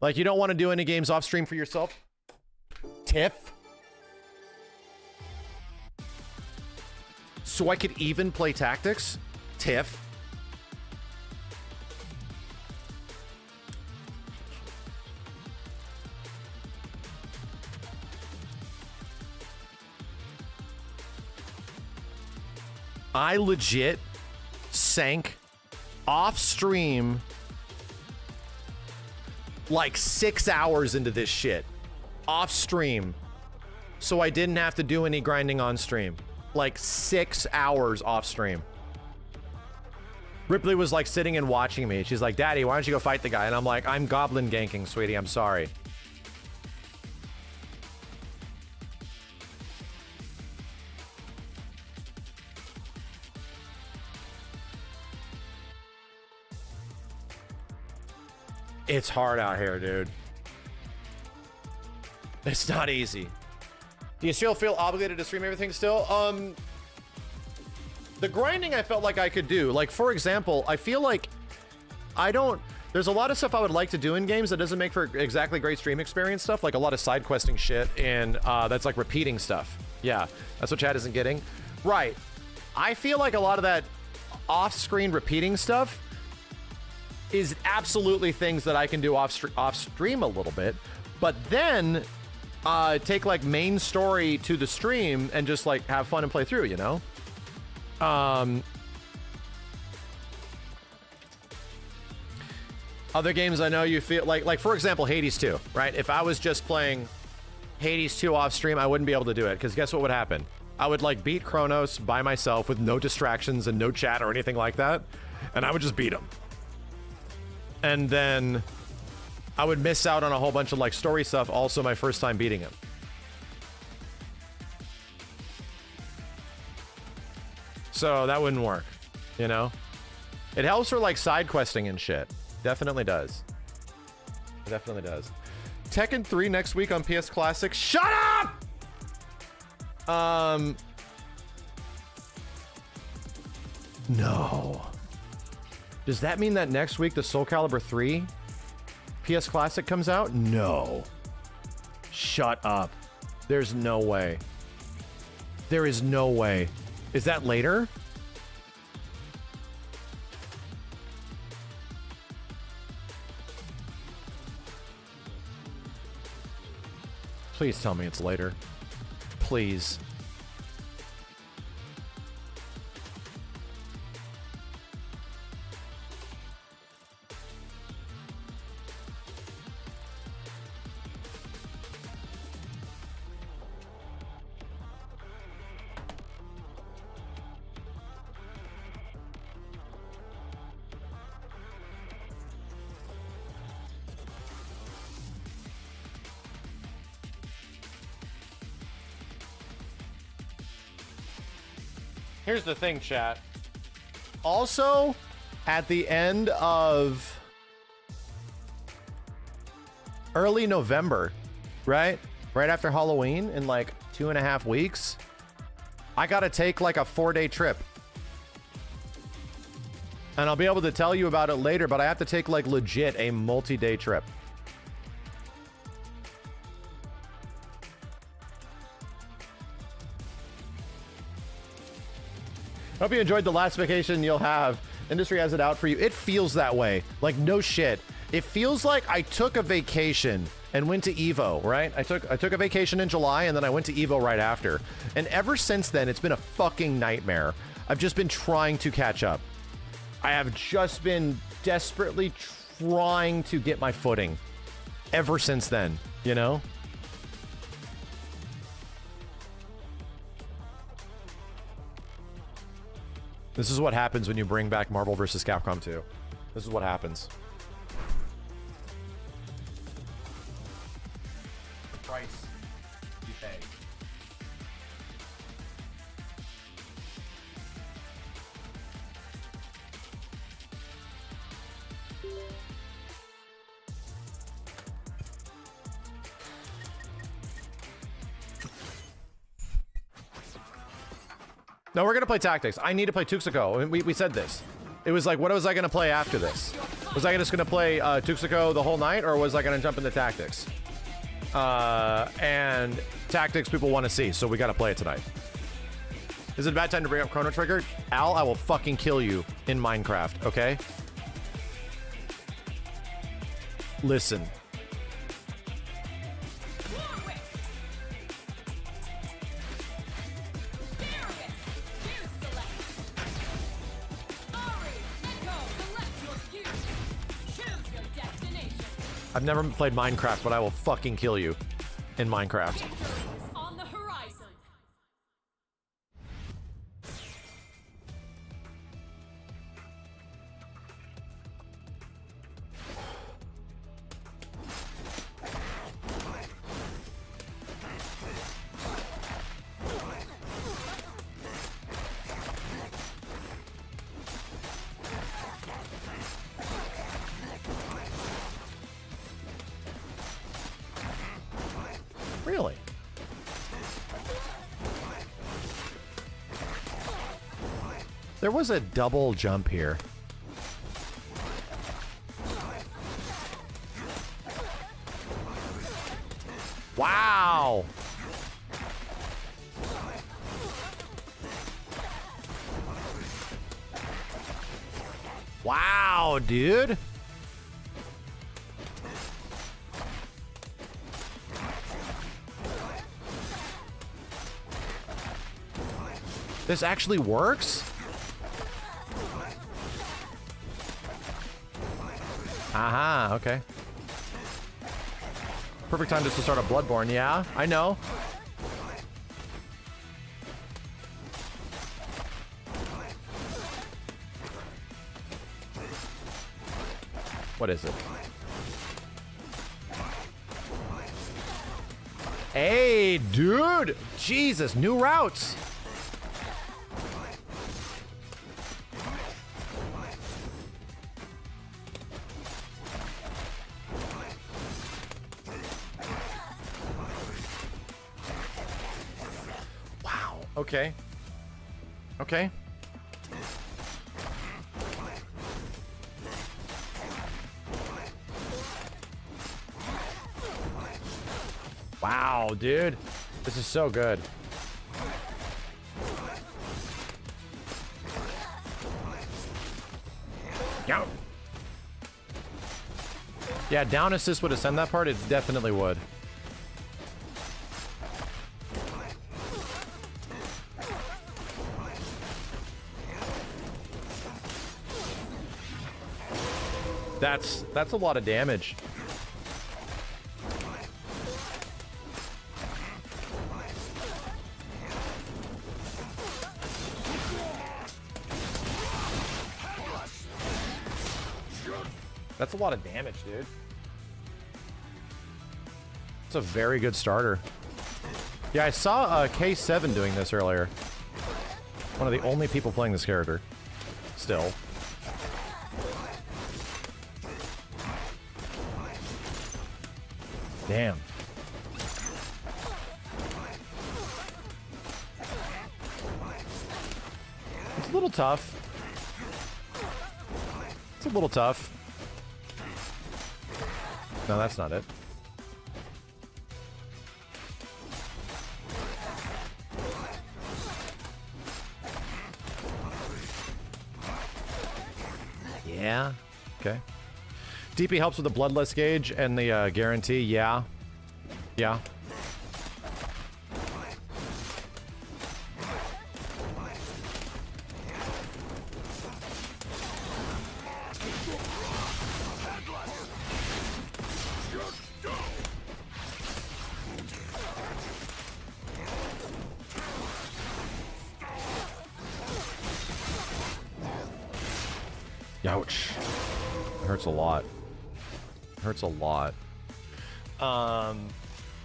Like, you don't want to do any games off stream for yourself? Tiff? So I could even play tactics? Tiff? I legit sank off stream like 6 hours into this shit. Off stream. So I didn't have to do any grinding on stream. Like 6 hours off stream. Ripley was like sitting and watching me. She's like, Daddy, why don't you go fight the guy? And I'm like, I'm goblin ganking, sweetie. I'm sorry. It's hard out here, dude. It's not easy. Do you still feel obligated to stream everything still? The grinding I felt like I could do. Like, for example, I feel like there's a lot of stuff I would like to do in games that doesn't make for exactly great stream experience stuff, like a lot of side questing shit, and that's like repeating stuff. Yeah, that's what chat isn't getting. Right. I feel like a lot of that off-screen repeating stuff is absolutely things that I can do off stream a little bit, but then take like main story to the stream and just like have fun and play through, you know? Other games I know you feel like for example, Hades 2, right? If I was just playing Hades 2 off stream, I wouldn't be able to do it, because guess what would happen? I would like beat Chronos by myself with no distractions and no chat or anything like that, and I would just beat him. And then I would miss out on a whole bunch of like story stuff, also my first time beating him. So that wouldn't work, you know? It helps for like side questing and shit. Definitely does. It definitely does. Tekken 3 next week on PS Classic. Shut up! No. Does that mean that next week the Soul Calibur 3 PS Classic comes out? No. Shut up. There's no way. There is no way. Is that later? Please tell me it's later. Please. Here's the thing, chat. Also, at the end of early November, right? Right after Halloween, in like 2.5 weeks, I gotta take like a 4-day trip. And I'll be able to tell you about it later, but I have to take like legit a multi-day trip. Hope you enjoyed the last vacation you'll have. Industry has it out for you. It feels that way. Like, no shit. It feels like I took a vacation and went to Evo, right? I took a vacation in July, and then I went to Evo right after. And ever since then, it's been a fucking nightmare. I've just been trying to catch up. I have just been desperately trying to get my footing ever since then, you know? This is what happens when you bring back Marvel vs. Capcom 2. This is what happens. The price you pay. No, we're gonna play Tactics. I need to play Tuxeco. We said this. It was like, what was I gonna play after this? Was I just gonna play Tuxeco the whole night, or was I gonna jump into Tactics? And Tactics people want to see, so we gotta play it tonight. Is it a bad time to bring up Chrono Trigger? Al, I will fucking kill you in Minecraft, okay? Listen. I've never played Minecraft, but I will fucking kill you in Minecraft. On the horizon. Really? There was a double jump here. Wow! Wow, dude! This actually works? Aha, okay. Perfect time just to start a Bloodborne, yeah, I know. What is it? Hey, dude! Jesus, new routes! Okay. Okay. Wow, dude. This is so good. Yeah. Yeah, down assist would ascend that part. It definitely would. That's a lot of damage. That's a lot of damage, dude. It's a very good starter. Yeah, I saw K7 doing this earlier. One of the only people playing this character. Still. Damn. It's a little tough. It's a little tough. No, that's not it. Yeah. Okay. DP helps with the bloodless gauge and the guarantee. Yeah. Yeah. Ouch. It hurts a lot. It hurts a lot.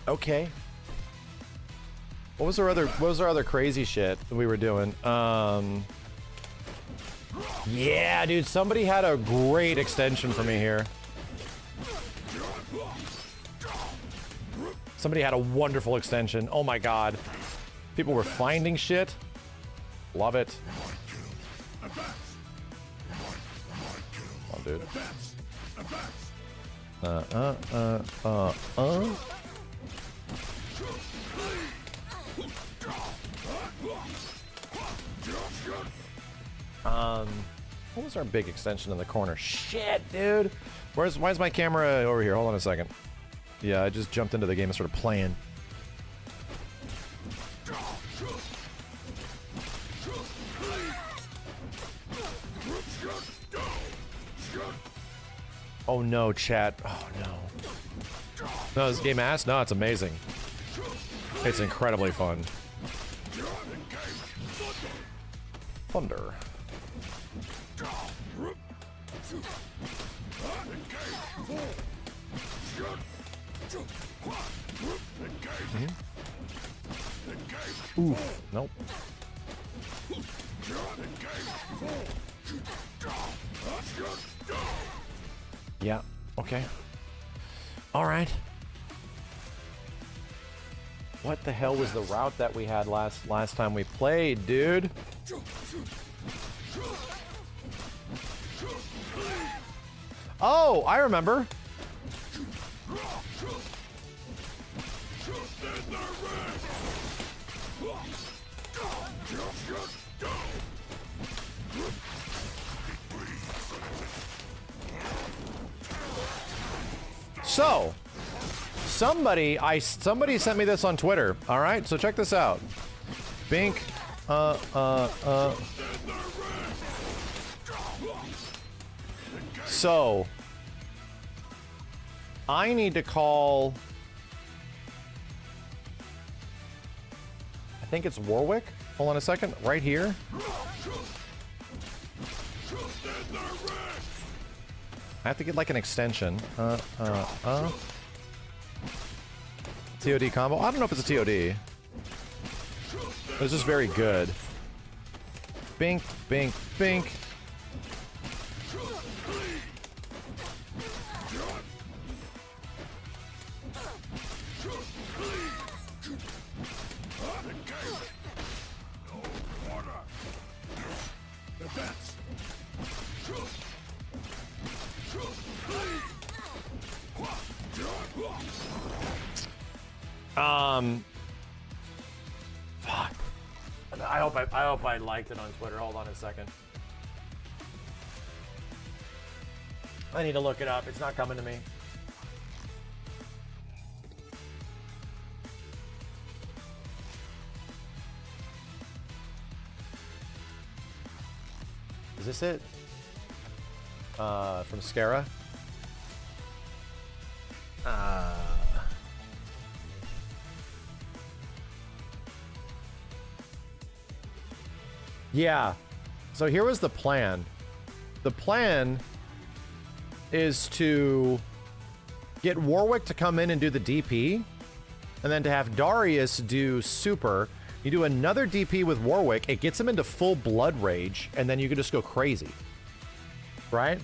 Okay. What was our other crazy shit that we were doing? Yeah, dude, somebody had a great extension for me here. Somebody had a wonderful extension. Oh my god. People were finding shit. Love it. Come on, dude. What was our big extension in the corner? Shit, dude. Why is my camera over here? Hold on a second. Yeah, I just jumped into the game and started playing. Oh no, chat. Oh no. No, this game ass? No, it's amazing. It's incredibly fun. Thunder. Oof. Nope. Yeah. Okay. All right. What the hell was the route that we had last time we played, dude? Oh, I remember. So, somebody sent me this on Twitter. All right, so check this out. Bink, So, I need to call. I think it's Warwick. Hold on a second. Right here. I have to get like an extension. TOD combo. I don't know if it's a TOD. It's just very good. Bink, bink, bink. Fuck. I hope I liked it on Twitter. Hold on a second. I need to look it up. It's not coming to me. Is this it? From Scara? Yeah. So here was the plan. The plan is to get Warwick to come in and do the DP, and then to have Darius do super. You do another DP with Warwick, it gets him into full blood rage, and then you can just go crazy. Right?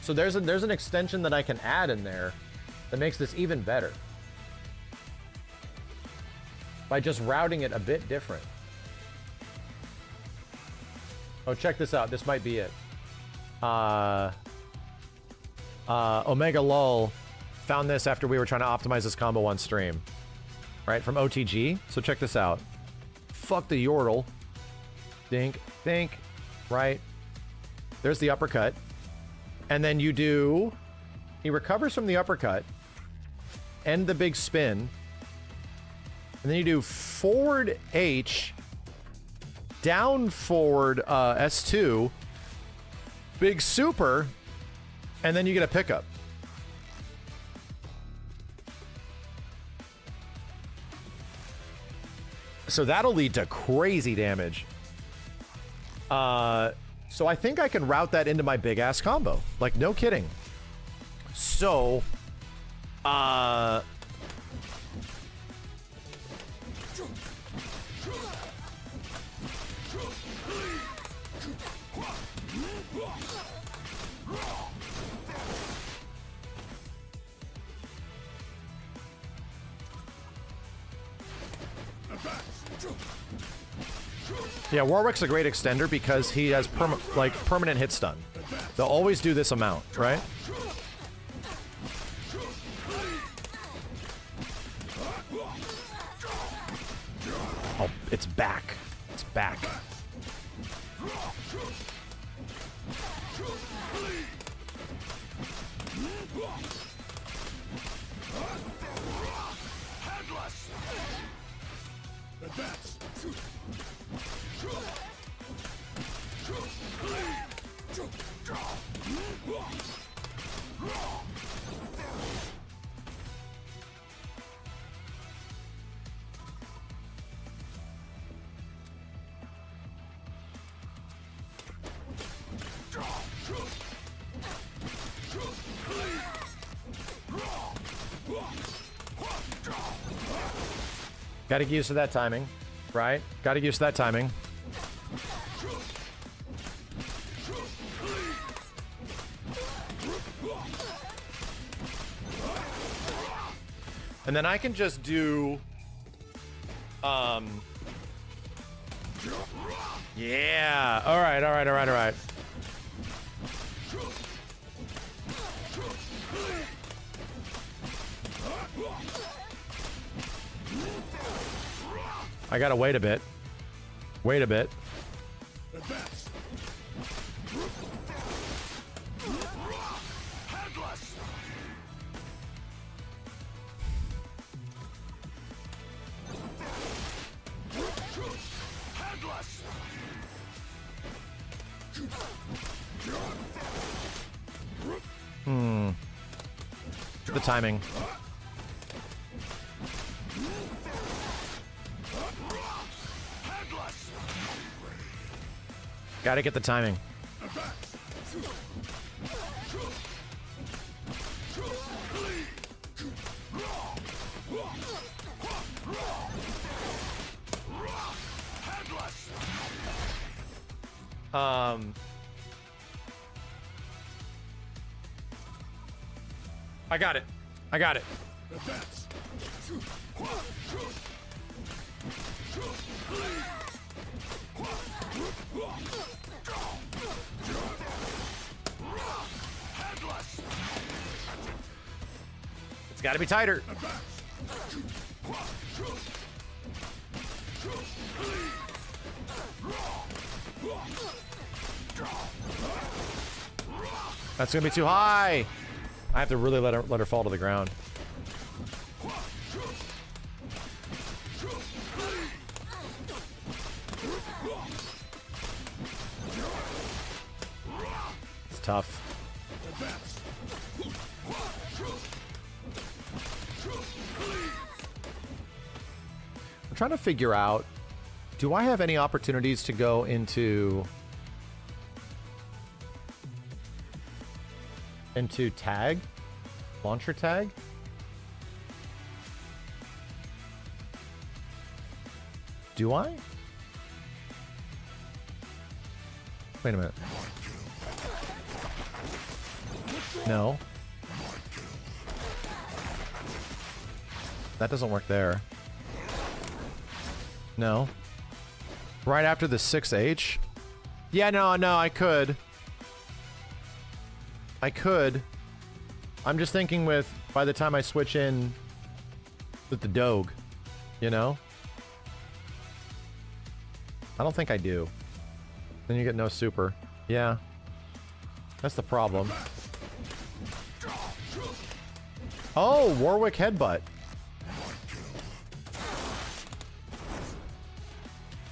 So there's an extension that I can add in there that makes this even better. By just routing it a bit different. Oh, check this out. This might be it. Omega Lol found this after we were trying to optimize this combo on stream. Right, from OTG. So check this out. Fuck the Yordle. Dink, think. Right. There's the uppercut. And then you do... He recovers from the uppercut. End the big spin. And then you do forward H... down forward S2, big super, and then you get a pickup. So that'll lead to crazy damage. So I think I can route that into my big ass combo. Like, no kidding. So, yeah, Warwick's a great extender because he has permanent hit stun. They'll always do this amount, right? Oh, it's back. It's back. Gotta get used to that timing, right? Gotta get used to that timing. And then I can just do, yeah. All right, all right, all right, all right. I gotta wait a bit. Wait a bit. The timing. Gotta get the timing. I got it. I got it. It's got to be tighter. That's gonna be too high. I have to really let her fall to the ground. It's tough. I'm trying to figure out, do I have any opportunities to go into tag? Launcher tag? Do I? Wait a minute. No. That doesn't work there. No. Right after the 6H? Yeah, no, I could. I could. I'm just thinking with, by the time I switch in with the Doge, you know? I don't think I do. Then you get no super. Yeah. That's the problem. Oh, Warwick headbutt.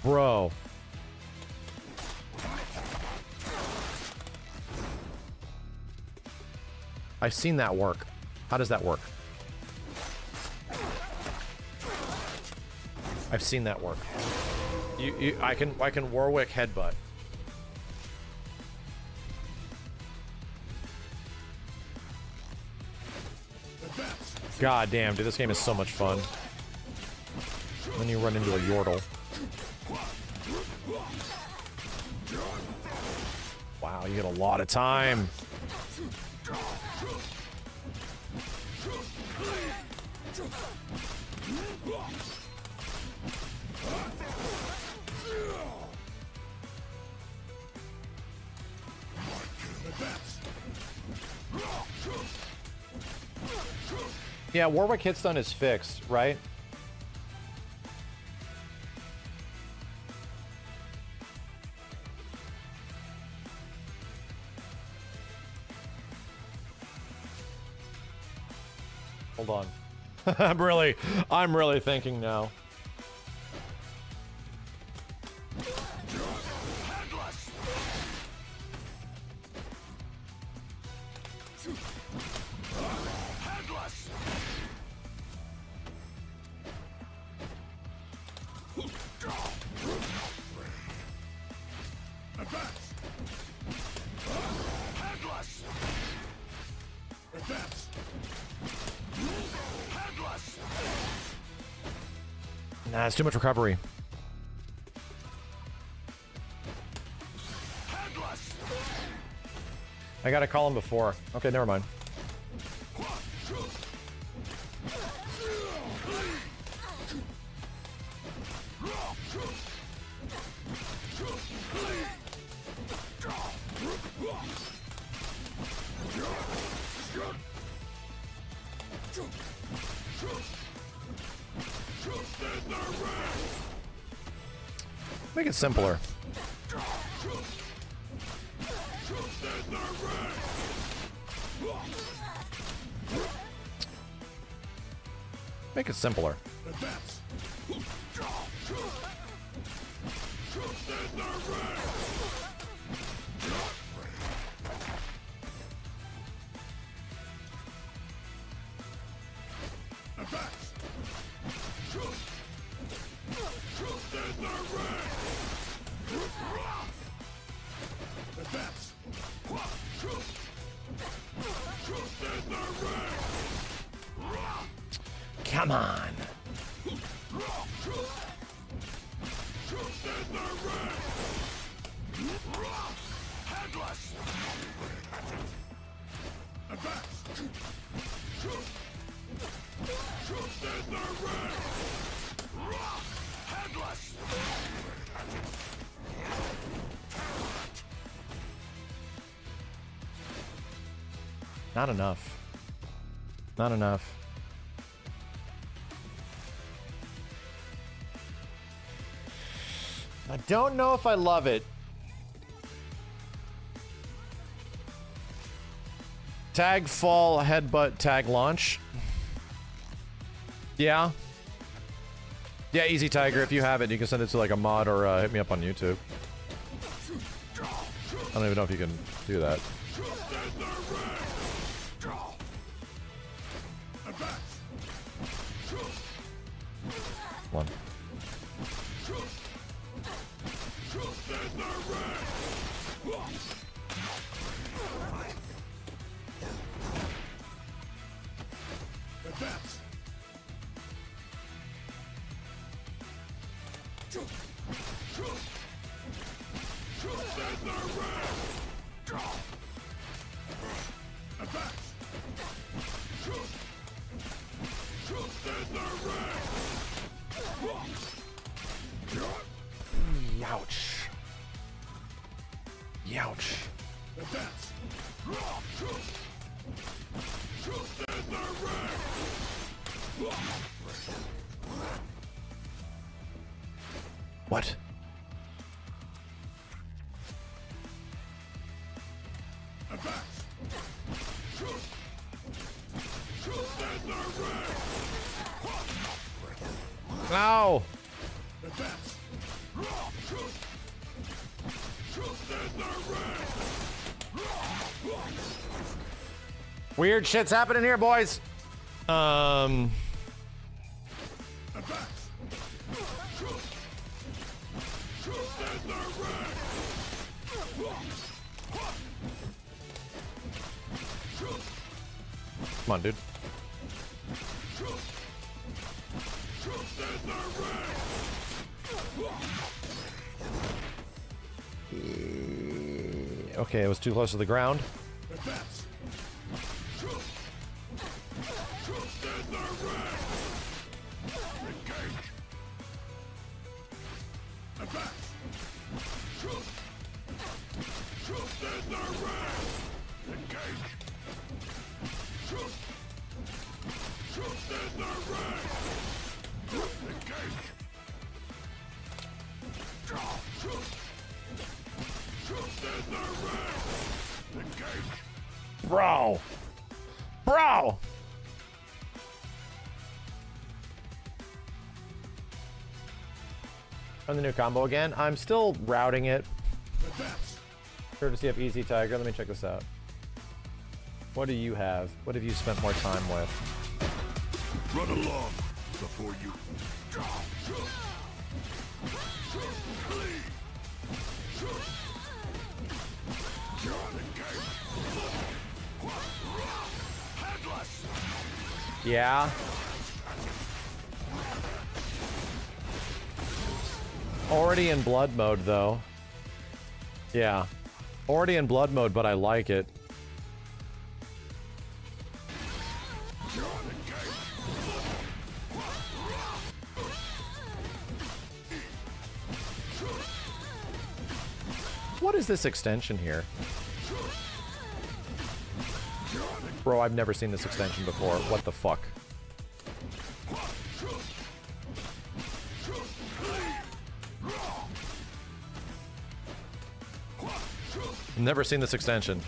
Bro. I've seen that work. How does that work? I've seen that work. I can Warwick headbutt. God damn, dude, this game is so much fun. Then you run into a Yordle. Wow, you get a lot of time. Yeah, Warwick hitstun is fixed, right? Hold on. I'm really thinking now. Nah, it's too much recovery. I gotta call him before. Okay, never mind. Make it simpler. Make it simpler. Come on. Not enough. Not enough. I don't know if I love it. Tag fall, headbutt, tag launch. Yeah. Yeah, easy Tiger. If you have it, you can send it to like a mod or hit me up on YouTube. I don't even know if you can do that. One. Youch. Youch. What? Ow! Weird shit's happening here, boys. Come on, dude. Okay, it was too close to the ground. Bro! Bro! On the new combo again. I'm still routing it. Courtesy of Easy Tiger. Let me check this out. What do you have? What have you spent more time with? Run along before you. Yeah. Already in blood mode, though. Yeah. Already in blood mode, but I like it. What is this extension here? Bro, I've never seen this extension before. What the fuck? Never seen this extension.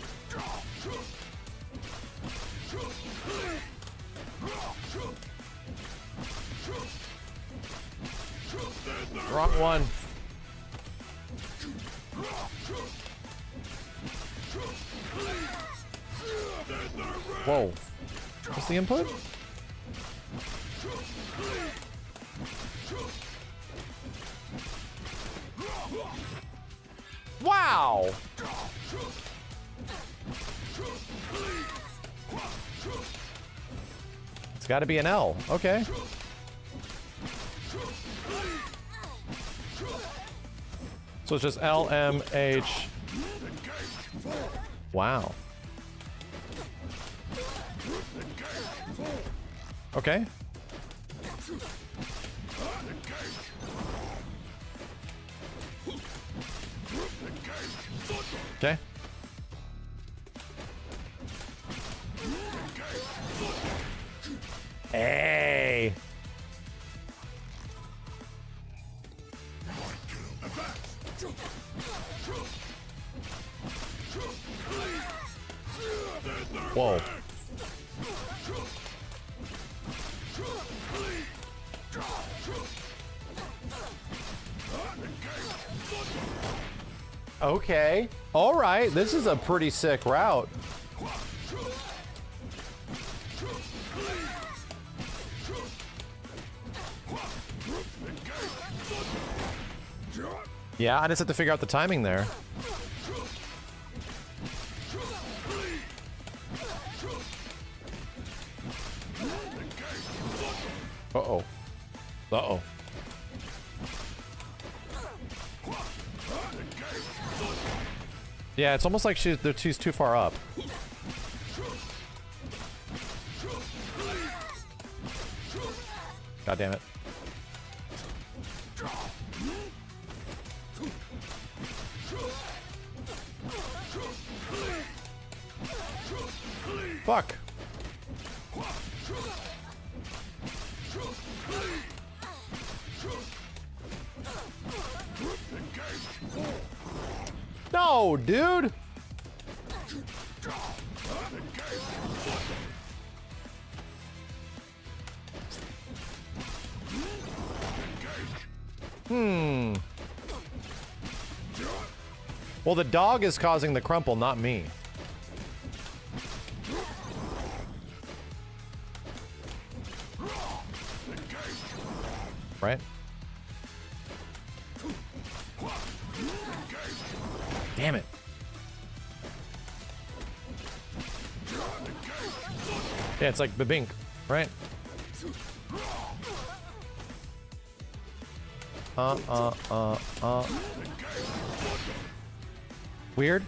Wrong one. Whoa. What's the input? Wow! It's got to be an L. Okay. So it's just L, M, H. Wow. Okay. Okay. Hey. Whoa. Okay. All right. This is a pretty sick route. Yeah, I just have to figure out the timing there. Uh-oh. Uh-oh. Yeah, it's almost like she's too far up. God damn it. Fuck. No, dude. Well, the dog is causing the crumple, not me. Right? Damn it. Yeah, it's like Babink, right? Weird.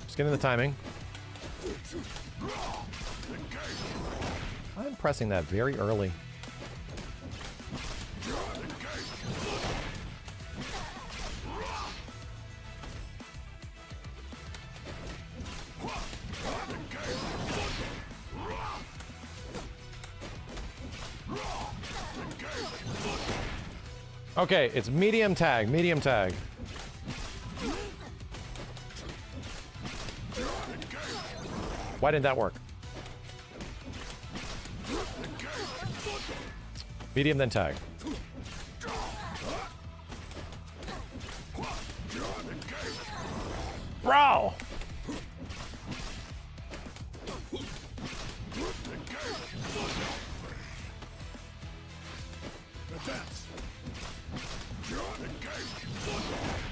Just getting the timing. I'm pressing that very early. Okay, it's medium tag, medium tag. Why didn't that work? Medium, then tag. Bro!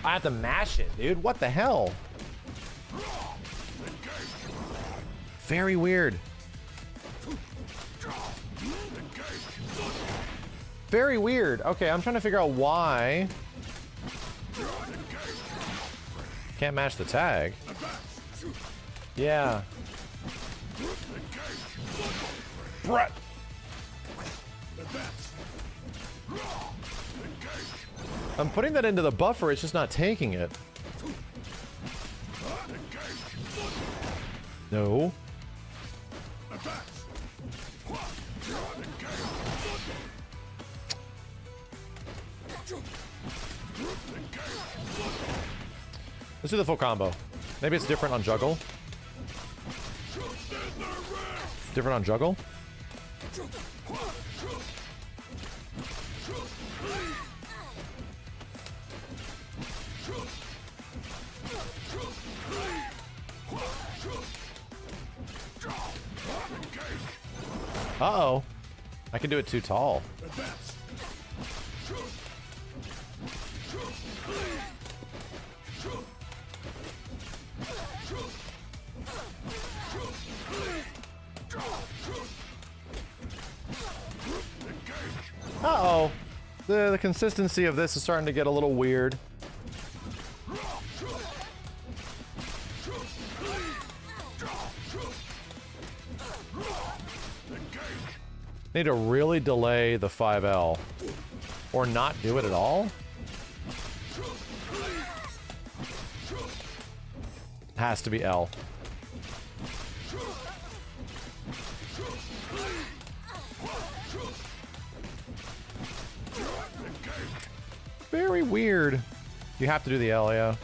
I have to mash it, dude. What the hell? Very weird. Very weird. Okay, I'm trying to figure out why. Can't match the tag. Yeah. Brett. I'm putting that into the buffer, it's just not taking it. No. Let's do the full combo. Maybe it's different on juggle. Different on juggle. Uh-oh. I can do it too tall. Uh-oh. The consistency of this is starting to get a little weird. Need to really delay the 5L. Or not do it at all? Has to be L. Very weird. You have to do the L, yeah.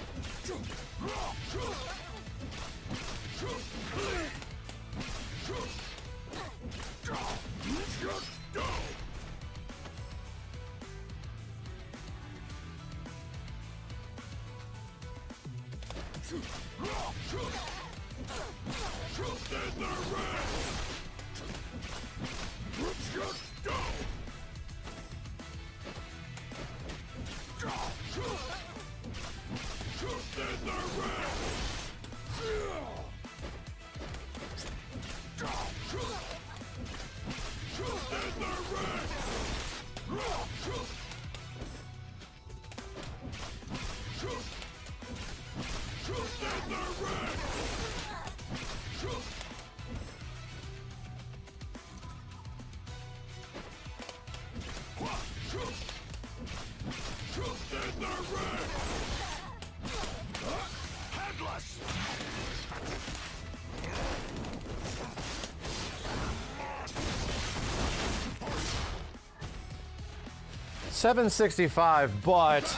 $765, but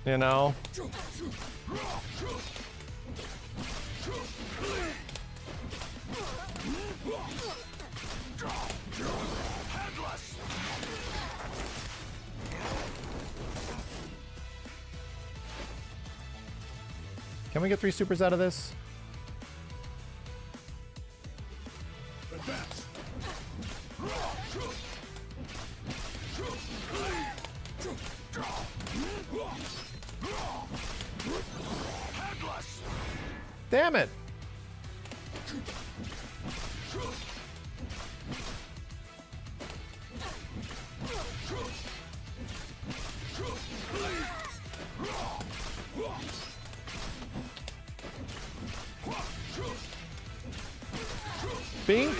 you know, can we get 3 supers out of this? Damn it. Bink.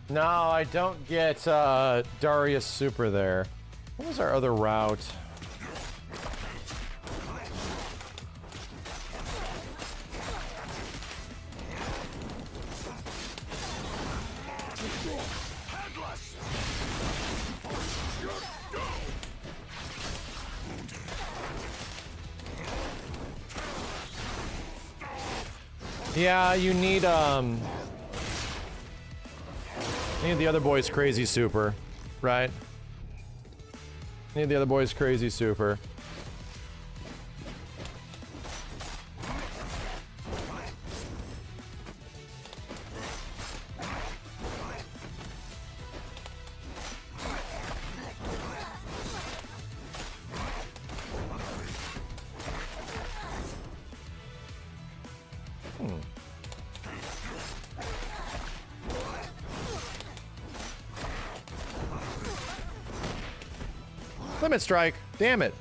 No, I don't get Darius Super there. What was our other route? Yeah, you need the other boy's crazy super, right? Need the other boy's crazy super. Limit strike. Damn it.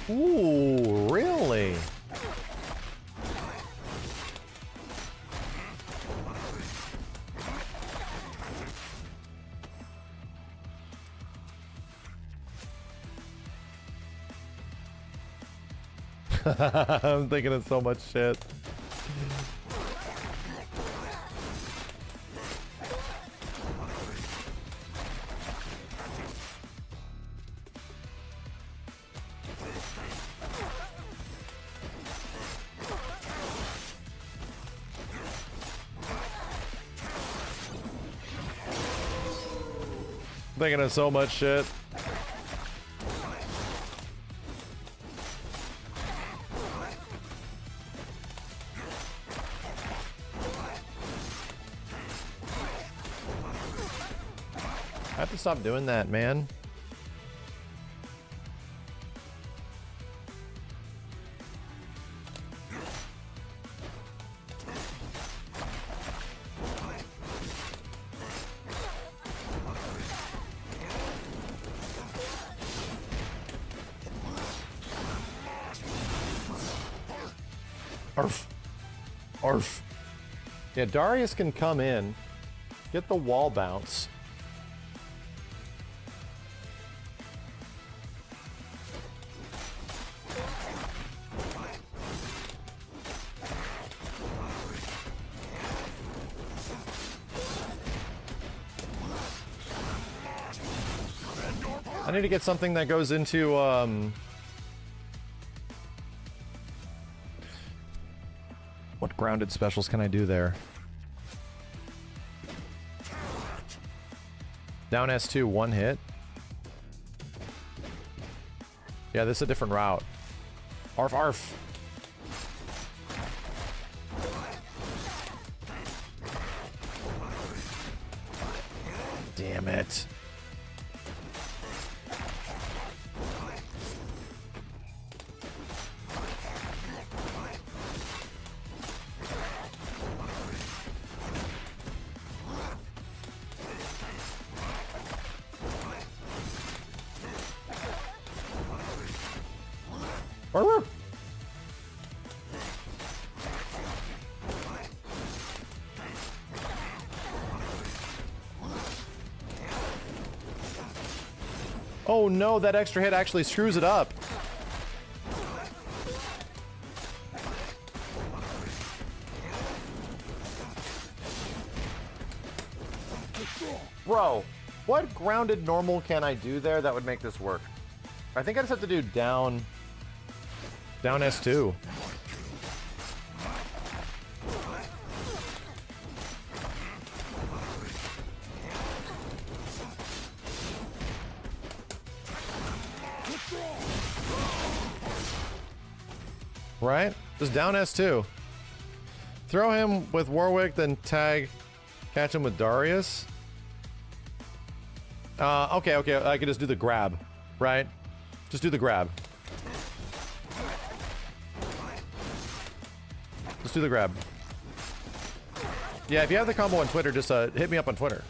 Ooh, really? I'm thinking of so much shit. Thinking of so much shit. I have to stop doing that, man. Arf. Arf. Yeah, Darius can come in, get the wall bounce. I need to get something that goes into, what grounded specials can I do there? Down S2, one hit. Yeah, this is a different route. Arf, arf. Damn it. Oh no, that extra hit actually screws it up. Bro, what grounded normal can I do there that would make this work? I think I just have to do down S2. Right? Just down S2. Throw him with Warwick, then tag, catch him with Darius. Okay, I could just do the grab, right? Just do the grab. Just do the grab. Yeah, if you have the combo on Twitter, just hit me up on Twitter.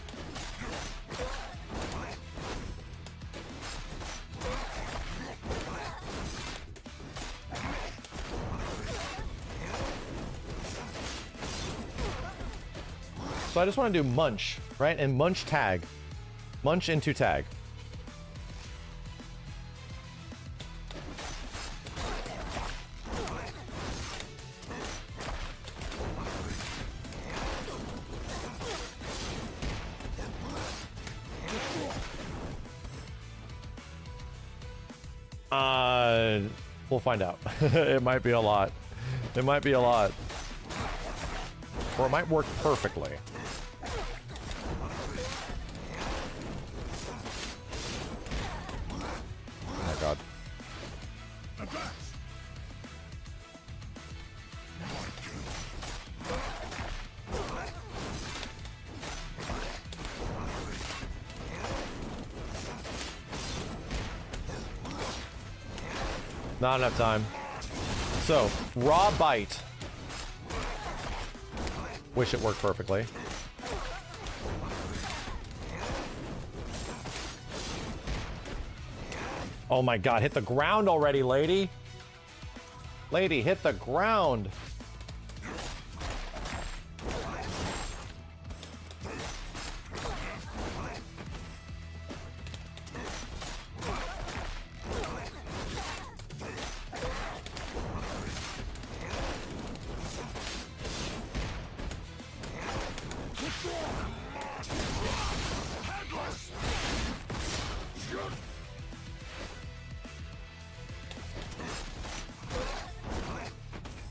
So I just want to do munch, right? And munch tag. Munch into tag. We'll find out. It might be a lot. It might be a lot. Or it might work perfectly. Oh my god. Not enough time. So, raw bite. Wish it worked perfectly. Oh my god, hit the ground already, lady. Lady, hit the ground.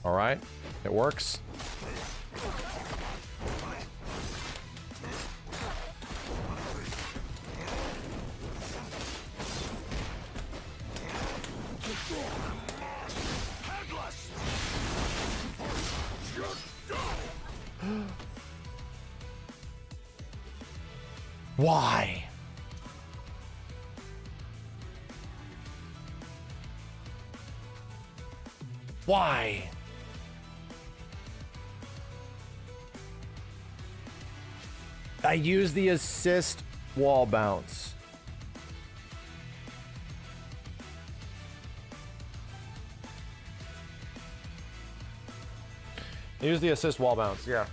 All right, it works. Why? Why? I use the assist wall bounce. Use the assist wall bounce, yeah.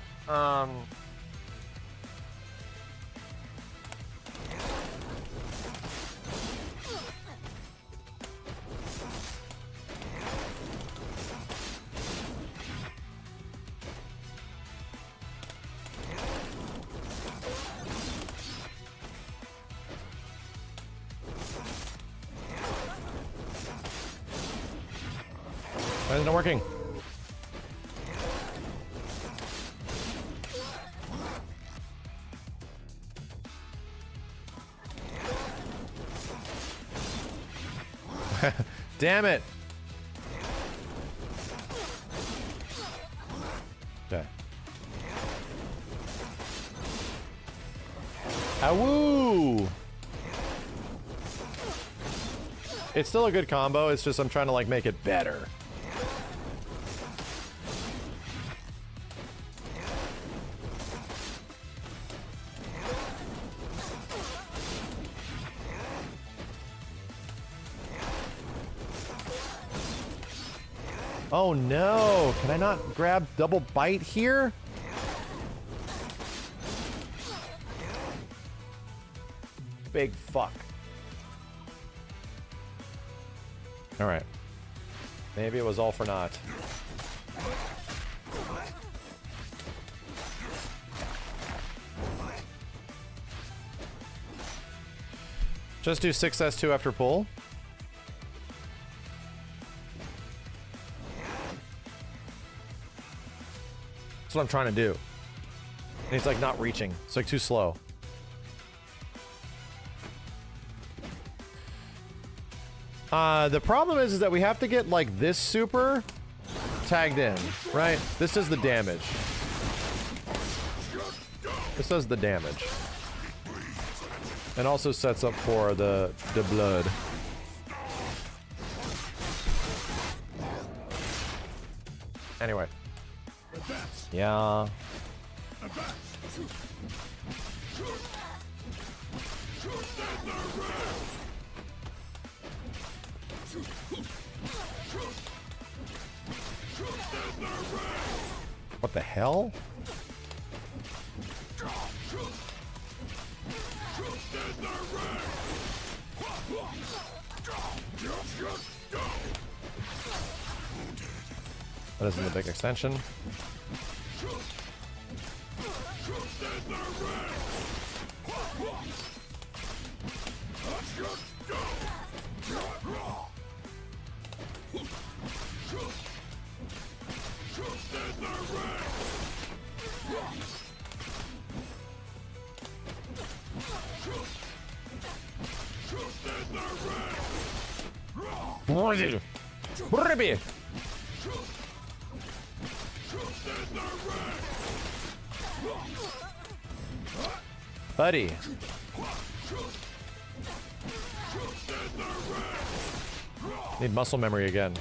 Why isn't it working? Damn it! Okay. Awoo! It's still a good combo, it's just I'm trying to like make it better. Oh no, can I not grab double bite here? Big fuck. All right. Maybe it was all for naught. Just do 6S2 after pull. That's what I'm trying to do. And he's like not reaching. It's like too slow. The problem is that we have to get like this super tagged in, right? This does the damage. This does the damage. And also sets up for the blood. Anyway. Yeah. What the hell? That isn't the big extension. Buddy. Need muscle memory again.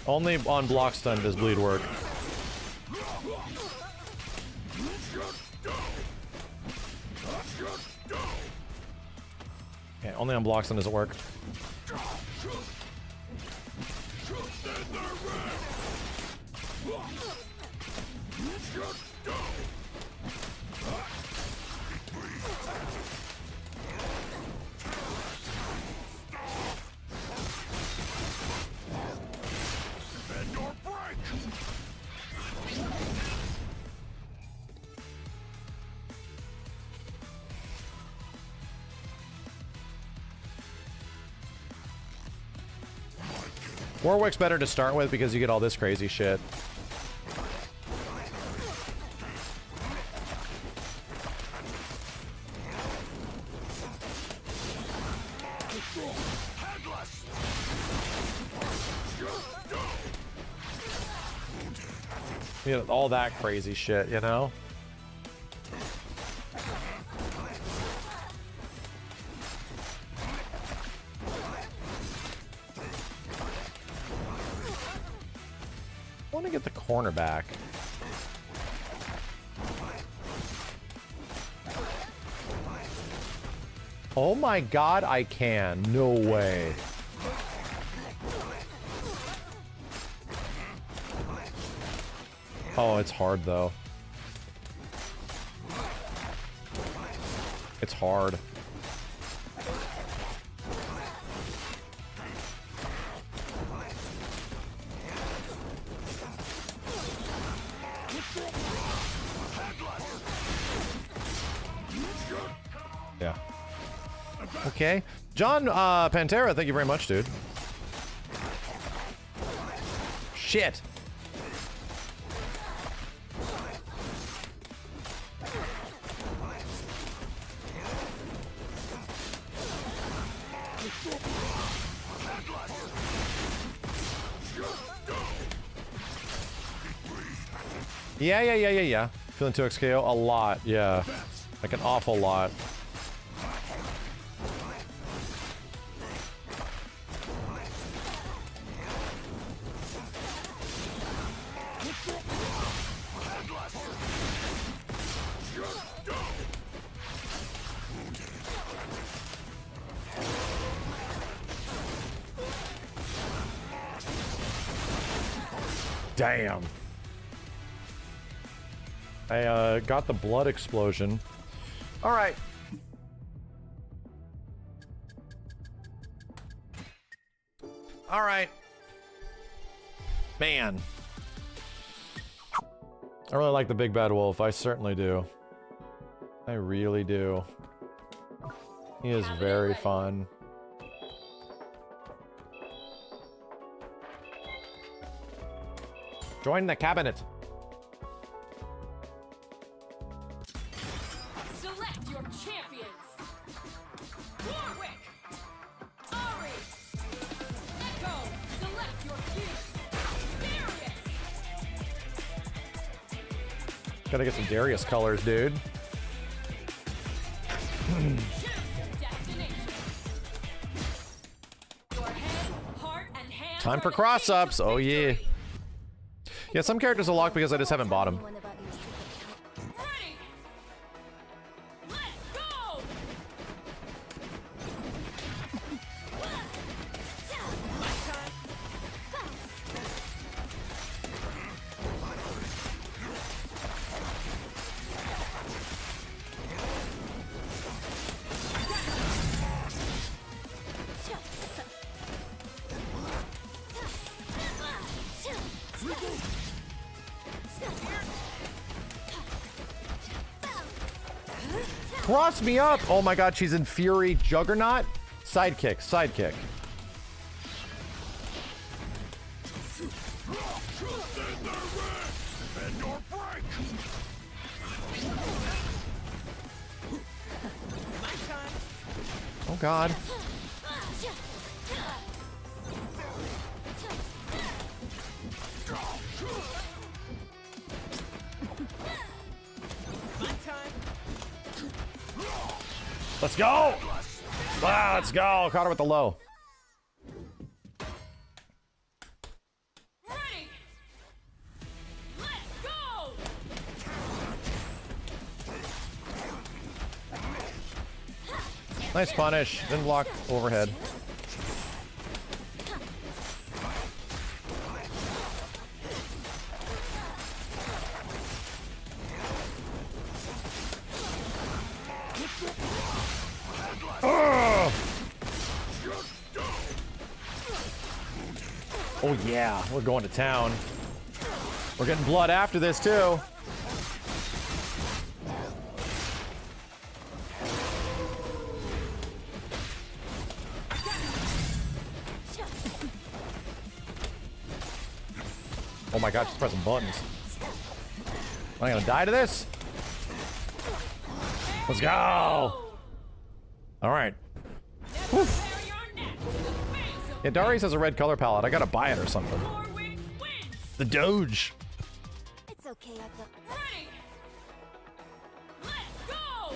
Only on block stun does bleed work. Okay, only on block stun does it work. Warwick's better to start with because you get all this crazy shit. You know, all that crazy shit, you know? I want to get the corner back. Oh my god, I can. No way. Oh, it's hard though. It's hard. Yeah. Okay. John Pantera, thank you very much, dude. Shit. Yeah. Feeling 2x KO? A lot, yeah. Like an awful lot. Damn. I got the blood explosion. All right. All right. Man. I really like the big bad wolf. I certainly do. I really do. He is very fun. Join the cabinet. Select your champions. Warwick. Ari. Echo. Select your fuse. Darius. Gotta get some Darius colors, dude. Time for cross-ups. Oh, yeah. Yeah, some characters will lock because I just haven't bought them. Cross me up! Oh my god, she's in Fury Juggernaut. Sidekick, sidekick. Oh god. Let's go! Ah, let's go! Caught her with the low. Ready. Let's go. Nice punish. Didn't block overhead. Oh yeah, we're going to town. We're getting blood after this too. Oh my god, she's pressing buttons. Am I gonna die to this? Let's go! Alright. Yeah, Darius has a red color palette. I gotta buy it or something. The Doge. It's okay, Ready. Let's go.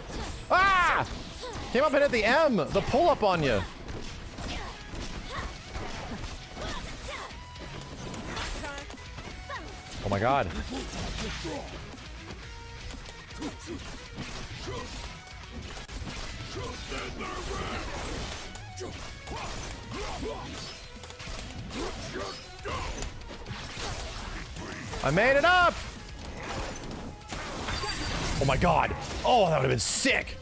Ah! Came up and hit the M. The pull up on you. Oh my god. I made it up! Oh my god. Oh, that would have been sick.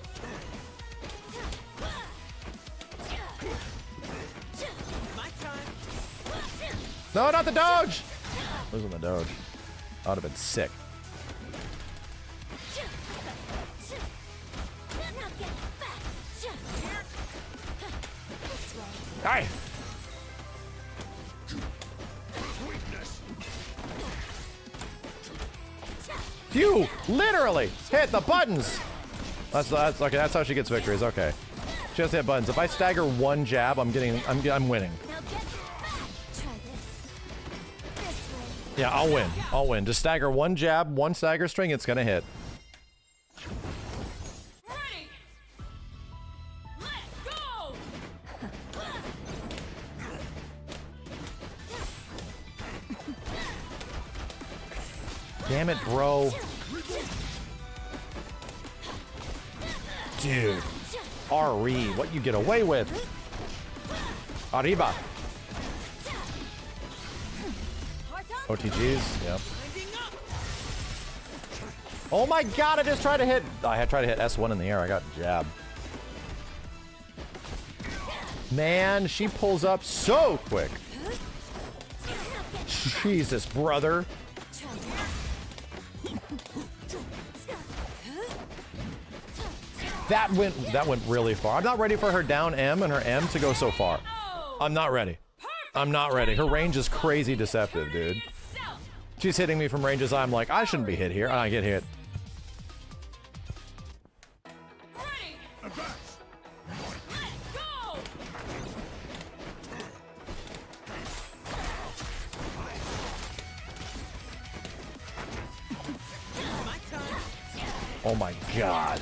No, not the Doge! Losing the Doge. That would have been sick. Hi. You literally hit the buttons. That's okay. That's how she gets victories. Okay, she has to hit buttons. If I stagger one jab, I'm winning. Yeah, I'll win. I'll win. Just stagger one jab, one stagger string. It's gonna hit. Ready. Let's go. Damn it, bro. Dude. RE, what you get away with? Arriba. OTGs, yep. Oh my god, I just tried to hit. I had tried to hit S1 in the air. I got jabbed. Man, she pulls up so quick. Jesus, brother. That went really far. I'm not ready for her down M and her M to go so far. I'm not ready. I'm not ready. Her range is crazy deceptive, dude. She's hitting me from ranges I'm like, I shouldn't be hit here. I get hit. Oh my god.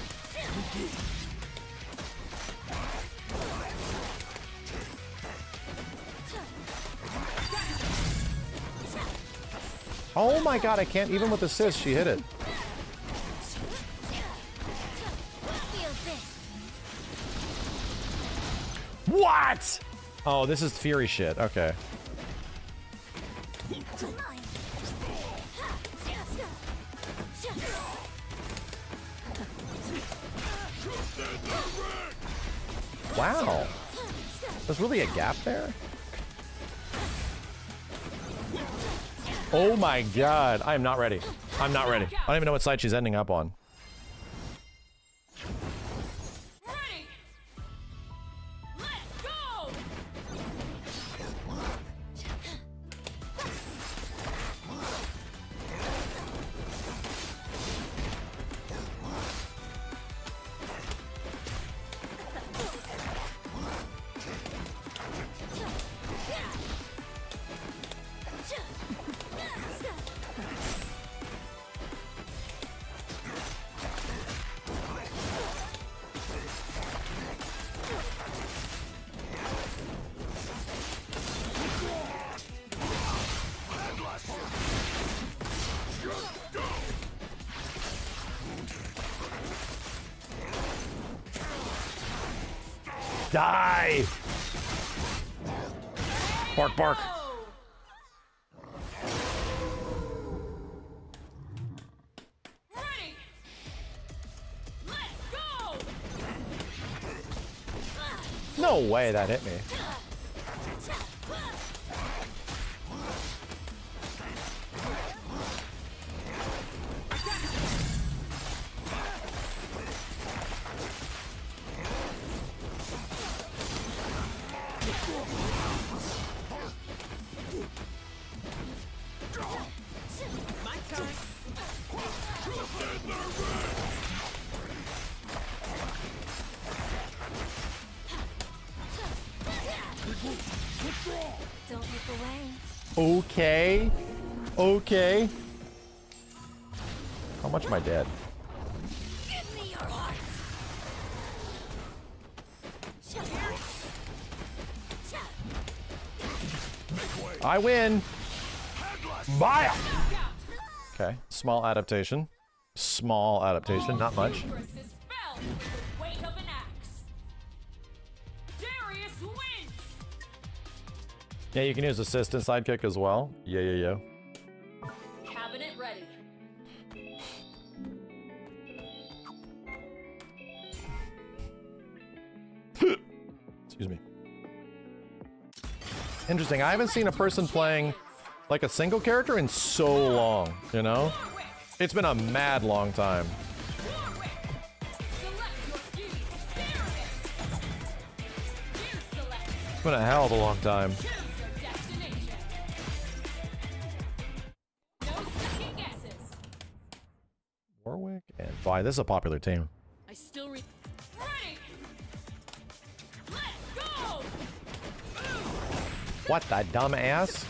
Oh my god, I can't, even with assist, she hit it. What? Oh, this is Fury shit. Okay. Wow. There's really a gap there? Oh my god. I am not ready. I'm not ready. I don't even know what side she's ending up on. Die! Bark, bark. No way that hit me. Okay. Okay. How much am I dead? Give me your heart. I win. Bye. Okay. Small adaptation. Small adaptation. Not much. Yeah, you can use assistant sidekick as well. Yeah, yeah, yeah. Cabinet ready. Excuse me. Interesting. I haven't seen a person playing like a single character in so long, you know? It's been a mad long time. It's been a hell of a long time. Warwick and Vi. This is a popular team. I still read. What the dumb ass?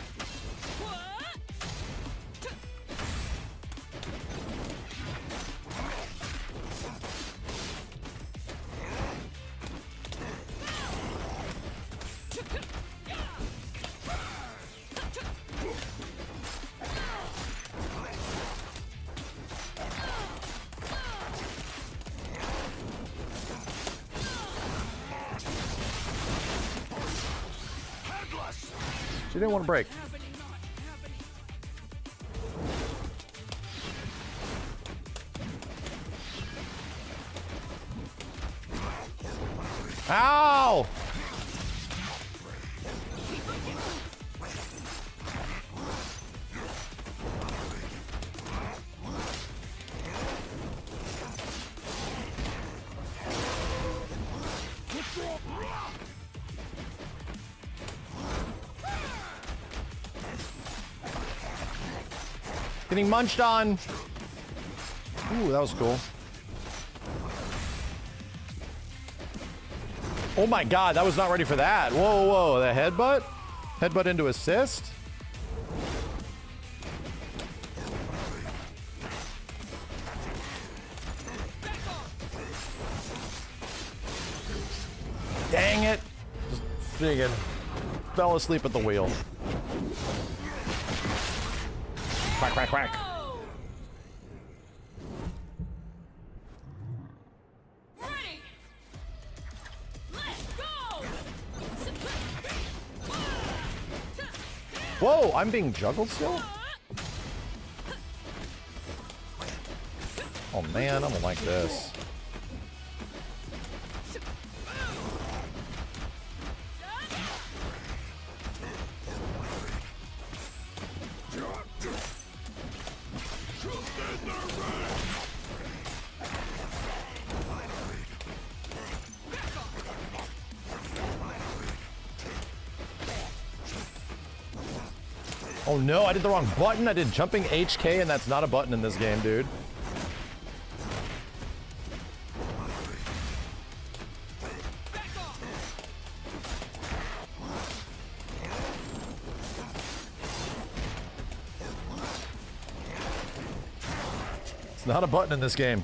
She didn't want to break. Ow! Getting munched on. Ooh, that was cool. Oh my god, that was not ready for that. Whoa, whoa, the headbutt? Headbutt into assist? Dang it. Just friggin' fell asleep at the wheel. Quack, quack, quack. Ready. Let's go. Whoa, I'm being juggled still? Oh man, I don't like this. Oh no, I did the wrong button. I did jumping HK, and that's not a button in this game, dude. It's not a button in this game.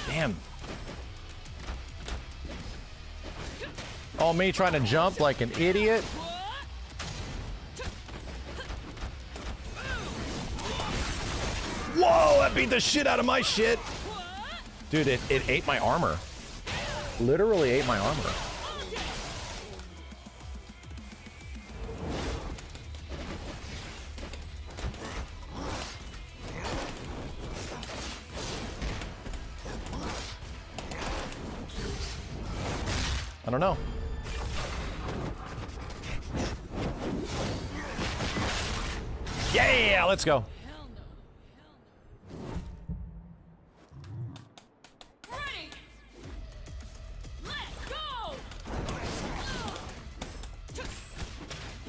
Damn. Oh, me trying to jump like an idiot. Whoa, that beat the shit out of my shit. Dude, it ate my armor. Literally ate my armor. I don't know. Yeah, let's go. Ready. Let's go.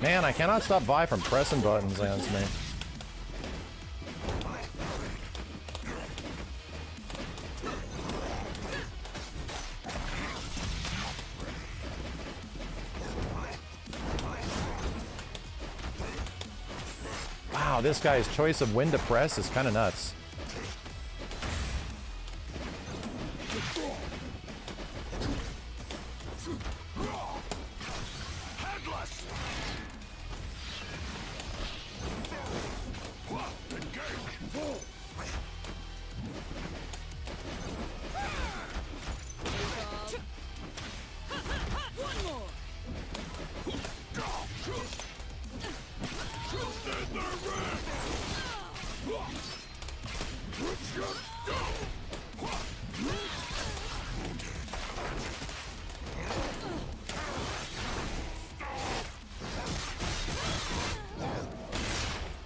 Man, I cannot stop Vi from pressing buttons against me. Wow, this guy's choice of when to press is kind of nuts.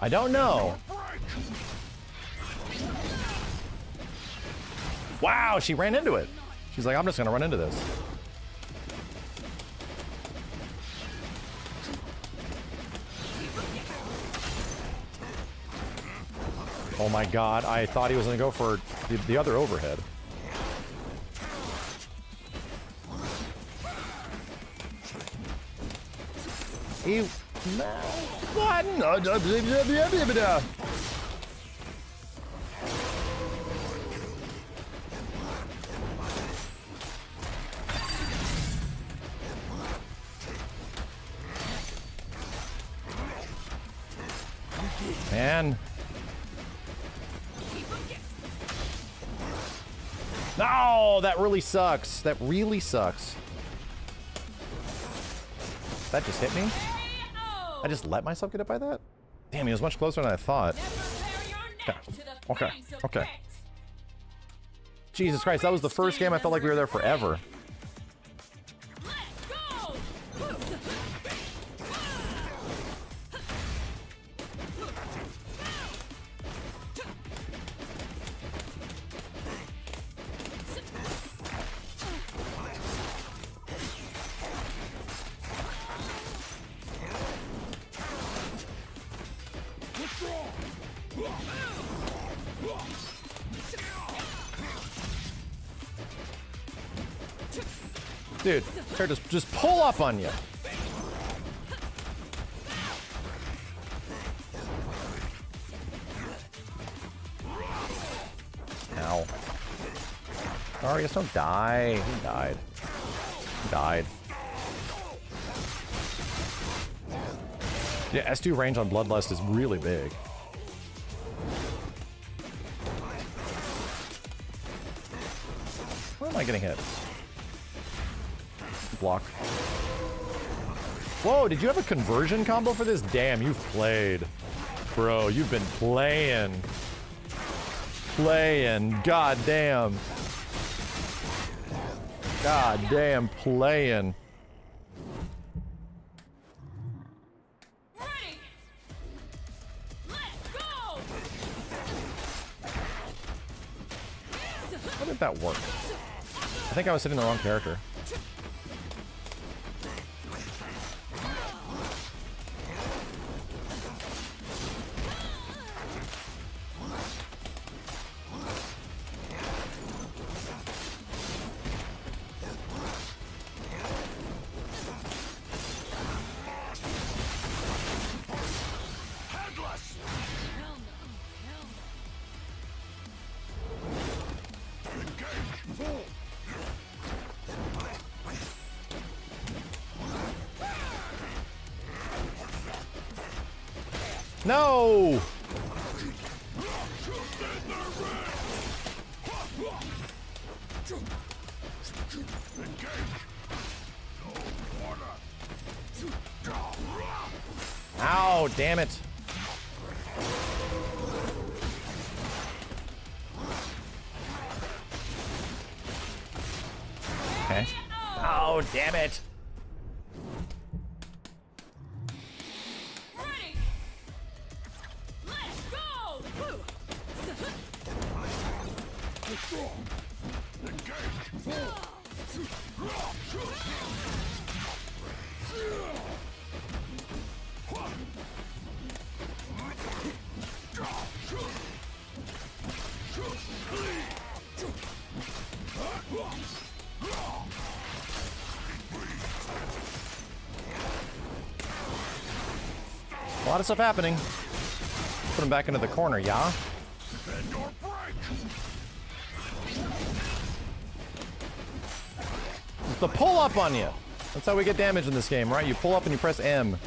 I don't know. Wow, she ran into it. She's like, I'm just gonna run into this. Oh my god, I thought he was gonna go for the other overhead. Ew. What? Man. No, that really sucks. That really sucks. That just hit me? I just let myself get hit by that? Damn, he was much closer than I thought. Okay. Okay. Jesus Christ, that was the first game I felt like we were there forever. Dude, try to just pull up on you. Ow. Sorry, just don't die. He died. He died. Yeah, S2 range on Bloodlust is really big. Where am I getting hit? Block. Whoa, did you have a conversion combo for this? Damn, you've played. Bro, you've been playing. God damn. God damn, playing. Ready. Let's go. How did that work? I think I was hitting the wrong character. No! Ow, damn it. Okay. Oh, damn it. Ready. Let's go. A lot of stuff happening. Put him back into the corner, yeah? It's the pull up on you. That's how we get damage in this game, right? You pull up and you press M.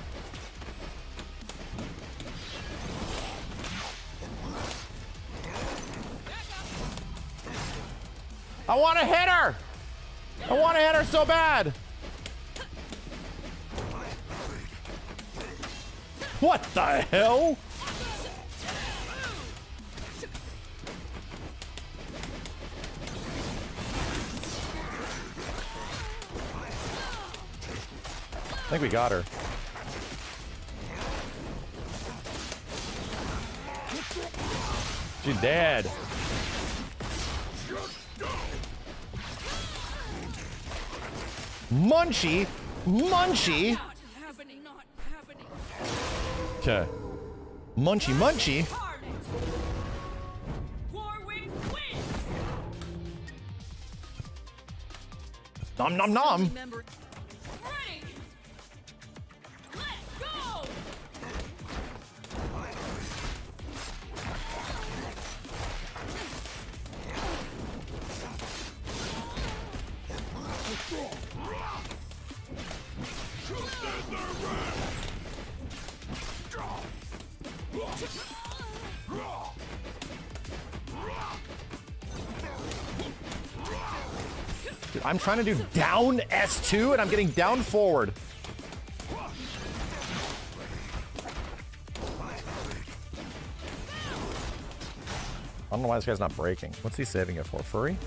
I want to hit her! I want to hit her so bad! What the hell? I think we got her. She's dead. Munchie? Munchie? Okay. Munchie, munchie. Nom nom nom. Dude, I'm trying to do down S2 and I'm getting down forward. I don't know why this guy's not breaking. What's he saving it for? Furry?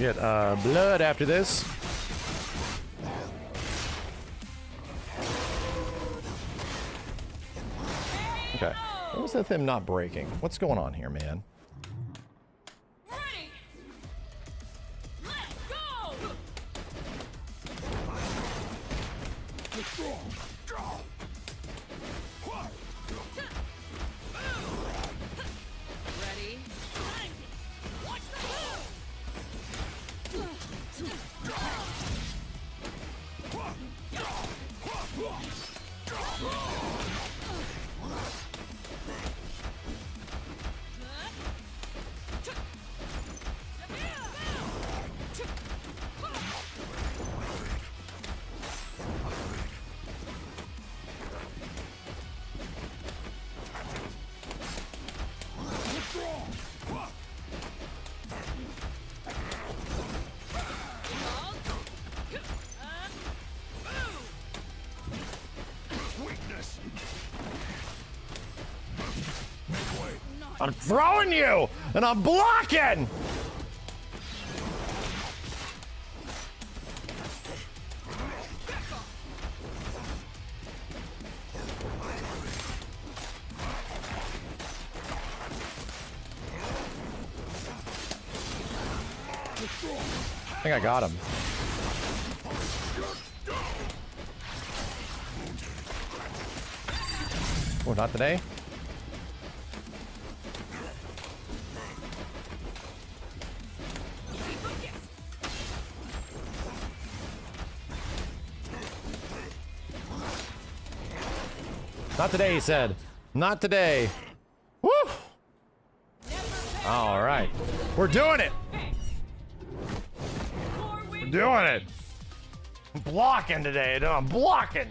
gonna get blood after this. Okay. What was that thing not breaking? What's going on here, man? Ready. Let's go. Ready. Watch the move. I'm throwing you, and I'm blocking! I think I got him. Oh, not today? Not today, he said. Not today. Woo! All right. We're doing it. We're doing it. I'm blocking today. I'm blocking.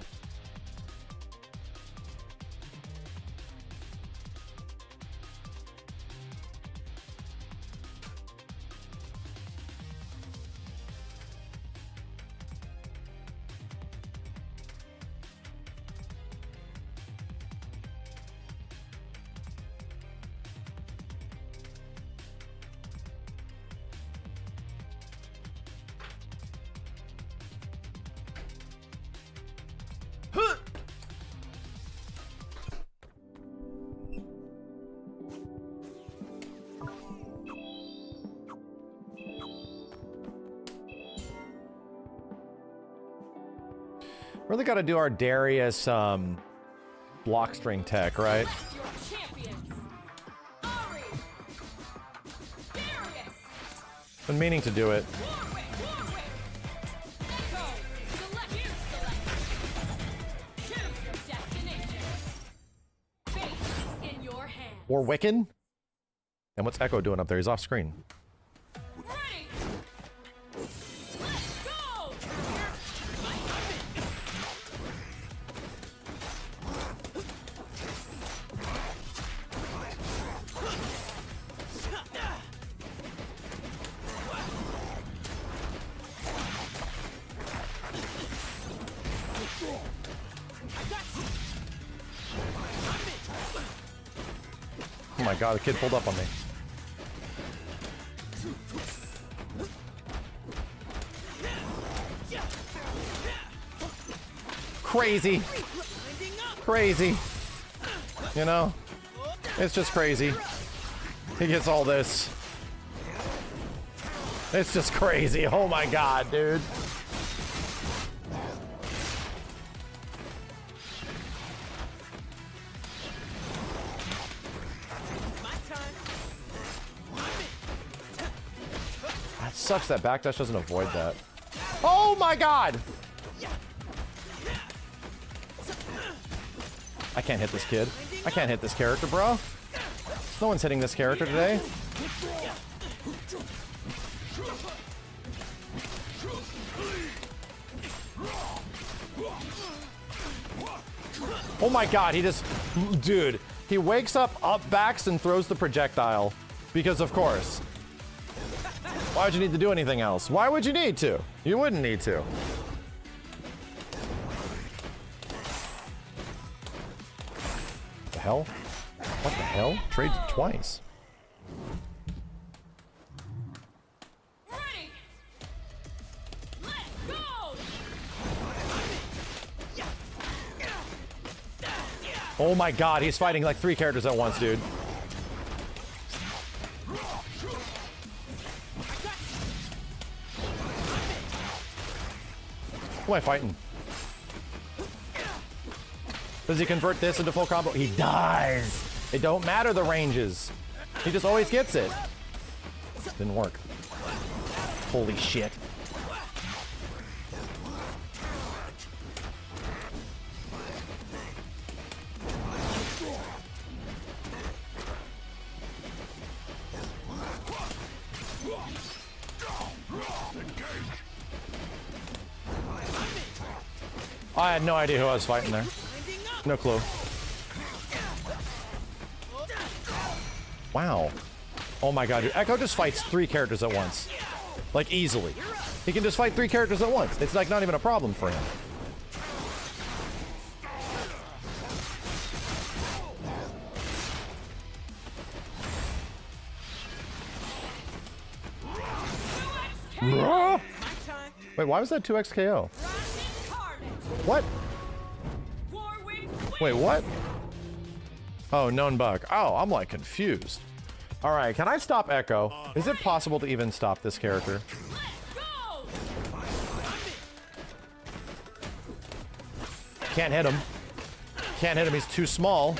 Really got to do our Darius block string tech, right? Been meaning to do it. Or Wiccan? And what's Echo doing up there? He's off screen. Oh my god, the kid pulled up on me. Crazy. Crazy. You know? It's just crazy. He gets all this. It's just crazy. Oh my god, dude. Sucks that backdash doesn't avoid that. Oh my god! I can't hit this kid. I can't hit this character, bro. No one's hitting this character today. Oh my god, he just... Dude, he wakes up backs and throws the projectile. Because of course. Why would you need to do anything else? Why would you need to? You wouldn't need to. The hell? What the hell? Traded twice. Ready. Oh my god, he's fighting like 3 characters at once, dude. Who am I fighting? Does he convert this into full combo? He does! It don't matter the ranges. He just always gets it. Didn't work. Holy shit. I had no idea who I was fighting there. No clue. Wow. Oh my god, dude. Echo just fights 3 characters at once. Like, easily. He can just fight 3 characters at once. It's like not even a problem for him. Wait, why was that 2x KO? What? Wait, what? Oh, known bug. Oh, I'm like confused. All right, can I stop Echo? Is it possible to even stop this character? Can't hit him. Can't hit him, he's too small.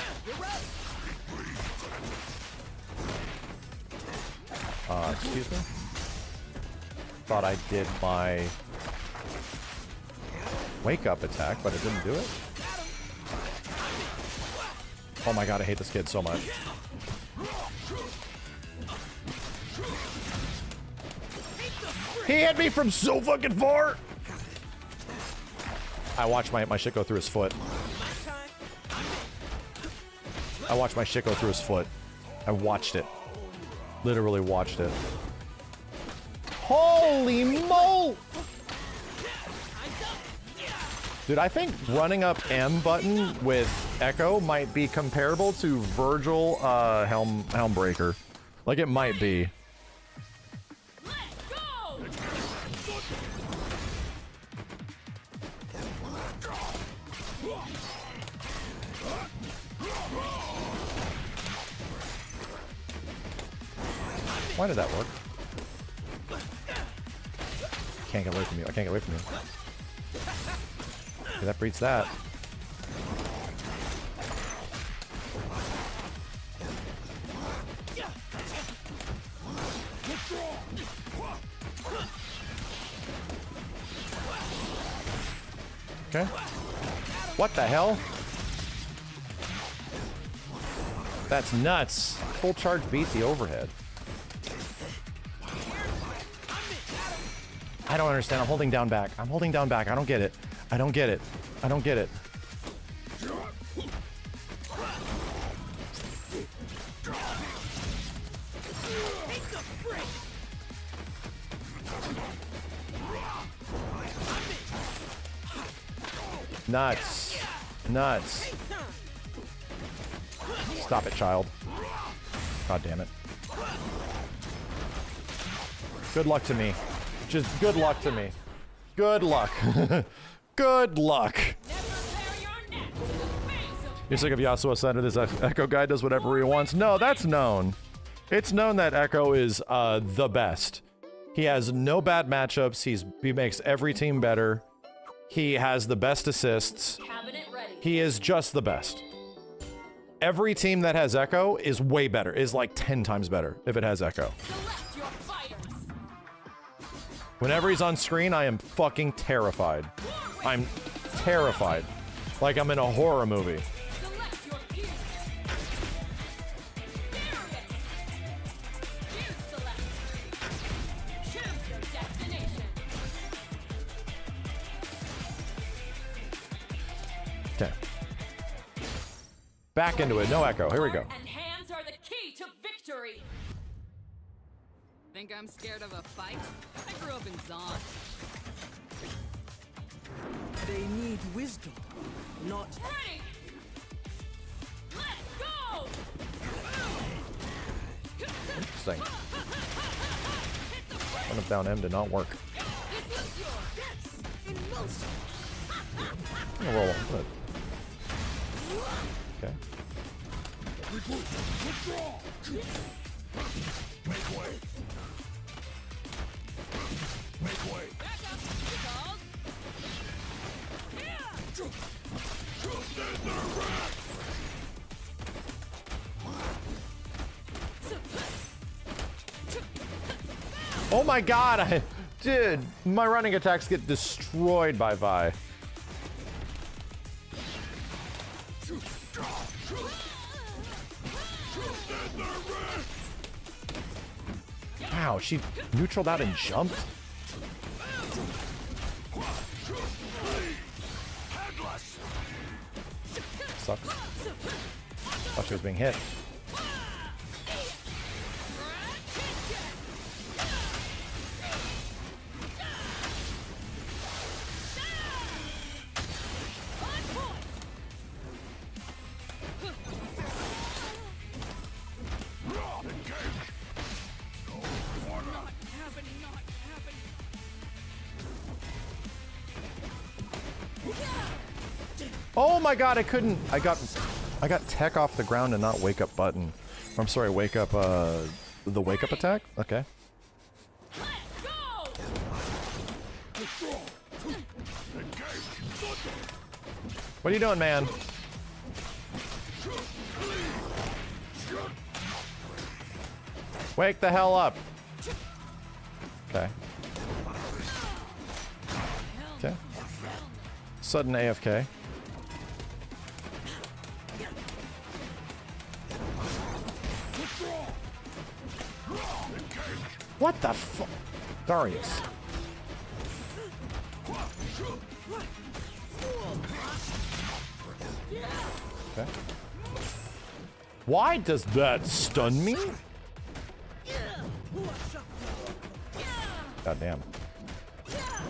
Excuse me? Thought I did my wake up attack, but it didn't do it. Oh my god, I hate this kid so much. He hit me from so fucking far! I watched my shit go through his foot. I watched my shit go through his foot. I watched it. Literally watched it. Holy moly! Dude, I think running up M button with Echo might be comparable to Virgil Helmbreaker. Like, it might be. Why did that work? Can't get away from you. I can't get away from you. Okay, that beats that. Okay. What the hell? That's nuts. Full charge beats the overhead. I don't understand. I'm holding down back. I'm holding down back. I don't get it. I don't get it. I don't get it. Nuts. Nuts. Stop it, child. God damn it. Good luck to me. Just good luck to me. Good luck. Good luck. You're sick of Yasuo Center. This Echo guy does whatever he wants. No, that's known. It's known that Echo is the best. He has no bad matchups. He makes every team better. He has the best assists. He is just the best. Every team that has Echo is way better. Is like 10 times better if it has Echo. Whenever he's on screen, I am fucking terrified. I'm terrified. Like I'm in a horror movie. Okay. Back into it. No Echo. Here we go. And hands are the key to victory. Think I'm scared of a fight? I grew up in Zon. They need wisdom, not... Ready! Let's go! Interesting. One of down M did not work. I'm gonna roll. Okay. Make way. Make way. Oh my god, dude, my running attacks get destroyed by Vi. Wow, she neutraled out and jumped? Sucks. Thought she was being hit. Oh my god, I couldn't. I got tech off the ground and not wake up button. I'm sorry, wake up the wake up attack? Okay. What are you doing, man? Wake the hell up. Okay. Okay. Sudden AFK. What the fuck? Darius. Okay. Why does that stun me? God damn.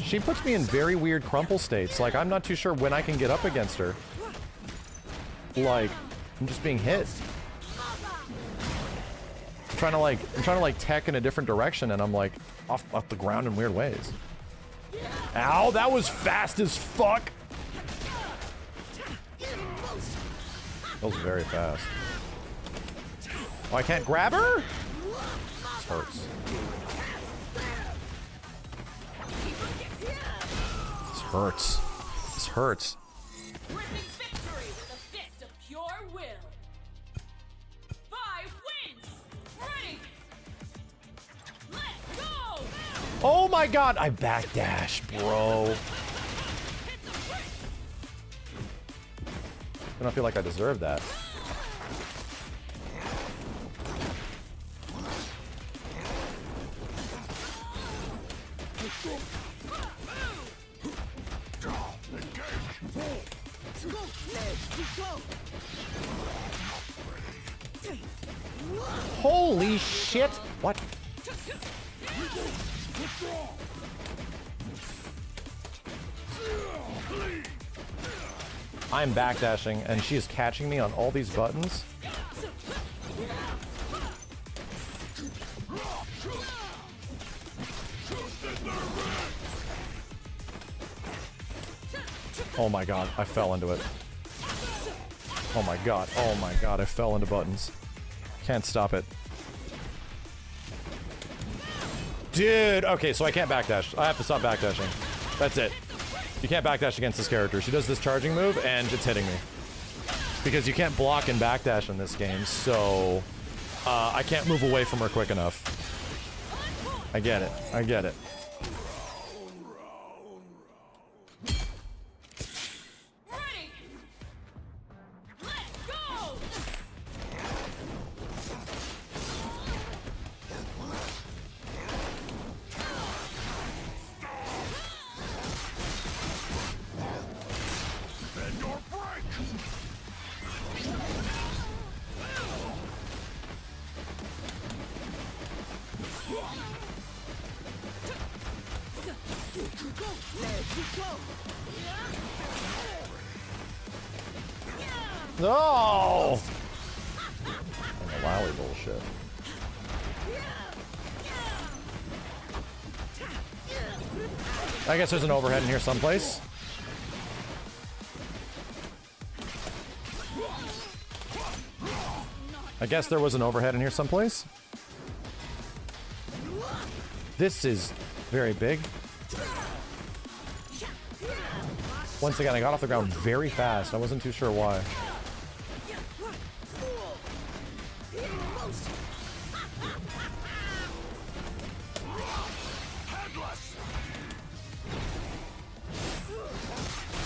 She puts me in very weird crumple states. Like, I'm not too sure when I can get up against her. Like, I'm just being hit. I'm trying to like tech in a different direction, and I'm like off the ground in weird ways. Ow, that was fast as fuck. That was very fast. Oh, I can't grab her? This hurts. This hurts. This hurts. Gripping victory with a fist of pure will. 5 wins. Ready. Let's go. Oh my god, I backdash, bro. I don't feel like I deserve that. Holy shit! What? I'm backdashing and she is catching me on all these buttons. Oh my god, I fell into it. Oh my god, I fell into buttons. Can't stop it. Dude, okay, so I can't backdash. I have to stop backdashing. That's it. You can't backdash against this character. She does this charging move, and it's hitting me. Because you can't block and backdash in this game, so... I can't move away from her quick enough. I get it. I get it. No! The Lally bullshit. I guess there's an overhead in here someplace. I guess there was an overhead in here someplace. This is very big. Once again, I got off the ground very fast. I wasn't too sure why.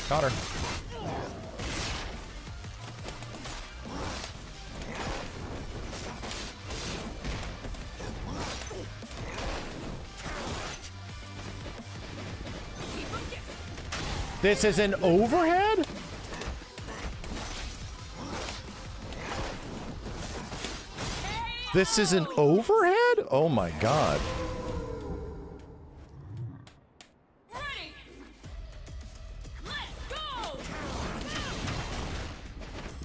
Got her. This is an overhead? This is an overhead? Oh my god. Ready. Let's go.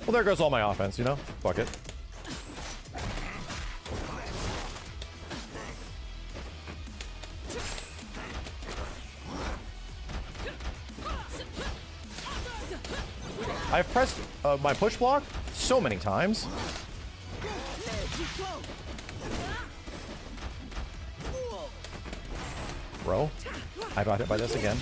Well, there goes all my offense, you know? Fuck it. I've pressed my push block so many times. Bro, I got hit by this again.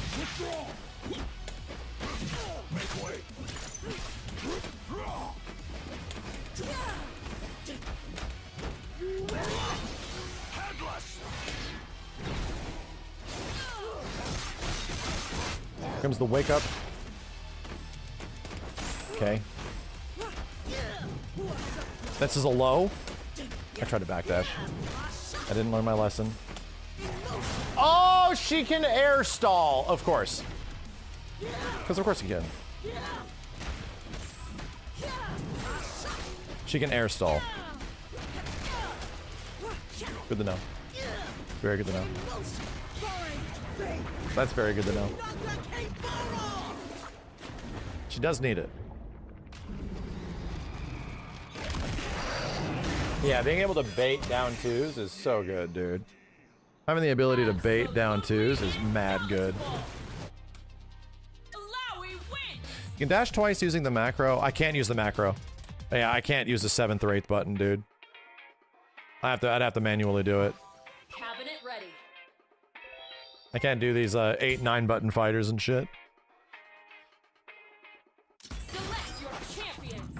Here comes the wake up. Okay. This is a low. I tried to backdash. I didn't learn my lesson. Oh, she can air stall. Of course. Because of course you can. She can air stall. Good to know. Very good to know. That's very good to know. She does need it. Yeah, being able to bait down twos is so good, dude. Having the ability to bait down twos is mad good. You can dash twice using the macro. I can't use the macro. Yeah, I can't use the 7th or 8th button, dude. I'd have to manually do it. Cabinet ready. I can't do these 8, 9 button fighters and shit. Select your champions.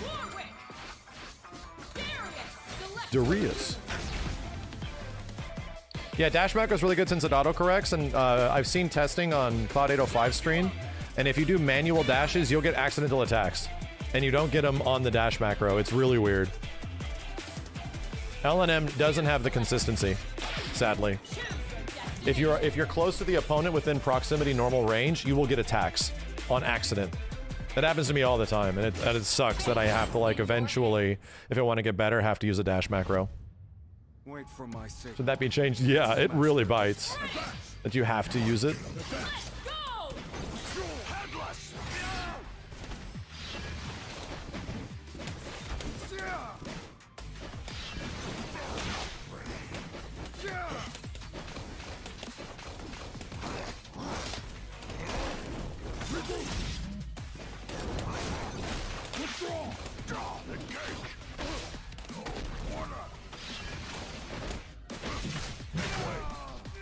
Warwick. Darius. Yeah, dash macro is really good since it autocorrects, and I've seen testing on Cloud 805 stream, and if you do manual dashes, you'll get accidental attacks, and you don't get them on the dash macro. It's really weird. LNM doesn't have the consistency, sadly. If you're close to the opponent within proximity normal range, you will get attacks on accident. That happens to me all the time, and it sucks that I have to, like, eventually, if I want to get better, have to use a dash macro. Wait for my signal. Should that be changed? Yeah, it really bites that you have to use it.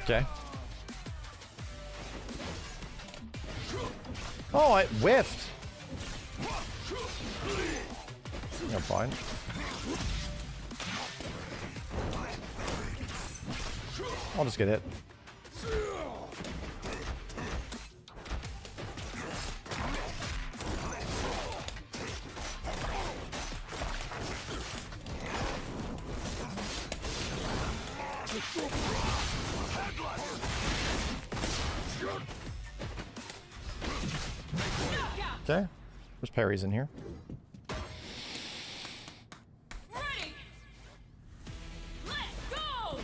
Okay. Oh, I whiffed. I'm fine. I'll just get hit. Okay, there's parries in here. Ready. Let's go.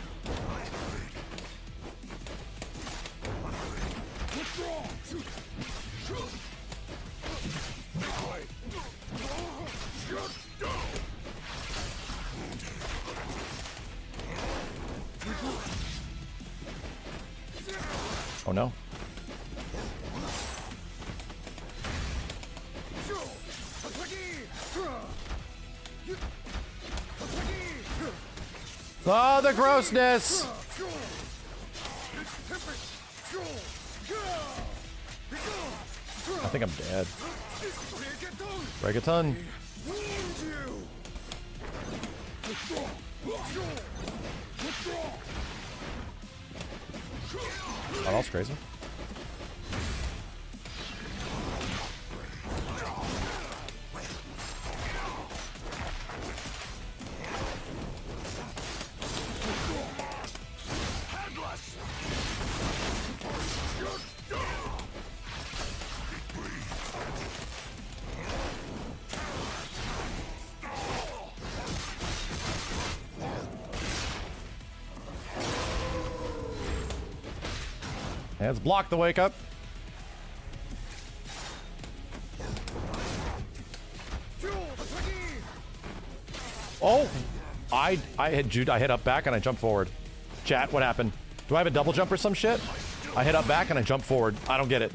Oh no. Oh, the grossness! I think I'm dead. Reggaeton. Oh, that's crazy. Let's block the wake up. Oh, I hit up back and I jumped forward. Chat, what happened? Do I have a double jump or some shit? I hit up back and I jumped forward. I don't get it.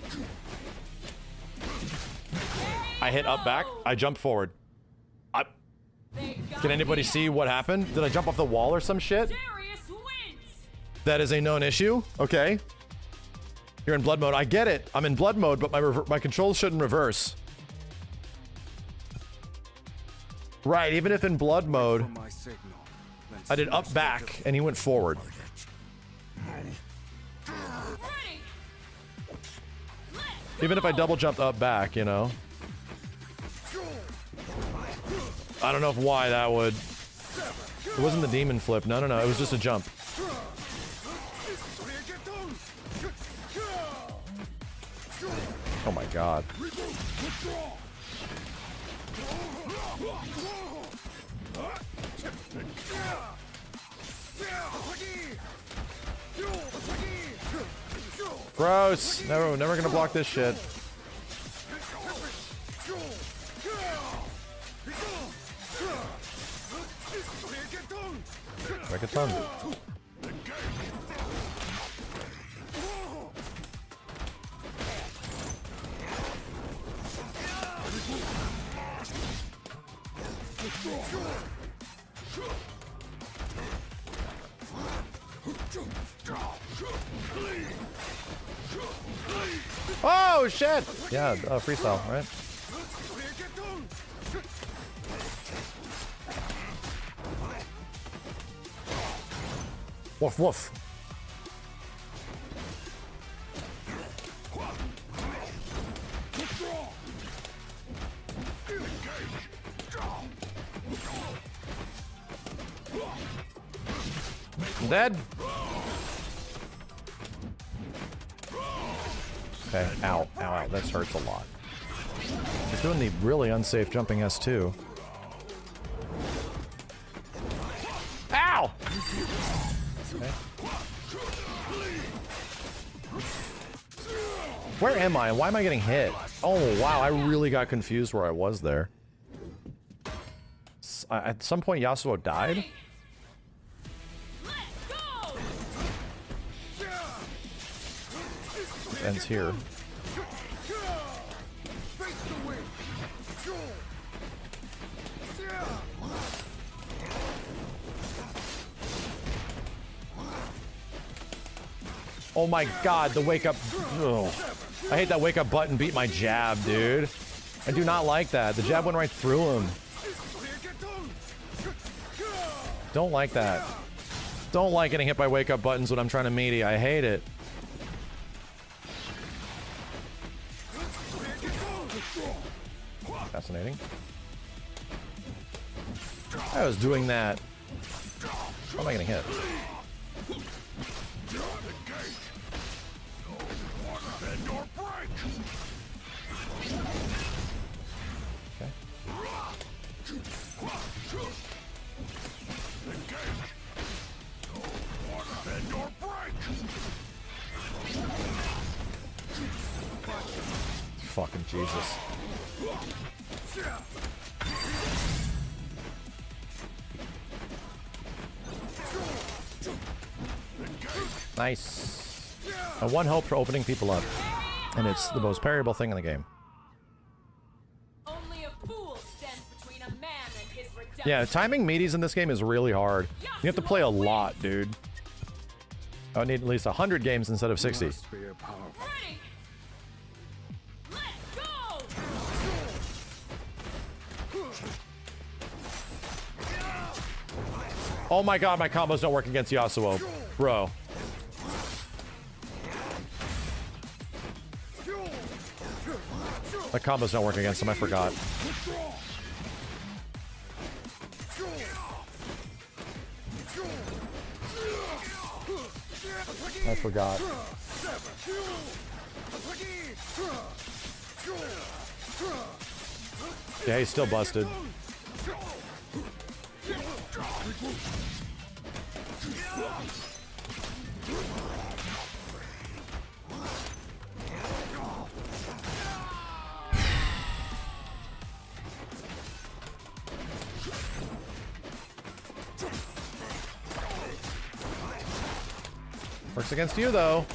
I hit up back. I jumped forward. Can anybody see what happened? Did I jump off the wall or some shit? That is a known issue. Okay. You're in blood mode. I get it. I'm in blood mode, but my controls shouldn't reverse. Right, even if in blood mode, I did up back and he went forward. Even if I double jumped up back, you know. I don't know why that would. It wasn't the demon flip. No, it was just a jump. Oh my god. Gross. Never gonna block this shit. Reggaeton. Oh shit! Yeah, freestyle, right? Woof woof. I'm dead. Okay, ow, ow, ow, this hurts a lot. He's doing the really unsafe jumping S2. Ow! Okay. Where am I? Why am I getting hit? Oh, wow, I really got confused where I was there. At some point, Yasuo died? Ends here. Oh my god, the wake up. Ugh. I hate that wake up button beat my jab, dude. I do not like that. The jab went right through him. Don't like that. Don't like getting hit by wake up buttons when I'm trying to meaty. I hate it. Fascinating. I was doing that. How am I getting hit? Okay. Fucking Jesus. Nice. One hope for opening people up. And it's the most parryable thing in the game. Only a fool stands between a man and his redemption. Yeah, timing meaties in this game is really hard. You have to play a lot, dude. I would need at least 100 games instead of 60. Ready. Let's go. Oh my god, my combos don't work against Yasuo. Bro. My combos don't work against him, I forgot. I forgot. Yeah, he's still busted. Works against you, though.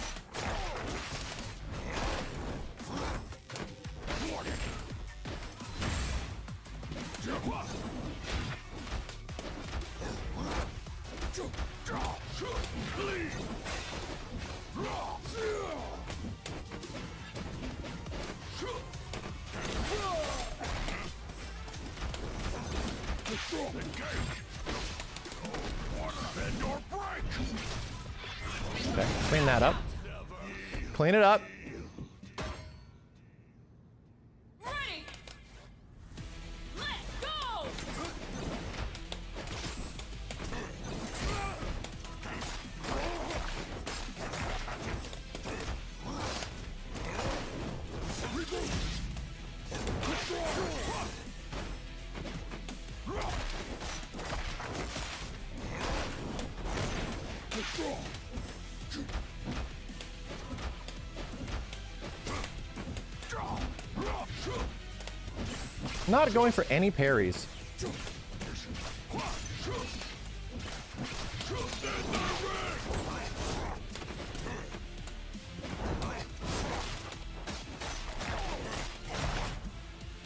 Okay, clean that up. Clean it up. Ready. Let's go. Not going for any parries.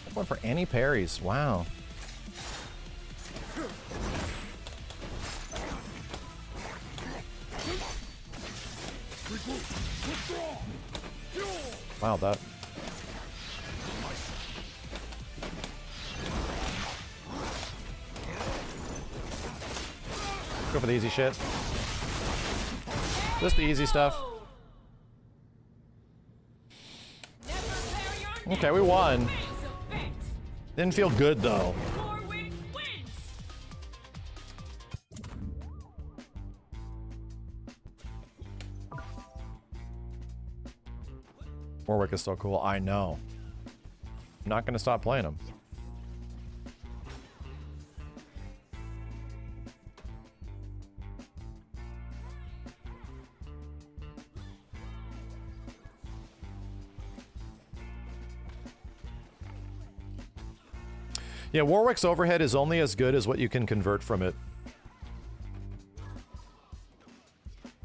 Not going for any parries. Wow. Wow, that. Go for the easy shit. Just the easy stuff. Okay, we won. Didn't feel good though. Warwick is so cool. I know. I'm not gonna stop playing him. Yeah, Warwick's overhead is only as good as what you can convert from it.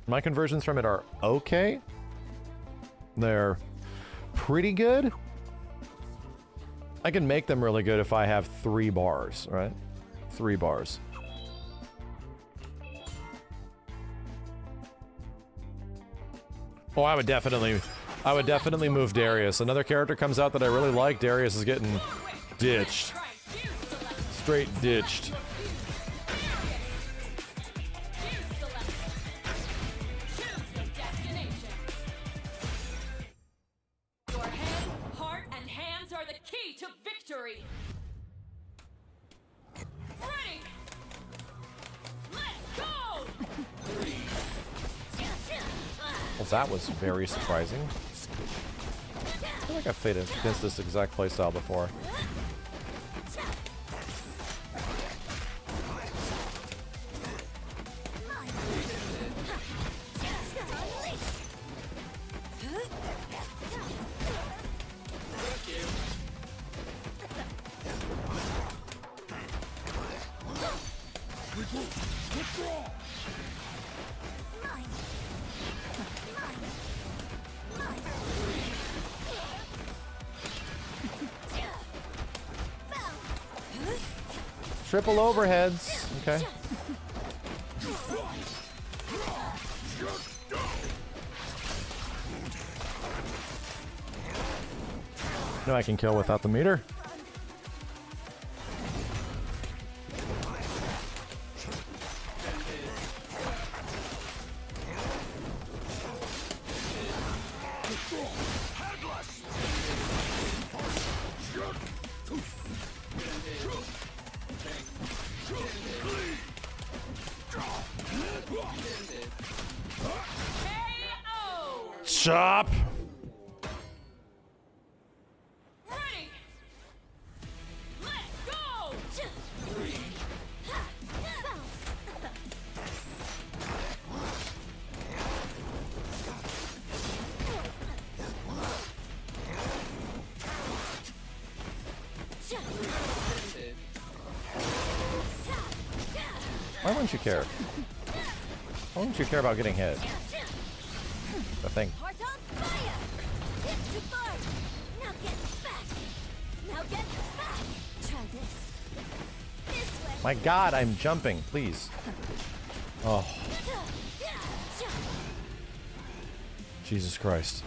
My conversions from it are okay. They're pretty good. I can make them really good if I have 3 bars, right? 3 bars. Oh, I would definitely move Darius. Another character comes out that I really like. Darius is getting ditched. Straight ditched. Your head, heart, and hands are the key to victory. Ready. Let's go. Well, that was very surprising. I feel like I've played against this exact playstyle before. Triple overheads. Okay. No, I can kill without the meter. Chop. Ready. Let's go. Why wouldn't you care? Why wouldn't you care about getting hit? The thing. Heart on fire. Hit too far. Now get back. Now get back. Try this. This way. My God, I'm jumping. Please. Oh. Jesus Christ.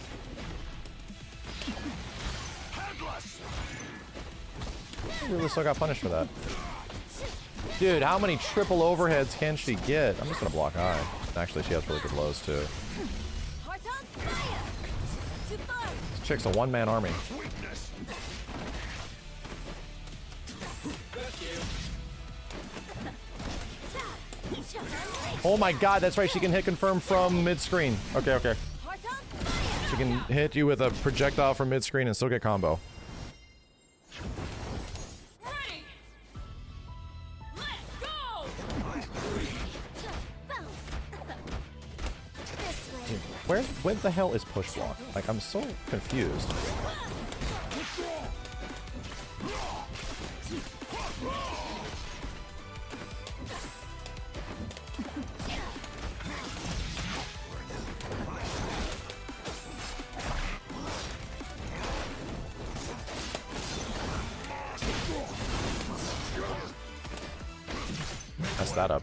I really still got punished for that. Dude, how many triple overheads can she get? I'm just gonna block high. Actually, she has really good lows too. Heart on fire. Too far. This chick's a one-man army. Oh my God, that's right. She can hit confirm from mid-screen. Okay, okay. She can hit you with a projectile from mid-screen and still get combo. Ready. Let's go. Dude, where the hell is push block? Like, I'm so confused. Mess that up.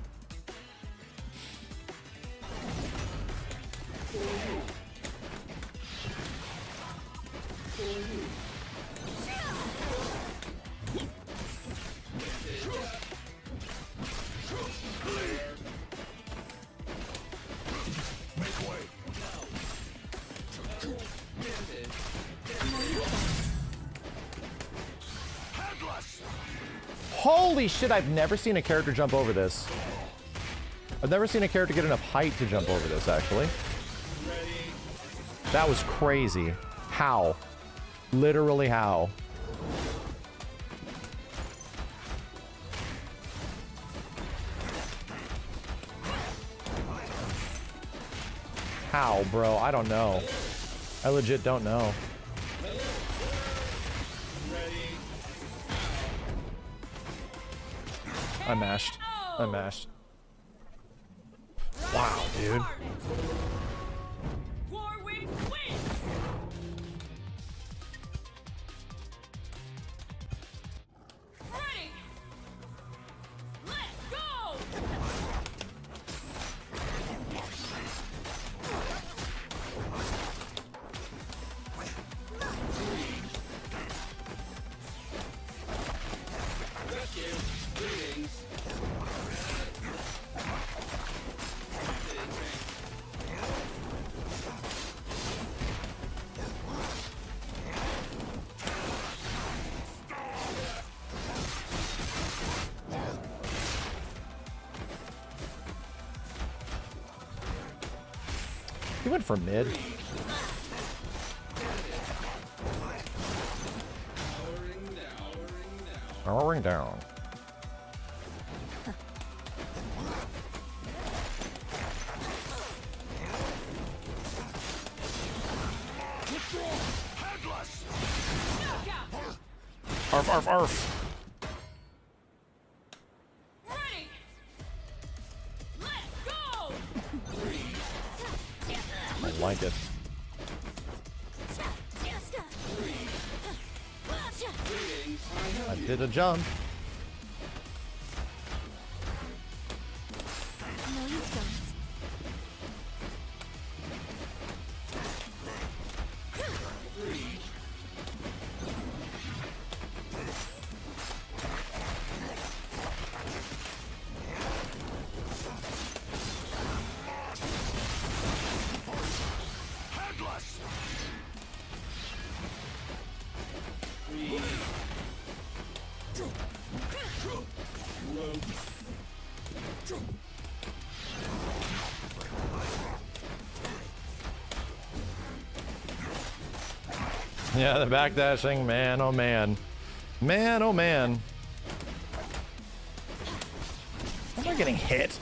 Holy shit, I've never seen a character jump over this. I've never seen a character get enough height to jump over this, actually. That was crazy. How? Literally how? How, bro? I don't know. I legit don't know. I mashed. I mashed. Wow, dude. Warwick wins. Ready. Let's go. He went for mid. Powering down. Arf, arf, arf. Ready. Let's go. I like it. I did a jump. Yeah, the backdashing, man, oh man. Man, oh man. Am I getting hit?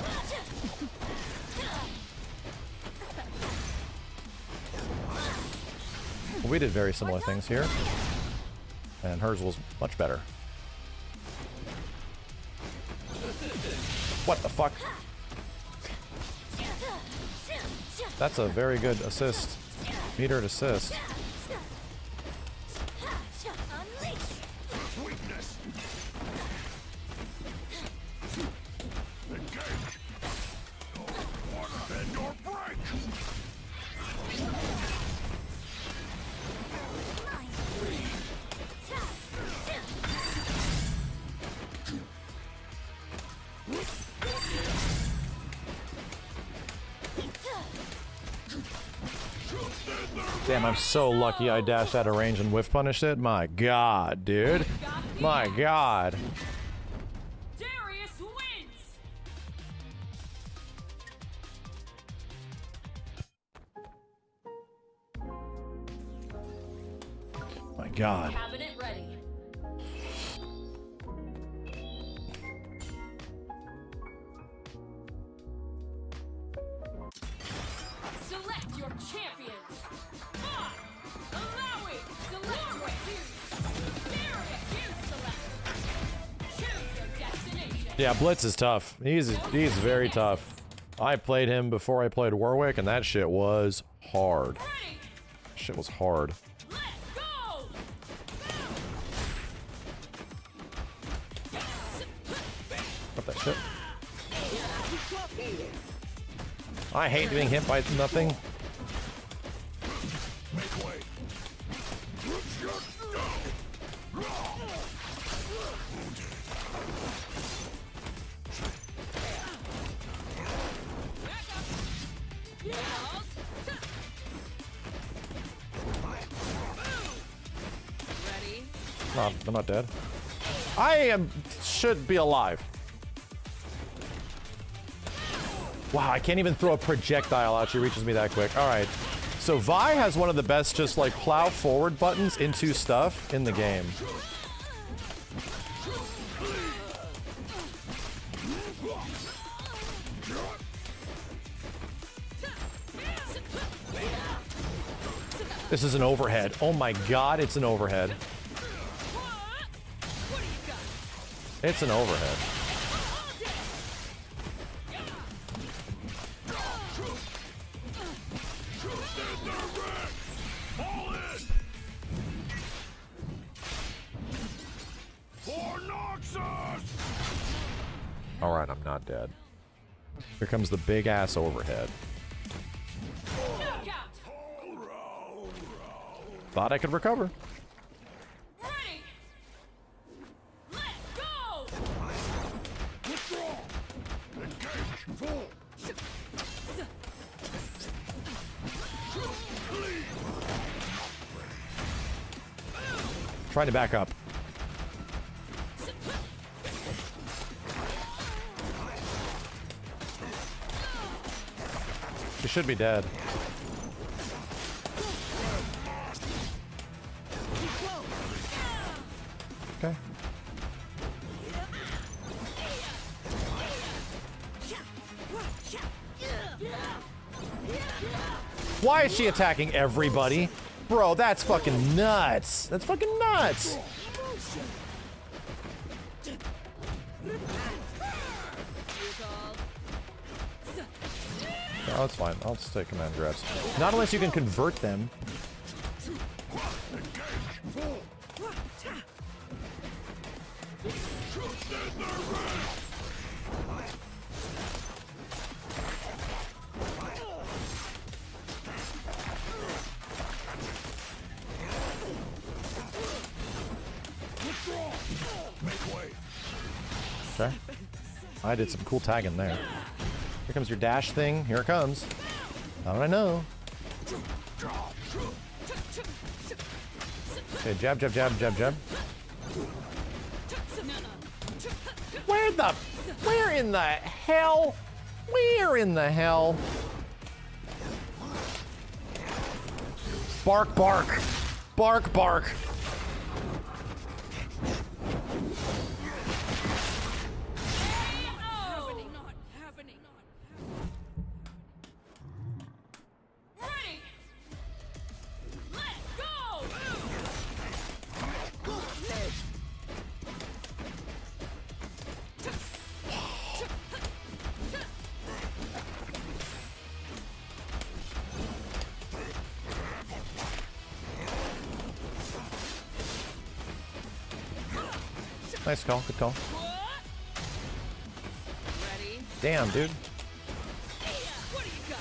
We did very similar things here. And hers was much better. What the fuck? That's a very good assist. Metered assist. Damn, I'm so lucky I dashed out of range and whiff punished it. My god, dude. My god. Darius wins. My god. Cabinet ready. Select your champions. Allow it. Select your select. Choose your destination. Yeah, Blitz is tough. He's very tough. I played him before I played Warwick, and that shit was hard. Shit was hard. Let's go. What that shit? I hate being hit by nothing. Ready? I'm not dead. Should be alive. Wow, I can't even throw a projectile out. She reaches me that quick. All right. So Vi has one of the best just like plow forward buttons into stuff in the game. This is an overhead. Oh my god, it's an overhead. It's an overhead. All right, I'm not dead. Here comes the big ass overhead. Thought I could recover. Ready? Let's go. Trying to back up. She should be dead. Okay. Why is she attacking everybody? Bro, that's fucking nuts. That's fucking nuts. Oh, that's fine. I'll just take command grabs. Not unless you can convert them. Okay. I did some cool tagging there. Here comes your dash thing. Here it comes. How did I know? Okay, jab, jab, jab, jab, jab. Where in the hell? Where in the hell? Bark, bark. Bark, bark. Ready. Let's go. Nice call, good call. Ready. Damn, dude. What do you got?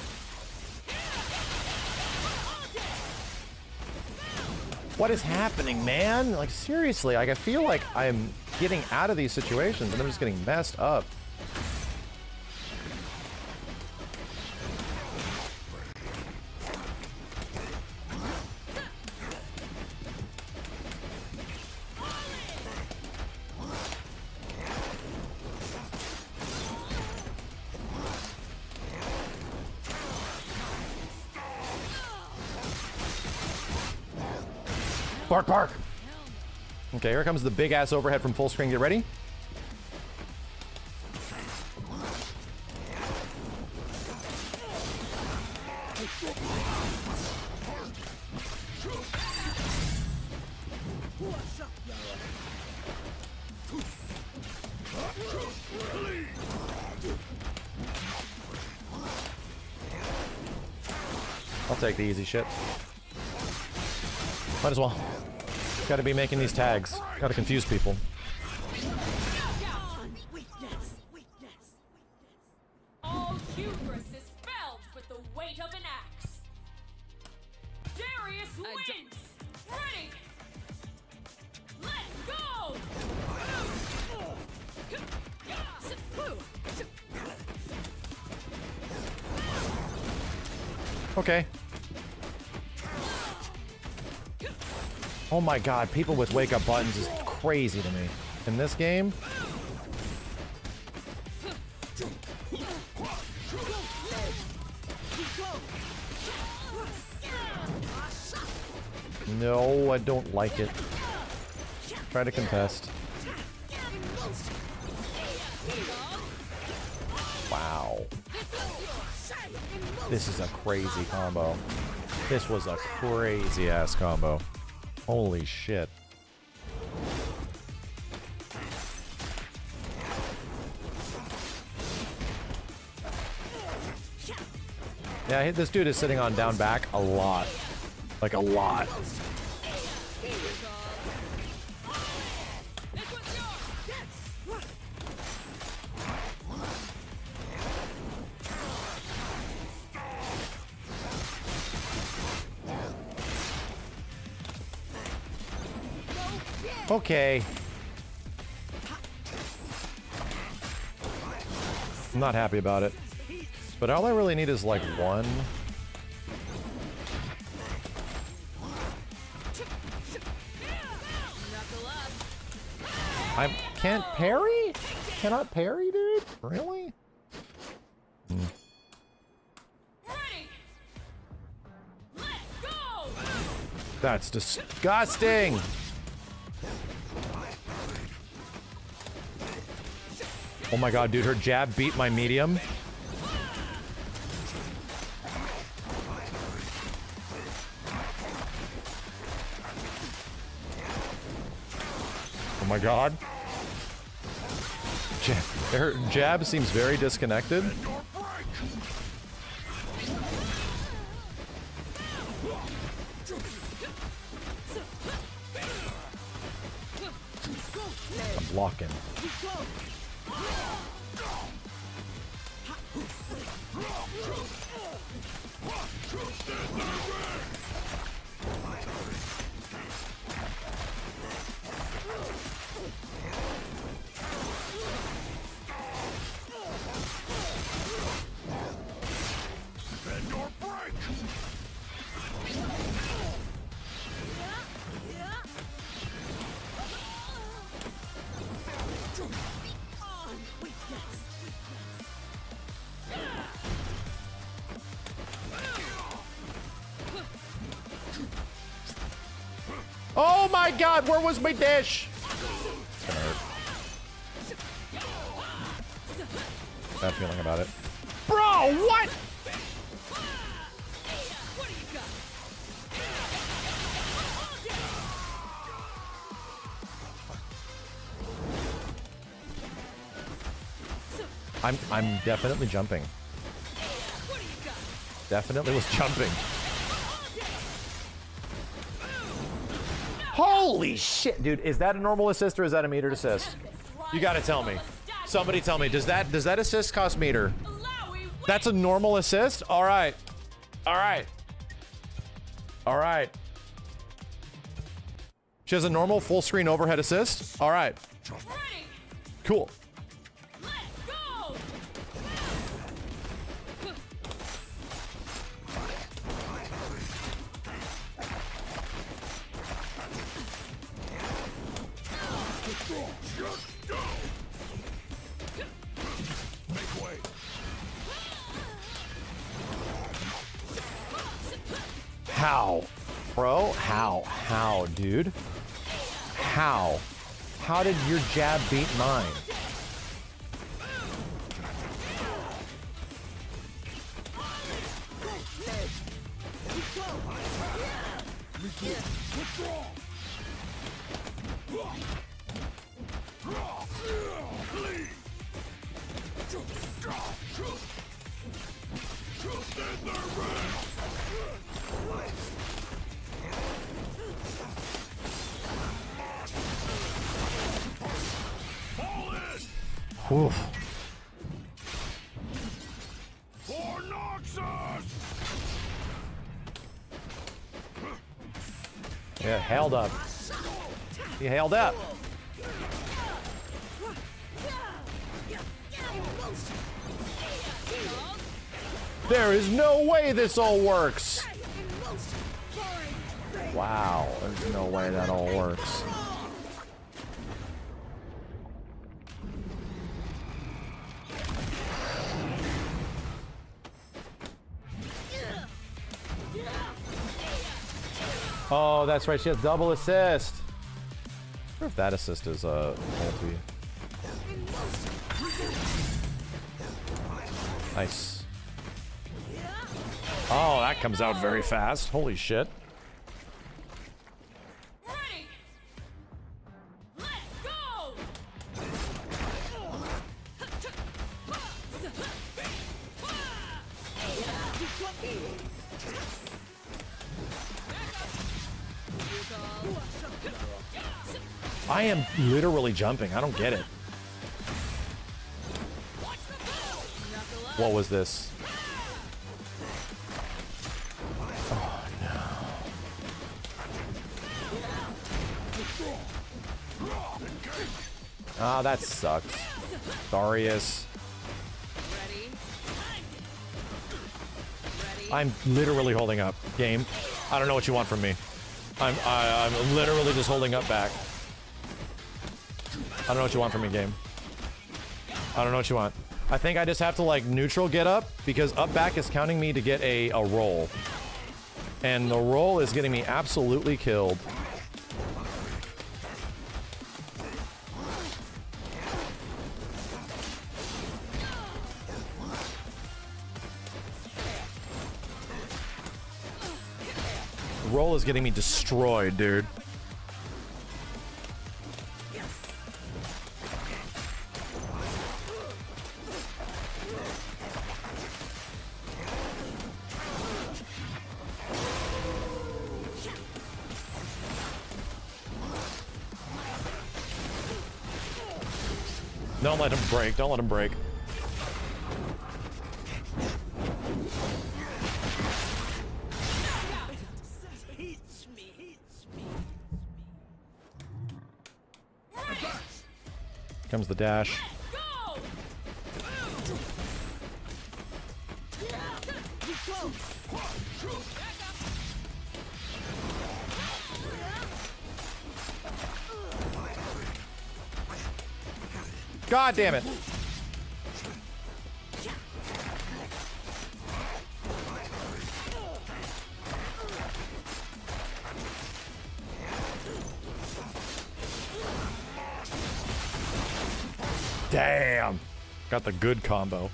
What is happening, man? Like, seriously, like, I feel like I'm getting out of these situations and I'm just getting messed up. Bark, bark. Okay, here comes the big ass overhead from full screen. Get ready. I'll take the easy shit. Might as well. Gotta be making these tags. Gotta confuse people. All hubris is felled with the weight of an axe. Darius wins. Ready. Let's go. Okay. Oh my god, people with wake up buttons is crazy to me. In this game? No, I don't like it. Try to contest. Wow. This is a crazy combo. This was a crazy ass combo. Holy shit. Yeah, this dude is sitting on down back a lot. Like a lot. Okay. I'm not happy about it. But all I really need is like one. I can't parry? Cannot parry, dude? Really? That's disgusting! Oh my god, dude, her jab beat my medium. Oh my god. Her jab seems very disconnected. I'm blocking. my god, where was my dish? It's gonna hurt. Bad feeling about it. Bro, what? I'm definitely jumping. Definitely was jumping. Holy shit, dude! Is that a normal assist or is that a metered assist? You gotta tell me. Somebody tell me. Does that assist cost meter? That's a normal assist. All right. All right. All right. She has a normal full screen overhead assist. All right. Cool. How? Bro, how, dude? How? How did your jab beat mine? Oof. Yeah, held up. He held up. There is no way this all works. Wow, there's no way that all works. Oh, that's right. She has double assist. I wonder if that assist is multi. Nice. Oh, that comes out very fast. Holy shit. I am literally jumping. I don't get it. What was this? Oh, no. Ah, that sucks. Darius. I'm literally holding up. Game. I don't know what you want from me. I'm literally just holding up back. I don't know what you want from me, game. I don't know what you want. I think I just have to, like, neutral get up, because up back is counting me to get a roll. And the roll is getting me absolutely killed. The roll is getting me destroyed, dude. Don't let him break. Don't let him break. Comes the dash. God damn it. Damn. Got the good combo.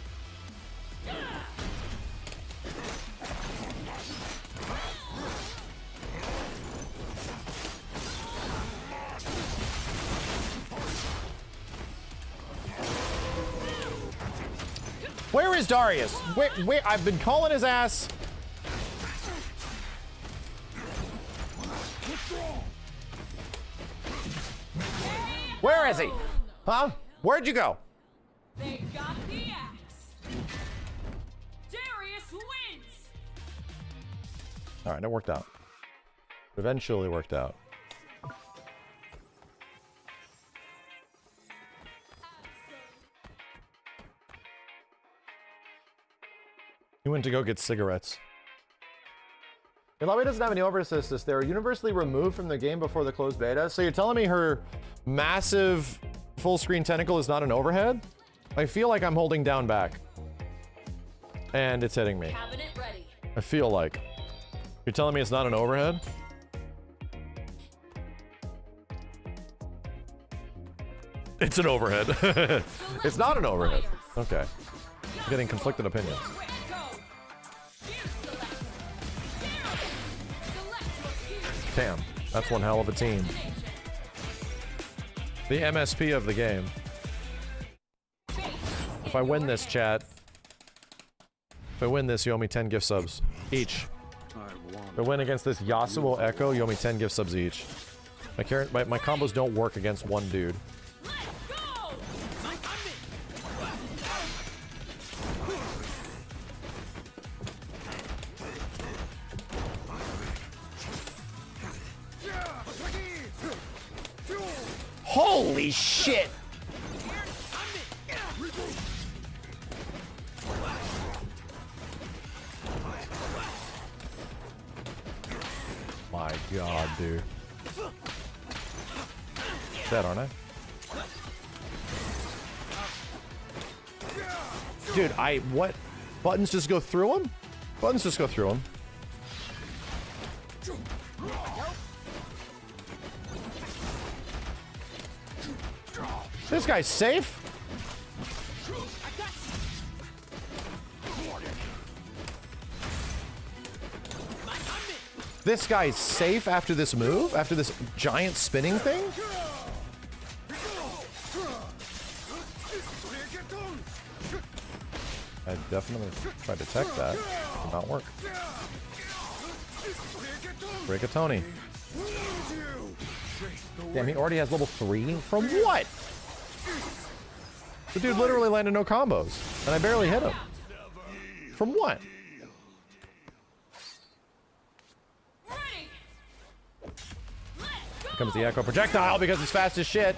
Where is Darius? Where? I've been calling his ass. Where is he? Huh? Where'd you go? They got the axe. Darius wins. All right, it worked out. Eventually worked out. He went to go get cigarettes. Ilawi doesn't have any over-assist. They were universally removed from the game before the closed beta. So you're telling me her massive full-screen tentacle is not an overhead? I feel like I'm holding down back. And it's hitting me. Cabinet ready. I feel like. You're telling me it's not an overhead? It's an overhead. It's not an overhead. Okay. I'm getting conflicted opinions. Damn, that's one hell of a team. The MSP of the game. If I win this, chat. If I win this, you owe me 10 gift subs each. If I win against this Yasuo Echo, you owe me 10 gift subs each. My combos don't work against one dude. Holy shit! My god, dude. Dead, aren't I? Dude, what? Buttons just go through him? Buttons just go through him. This guy's safe? This guy's safe after this move? After this giant spinning thing? I definitely tried to tech that. It did not work. Rigatoni. Damn, he already has level 3? From what? The dude literally landed no combos, and I barely hit him. From what? Here comes the Echo Projectile because he's fast as shit.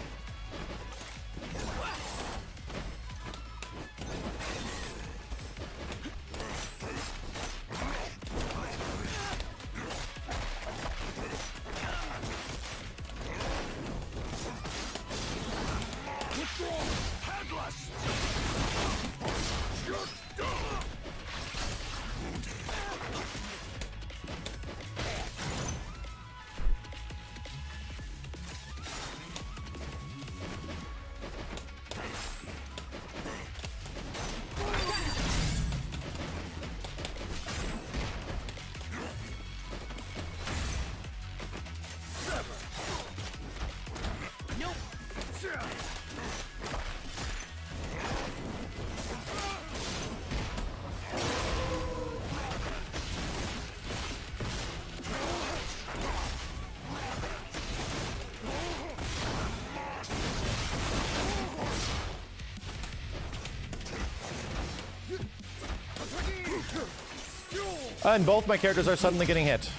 And both my characters are suddenly getting hit.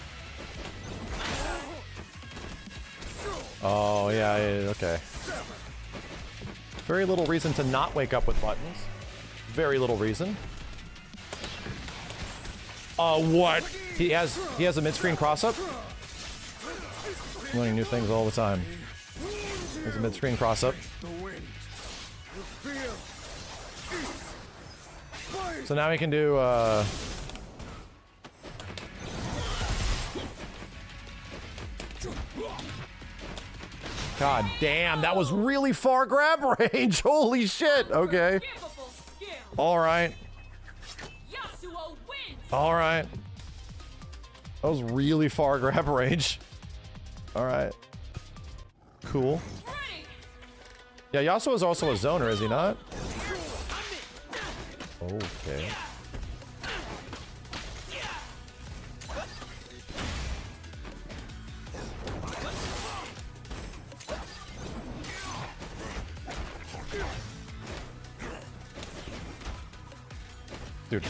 Oh, yeah, okay. Very little reason to not wake up with buttons. Very little reason. What? He has a mid-screen cross-up? Learning new things all the time. There's a mid-screen cross-up. So now we can do, God damn, that was really far grab range. Holy shit. Okay. All right. All right. That was really far grab range. All right. Cool. Yeah, Yasuo is also a zoner, is he not? Okay. Dude.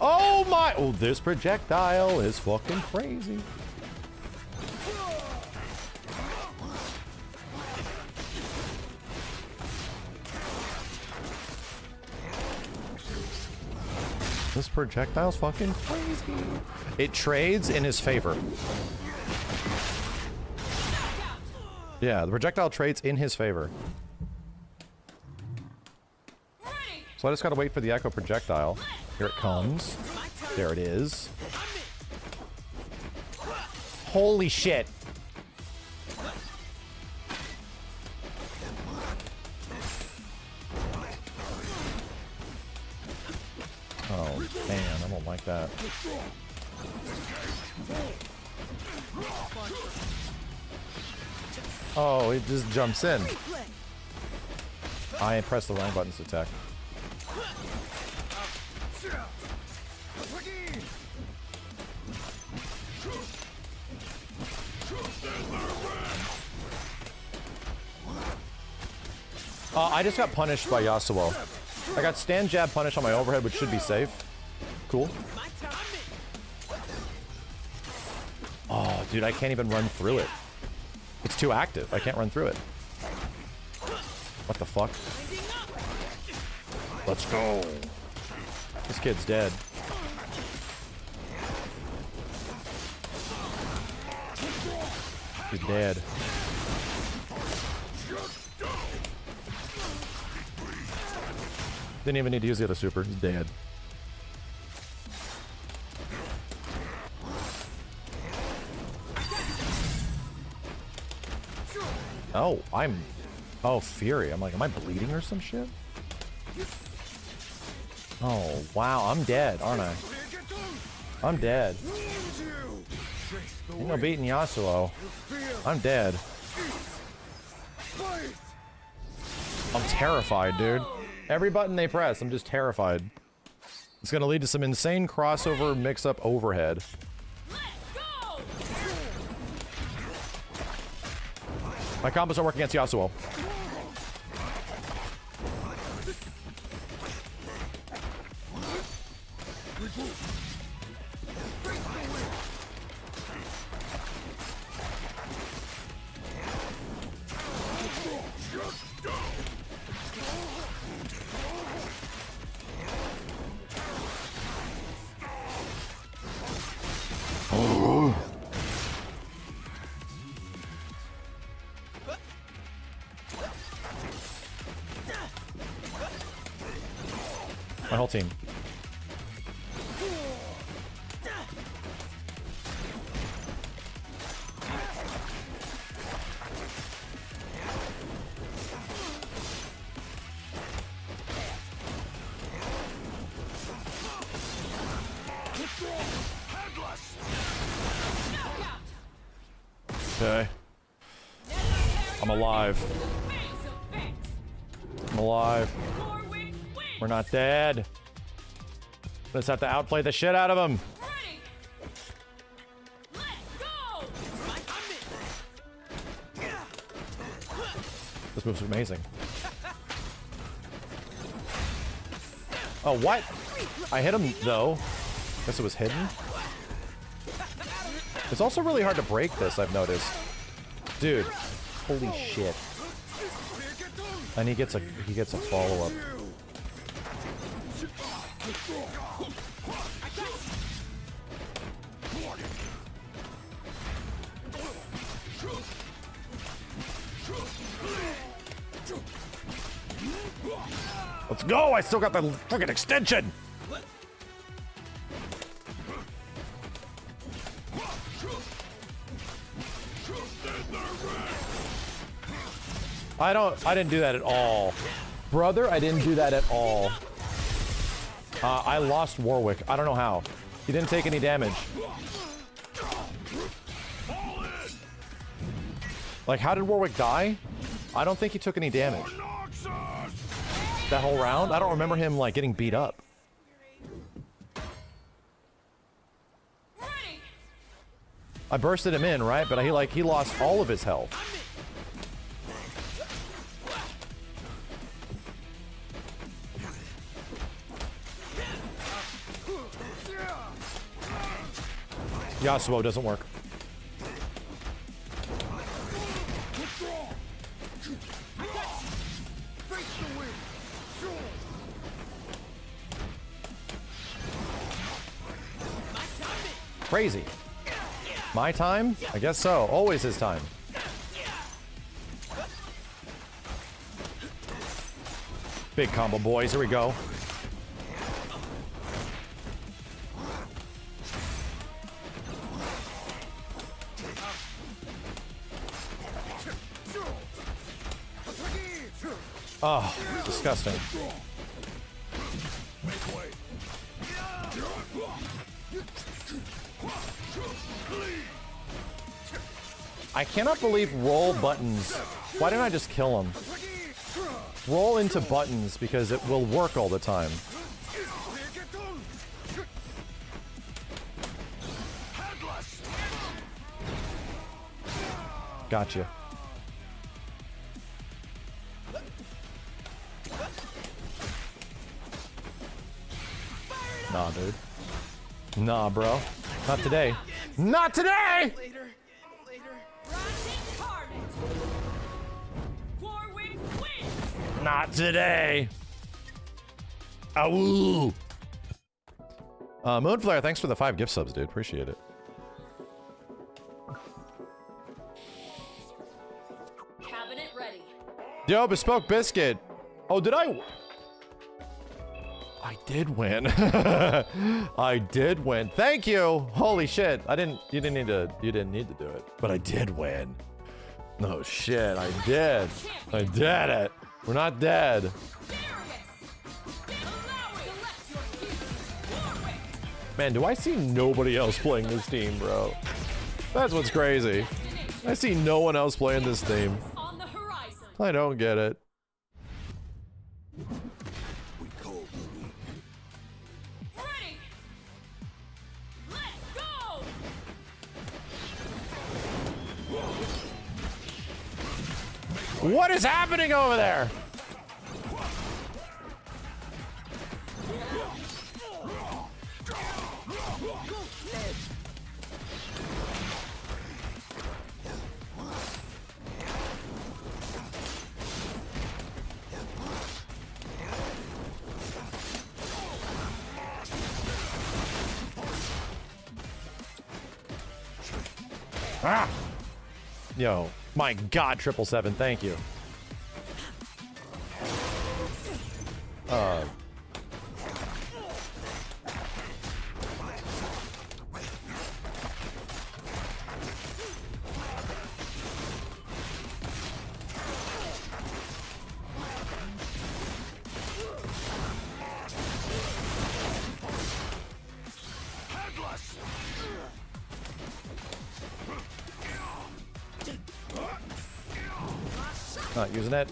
Oh my! Oh, this projectile is fucking crazy. This projectile's fucking crazy. It trades in his favor. Yeah, the projectile trades in his favor. So I just gotta wait for the echo projectile. Here it comes. There it is. Holy shit. Oh, man, I don't like that. Oh, it just jumps in. I pressed the wrong buttons to attack. I just got punished by Yasuo. I got stand jab punish on my overhead, which should be safe. Cool. Oh, dude, I can't even run through it. It's too active. I can't run through it. What the fuck? Let's go. This kid's dead. He's dead. Didn't even need to use the other super. He's dead. Oh, oh, Fury. I'm like, am I bleeding or some shit? Oh, wow. I'm dead, aren't I? I'm dead. Ain't no beating Yasuo. I'm dead. I'm terrified, dude. Every button they press, I'm just terrified. It's gonna lead to some insane crossover mix-up overhead. My combos don't work against Yasuo. My whole team. Okay. I'm alive. I'm alive. We're not dead. Let's have to outplay the shit out of him. This move's amazing. Oh, what? I hit him, though. Guess it was hidden. It's also really hard to break this, I've noticed. Dude, holy shit. And he gets a follow-up. Let's go! I still got the freaking extension! I didn't do that at all. Brother, I didn't do that at all. I lost Warwick. I don't know how. He didn't take any damage. Like, how did Warwick die? I don't think he took any damage. That whole round? I don't remember him, like, getting beat up. I bursted him in, right? But he lost all of his health. Yasuo doesn't work. Crazy. My time? I guess so. Always his time. Big combo, boys. Here we go. Oh, disgusting. I cannot believe roll buttons. Why didn't I just kill him? Roll into buttons because it will work all the time. Gotcha. Nah, dude. Nah, bro. Not today. Not today! Not today. Ow. Moonflare, thanks for the 5 gift subs, dude. Appreciate it. Cabinet ready. Yo, Bespoke Biscuit. Oh, did I? I did win. I did win. Thank you. Holy shit. You didn't need to do it. But I did win. No shit, I did. I did it. We're not dead. Man, do I see nobody else playing this team, bro? That's what's crazy. I see no one else playing this team. I don't get it. What is happening over there? Ah! Yo, my God, 777, thank you. Not using it.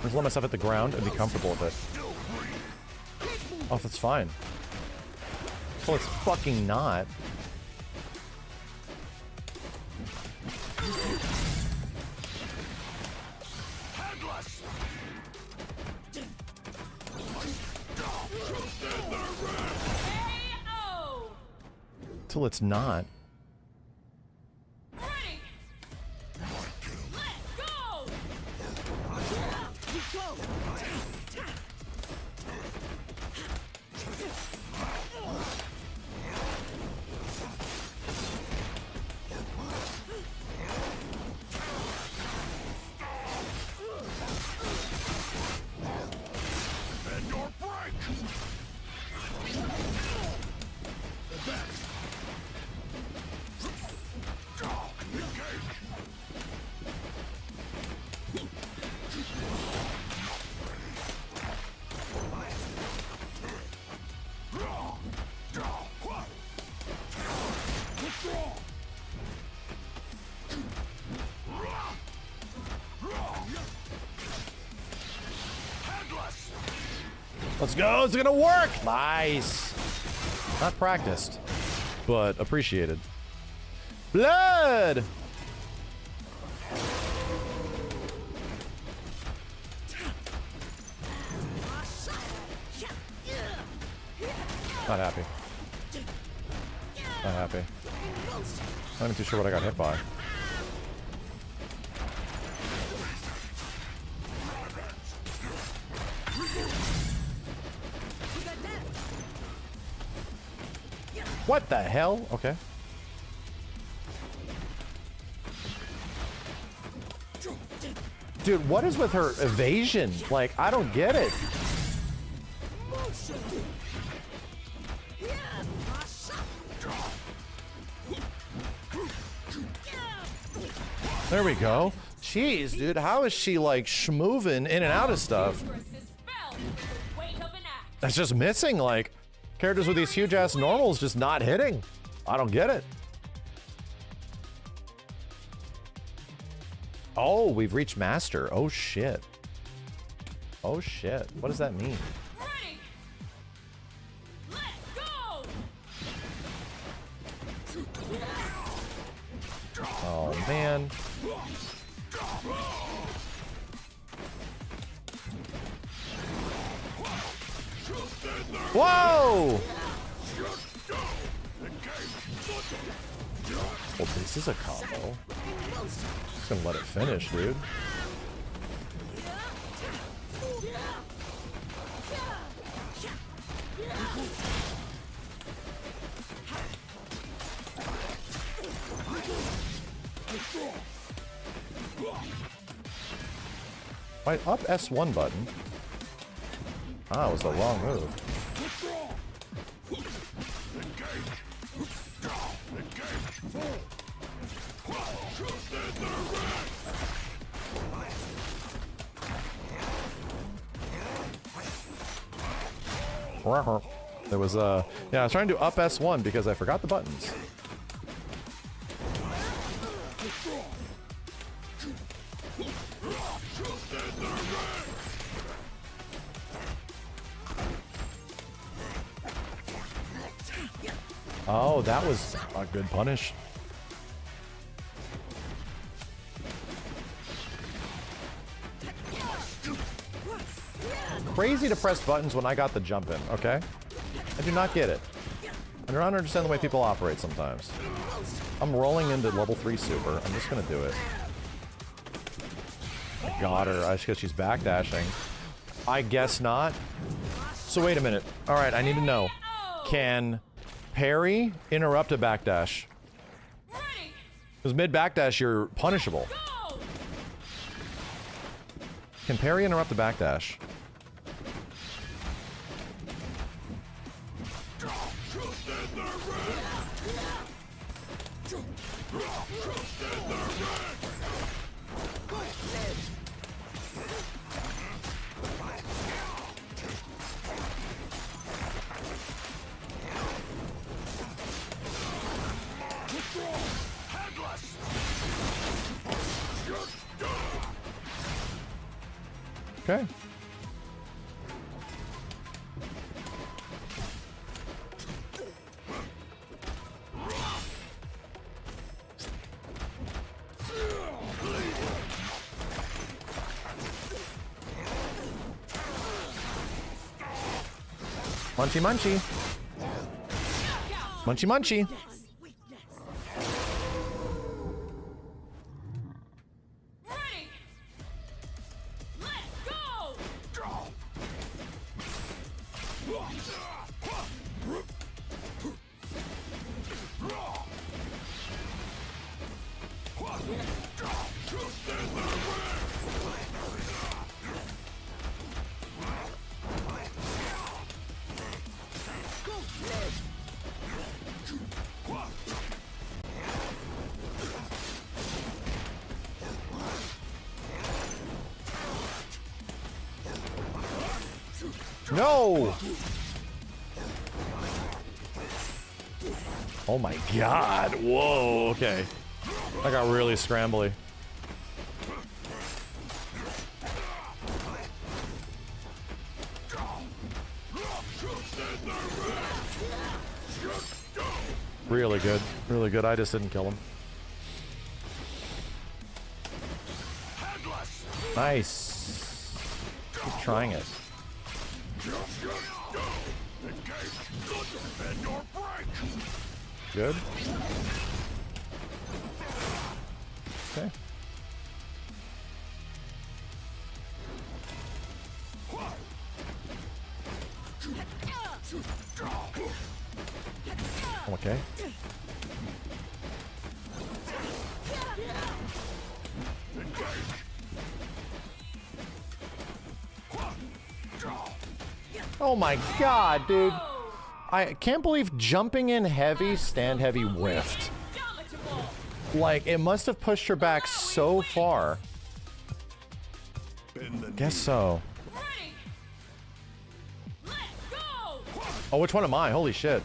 Just let myself hit the ground and be comfortable with it. Oh, that's fine. Well, it's fucking not. Till it's not. Let's go. It's gonna work. Nice. Not practiced, but appreciated. Blood. Not happy. Not happy. Not even too sure what I got hit by. What the hell? Okay. Dude, what is with her evasion? Like, I don't get it. There we go. Jeez, dude, how is she like schmoving in and out of stuff? That's just missing. Like, characters with these huge ass normals just not hitting. I don't get it. Oh, we've reached master. Oh shit. Oh shit. What does that mean? Ready. Let's go. Oh man. Whoa! Well, this is a combo. Just gonna let it finish, dude. Right, up S1 button. Ah, it was the wrong move. There was yeah, I was trying to do up S1 because I forgot the buttons. Oh, that was a good punish. Crazy to press buttons when I got the jump in, okay? I do not get it. I do not understand the way people operate sometimes. I'm rolling into level 3 super. I'm just gonna do it. I got her. I guess she's backdashing. I guess not. So wait a minute. Alright, I need to know. Can parry interrupt a backdash? Because mid backdash, you're punishable. Can parry interrupt the backdash? Okay. Munchy munchy. Munchy munchy. No! Oh my god. Whoa, okay. I got really scrambly. Really good. Really good. I just didn't kill him. Nice. Keep trying it. Good. Okay. Okay. Oh my god, dude. I can't believe jumping in heavy, stand heavy whiffed. Like, it must have pushed her back so far. Guess so. Oh, which one am I? Holy shit.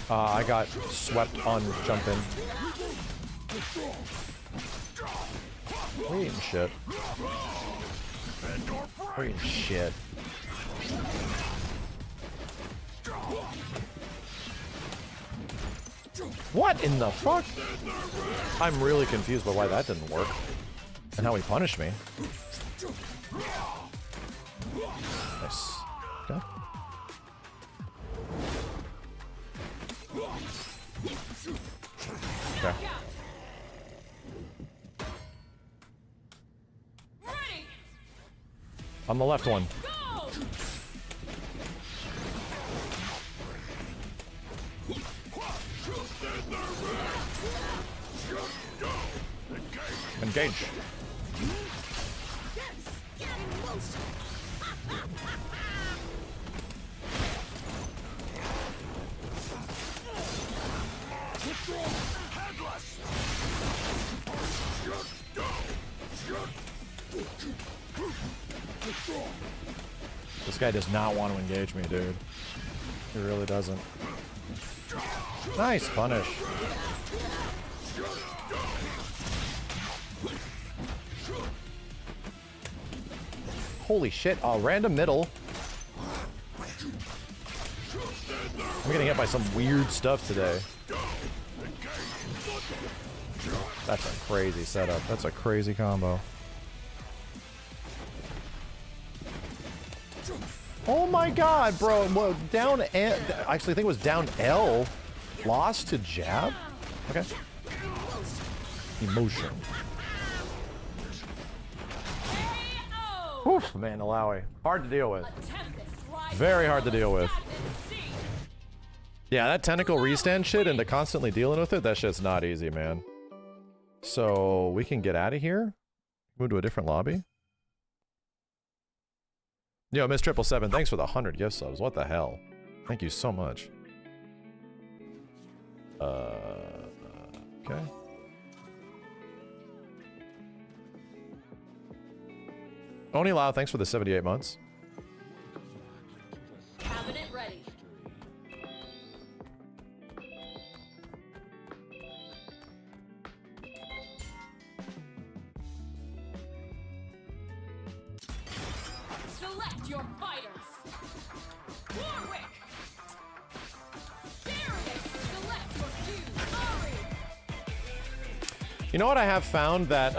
I got swept on jumping. Wait, shit. Wait, shit. What in the fuck? I'm really confused by why that didn't work. And how he punished me. Nice. Okay. Okay. On the left one. Engage. This guy does not want to engage me, dude. He really doesn't. Nice punish. Holy shit, random middle. I'm getting hit by some weird stuff today. That's a crazy setup. That's a crazy combo. Oh my god, bro. Well, down N. Actually, I think it was down L. Lost to jab? Okay. Emotion. Oof, man, Alawi. Hard to deal with. Very hard to deal with. Yeah, that tentacle restand shit and to constantly dealing with it, that shit's not easy, man. So, we can get out of here. Move to a different lobby. Yo, Miss 777, thanks for the 100 gift subs. What the hell? Thank you so much. Okay. Oni Lau, thanks for the 78 months. Cabinet ready. Select your fighters. Warwick. Darius, select your cues. Ari. You know what I have found that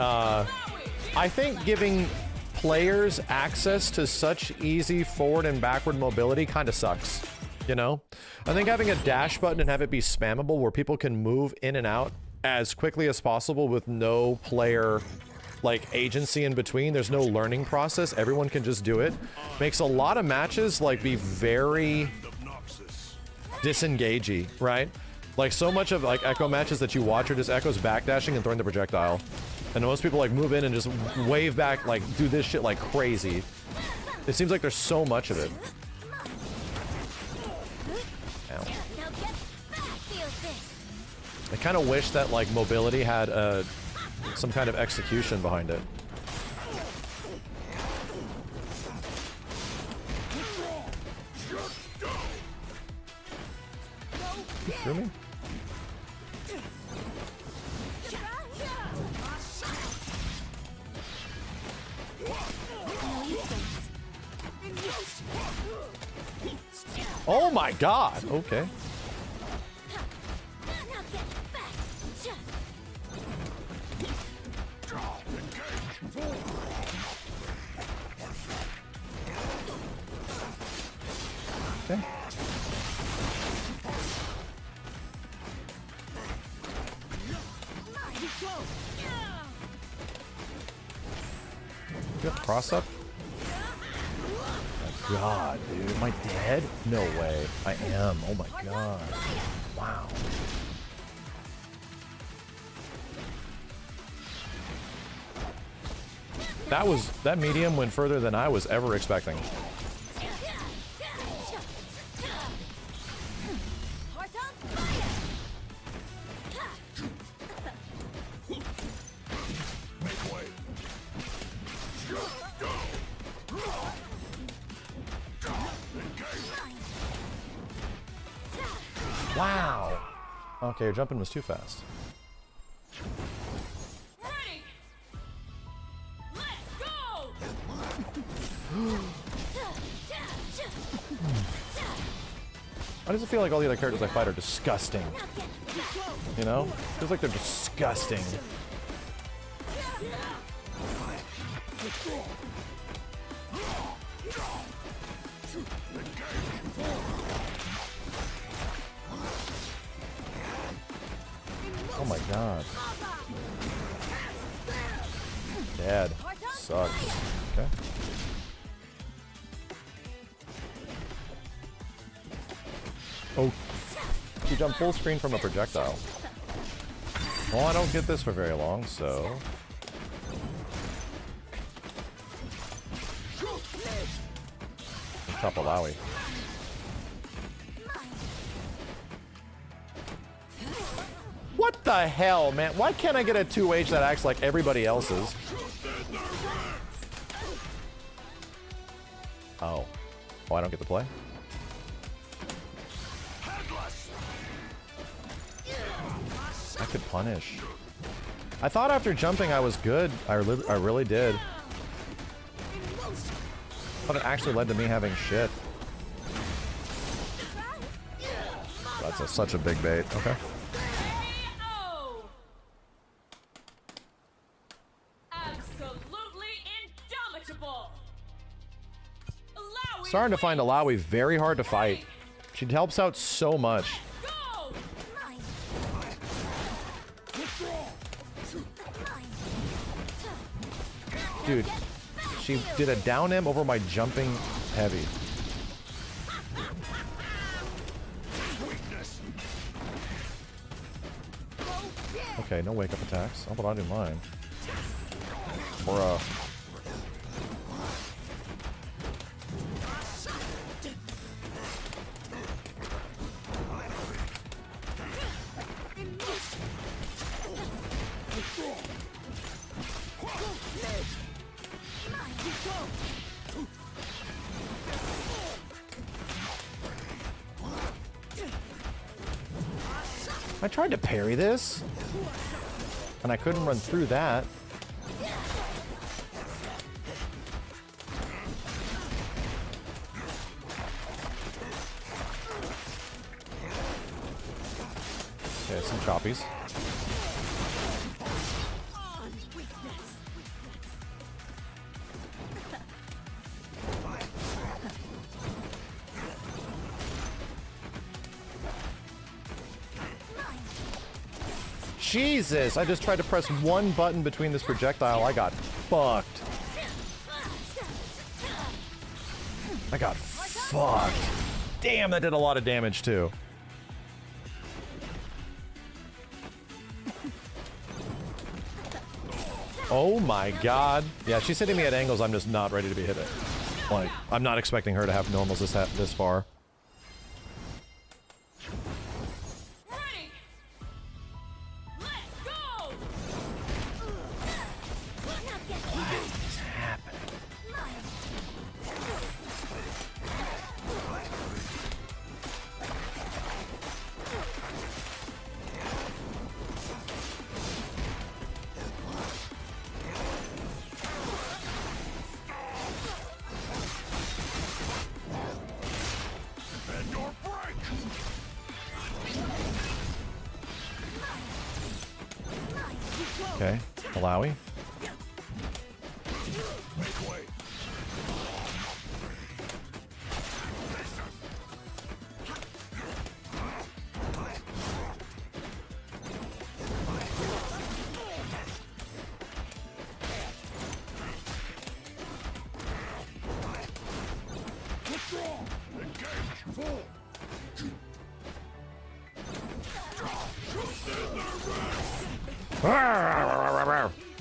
I think giving players access to such easy forward and backward mobility kind of sucks, you know? I think having a dash button and have it be spammable where people can move in and out as quickly as possible with no player like agency in between, there's no learning process, everyone can just do it, makes a lot of matches like be very disengagey, right? Like so much of like Echo matches that you watch are just Echo's backdashing and throwing the projectile. And most people like move in and just wave back, like do this shit like crazy. It seems like there's so much of it. Ow. I kind of wish that like mobility had some kind of execution behind it. You threw me? Oh my god. Okay. Okay. Good cross up. Oh my god, dude. Am I dead? No way. I am. Oh my god. Wow. That medium went further than I was ever expecting. Wow. Okay, your jumping was too fast. Ready. Let's go. Why does it feel like all the other characters I fight are disgusting? You know? Feels like they're disgusting. Oh my god. Dad. Sucks. Okay. Oh. You jump full screen from a projectile. Well, I don't get this for very long, so... Chop a Lowy. What the hell, man? Why can't I get a 2H that acts like everybody else's? Oh. Oh, I don't get to play? I could punish. I thought after jumping I was good. I really did. But it actually led to me having shit. That's such a big bait. Okay. Absolutely indomitable. Starting to find Alawi very hard to fight. She helps out so much. Dude, she did a down M over my jumping heavy. Okay, no wake up attacks. I'll put on in mine. Bruh. I tried to parry this, and I couldn't run through that. Okay, some choppies. Jesus, I just tried to press one button between this projectile. I got fucked. I got fucked. Damn, that did a lot of damage too. Oh my god. Yeah, she's hitting me at angles I'm just not ready to be hit at. Like, I'm not expecting her to have normals this far. Okay, Malawi.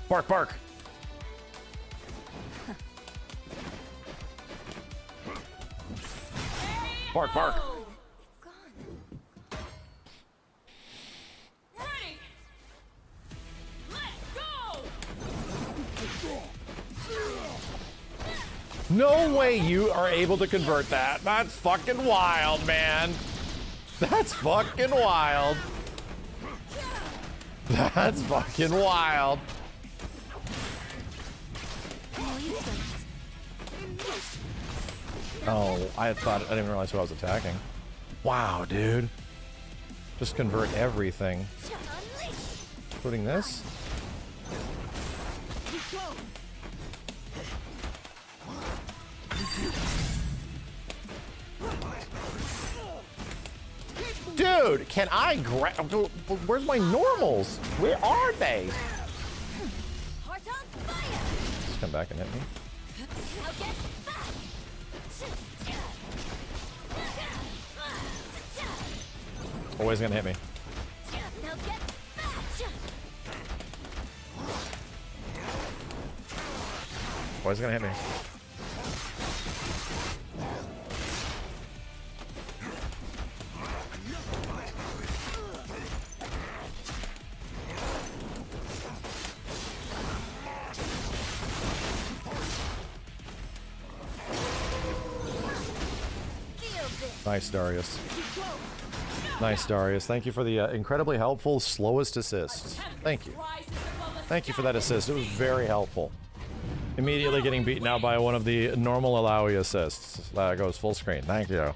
Bark, bark. Bark, bark. Ready. Let's go. No way you are able to convert that. That's fucking wild, man. That's fucking wild. That's fucking wild. Oh, I didn't realize who I was attacking. Wow, dude. Just convert everything. Including this? Dude, can I grab? Where's my normals? Where are they? Just come back and hit me. Always gonna hit me. Always gonna hit me. Nice, Darius. Nice, Darius. Thank you for the incredibly helpful slowest assist. Thank you. Thank you for that assist. It was very helpful. Immediately getting beaten out by one of the normal Alawi assists. That goes full screen. Thank you.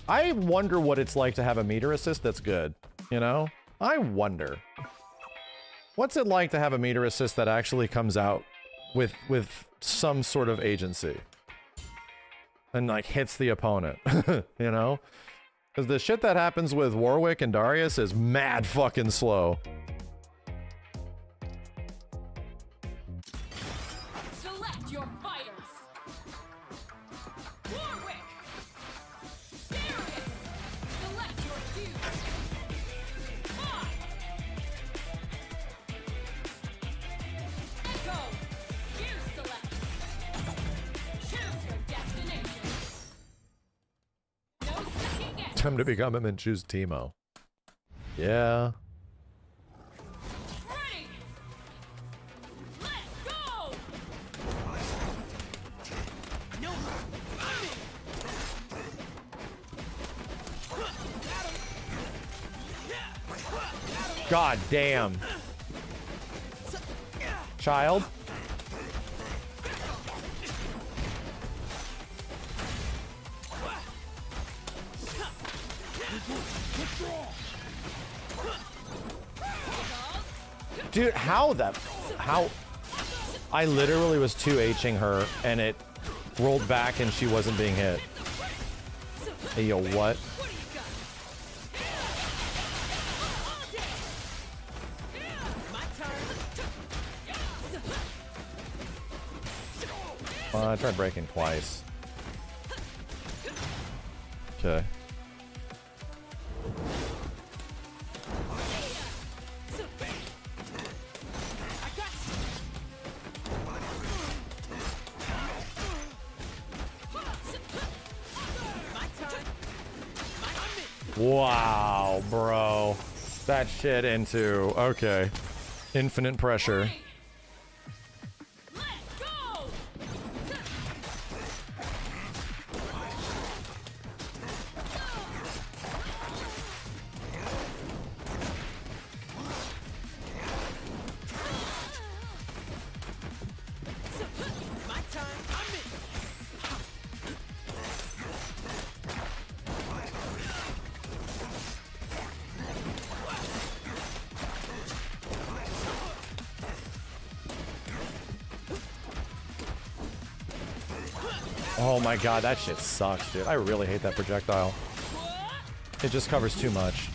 I wonder what it's like to have a meter assist that's good. You know? I wonder. What's it like to have a meter assist that actually comes out with some sort of agency? And like hits the opponent. You know? Because the shit that happens with Warwick and Darius is mad fucking slow. Select your fighters. Warwick. Darius. Select your cues. Fight. Echo. Cue select. Choose your destination. No second guess. Time to become him and choose Teemo. Yeah. Ready. Let's go. No. God damn. Child. Dude, how I literally was 2H'ing her and it rolled back and she wasn't being hit. Hey, yo, what? I tried breaking twice. Okay. Wow, bro. That shit into... Okay. Infinite pressure. Oh my god, that shit sucks, dude. I really hate that projectile. It just covers too much.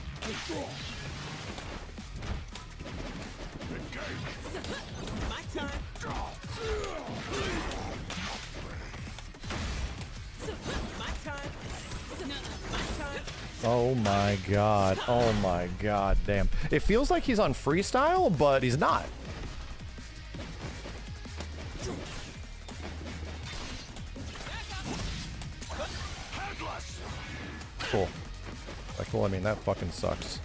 Oh my god. Oh my god. Damn. It feels like he's on freestyle, but he's not. Cool. By cool, I mean that fucking sucks.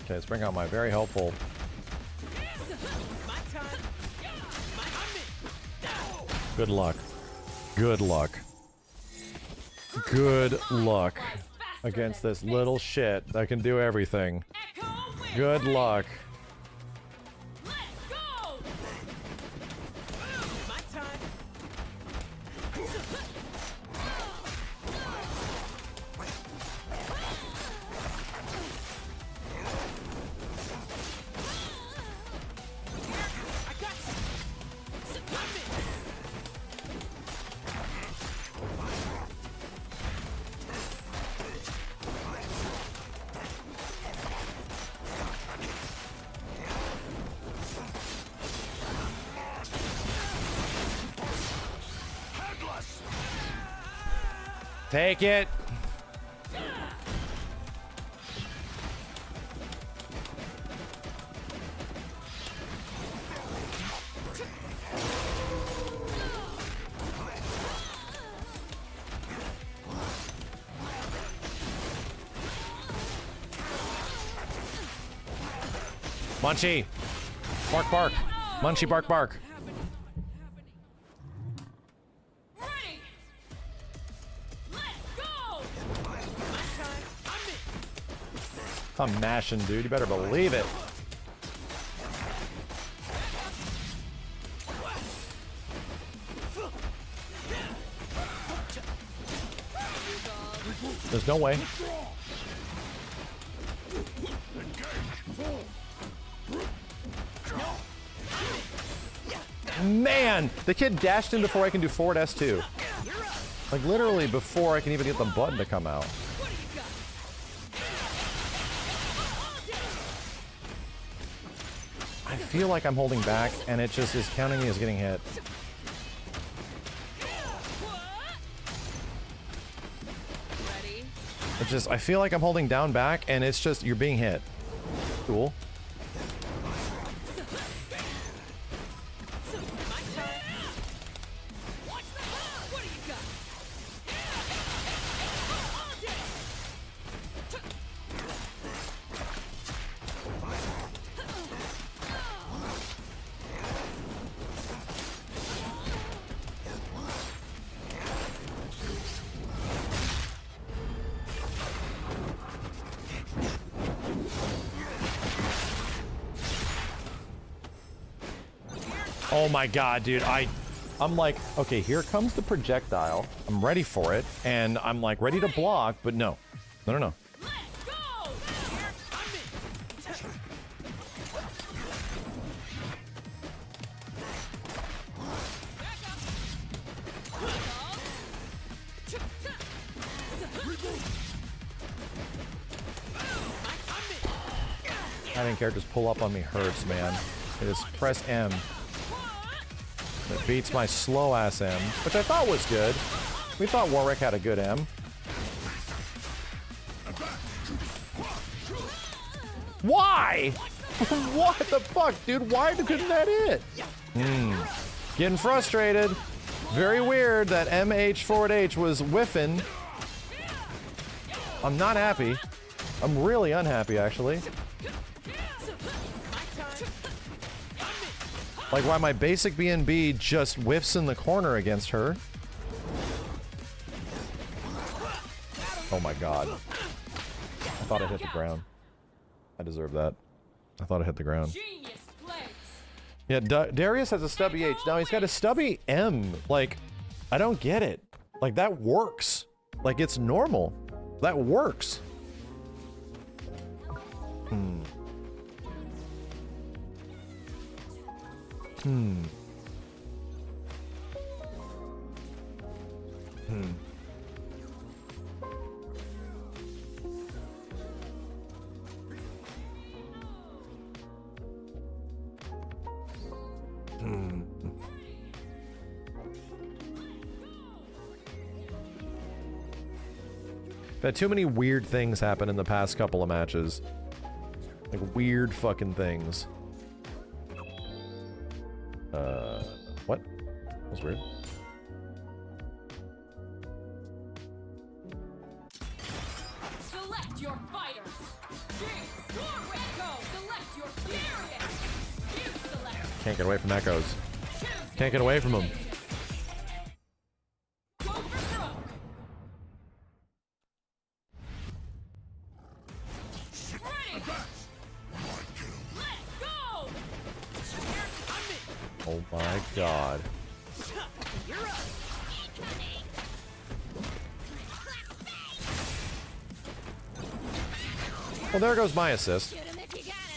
Okay, let's bring out my very helpful. Good luck. Good luck. Good luck against this little shit that can do everything. Good luck. Take it. Munchie. Bark, bark. Munchie, bark, bark. I'm mashing, dude. You better believe it. There's no way. Man, the kid dashed in before I can do forward S2. Like literally before I can even get the button to come out. I feel like I'm holding back and it just is counting me as getting hit. It's just, I feel like I'm holding down back and it's just, you're being hit. Cool. Oh my god, dude, I'm like, okay, here comes the projectile. I'm ready for it, and I'm like ready to block, but no. No, no, no. Having characters pull up on me hurts, man. It is press M. It beats my slow ass M, which I thought was good. We thought Warwick had a good M. Why? What the fuck, dude? Why couldn't that hit? Getting frustrated. Very weird that MH forward H was whiffing. I'm not happy. I'm really unhappy, actually. Like why my basic BNB just whiffs in the corner against her. Oh my god. I thought it hit the ground. I deserve that. I thought it hit the ground. Yeah, Darius has a stubby H. Now he's got a stubby M. Like, I don't get it. Like, that works. Like, it's normal. That works. Hmm. Hmm. Hmm. Hmm. But too many weird things happen in the past couple of matches. Like weird fucking things. What? That was weird. Select your fighters. Select your furious. You select. Can't get away from echoes. Can't get away from them. Go for broke. Ready. Let's go. Oh my god. Well, there goes my assist.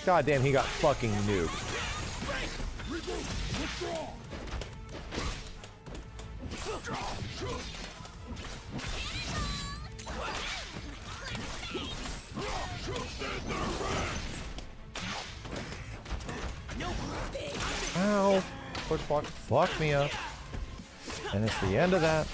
God damn, he got fucking nuked. Ow. Fuck me up. And it's the end of that.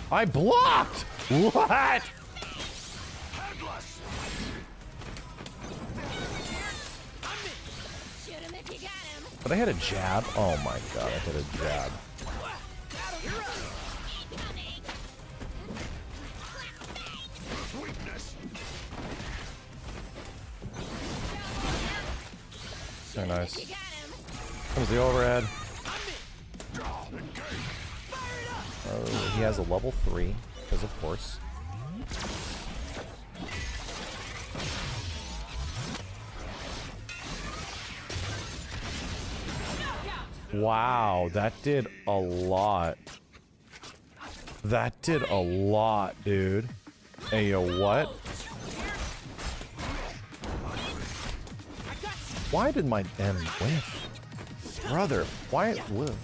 I blocked! What? But I had a jab? Oh my god, I hit a jab. Very nice. Comes the overhead. Oh, he has a level 3, because of course. Wow, that did a lot. That did a lot, dude. Hey, yo, what? Why did my M whiff? Brother, why it whiff?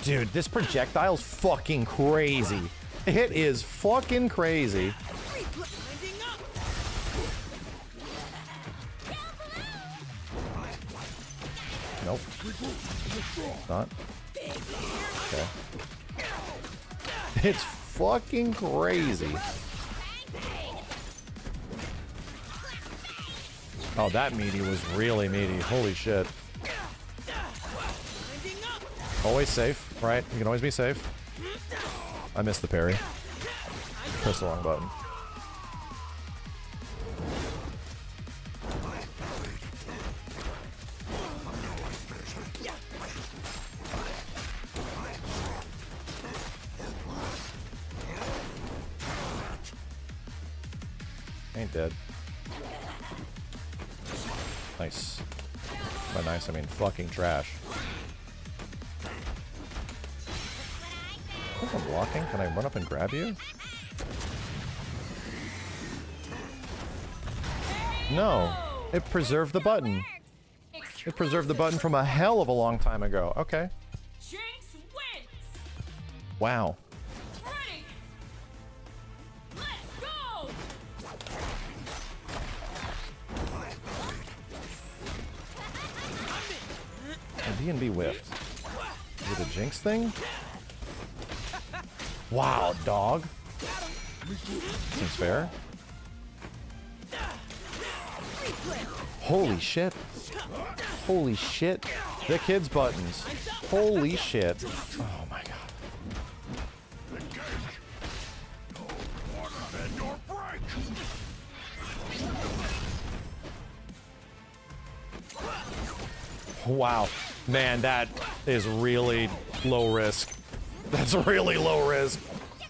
Dude, this projectile's fucking crazy. It is fucking crazy. Nope. Not. Okay. It's fucking crazy. Oh, that meaty was really meaty. Holy shit. Always safe, right? You can always be safe. I missed the parry. Press the wrong button. Ain't dead. Nice. By nice, I mean fucking trash. I think I'm blocking. Can I run up and grab you? No. It preserved the button. It preserved the button from a hell of a long time ago. Okay. Wow. D&B whiffed. Is it a Jinx thing? Wow, dog. Seems fair. Holy shit. Holy shit. The kids' buttons. Holy shit. Oh my god. Wow. Man, that is really low risk. That's really low risk.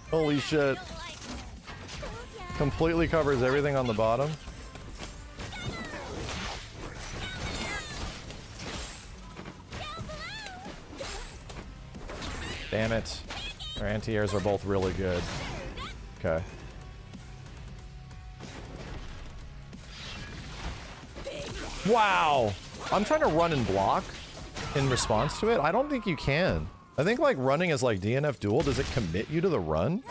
Holy shit. Completely covers everything on the bottom. Damn it. Our anti-airs are both really good. Okay. Wow! I'm trying to run and block in response to it. I don't think you can. I think like running is like DNF duel. Does it commit you to the run?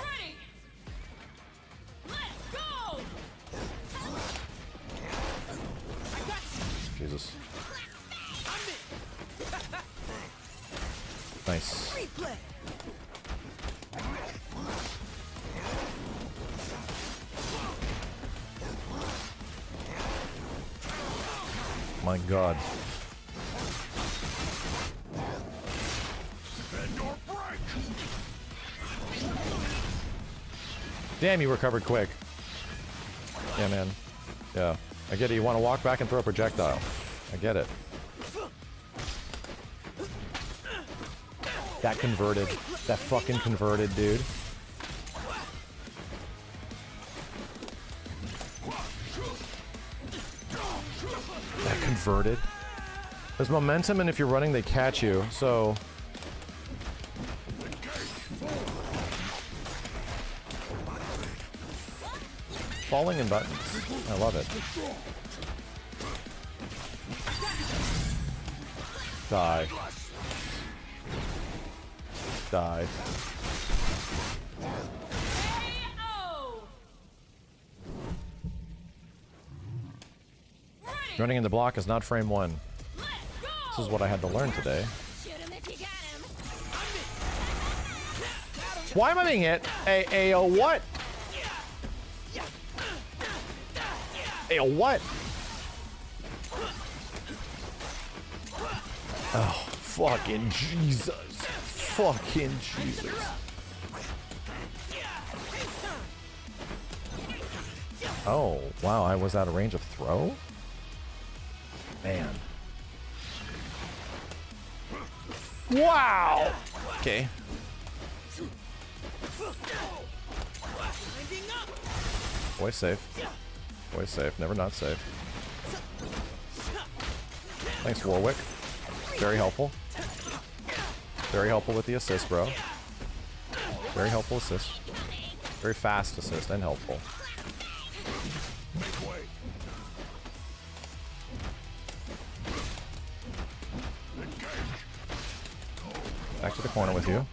Jesus. Nice. My god. Damn, you recovered quick. Yeah, man. Yeah. I get it. You want to walk back and throw a projectile. I get it. That converted. That fucking converted, dude. That converted. There's momentum, and if you're running, they catch you, so... Falling in buttons. I love it. Die. Die. Running in the block is not frame one. This is what I had to learn today. Why am I being hit? A what? A what? Oh, fucking Jesus. Fucking Jesus. Oh, wow, I was out of range of throw? Man. Wow! Okay. Boy's safe. Boy's safe, never not safe. Thanks, Warwick. Very helpful. Very helpful with the assist, bro. Very helpful assist. Very fast assist and helpful. Back to the corner with you.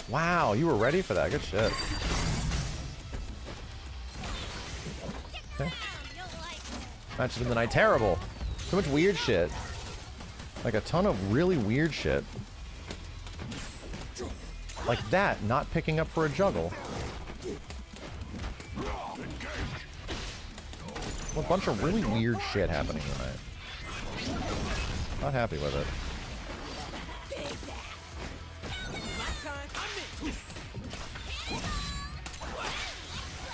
Wow, you were ready for that. Good shit. Okay. Match of the night. Terrible. So much weird shit. Like a ton of really weird shit. Like that, not picking up for a juggle. A bunch of really weird shit happening tonight. Not happy with it.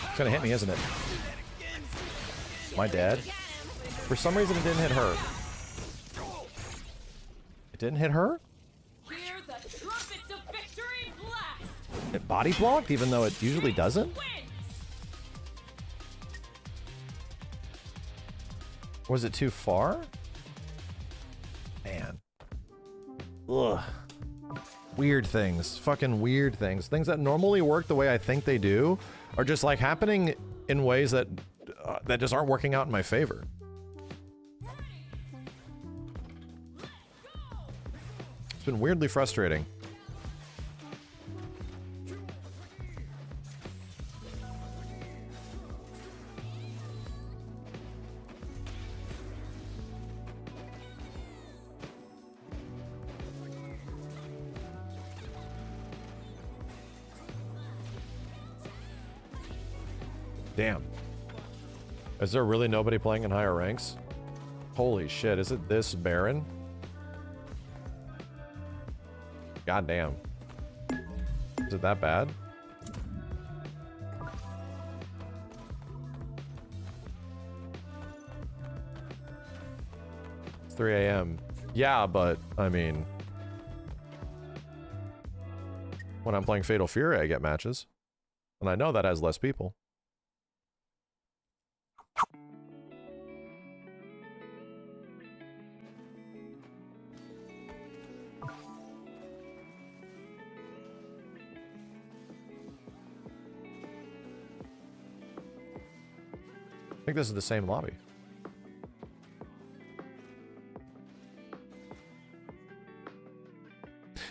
It's gonna hit me, isn't it? My dad? For some reason it didn't hit her. It didn't hit her? Hear the trumpets of victory blast. It body blocked even though it usually doesn't? Was it too far? Man. Ugh. Weird things. Fucking weird things. Things that normally work the way I think they do are just like happening in ways that that just aren't working out in my favor. It's been weirdly frustrating. Damn. Is there really nobody playing in higher ranks? Holy shit, is it this barren? God damn. Is it that bad? It's 3 a.m. Yeah, but, I mean... When I'm playing Fatal Fury, I get matches. And I know that has less people. I think this is the same lobby.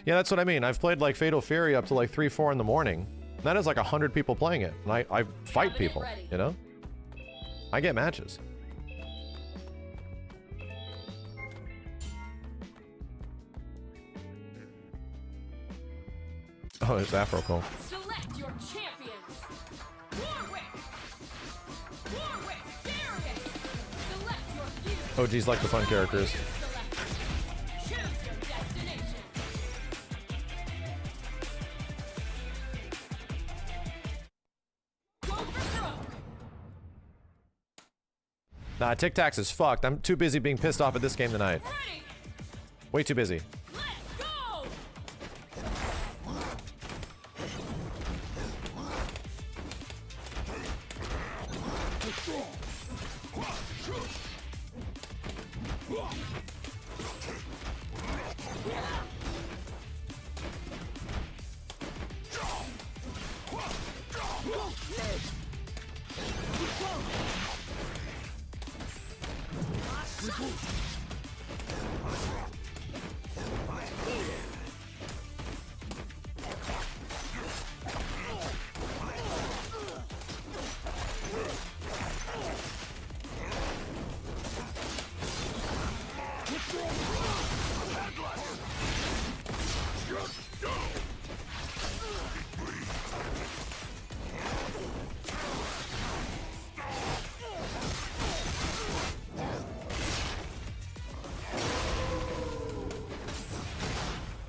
Yeah, that's what I mean. I've played like Fatal Fury up to like 3, 4 in the morning. And that is like 100 people playing it. And I fight people, you know? I get matches. Oh, it's Afro Cole. Select your champions. Warwick. Warwick. Darius. Select your few. OG's like the fun characters. Choose your destination. Go for broke. Nah, Tic Tacs is fucked. I'm too busy being pissed off at this game tonight. Ready. Way too busy. Let's go.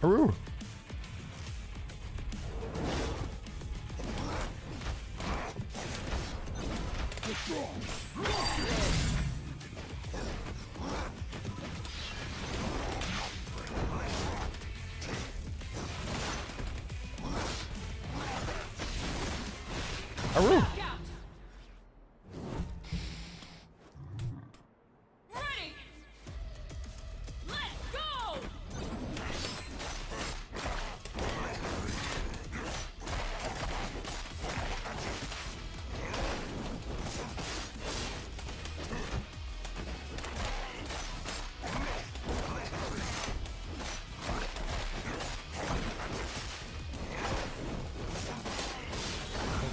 Haru. Haru. Ready. Let's go.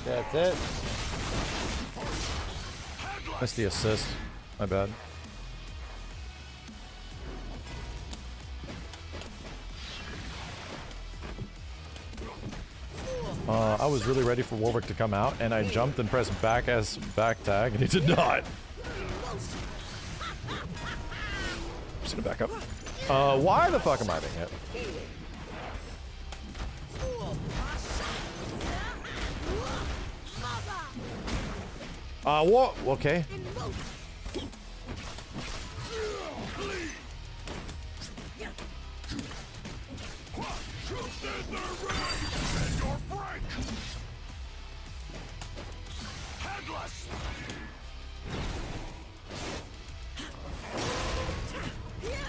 That's it. Missed the assist. My bad. I was really ready for Warwick to come out, and I jumped and pressed back tag, and he did not. I'm just gonna back up. Why the fuck am I being hit? What? Okay.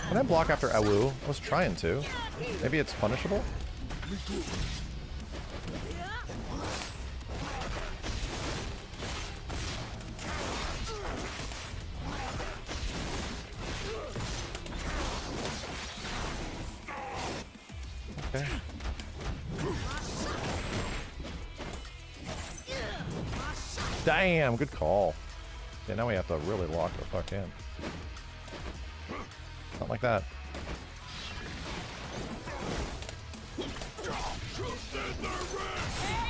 Can I block after Awu? I was trying to. Maybe it's punishable? Okay. Damn, good call. Yeah, now we have to really lock the fuck in. Not like that.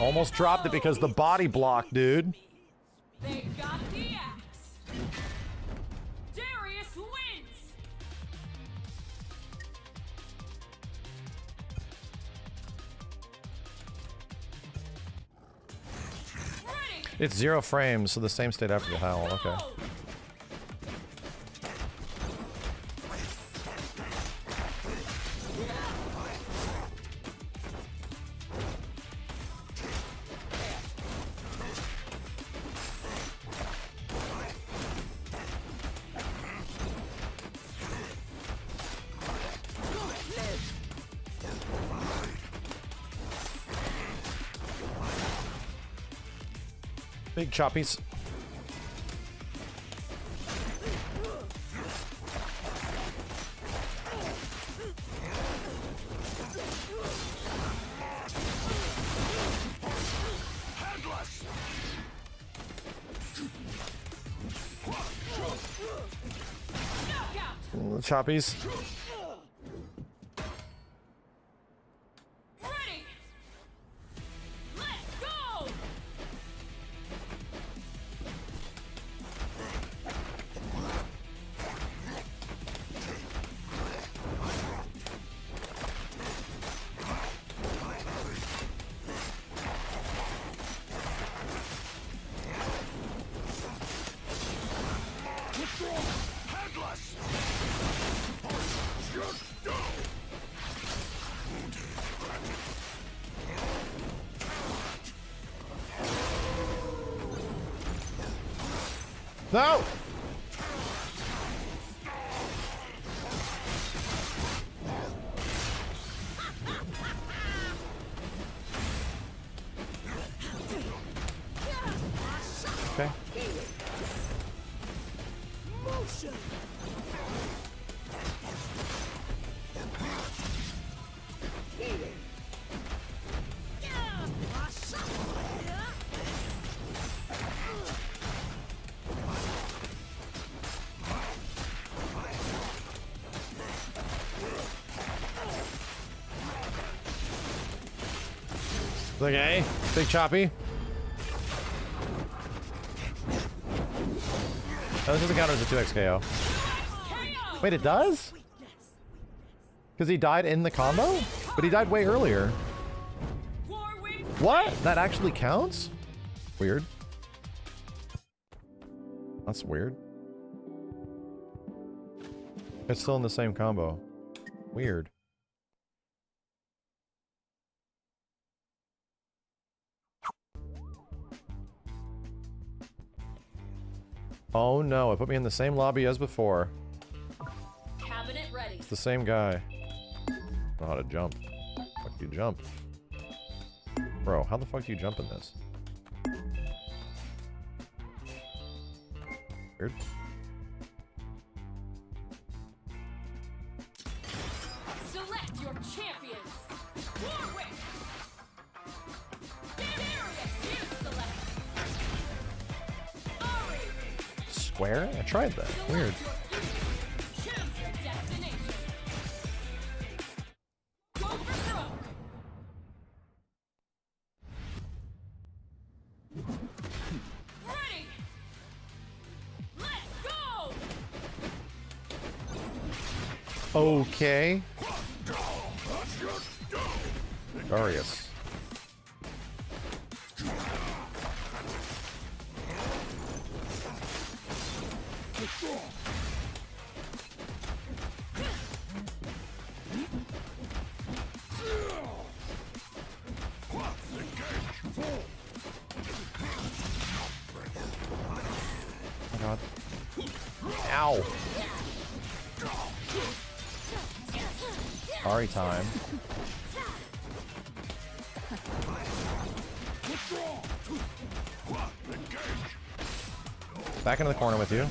Almost dropped it because the body block, dude. They got the axe. Darius wins. Ready. It's 0 frames, so the same state after the howl. Okay. Big choppies. Choppies. Ready. Let's go. No! Okay. Okay, big choppy. Oh, this doesn't count as a 2x KO. Wait, it does? Because he died in the combo? But he died way earlier. What? That actually counts? Weird. That's weird. It's still in the same combo. Weird. Oh no, it put me in the same lobby as before. Cabinet ready. It's the same guy. I don't know how to jump. How do you jump? Bro, how the fuck do you jump in this? Weird. Select your champions. Warwick. Darius, you select. Ari. Square? I tried that. Weird. Choose your destination. Go for broke. Ready. Let's go. Okay. Darius. Oh god. Ow. Ari time. Back into the corner with you.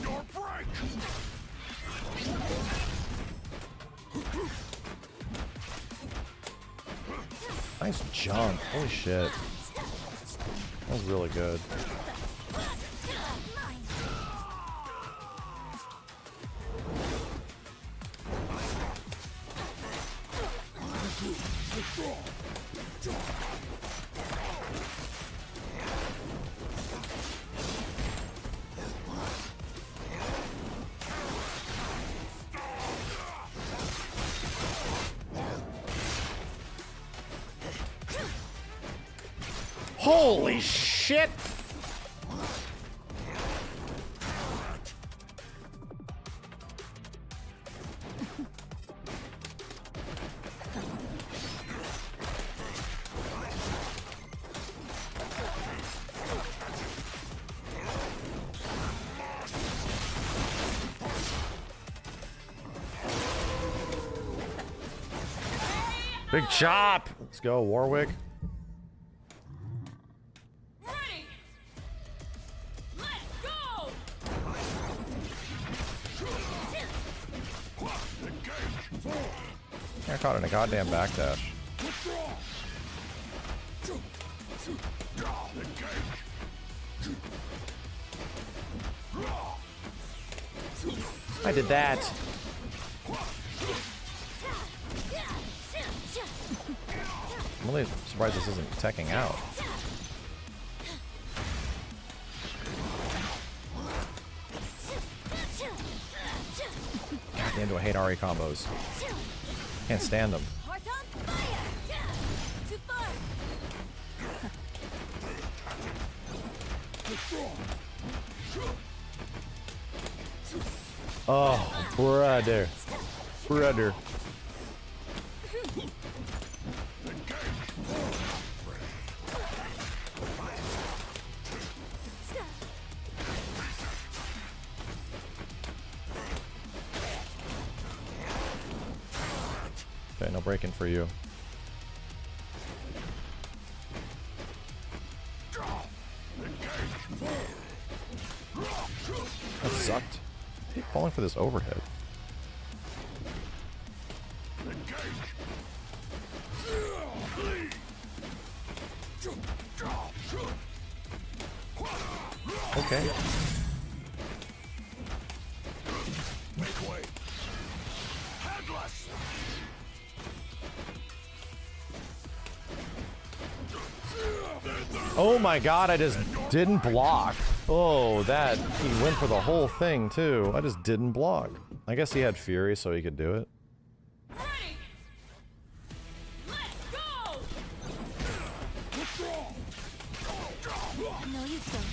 Nice jump. Holy shit. That was really good. Holy shit! Big chop! Let's go, Warwick. Ready. Let's go. I caught in a goddamn backdash. I did that. I'm really surprised this isn't teching out. Goddamn, do I hate RE combos. Can't stand them. Heart on fire! Too far! Oh, brother. Brother. Okay, no breaking for you. That sucked. I keep falling for this overhead. Okay. Make way. Headless. Oh my god, I just didn't block. Oh, that. He went for the whole thing, too. I just didn't block. I guess he had Fury, so he could do it. Ready. Let's go. No, you don't.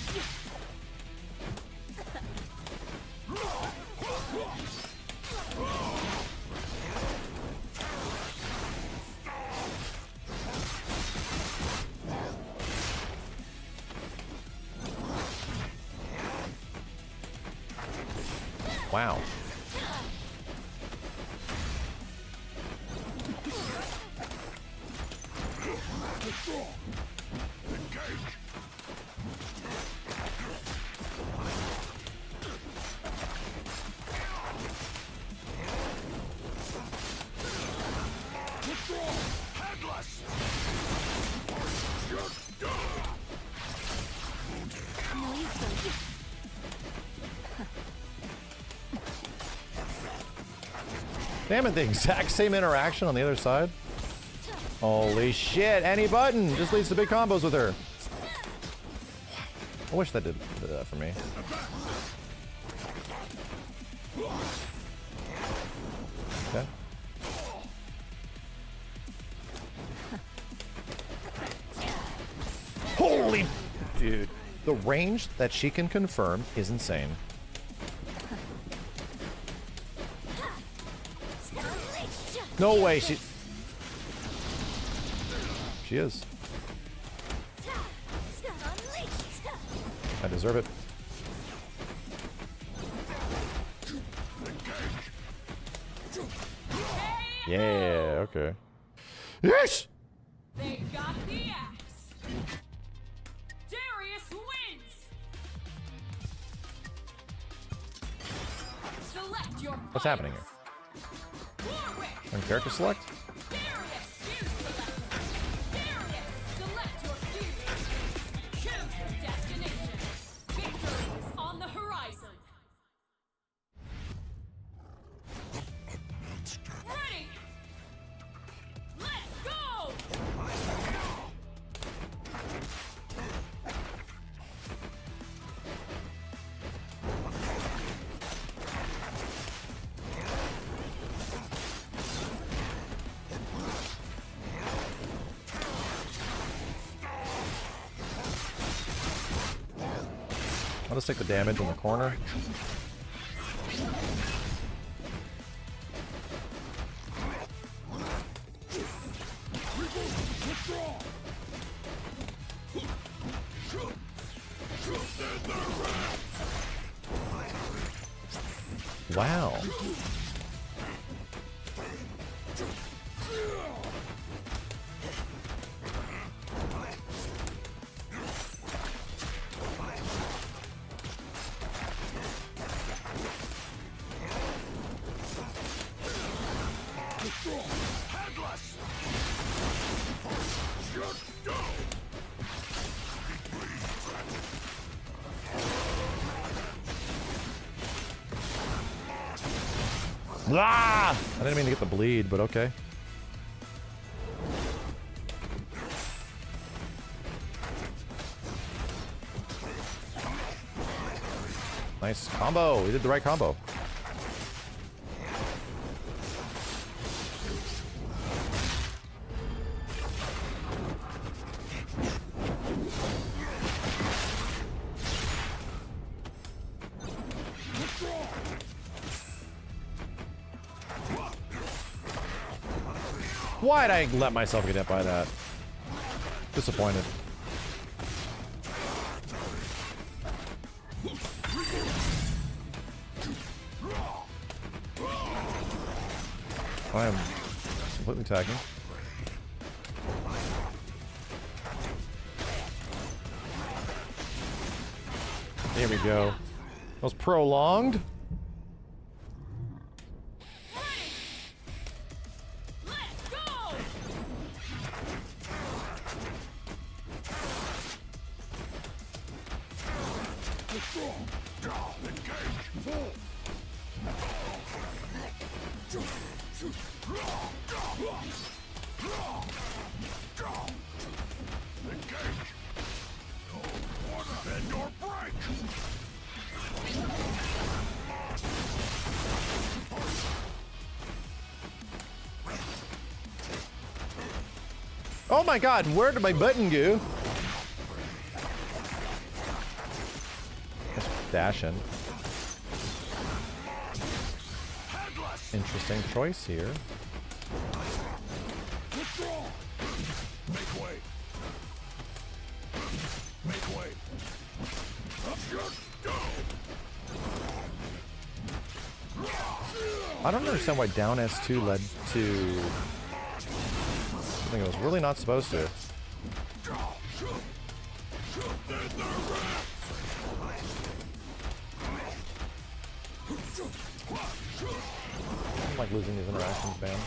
Wow. No, you don't. Damn it, the exact same interaction on the other side. Holy shit, any button just leads to big combos with her. I wish that did that for me. Okay. Holy dude. The range that she can confirm is insane. No way, she is. I deserve it. Yeah, okay. Yes! They got the axe. Darius wins. Select your What's happening here? And character select? Select your fury. Choose your destination. Victory is on the horizon. Ready. Let's go. I'll just take the damage in the corner. Wow. Ah! I didn't mean to get the bleed, but okay. Nice combo. We did the right combo. Why'd I let myself get hit by that? Disappointed. I am completely tagging. There we go. That was prolonged. Oh my god, where did my button go? Let's dash in. Interesting choice here. Make way. Make way. I don't understand why down S2 led to something it was really not supposed to. I'm like losing these interactions, man.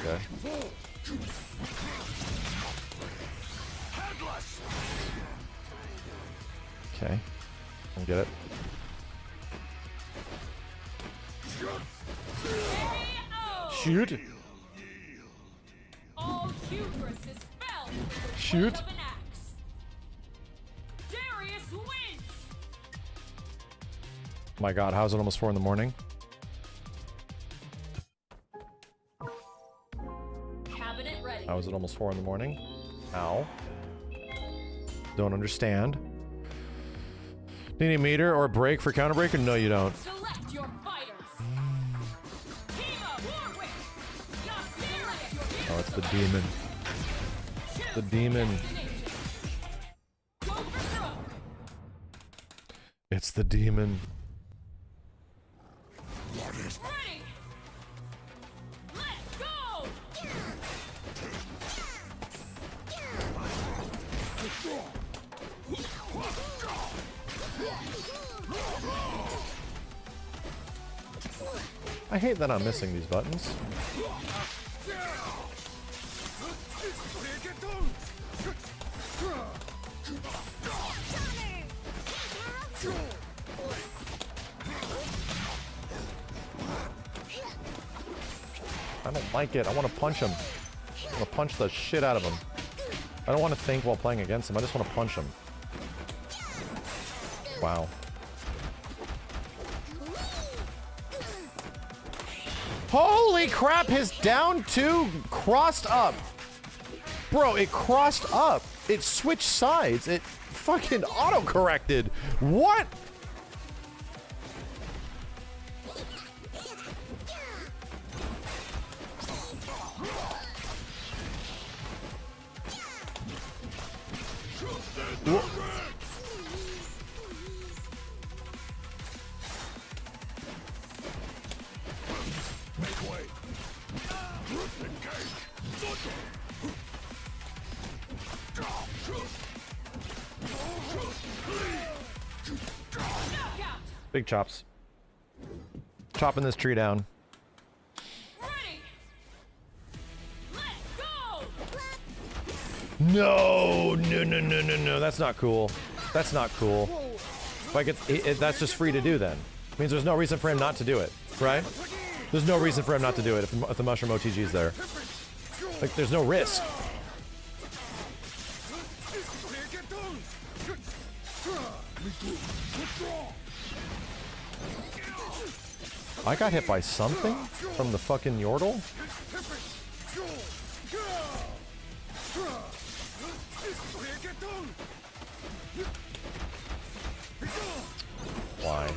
Okay. Okay. I'll get it. Shoot. All hubris is felt with the Shoot. blade of an axe. Darius wins. My god, how is it almost 4 in the morning? Cabinet ready. How is it almost 4 in the morning? How? Don't understand. Need a meter or a break for counter breaker? No, you don't. Select your fighters. Oh, it's the demon. The demon. It's the demon. Ready. Let's go. I hate that I'm missing these buttons. I don't like it. I want to punch him. I want to punch the shit out of him. I don't want to think while playing against him. I just want to punch him. Wow. Holy crap, his down two crossed up. Bro, it crossed up. It switched sides. It fucking auto-corrected. What? Big chops. Chopping this tree down. Ready. Let's go. No, no, no, no, no, no. That's not cool. That's not cool. If I get, that's just free to do then. Means there's no reason for him not to do it, right? There's no reason for him not to do it if the mushroom OTG is there. Like, there's no risk. I got hit by something from the fucking Yordle? Why?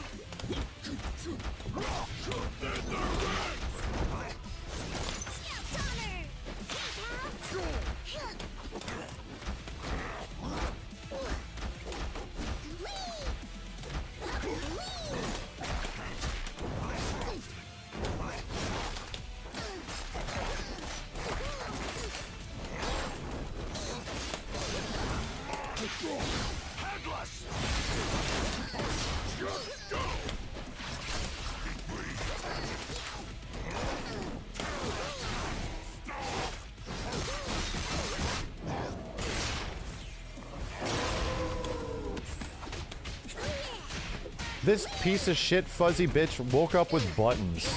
This piece of shit fuzzy bitch woke up with buttons.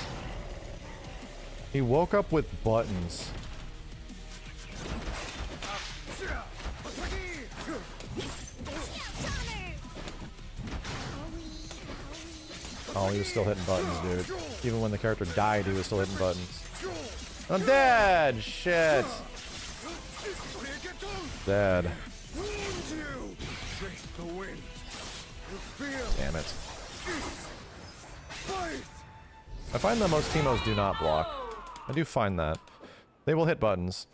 He woke up with buttons. Oh, he was still hitting buttons, dude. Even when the character died, he was still hitting buttons. I'm dead! Shit! Dead. Damn it. I find that most Teemos do not block. I do find that. They will hit buttons.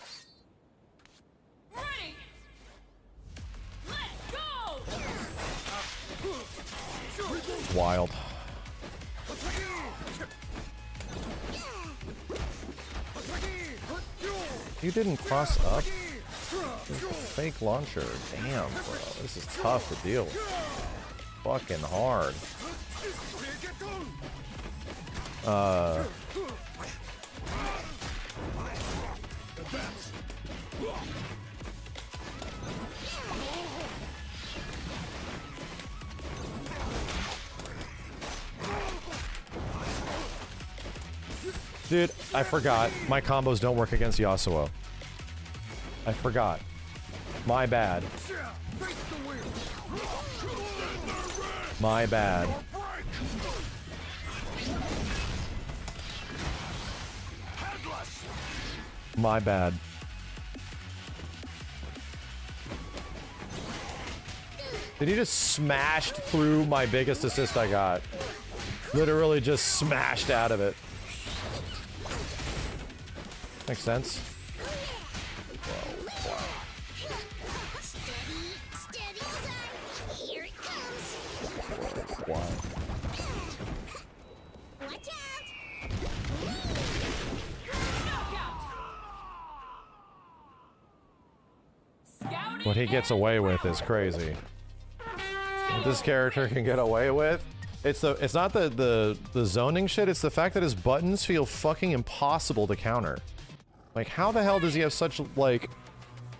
Ready. Let's go. Wild. You didn't cross up? Fake launcher. Damn, bro. This is tough to deal with. Fucking hard. Dude, I forgot. My combos don't work against Yasuo. I forgot. My bad. My bad. My bad. Did he just smashed through my biggest assist I got? Literally just smashed out of it. Makes sense. Wow. What he gets away with is crazy. What this character can get away with, it's not the zoning shit, it's the fact that his buttons feel fucking impossible to counter. Like, how the hell does he have such, like,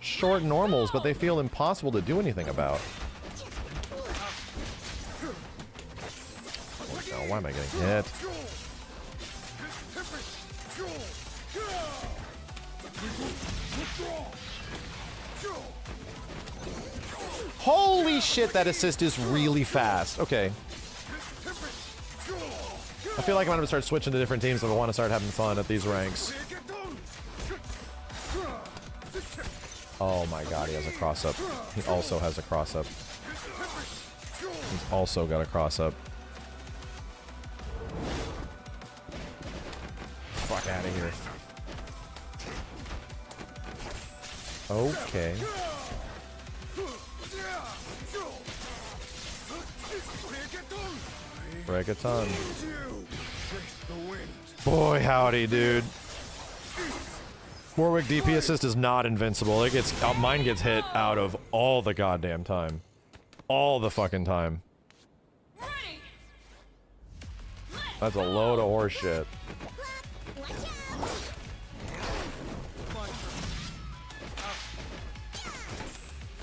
short normals, but they feel impossible to do anything about? Oh, why am I getting hit? Holy shit, that assist is really fast. Okay. I feel like I'm gonna start switching to different teams if I want to start having fun at these ranks. Oh my god, he has a cross-up. He also has a cross-up. He's also got a cross-up. Fuck out of here. Okay. Reggaeton. Boy, howdy, dude. Warwick DP assist is not invincible. It gets mine gets hit out of all the goddamn time. All the fucking time. That's a load of horse shit.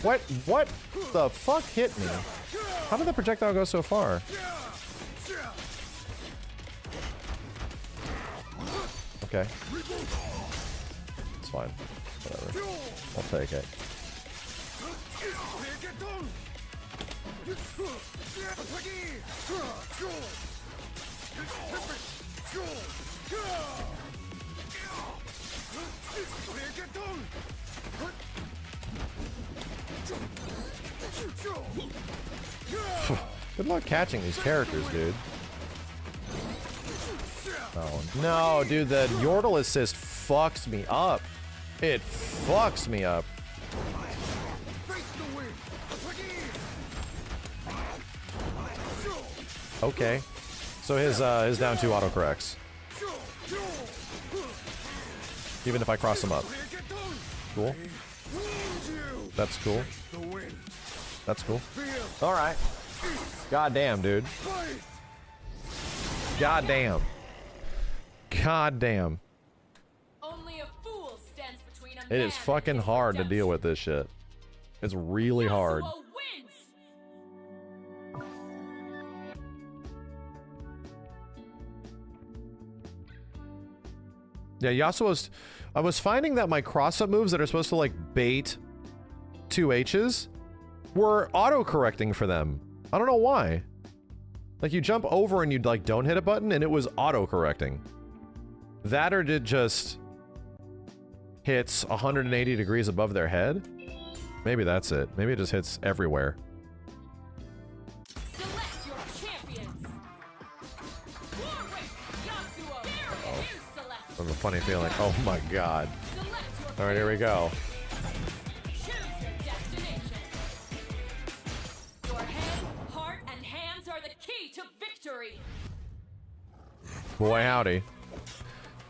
What the fuck hit me? How did the projectile go so far? Okay. It's fine. Whatever. I'll take it. Good luck catching these characters, dude. Oh, no, dude, the Yordle assist fucks me up. It fucks me up. Okay. So his down 2 autocorrects. Even if I cross him up. Cool. That's cool. That's cool. Alright. Goddamn, dude. Goddamn. Goddamn. Only a fool stands between a It is man fucking and hard to redemption. deal with this shit. It's really hard. Yasuo wins. Yeah, Yasuo's... I was finding that my cross-up moves that are supposed to, like, bait 2Hs were auto-correcting for them. I don't know why. Like, you jump over and you, like, don't hit a button, and it was auto-correcting. That or did just... hits 180 degrees above their head? Maybe that's it. Maybe it just hits everywhere. Select your champions. Warwick, Yasuo, there it is select. I have a funny feeling. Oh my god. Select your Alright, here we go. Choose your destination. Your head, heart, and hands are the key to victory. Boy, howdy.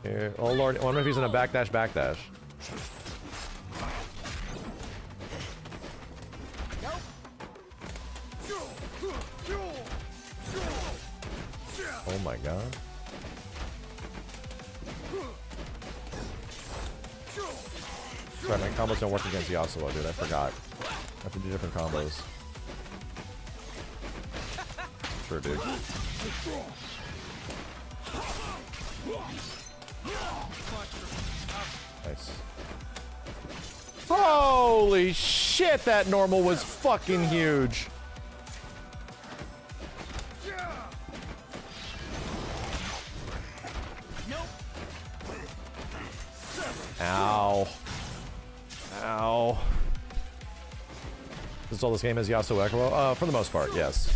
Here. Oh lord, I wonder if he's in a backdash, backdash. Oh my god. Sorry, my combos don't work against Yasuo, dude. I forgot. I have to do different combos. Sure, dude. Nice. Holy shit, that normal was fucking huge. Ow. Ow. This is all this game is Yasuo Echo? For the most part, yes.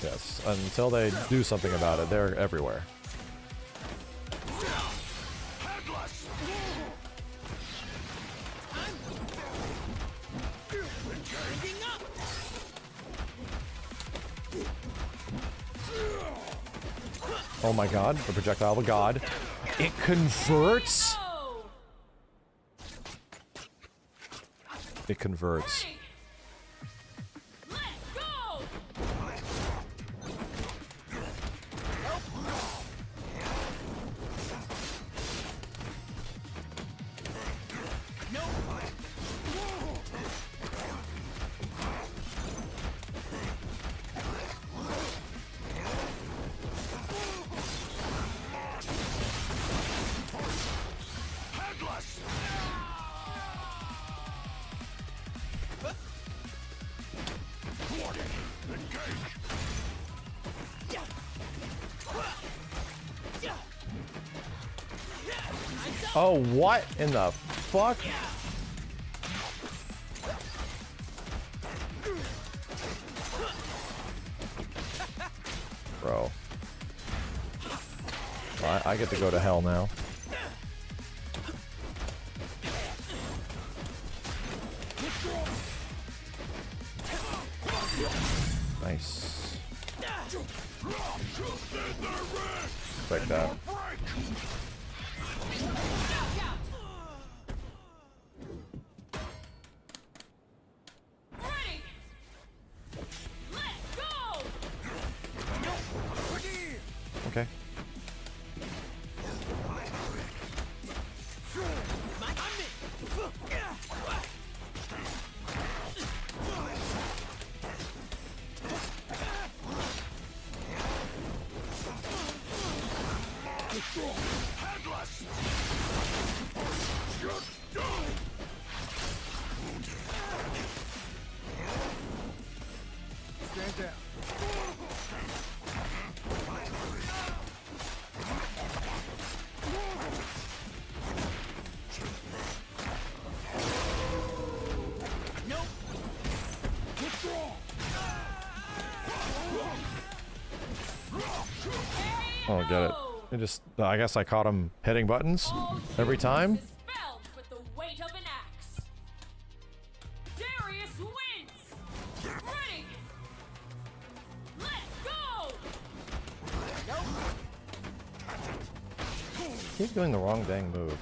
Yes. Until they do something about it, they're everywhere. Oh my god, the projectile of God. It converts? It converts. Let's go. Oh, what in the fuck? Bro. I get to go to hell now. Nice. Like that. Ready. Let's go. Okay. Stand down. Oh, get it. It just, I guess I caught him hitting buttons every time. Dispelled with the weight of an axe. Darius wins. Ready. Let's go. Keep doing the wrong dang move.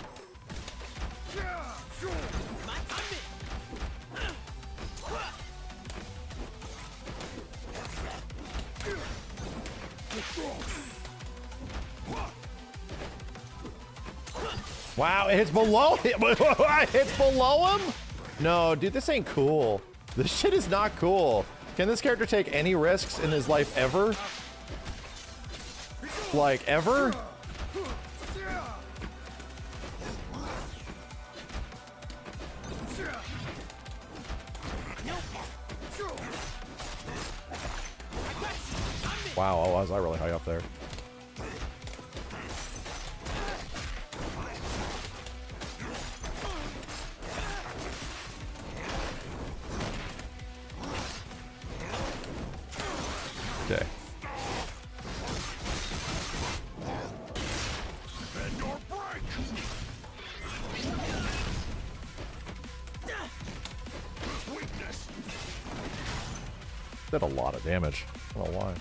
Wow, it hits below him. It hits below him? No, dude, this ain't cool. This shit is not cool. Can this character take any risks in his life ever? Like, ever? Wow, was I really high up there? Okay. Did a lot of damage. I don't know why.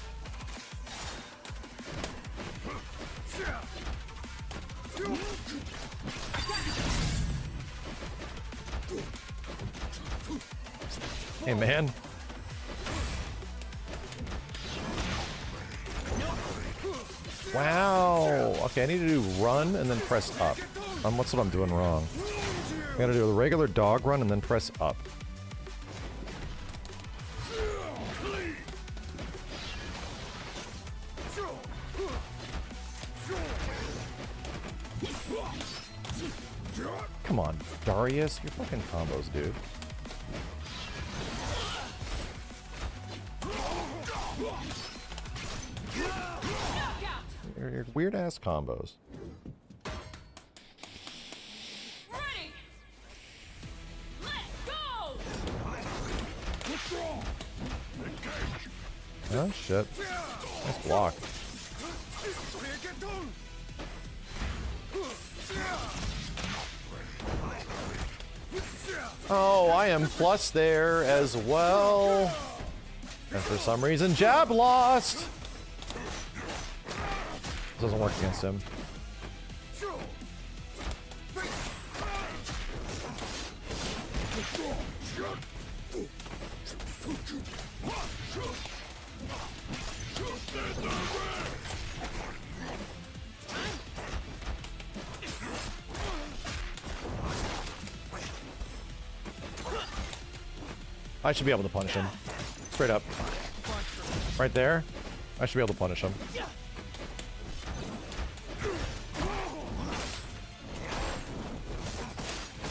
Hey, man. Wow. Okay, I need to do run and then press up. What's what I'm doing wrong? I gotta do a regular dog run and then press up. Come on, Darius, your fucking combos, dude. Your weird ass combos. Ready. Let's go. Oh shit. Nice block. Oh, I am plus there as well. And for some reason, jab lost. Doesn't work against him. I should be able to punish him. Straight up. Right there. I should be able to punish him.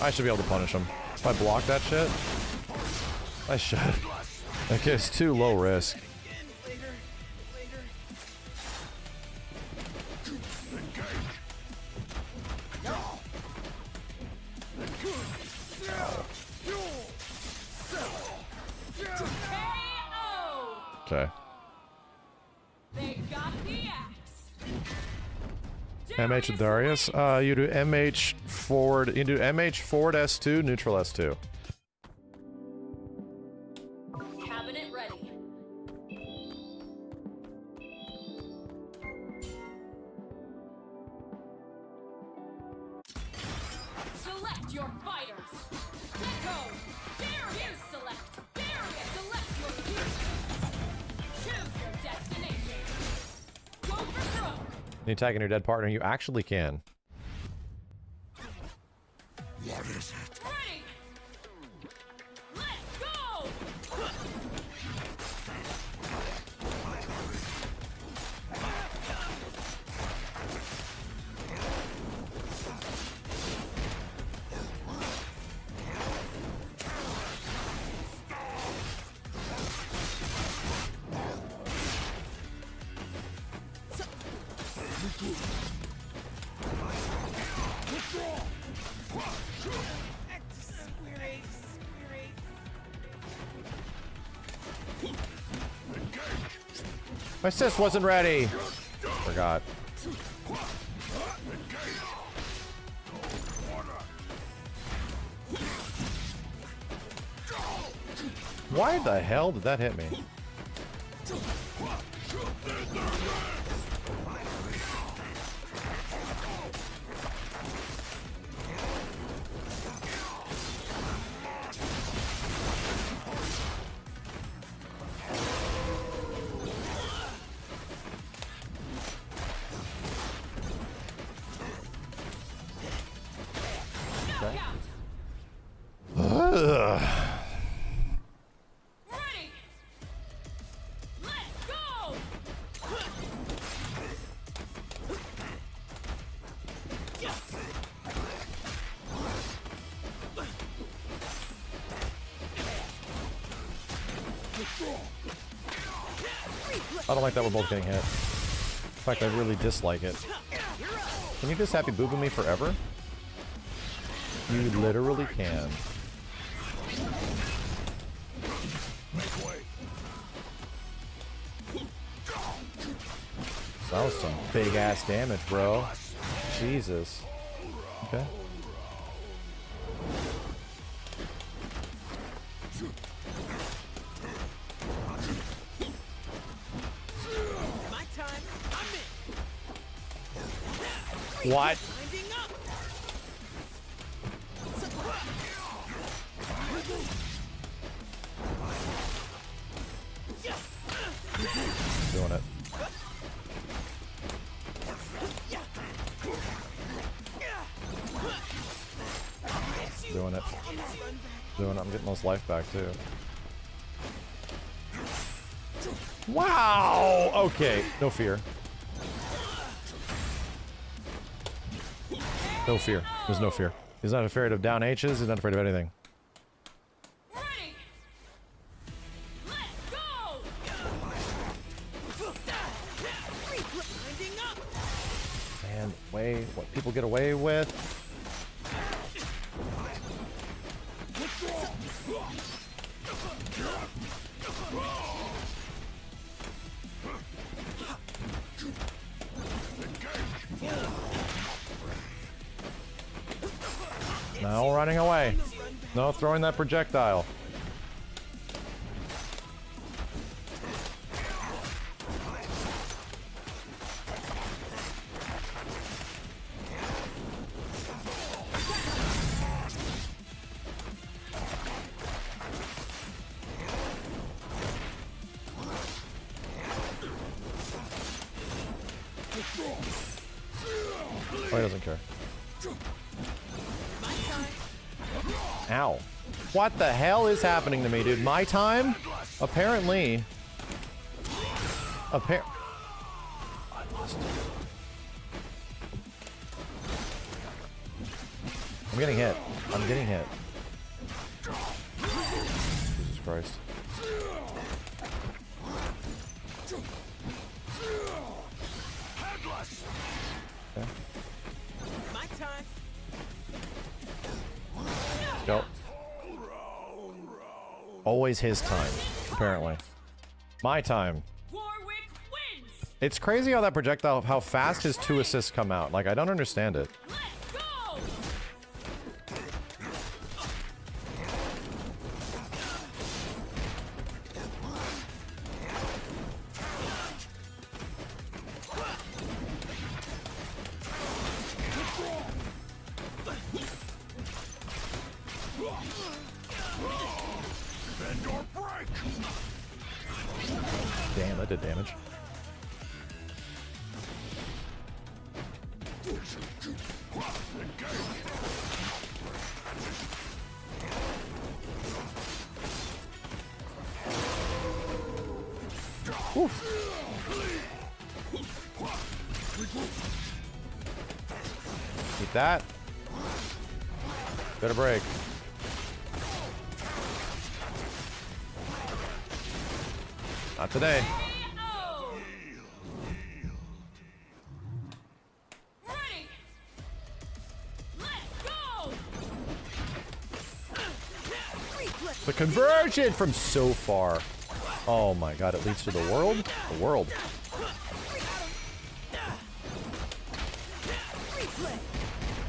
I should be able to punish him. If I block that shit, I should. Okay, it's too low risk. Okay. They got the axe. MH and Darius. You do MH forward. You do MH forward S2, neutral S2. Cabinet ready. Select your fighters. Let go. There you select. There you select your future. Choose your destination. Go for throw. You attacking your dead partner, you actually can. What is it? Ready. Let's go. My sis wasn't ready. Forgot. Why the hell did that hit me? Ugh. Ready. Let's go. I don't like that we're both getting hit. In fact, I really dislike it. Can you just happy boo-boo me forever? You literally can. That was some big ass damage, bro. Jesus. Okay. My time, I'm in. What? Winding up. Doing it. Doing it. Doing it. I'm getting most life back too. Wow! Okay, no fear. No fear. There's no fear. He's not afraid of down H's, he's not afraid of anything. Ready. Let's go. Man, way what people get away with. No running away. No throwing that projectile. Oh, he doesn't care. Ow. What the hell is happening to me, dude? My time? Apparently. I'm getting hit. I'm getting hit. Jesus Christ. Okay. My time. Go. Always his time, apparently. My time. It's crazy how that projectile, how fast his 2 assists come out. Like, I don't understand it. Damn, that did damage. Oof. Keep that. Better break. Not today. The conversion from so far. Oh my god, it leads to the world? The world.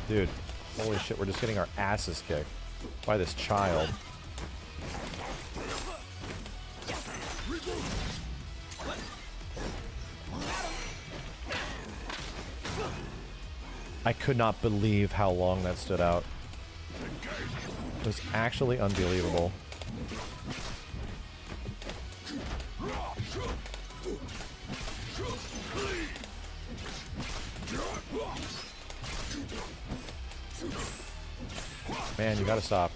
Dude, holy shit, we're just getting our asses kicked by this child. I could not believe how long that stood out. It was actually unbelievable. Man, you gotta stop.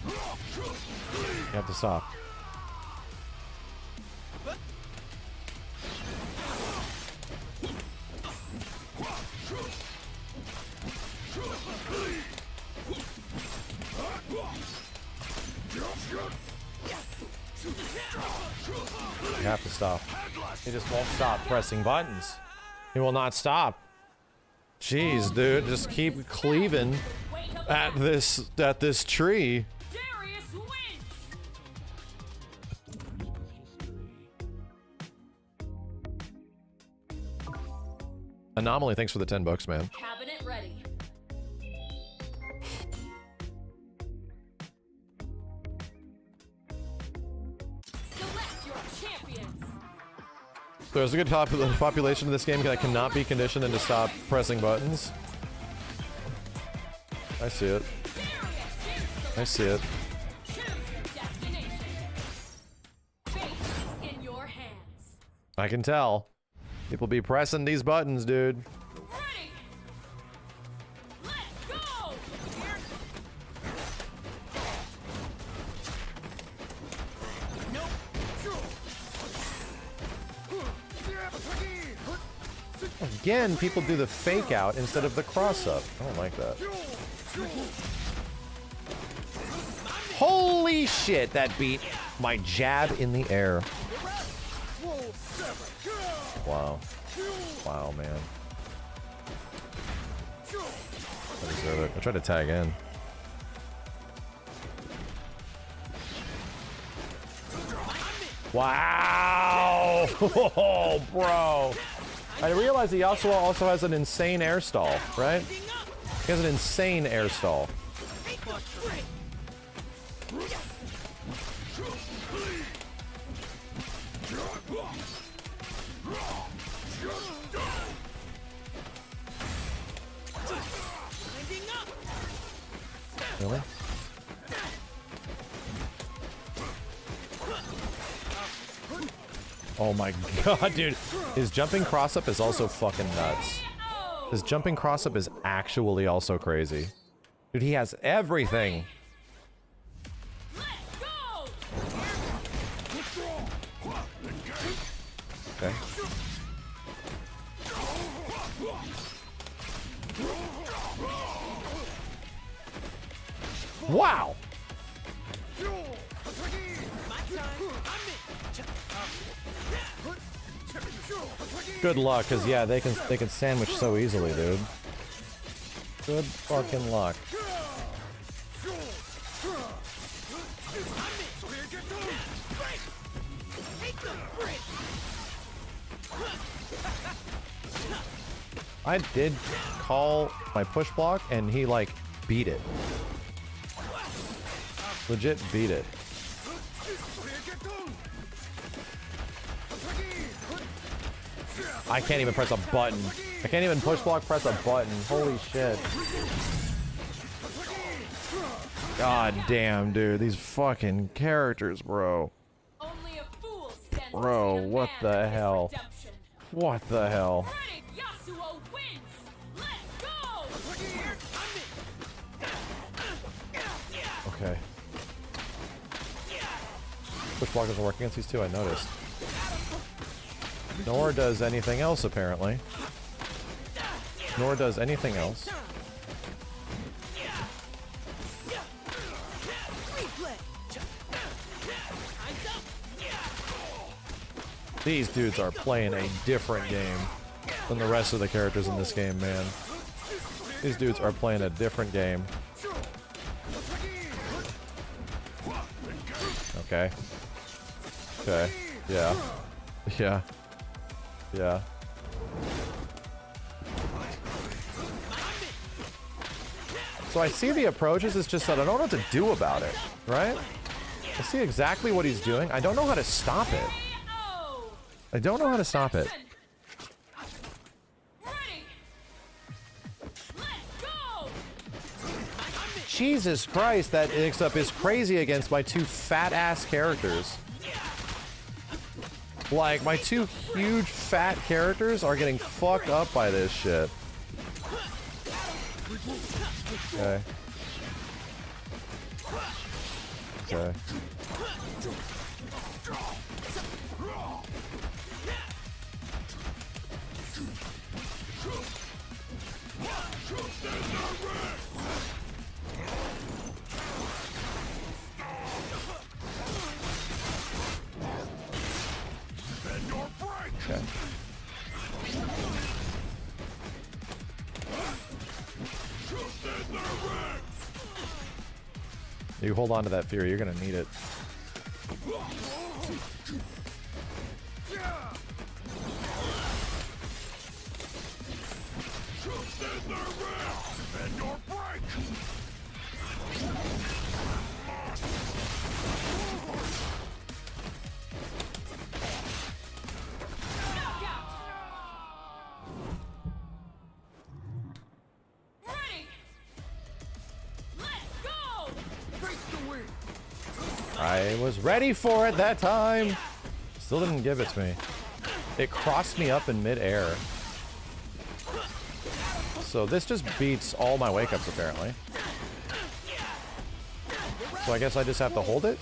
You have to stop. You have to stop. He just won't stop pressing buttons. He will not stop. Jeez, dude, just keep cleaving at this tree. Anomaly, thanks for the 10 bucks, man. Cabinet ready. Select your champions. There's a good population of this game that cannot be conditioned into stop pressing buttons. I see it. I see it. In your hands. I can tell. People be pressing these buttons, dude. Ready. Let's go. Again, people do the fake out instead of the cross up. I don't like that. Holy shit, that beat my jab in the air. Wow. Wow, man. I deserve it. I tried to tag in. Wow! Oh, bro. I realize he also has an insane air stall, right? He has an insane air stall. Really? Oh my god, dude. His jumping cross-up is also fucking nuts. His jumping cross-up is actually also crazy. Dude, he has everything. Okay. Wow! Good luck, cause yeah, they can sandwich so easily, dude. Good fucking luck. I did call my push block and he like beat it. Legit beat it. I can't even press a button. I can't even push block press a button. Holy shit. God damn, dude. These fucking characters, bro. Bro, what the hell? What the hell? Okay. Push block doesn't work against these two, I noticed. Nor does anything else, apparently. Nor does anything else. These dudes are playing a different game than the rest of the characters in this game, man. These dudes are playing a different game. Okay. Okay. Yeah. Yeah. Yeah. So I see the approaches, it's just that I don't know what to do about it, right? I see exactly what he's doing. I don't know how to stop it. I don't know how to stop it. Jesus Christ, that mix-up is crazy against my two fat-ass characters. Like, my two huge fat characters are getting fucked up by this shit. Okay. Okay. Okay. You hold on to that Fury, you're gonna need it. I was ready for it that time. Still didn't give it to me. It crossed me up in mid-air. So this just beats all my wake-ups apparently. So I guess I just have to hold it?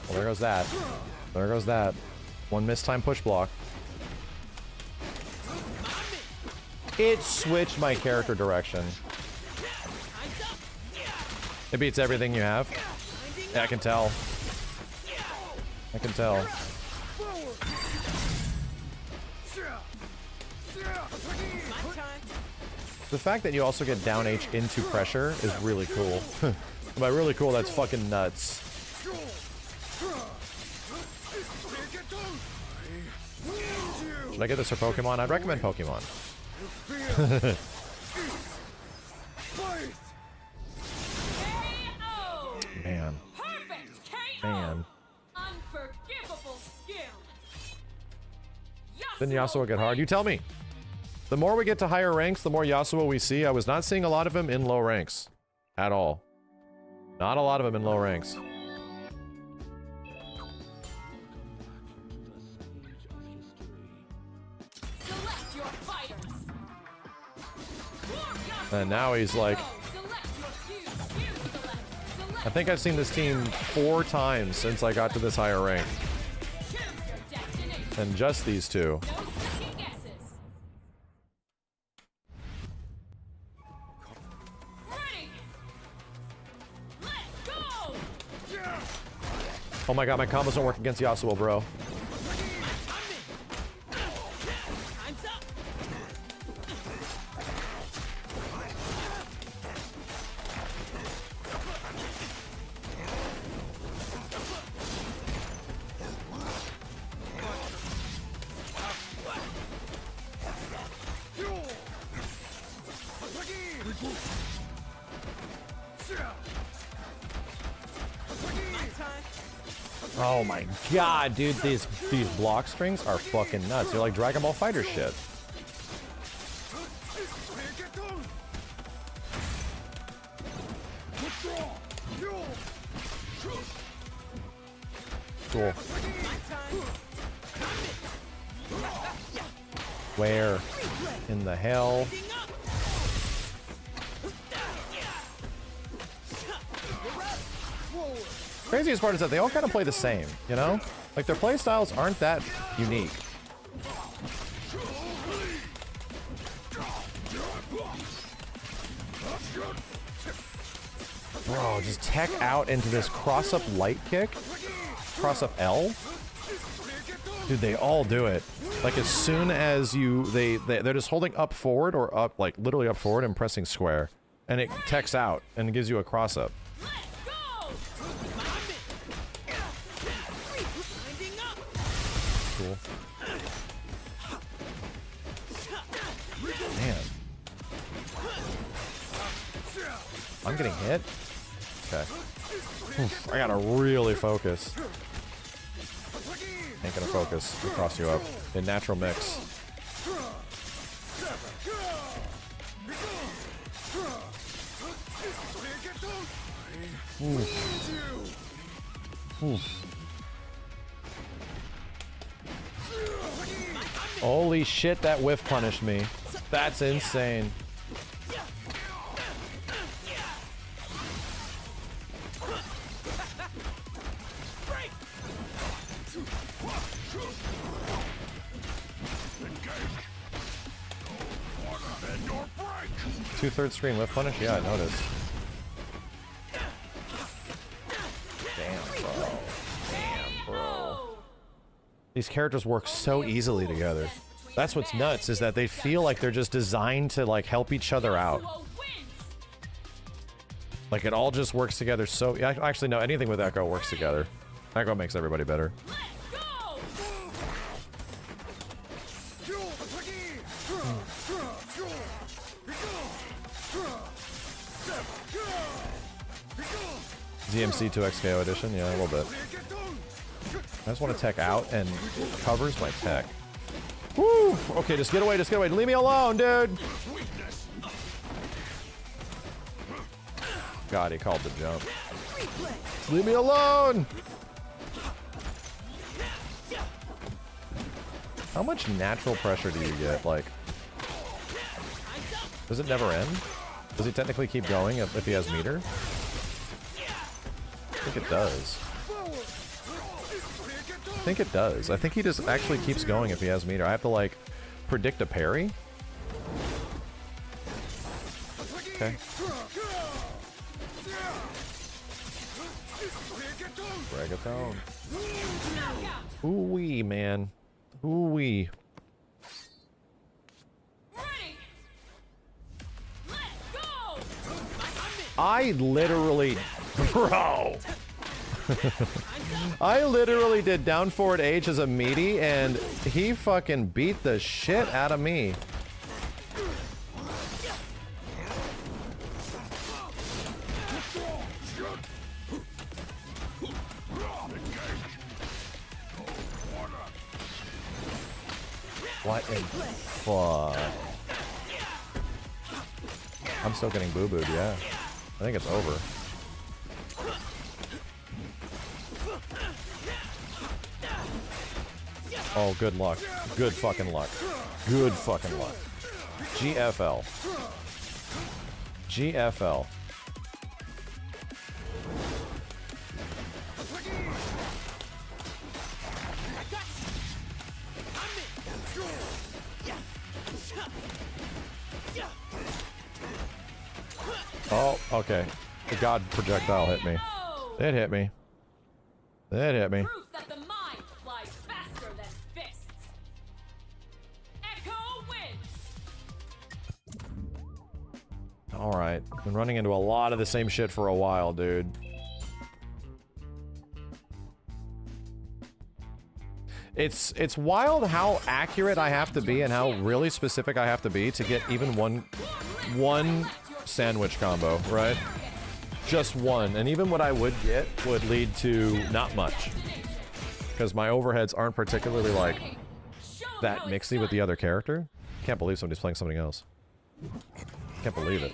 Well, there goes that. There goes that. One mistime push block. It switched my character direction. It beats everything you have. Yeah, I can tell. I can tell. The fact that you also get down H into pressure is really cool. By really cool, that's fucking nuts. Should I get this for Pokemon? I'd recommend Pokemon. Man. Man. Then Yasuo get hard? You tell me. The more we get to higher ranks, the more Yasuo we see. I was not seeing a lot of him in low ranks. At all. Not a lot of him in low ranks. And now he's like... I think I've seen this team 4 times since I got to this higher rank. And just these two. Oh my god, my combos don't work against Yasuo, bro. Oh my god, dude, these block strings are fucking nuts. They're like Dragon Ball Fighter shit. Cool. Where in the hell? Craziest part is that they all kind of play the same, you know? Like, their play styles aren't that unique. Bro, just tech out into this cross-up light kick. Cross-up L. Dude, they all do it. Like, as soon as they're just holding up forward or up, like, literally up forward and pressing square. And it techs out and gives you a cross-up. Cool. Man. I'm getting hit? Okay. Oof, I gotta really focus. Ain't gonna focus. I'll cross you up. In natural mix. Oof. Oof. Holy shit, that whiff punished me. That's insane. Two-thirds screen whiff punish? Yeah, I noticed. Damn, bro. Damn, bro. These characters work so easily together. That's what's nuts, is that they feel like they're just designed to, like, help each other out. Like, it all just works together so... Actually, no, anything with Echo works together. Echo makes everybody better. ZMC 2XKO edition? Yeah, a little bit. I just want to tech out, and it covers my tech. Woo! Okay, just get away, just get away. Leave me alone, dude! God, he called the jump. Leave me alone! How much natural pressure do you get? Like, does it never end? Does he technically keep going if he has meter? I think it does. I think it does. I think he just actually keeps going if he has meter. I have to, like, predict a parry. Okay. Reggaeton. Ooh-wee, man. Ooh-wee. I literally... Bro! I literally did down forward H as a meaty, and he fucking beat the shit out of me. What in fuck? I'm still getting boo-booed, yeah. I think it's over. Oh, good luck. Good fucking luck. Good fucking luck. GFL. GFL. Oh, okay. The god projectile hit me. It hit me. That hit me. Proof that the mind flies faster than fists. Echo wins. All right, been running into a lot of the same shit for a while, dude. It's wild how accurate I have to be and how really specific I have to be to get even one sandwich combo, right? Just one, and even what I would get would lead to not much, because my overheads aren't particularly like that mixy with the other character. Can't believe somebody's playing something else. Can't believe it.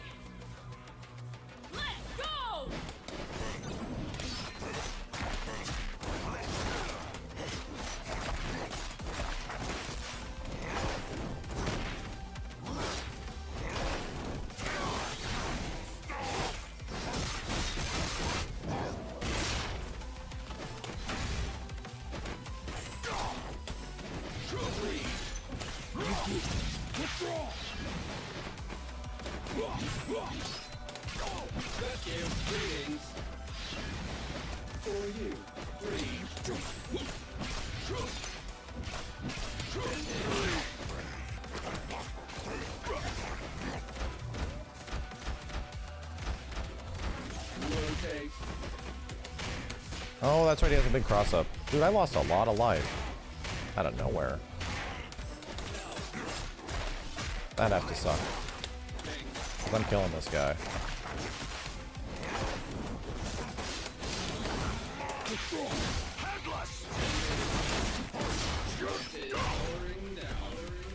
Oh, that's right, he has a big cross-up. Dude, I lost a lot of life. Out of nowhere. That'd have to suck. 'Cause I'm killing this guy.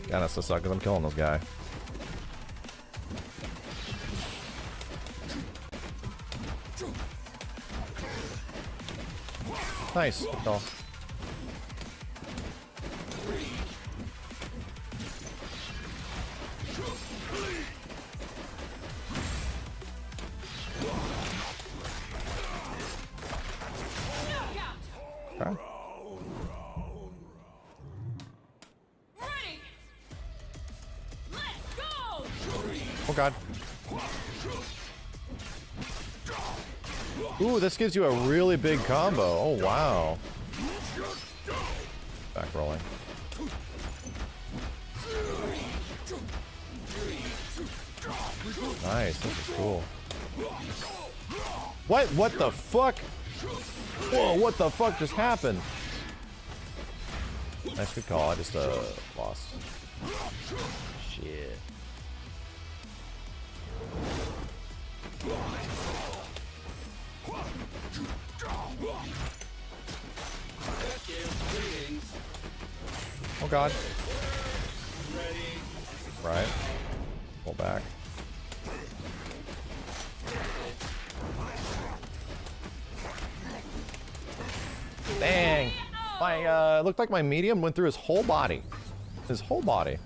That has to suck because I'm killing this guy. Nice. Good call. Okay. Oh god. Ooh, this gives you a really big combo. Oh wow. Back rolling. Nice, this is cool. What the fuck? Whoa, what the fuck just happened? Nice, good call. I just lost. Shit. Oh god. Right. Pull back. Dang. My looked like my medium went through his whole body. His whole body.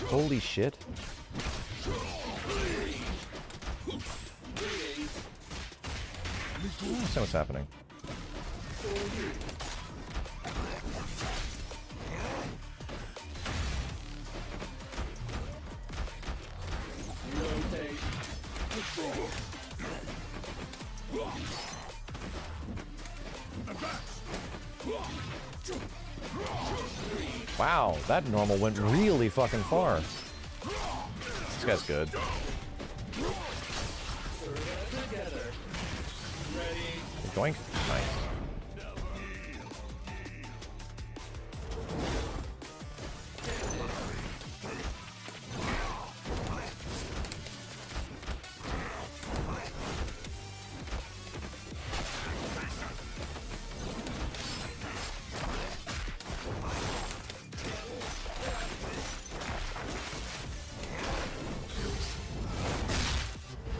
Holy shit. Let's see what's happening. Wow, that normal went really fucking far. This guy's good. Doink. Nice.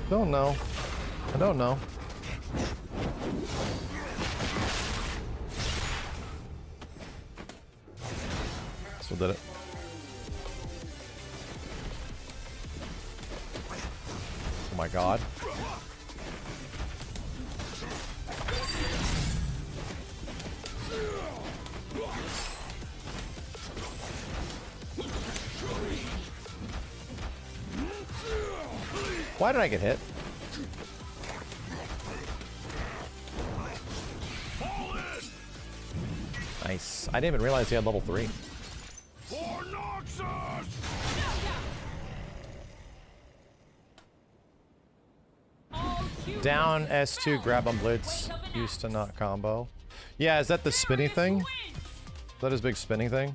Don't know. I don't know. Still did it. Oh my god. Why did I get hit? I didn't even realize he had level 3. Down S2, grab on blitz, used to not combo. Yeah, is that the spinny thing? Is that his big spinning thing?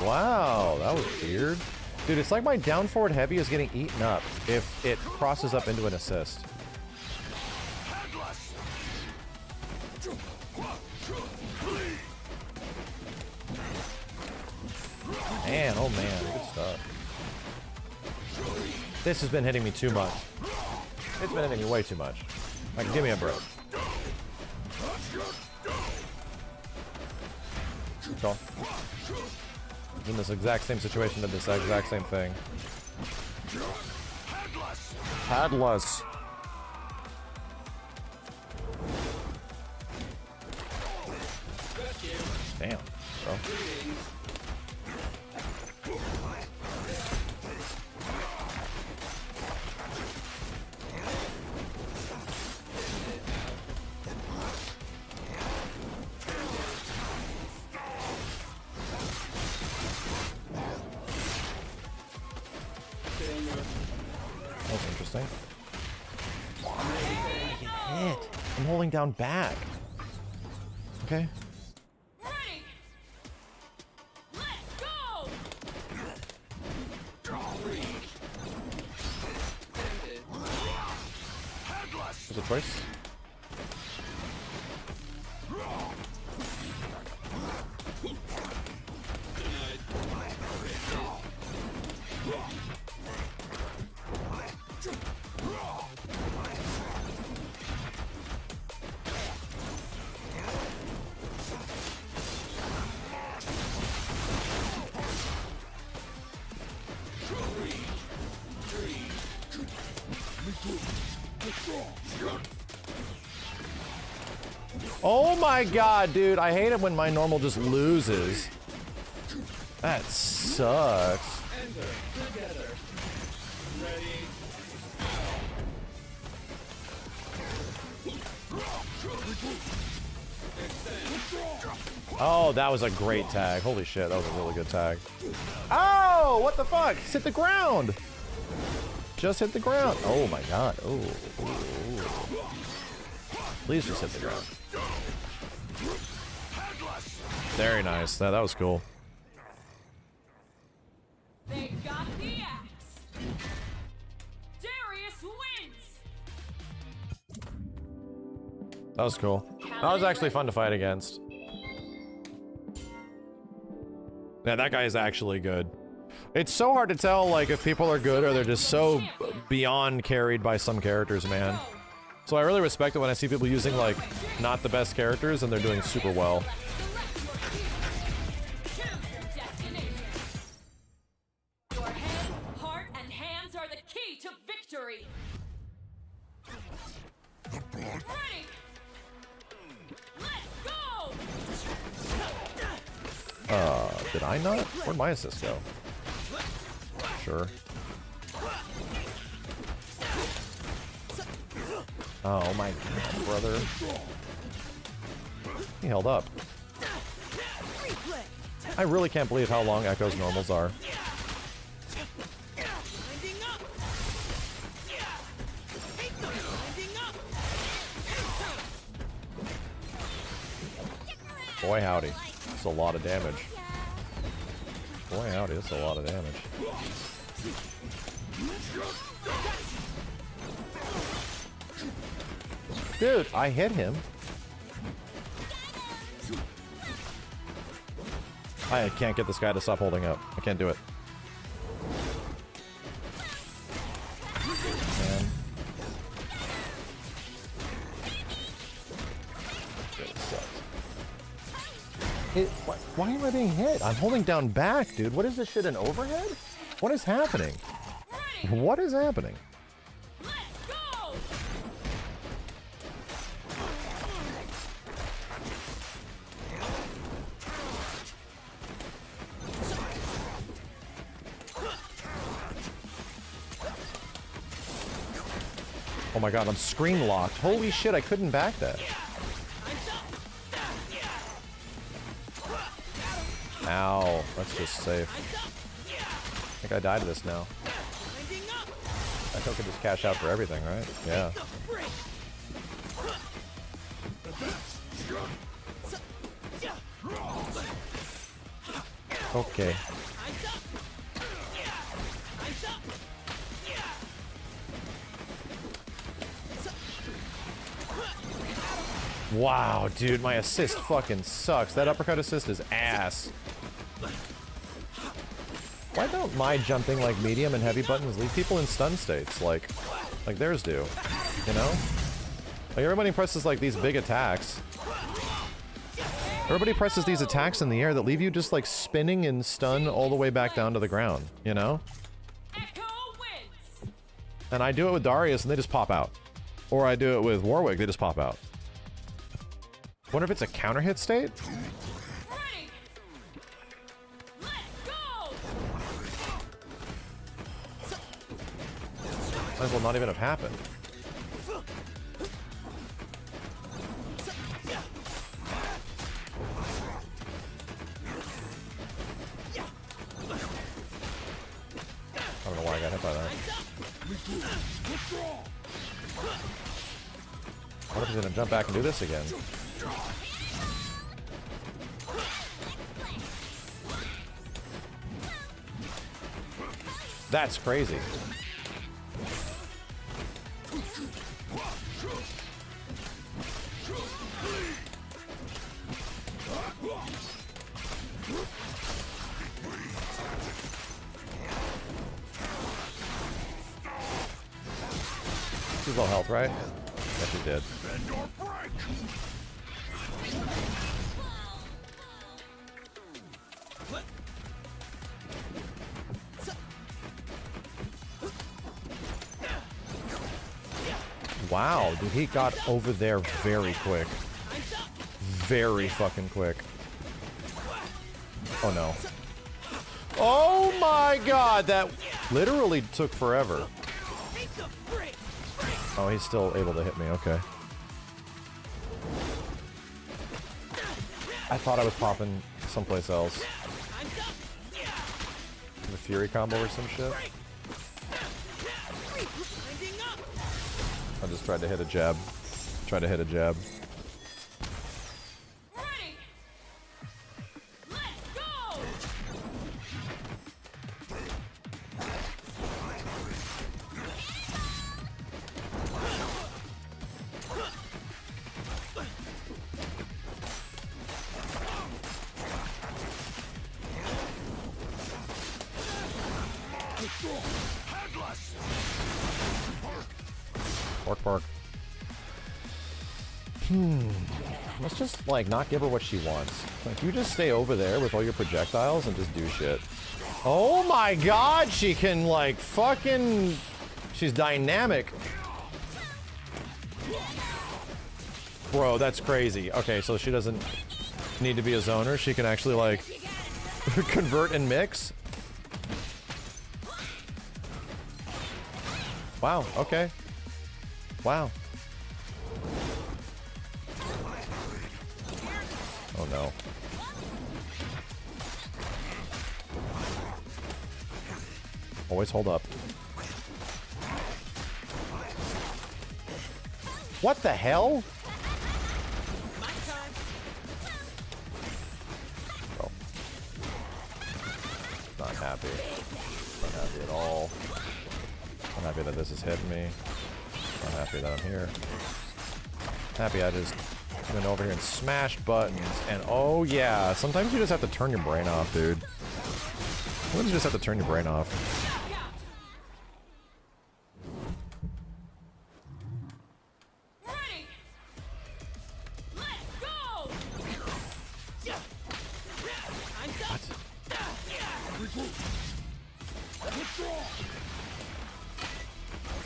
Wow, that was weird. Dude, it's like my down forward heavy is getting eaten up if it crosses up into an assist. Man, oh man, good stuff. This has been hitting me too much. It's been hitting me way too much. Like, give me a break. Cool. In this exact same situation, did this exact same thing. Headless. Damn, bro. That's interesting. I get hit. I'm holding down back. Okay. Ready. Let's go. There's a choice. Oh my god, dude. I hate it when my normal just loses. That sucks. Oh, that was a great tag. Holy shit, that was a really good tag. Oh, what the fuck? Just hit the ground. Just hit the ground. Oh my god. Oh. Please just hit the ground. Very nice. That was cool. They got the axe. Darius wins. That was cool. That was actually fun to fight against. Yeah, that guy is actually good. It's so hard to tell, like, if people are good or they're just so beyond carried by some characters, man. So I really respect it when I see people using, like, not the best characters and they're doing super well. Your head, heart, and hands are the key to victory. Ready. Let's go. Did I not? Where'd my assist go? Sure. Oh my god, brother. He held up. I really can't believe how long Echo's normals are. Boy howdy. That's a lot of damage. Boy howdy, that's a lot of damage. Dude, I hit him. I can't get this guy to stop holding up. I can't do it. Man. It sucks. Why am I being hit? I'm holding down back, dude. What is this shit, an overhead? What is happening? What is happening? Oh my god, I'm screen locked. Holy shit, I couldn't back that. Ow, that's just safe. I think I died to this now. I think I could just cash out for everything, right? Yeah. Okay. Wow, dude, my assist fucking sucks. That uppercut assist is ass. Why don't my jumping like medium and heavy buttons leave people in stun states like theirs do? You know? Like everybody presses like these big attacks. Everybody presses these attacks in the air that leave you just like spinning and stun all the way back down to the ground, you know? And I do it with Darius and they just pop out. Or I do it with Warwick, they just pop out. Wonder if it's a counter hit state? Ready. Let's go. Might as well not even have happened. I don't know why I got hit by that. What if he's gonna jump back and do this again? That's crazy. She's low health, right? Yes, she did. Wow, dude, he got over there very quick. Very fucking quick. Oh no. Oh my god, that literally took forever. Oh, he's still able to hit me, okay. I thought I was popping someplace else. The Fury combo or some shit. I just tried to hit a jab. Tried to hit a jab. Ready. Let's go. Pork, pork. Let's just, like, not give her what she wants. Like, you just stay over there with all your projectiles and just do shit. Oh my god, she can, like, fucking... She's dynamic. Bro, that's crazy. Okay, so she doesn't need to be a zoner. She can actually, like, convert and mix. Wow, okay. Wow. Oh no. Always hold up. What the hell? Oh. Not happy. Not happy at all. I'm happy that this is hitting me. I'm happy that I'm here. Happy I just went over here and smashed buttons. And oh yeah, sometimes you just have to turn your brain off, dude. Sometimes you just have to turn your brain off. Ready. Let's go.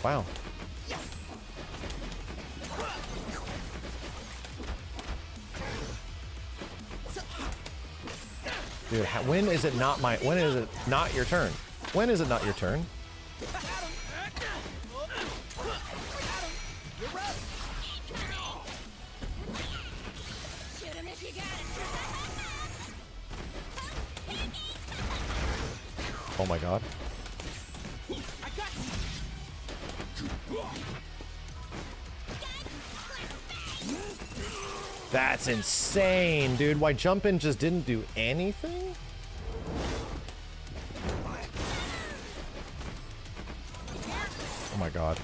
Wow. Dude, when is it not my... When is it not your turn? When is it not your turn? Oh my god. That's insane, dude. Why jump in just didn't do anything? Oh my god.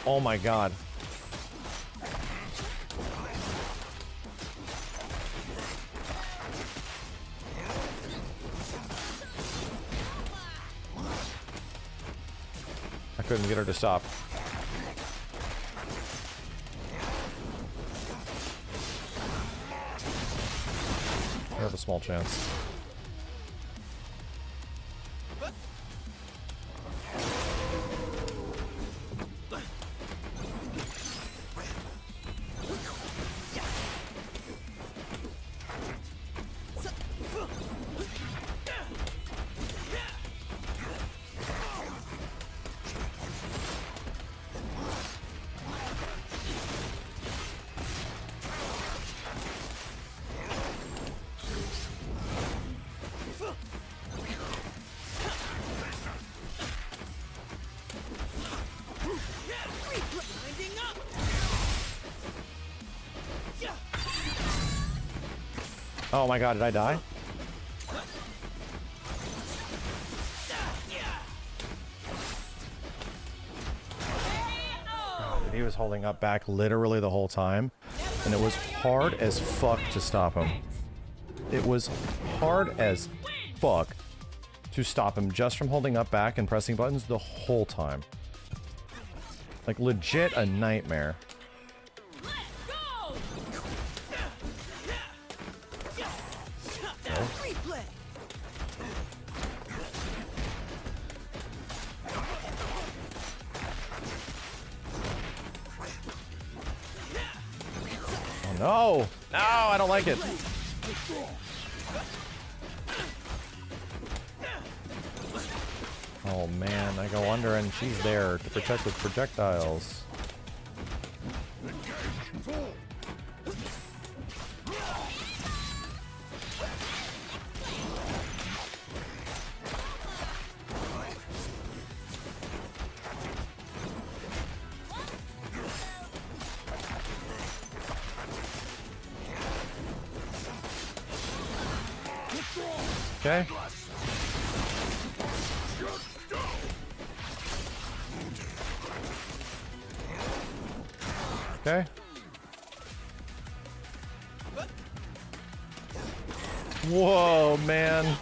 Oh my god. I couldn't get her to stop. I have a small chance. Oh my god, did I die? God, he was holding up back literally the whole time, and it was hard as fuck to stop him. It was hard as fuck to stop him just from holding up back and pressing buttons the whole time. Like, legit a nightmare. No! No, I don't like it. Oh man, I go under and she's there to protect with projectiles. Okay. Okay. Whoa, man.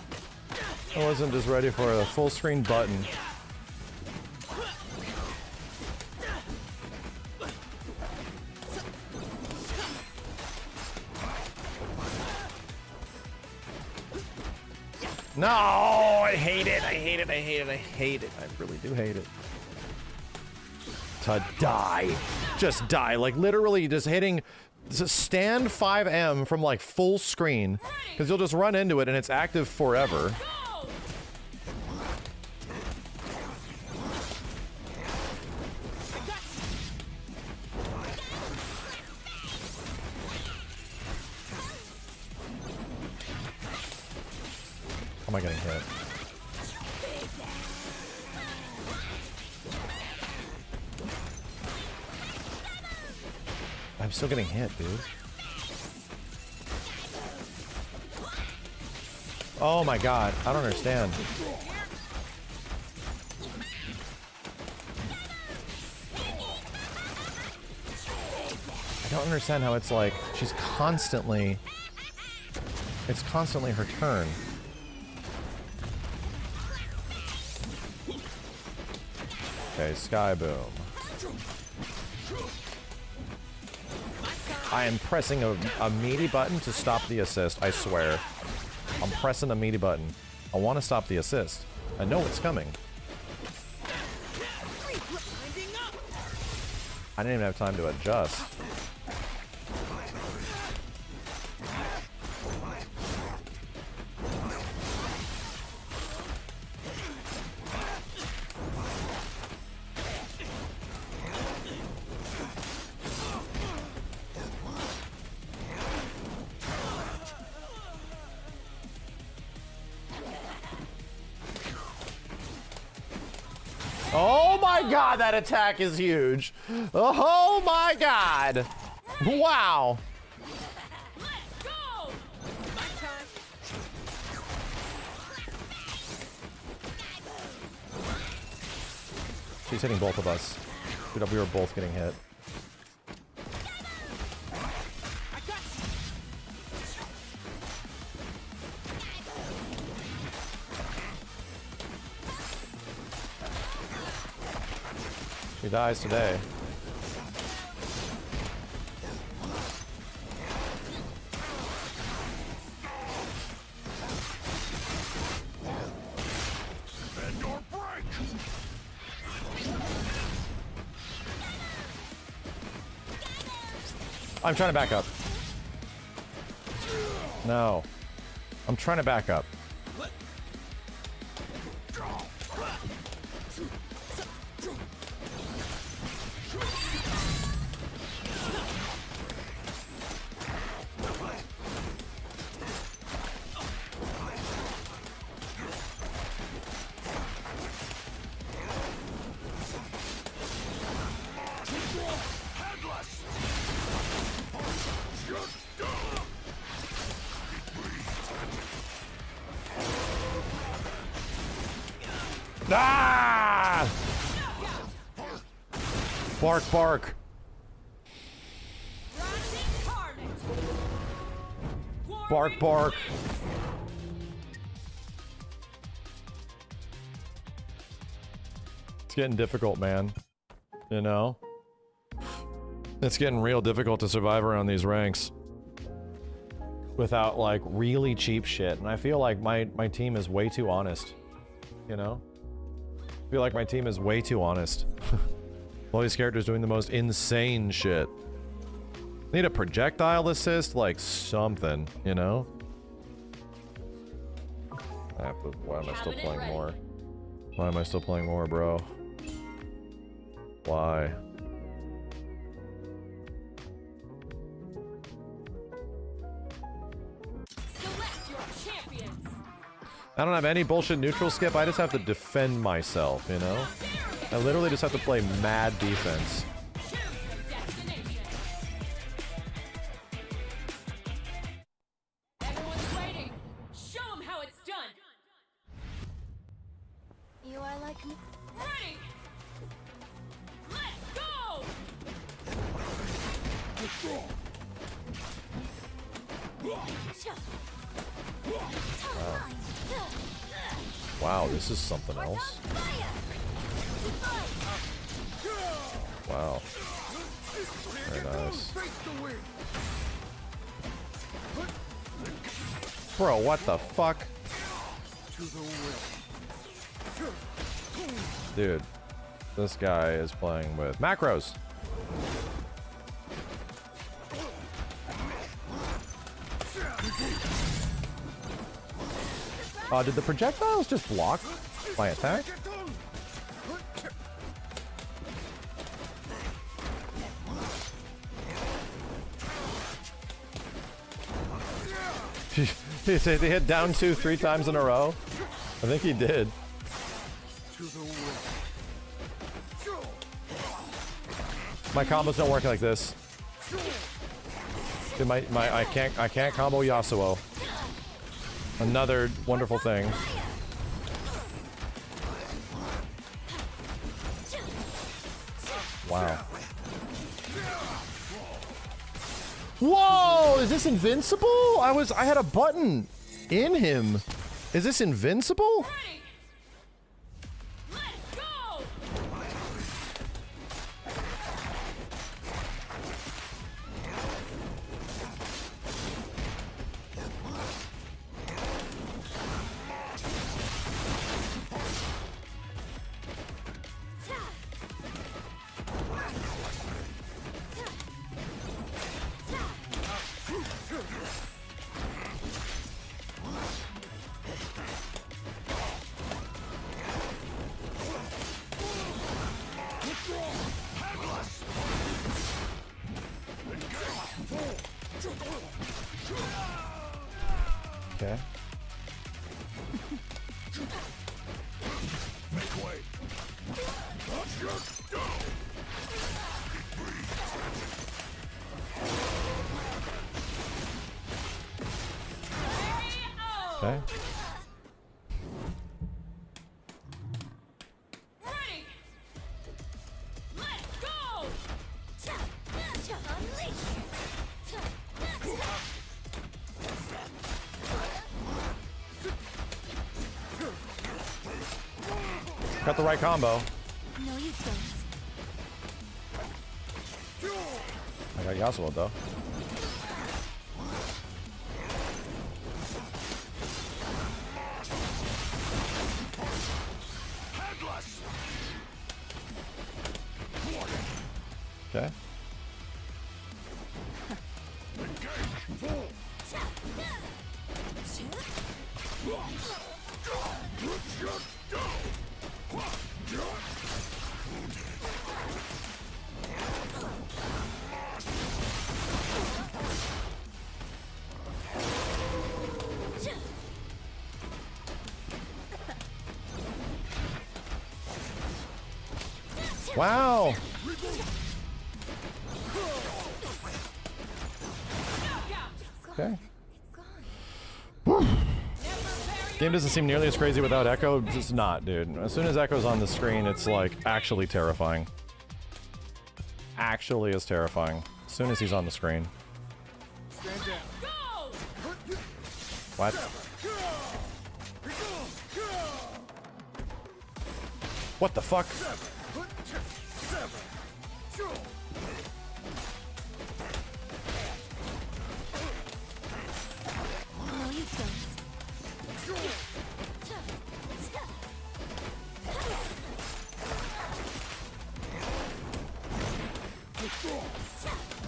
I wasn't just ready for a full screen button. No, I hate it. I hate it. I hate it. I hate it. I really do hate it. To die. Just die. Like literally just hitting stand 5M from like full screen. Because you'll just run into it and it's active forever. How am I getting hit? I'm still getting hit, dude. Oh my god, I don't understand. I don't understand how it's like she's constantly... It's constantly her turn. Okay, Sky Boom. I am pressing a meaty button to stop the assist, I swear. I'm pressing a meaty button. I want to stop the assist. I know it's coming. I didn't even have time to adjust. Oh my god, that attack is huge. Oh my god. Wow. Let's go! My time. She's hitting both of us. Dude, we were both getting hit. I got you. She dies today. I'm trying to back up. No. I'm trying to back up. Ah! Bark, bark. Bark, bark. It's getting difficult, man. You know? It's getting real difficult to survive around these ranks without, like, really cheap shit. And I feel like my team is way too honest. You know? I feel like my team is way too honest. All these characters doing the most insane shit. Need a projectile assist? Like something, you know? Why am I still playing more? Why am I still playing more, bro? Why? Select your champions. I don't have any bullshit neutral skip, I just have to defend myself, you know? I literally just have to play mad defense. Everyone's waiting. Show them how it's done. You are like me. Ready? Let's go! Wow, this is something else. Wow. Very nice. Bro, what the fuck? Dude, this guy is playing with macros. Did the projectiles just block my attack? He said they hit down 2 3 times in a row. I think he did. My combos don't work like this. Dude, I can't combo Yasuo. Another wonderful thing. Wow. Whoa! Is this invincible? I had a button in him. Is this invincible? Let's go! Okay. Make way. Okay. Ready. Let's go. Got the right combo. No, you don't. I got Yasuo though. Okay. Wow. Okay. Game doesn't seem nearly as crazy without Echo. It's just not, dude. As soon as Echo's on the screen, it's like actually terrifying. Actually is terrifying. As soon as he's on the screen. What? What the fuck? No, you don't.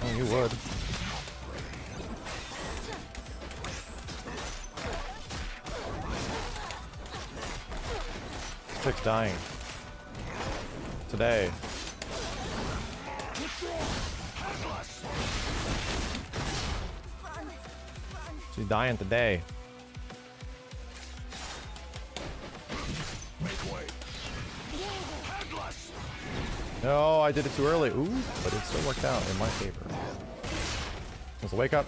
Oh, you would. This chick's dying. Today. She's dying today. No, I did it too early. Ooh, but it still worked out in my favor. Let's wake up.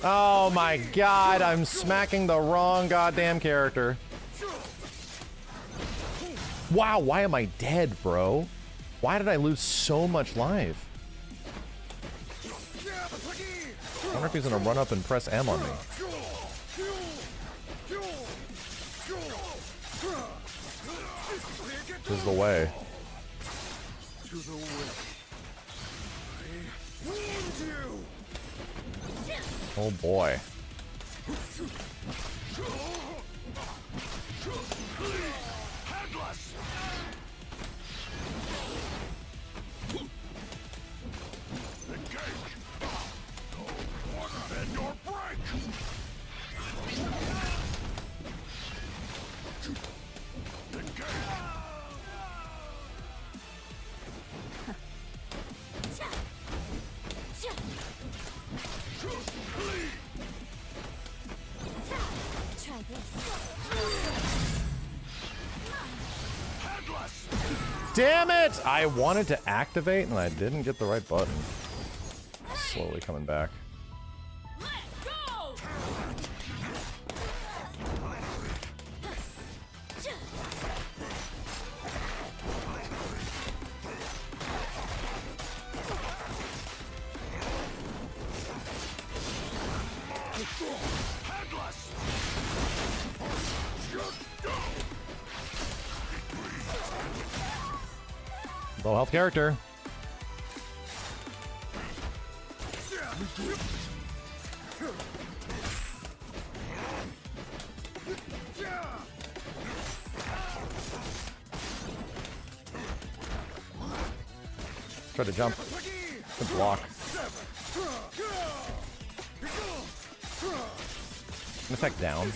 Oh my god, I'm smacking the wrong goddamn character. Wow, why am I dead, bro? Why did I lose so much life? I wonder if he's gonna run up and press M on me. This is the way. Oh boy. Damn it! I wanted to activate and I didn't get the right button. Slowly coming back. Low health character. Try to jump. Good block. An effect down.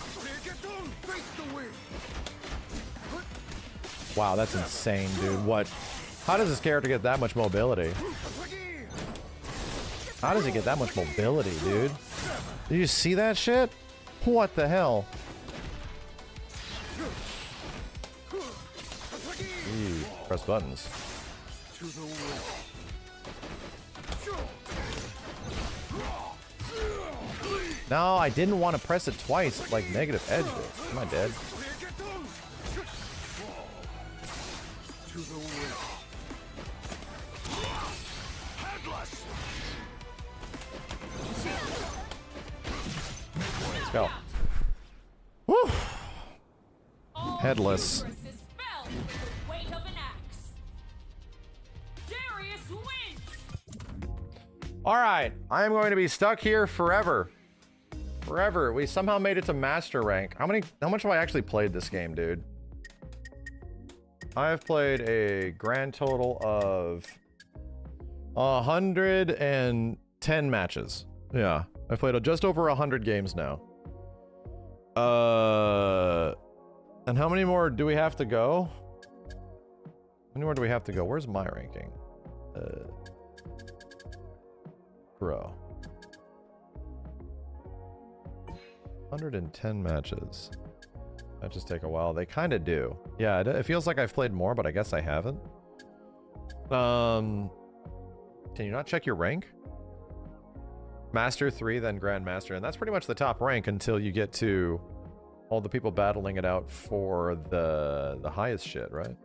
Wow, that's insane, dude. What? How does this character get that much mobility? How does he get that much mobility, dude? Did you see that shit? What the hell? Ooh, press buttons. No, I didn't want to press it twice. It, like, negative edged it. Am I dead? Let's go. Woo! Headless. All right, I am going to be stuck here forever. Forever. We somehow made it to master rank. How much have I actually played this game, dude? I have played a grand total of 110 matches. Yeah, I've played just over 100 games now. And how many more do we have to go? How many more do we have to go? Where's my ranking? Bro. 110 matches. That just take a while. They kind of do. Yeah, it feels like I've played more, but I guess I haven't. Can you not check your rank? Master 3, then Grandmaster, and that's pretty much the top rank until you get to all the people battling it out for the highest shit, right?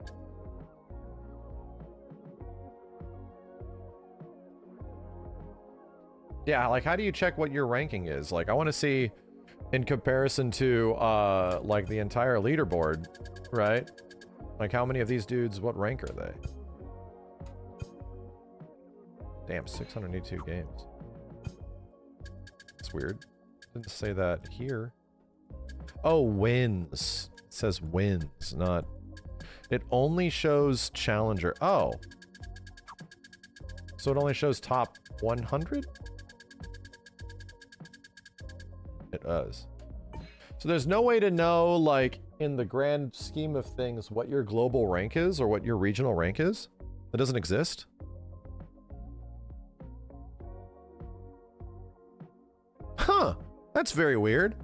Yeah, like how do you check what your ranking is? Like I want to see in comparison to like the entire leaderboard, right? Like how many of these dudes, what rank are they? Damn, 682 games. That's weird. Didn't say that here. Oh, wins. It says wins, not... It only shows challenger. Oh. So it only shows top 100? It does. So there's no way to know, like, in the grand scheme of things, what your global rank is or what your regional rank is? That doesn't exist? Huh. That's very weird.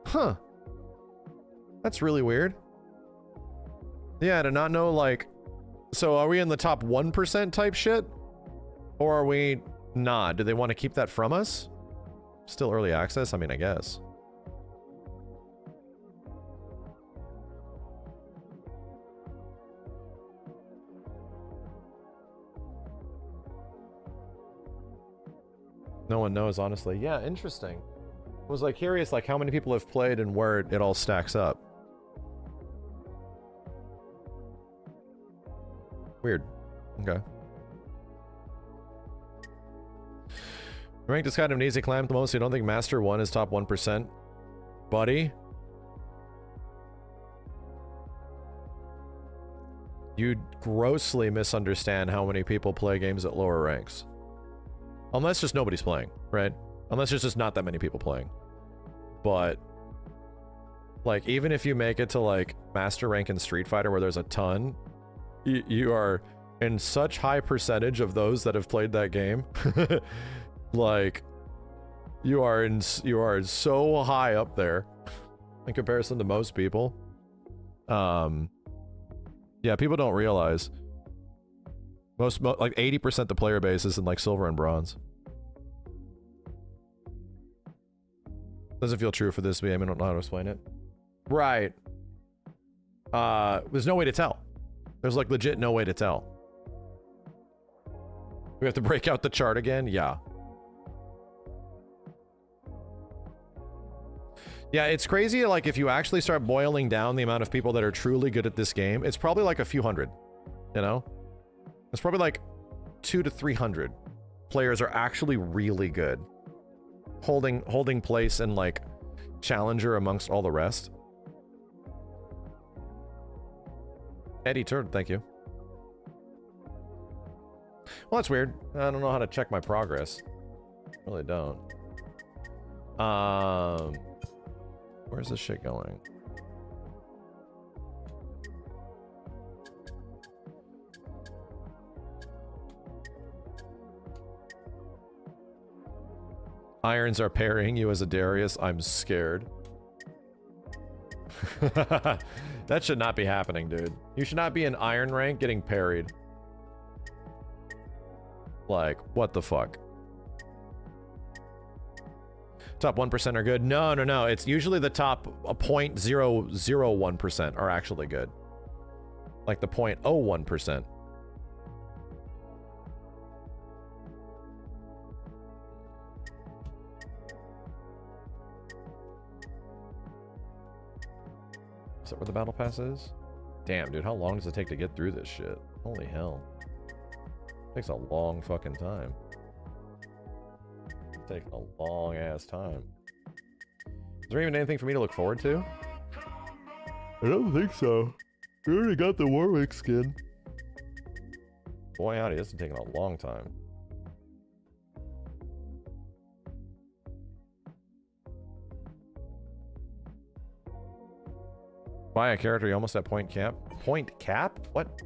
Huh. That's really weird. Yeah, to not know, like... So are we in the top 1% type shit? Or are we not? Do they want to keep that from us? Still early access? I mean, I guess. No one knows, honestly. Yeah, interesting. I was like curious, like how many people have played and where it all stacks up. Weird. Okay. Ranked is kind of an easy climb at the most. You don't think Master 1 is top 1%? Buddy? You grossly misunderstand how many people play games at lower ranks. Unless just nobody's playing, right? Unless there's just not that many people playing. But, like, even if you make it to, like, Master Rank in Street Fighter where there's a ton, you are in such high percentage of those that have played that game. Like, you are so high up there in comparison to most people. Yeah, people don't realize. Like 80% the player base is in like silver and bronze. Doesn't feel true for this game. I don't know how to explain it. Right. There's no way to tell. There's like legit no way to tell. We have to break out the chart again? Yeah. Yeah, it's crazy, like, if you actually start boiling down the amount of people that are truly good at this game, it's probably like a few hundred, you know? It's probably like 200 to 300 players are actually really good. Holding place in, like, challenger amongst all the rest. Eddie Turd, thank you. Well, that's weird. I don't know how to check my progress. Really don't. Where's this shit going? Irons are parrying you as a Darius. I'm scared. That should not be happening, dude. You should not be in iron rank getting parried. Like, what the fuck? Top 1% are good. No, no, no. It's usually the top 0.001% are actually good. Like the 0.01%. Is that where the battle pass is? Damn, dude, how long does it take to get through this shit? Holy hell. It takes a long fucking time. It's taking a long ass time. Is there even anything for me to look forward to? I don't think so. We already got the Warwick skin. Boy howdy, this is taking a long time. Buy a character, you almost at point cap. Point cap? What?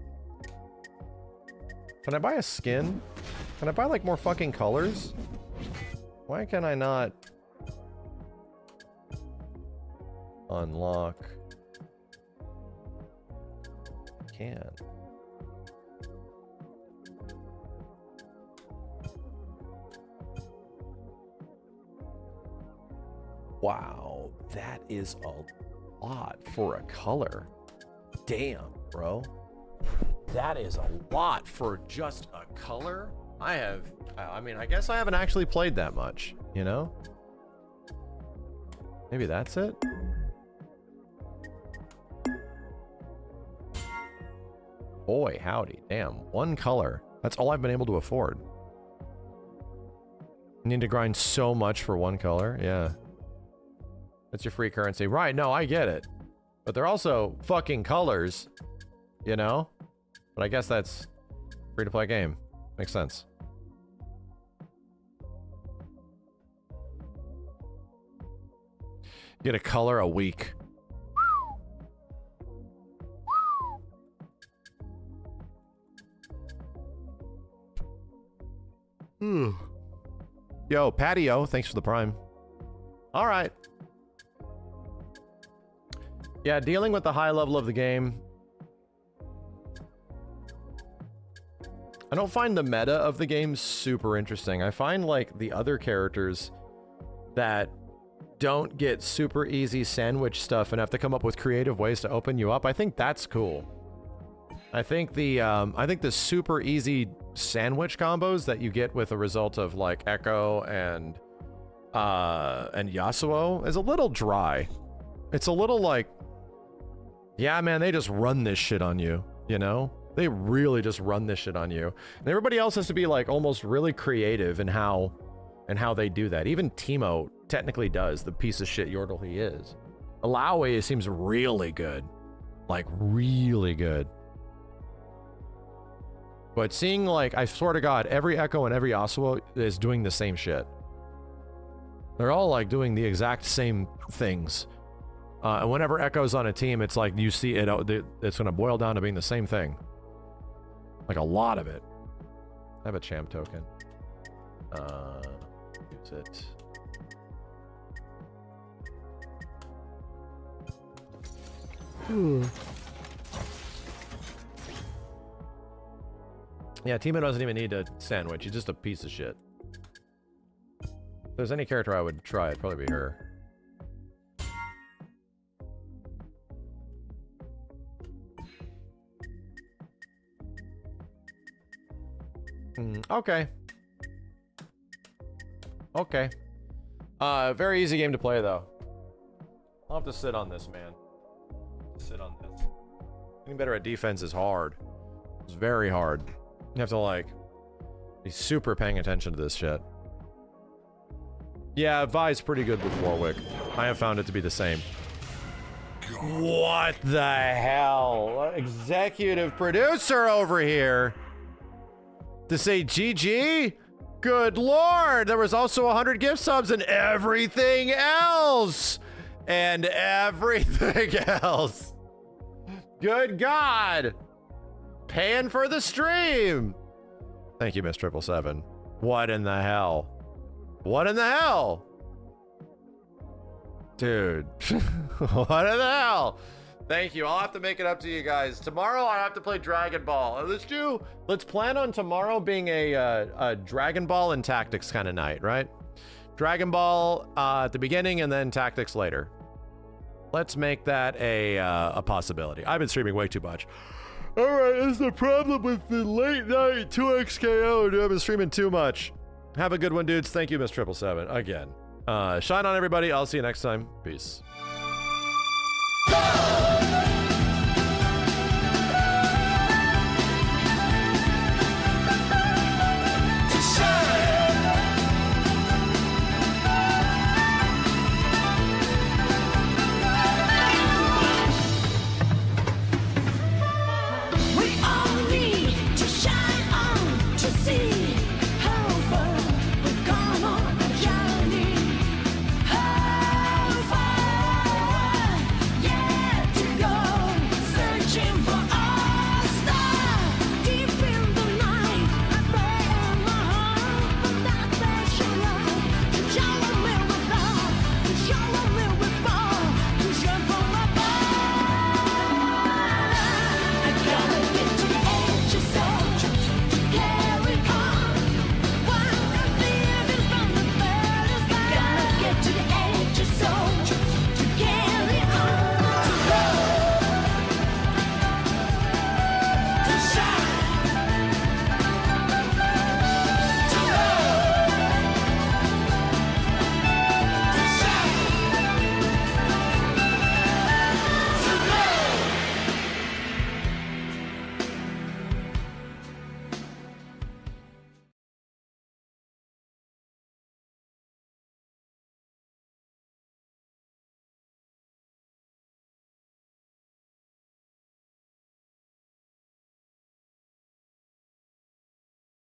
Can I buy a skin? Can I buy like more fucking colors? Why can I not unlock? Can. Wow, that is a lot for a color. Damn, bro. That is a lot for just a color. I mean, I guess I haven't actually played that much, you know? Maybe that's it? Boy, howdy. Damn, one color. That's all I've been able to afford. You need to grind so much for one color? Yeah. That's your free currency. Right, no, I get it. But they're also fucking colors, you know? But I guess that's free-to-play game. Makes sense. Get a color a week. Yo, Patio, thanks for the prime. All right. Yeah, dealing with the high level of the game. I don't find the meta of the game super interesting. I find like the other characters that don't get super easy sandwich stuff and have to come up with creative ways to open you up. I think that's cool. I think the super easy sandwich combos that you get with a result of like Echo and Yasuo is a little dry. It's a little like, yeah, man, they just run this shit on you, you know? They really just run this shit on you. And everybody else has to be like almost really creative in how they do that. Even Teemo technically does, the piece of shit Yordle he is. Alawi seems really good. Like really good. But seeing like, I swear to God, every Echo and every Yasuo is doing the same shit. They're all like doing the exact same things. And whenever Echo's on a team, it's like you see it, it's going to boil down to being the same thing. Like a lot of it. I have a champ token. Use it. Yeah, Teemo doesn't even need a sandwich. He's just a piece of shit. If there's any character I would try, it'd probably be her. Okay. Okay. Very easy game to play, though. I'll have to sit on this, man. Sit on this. Getting better at defense is hard. It's very hard. You have to, like, be super paying attention to this shit. Yeah, Vi's pretty good with Warwick. I have found it to be the same. What the hell? Executive producer over here to say GG? Good lord, there was also 100 gift subs and everything else. And everything else. Good God. Paying for the stream. Thank you, Miss 777. What in the hell? What in the hell? Dude. What in the hell? Thank you. I'll have to make it up to you guys. Tomorrow I have to play Dragon Ball. Let's plan on tomorrow being a Dragon Ball and Tactics kind of night, right? Dragon Ball at the beginning and then Tactics later. Let's make that a possibility. I've been streaming way too much. All right, that's the problem with the late night 2XKO. Dude, I've been streaming too much. Have a good one, dudes. Thank you, Miss 777. Again. Shine on, everybody. I'll see you next time. Peace. Go!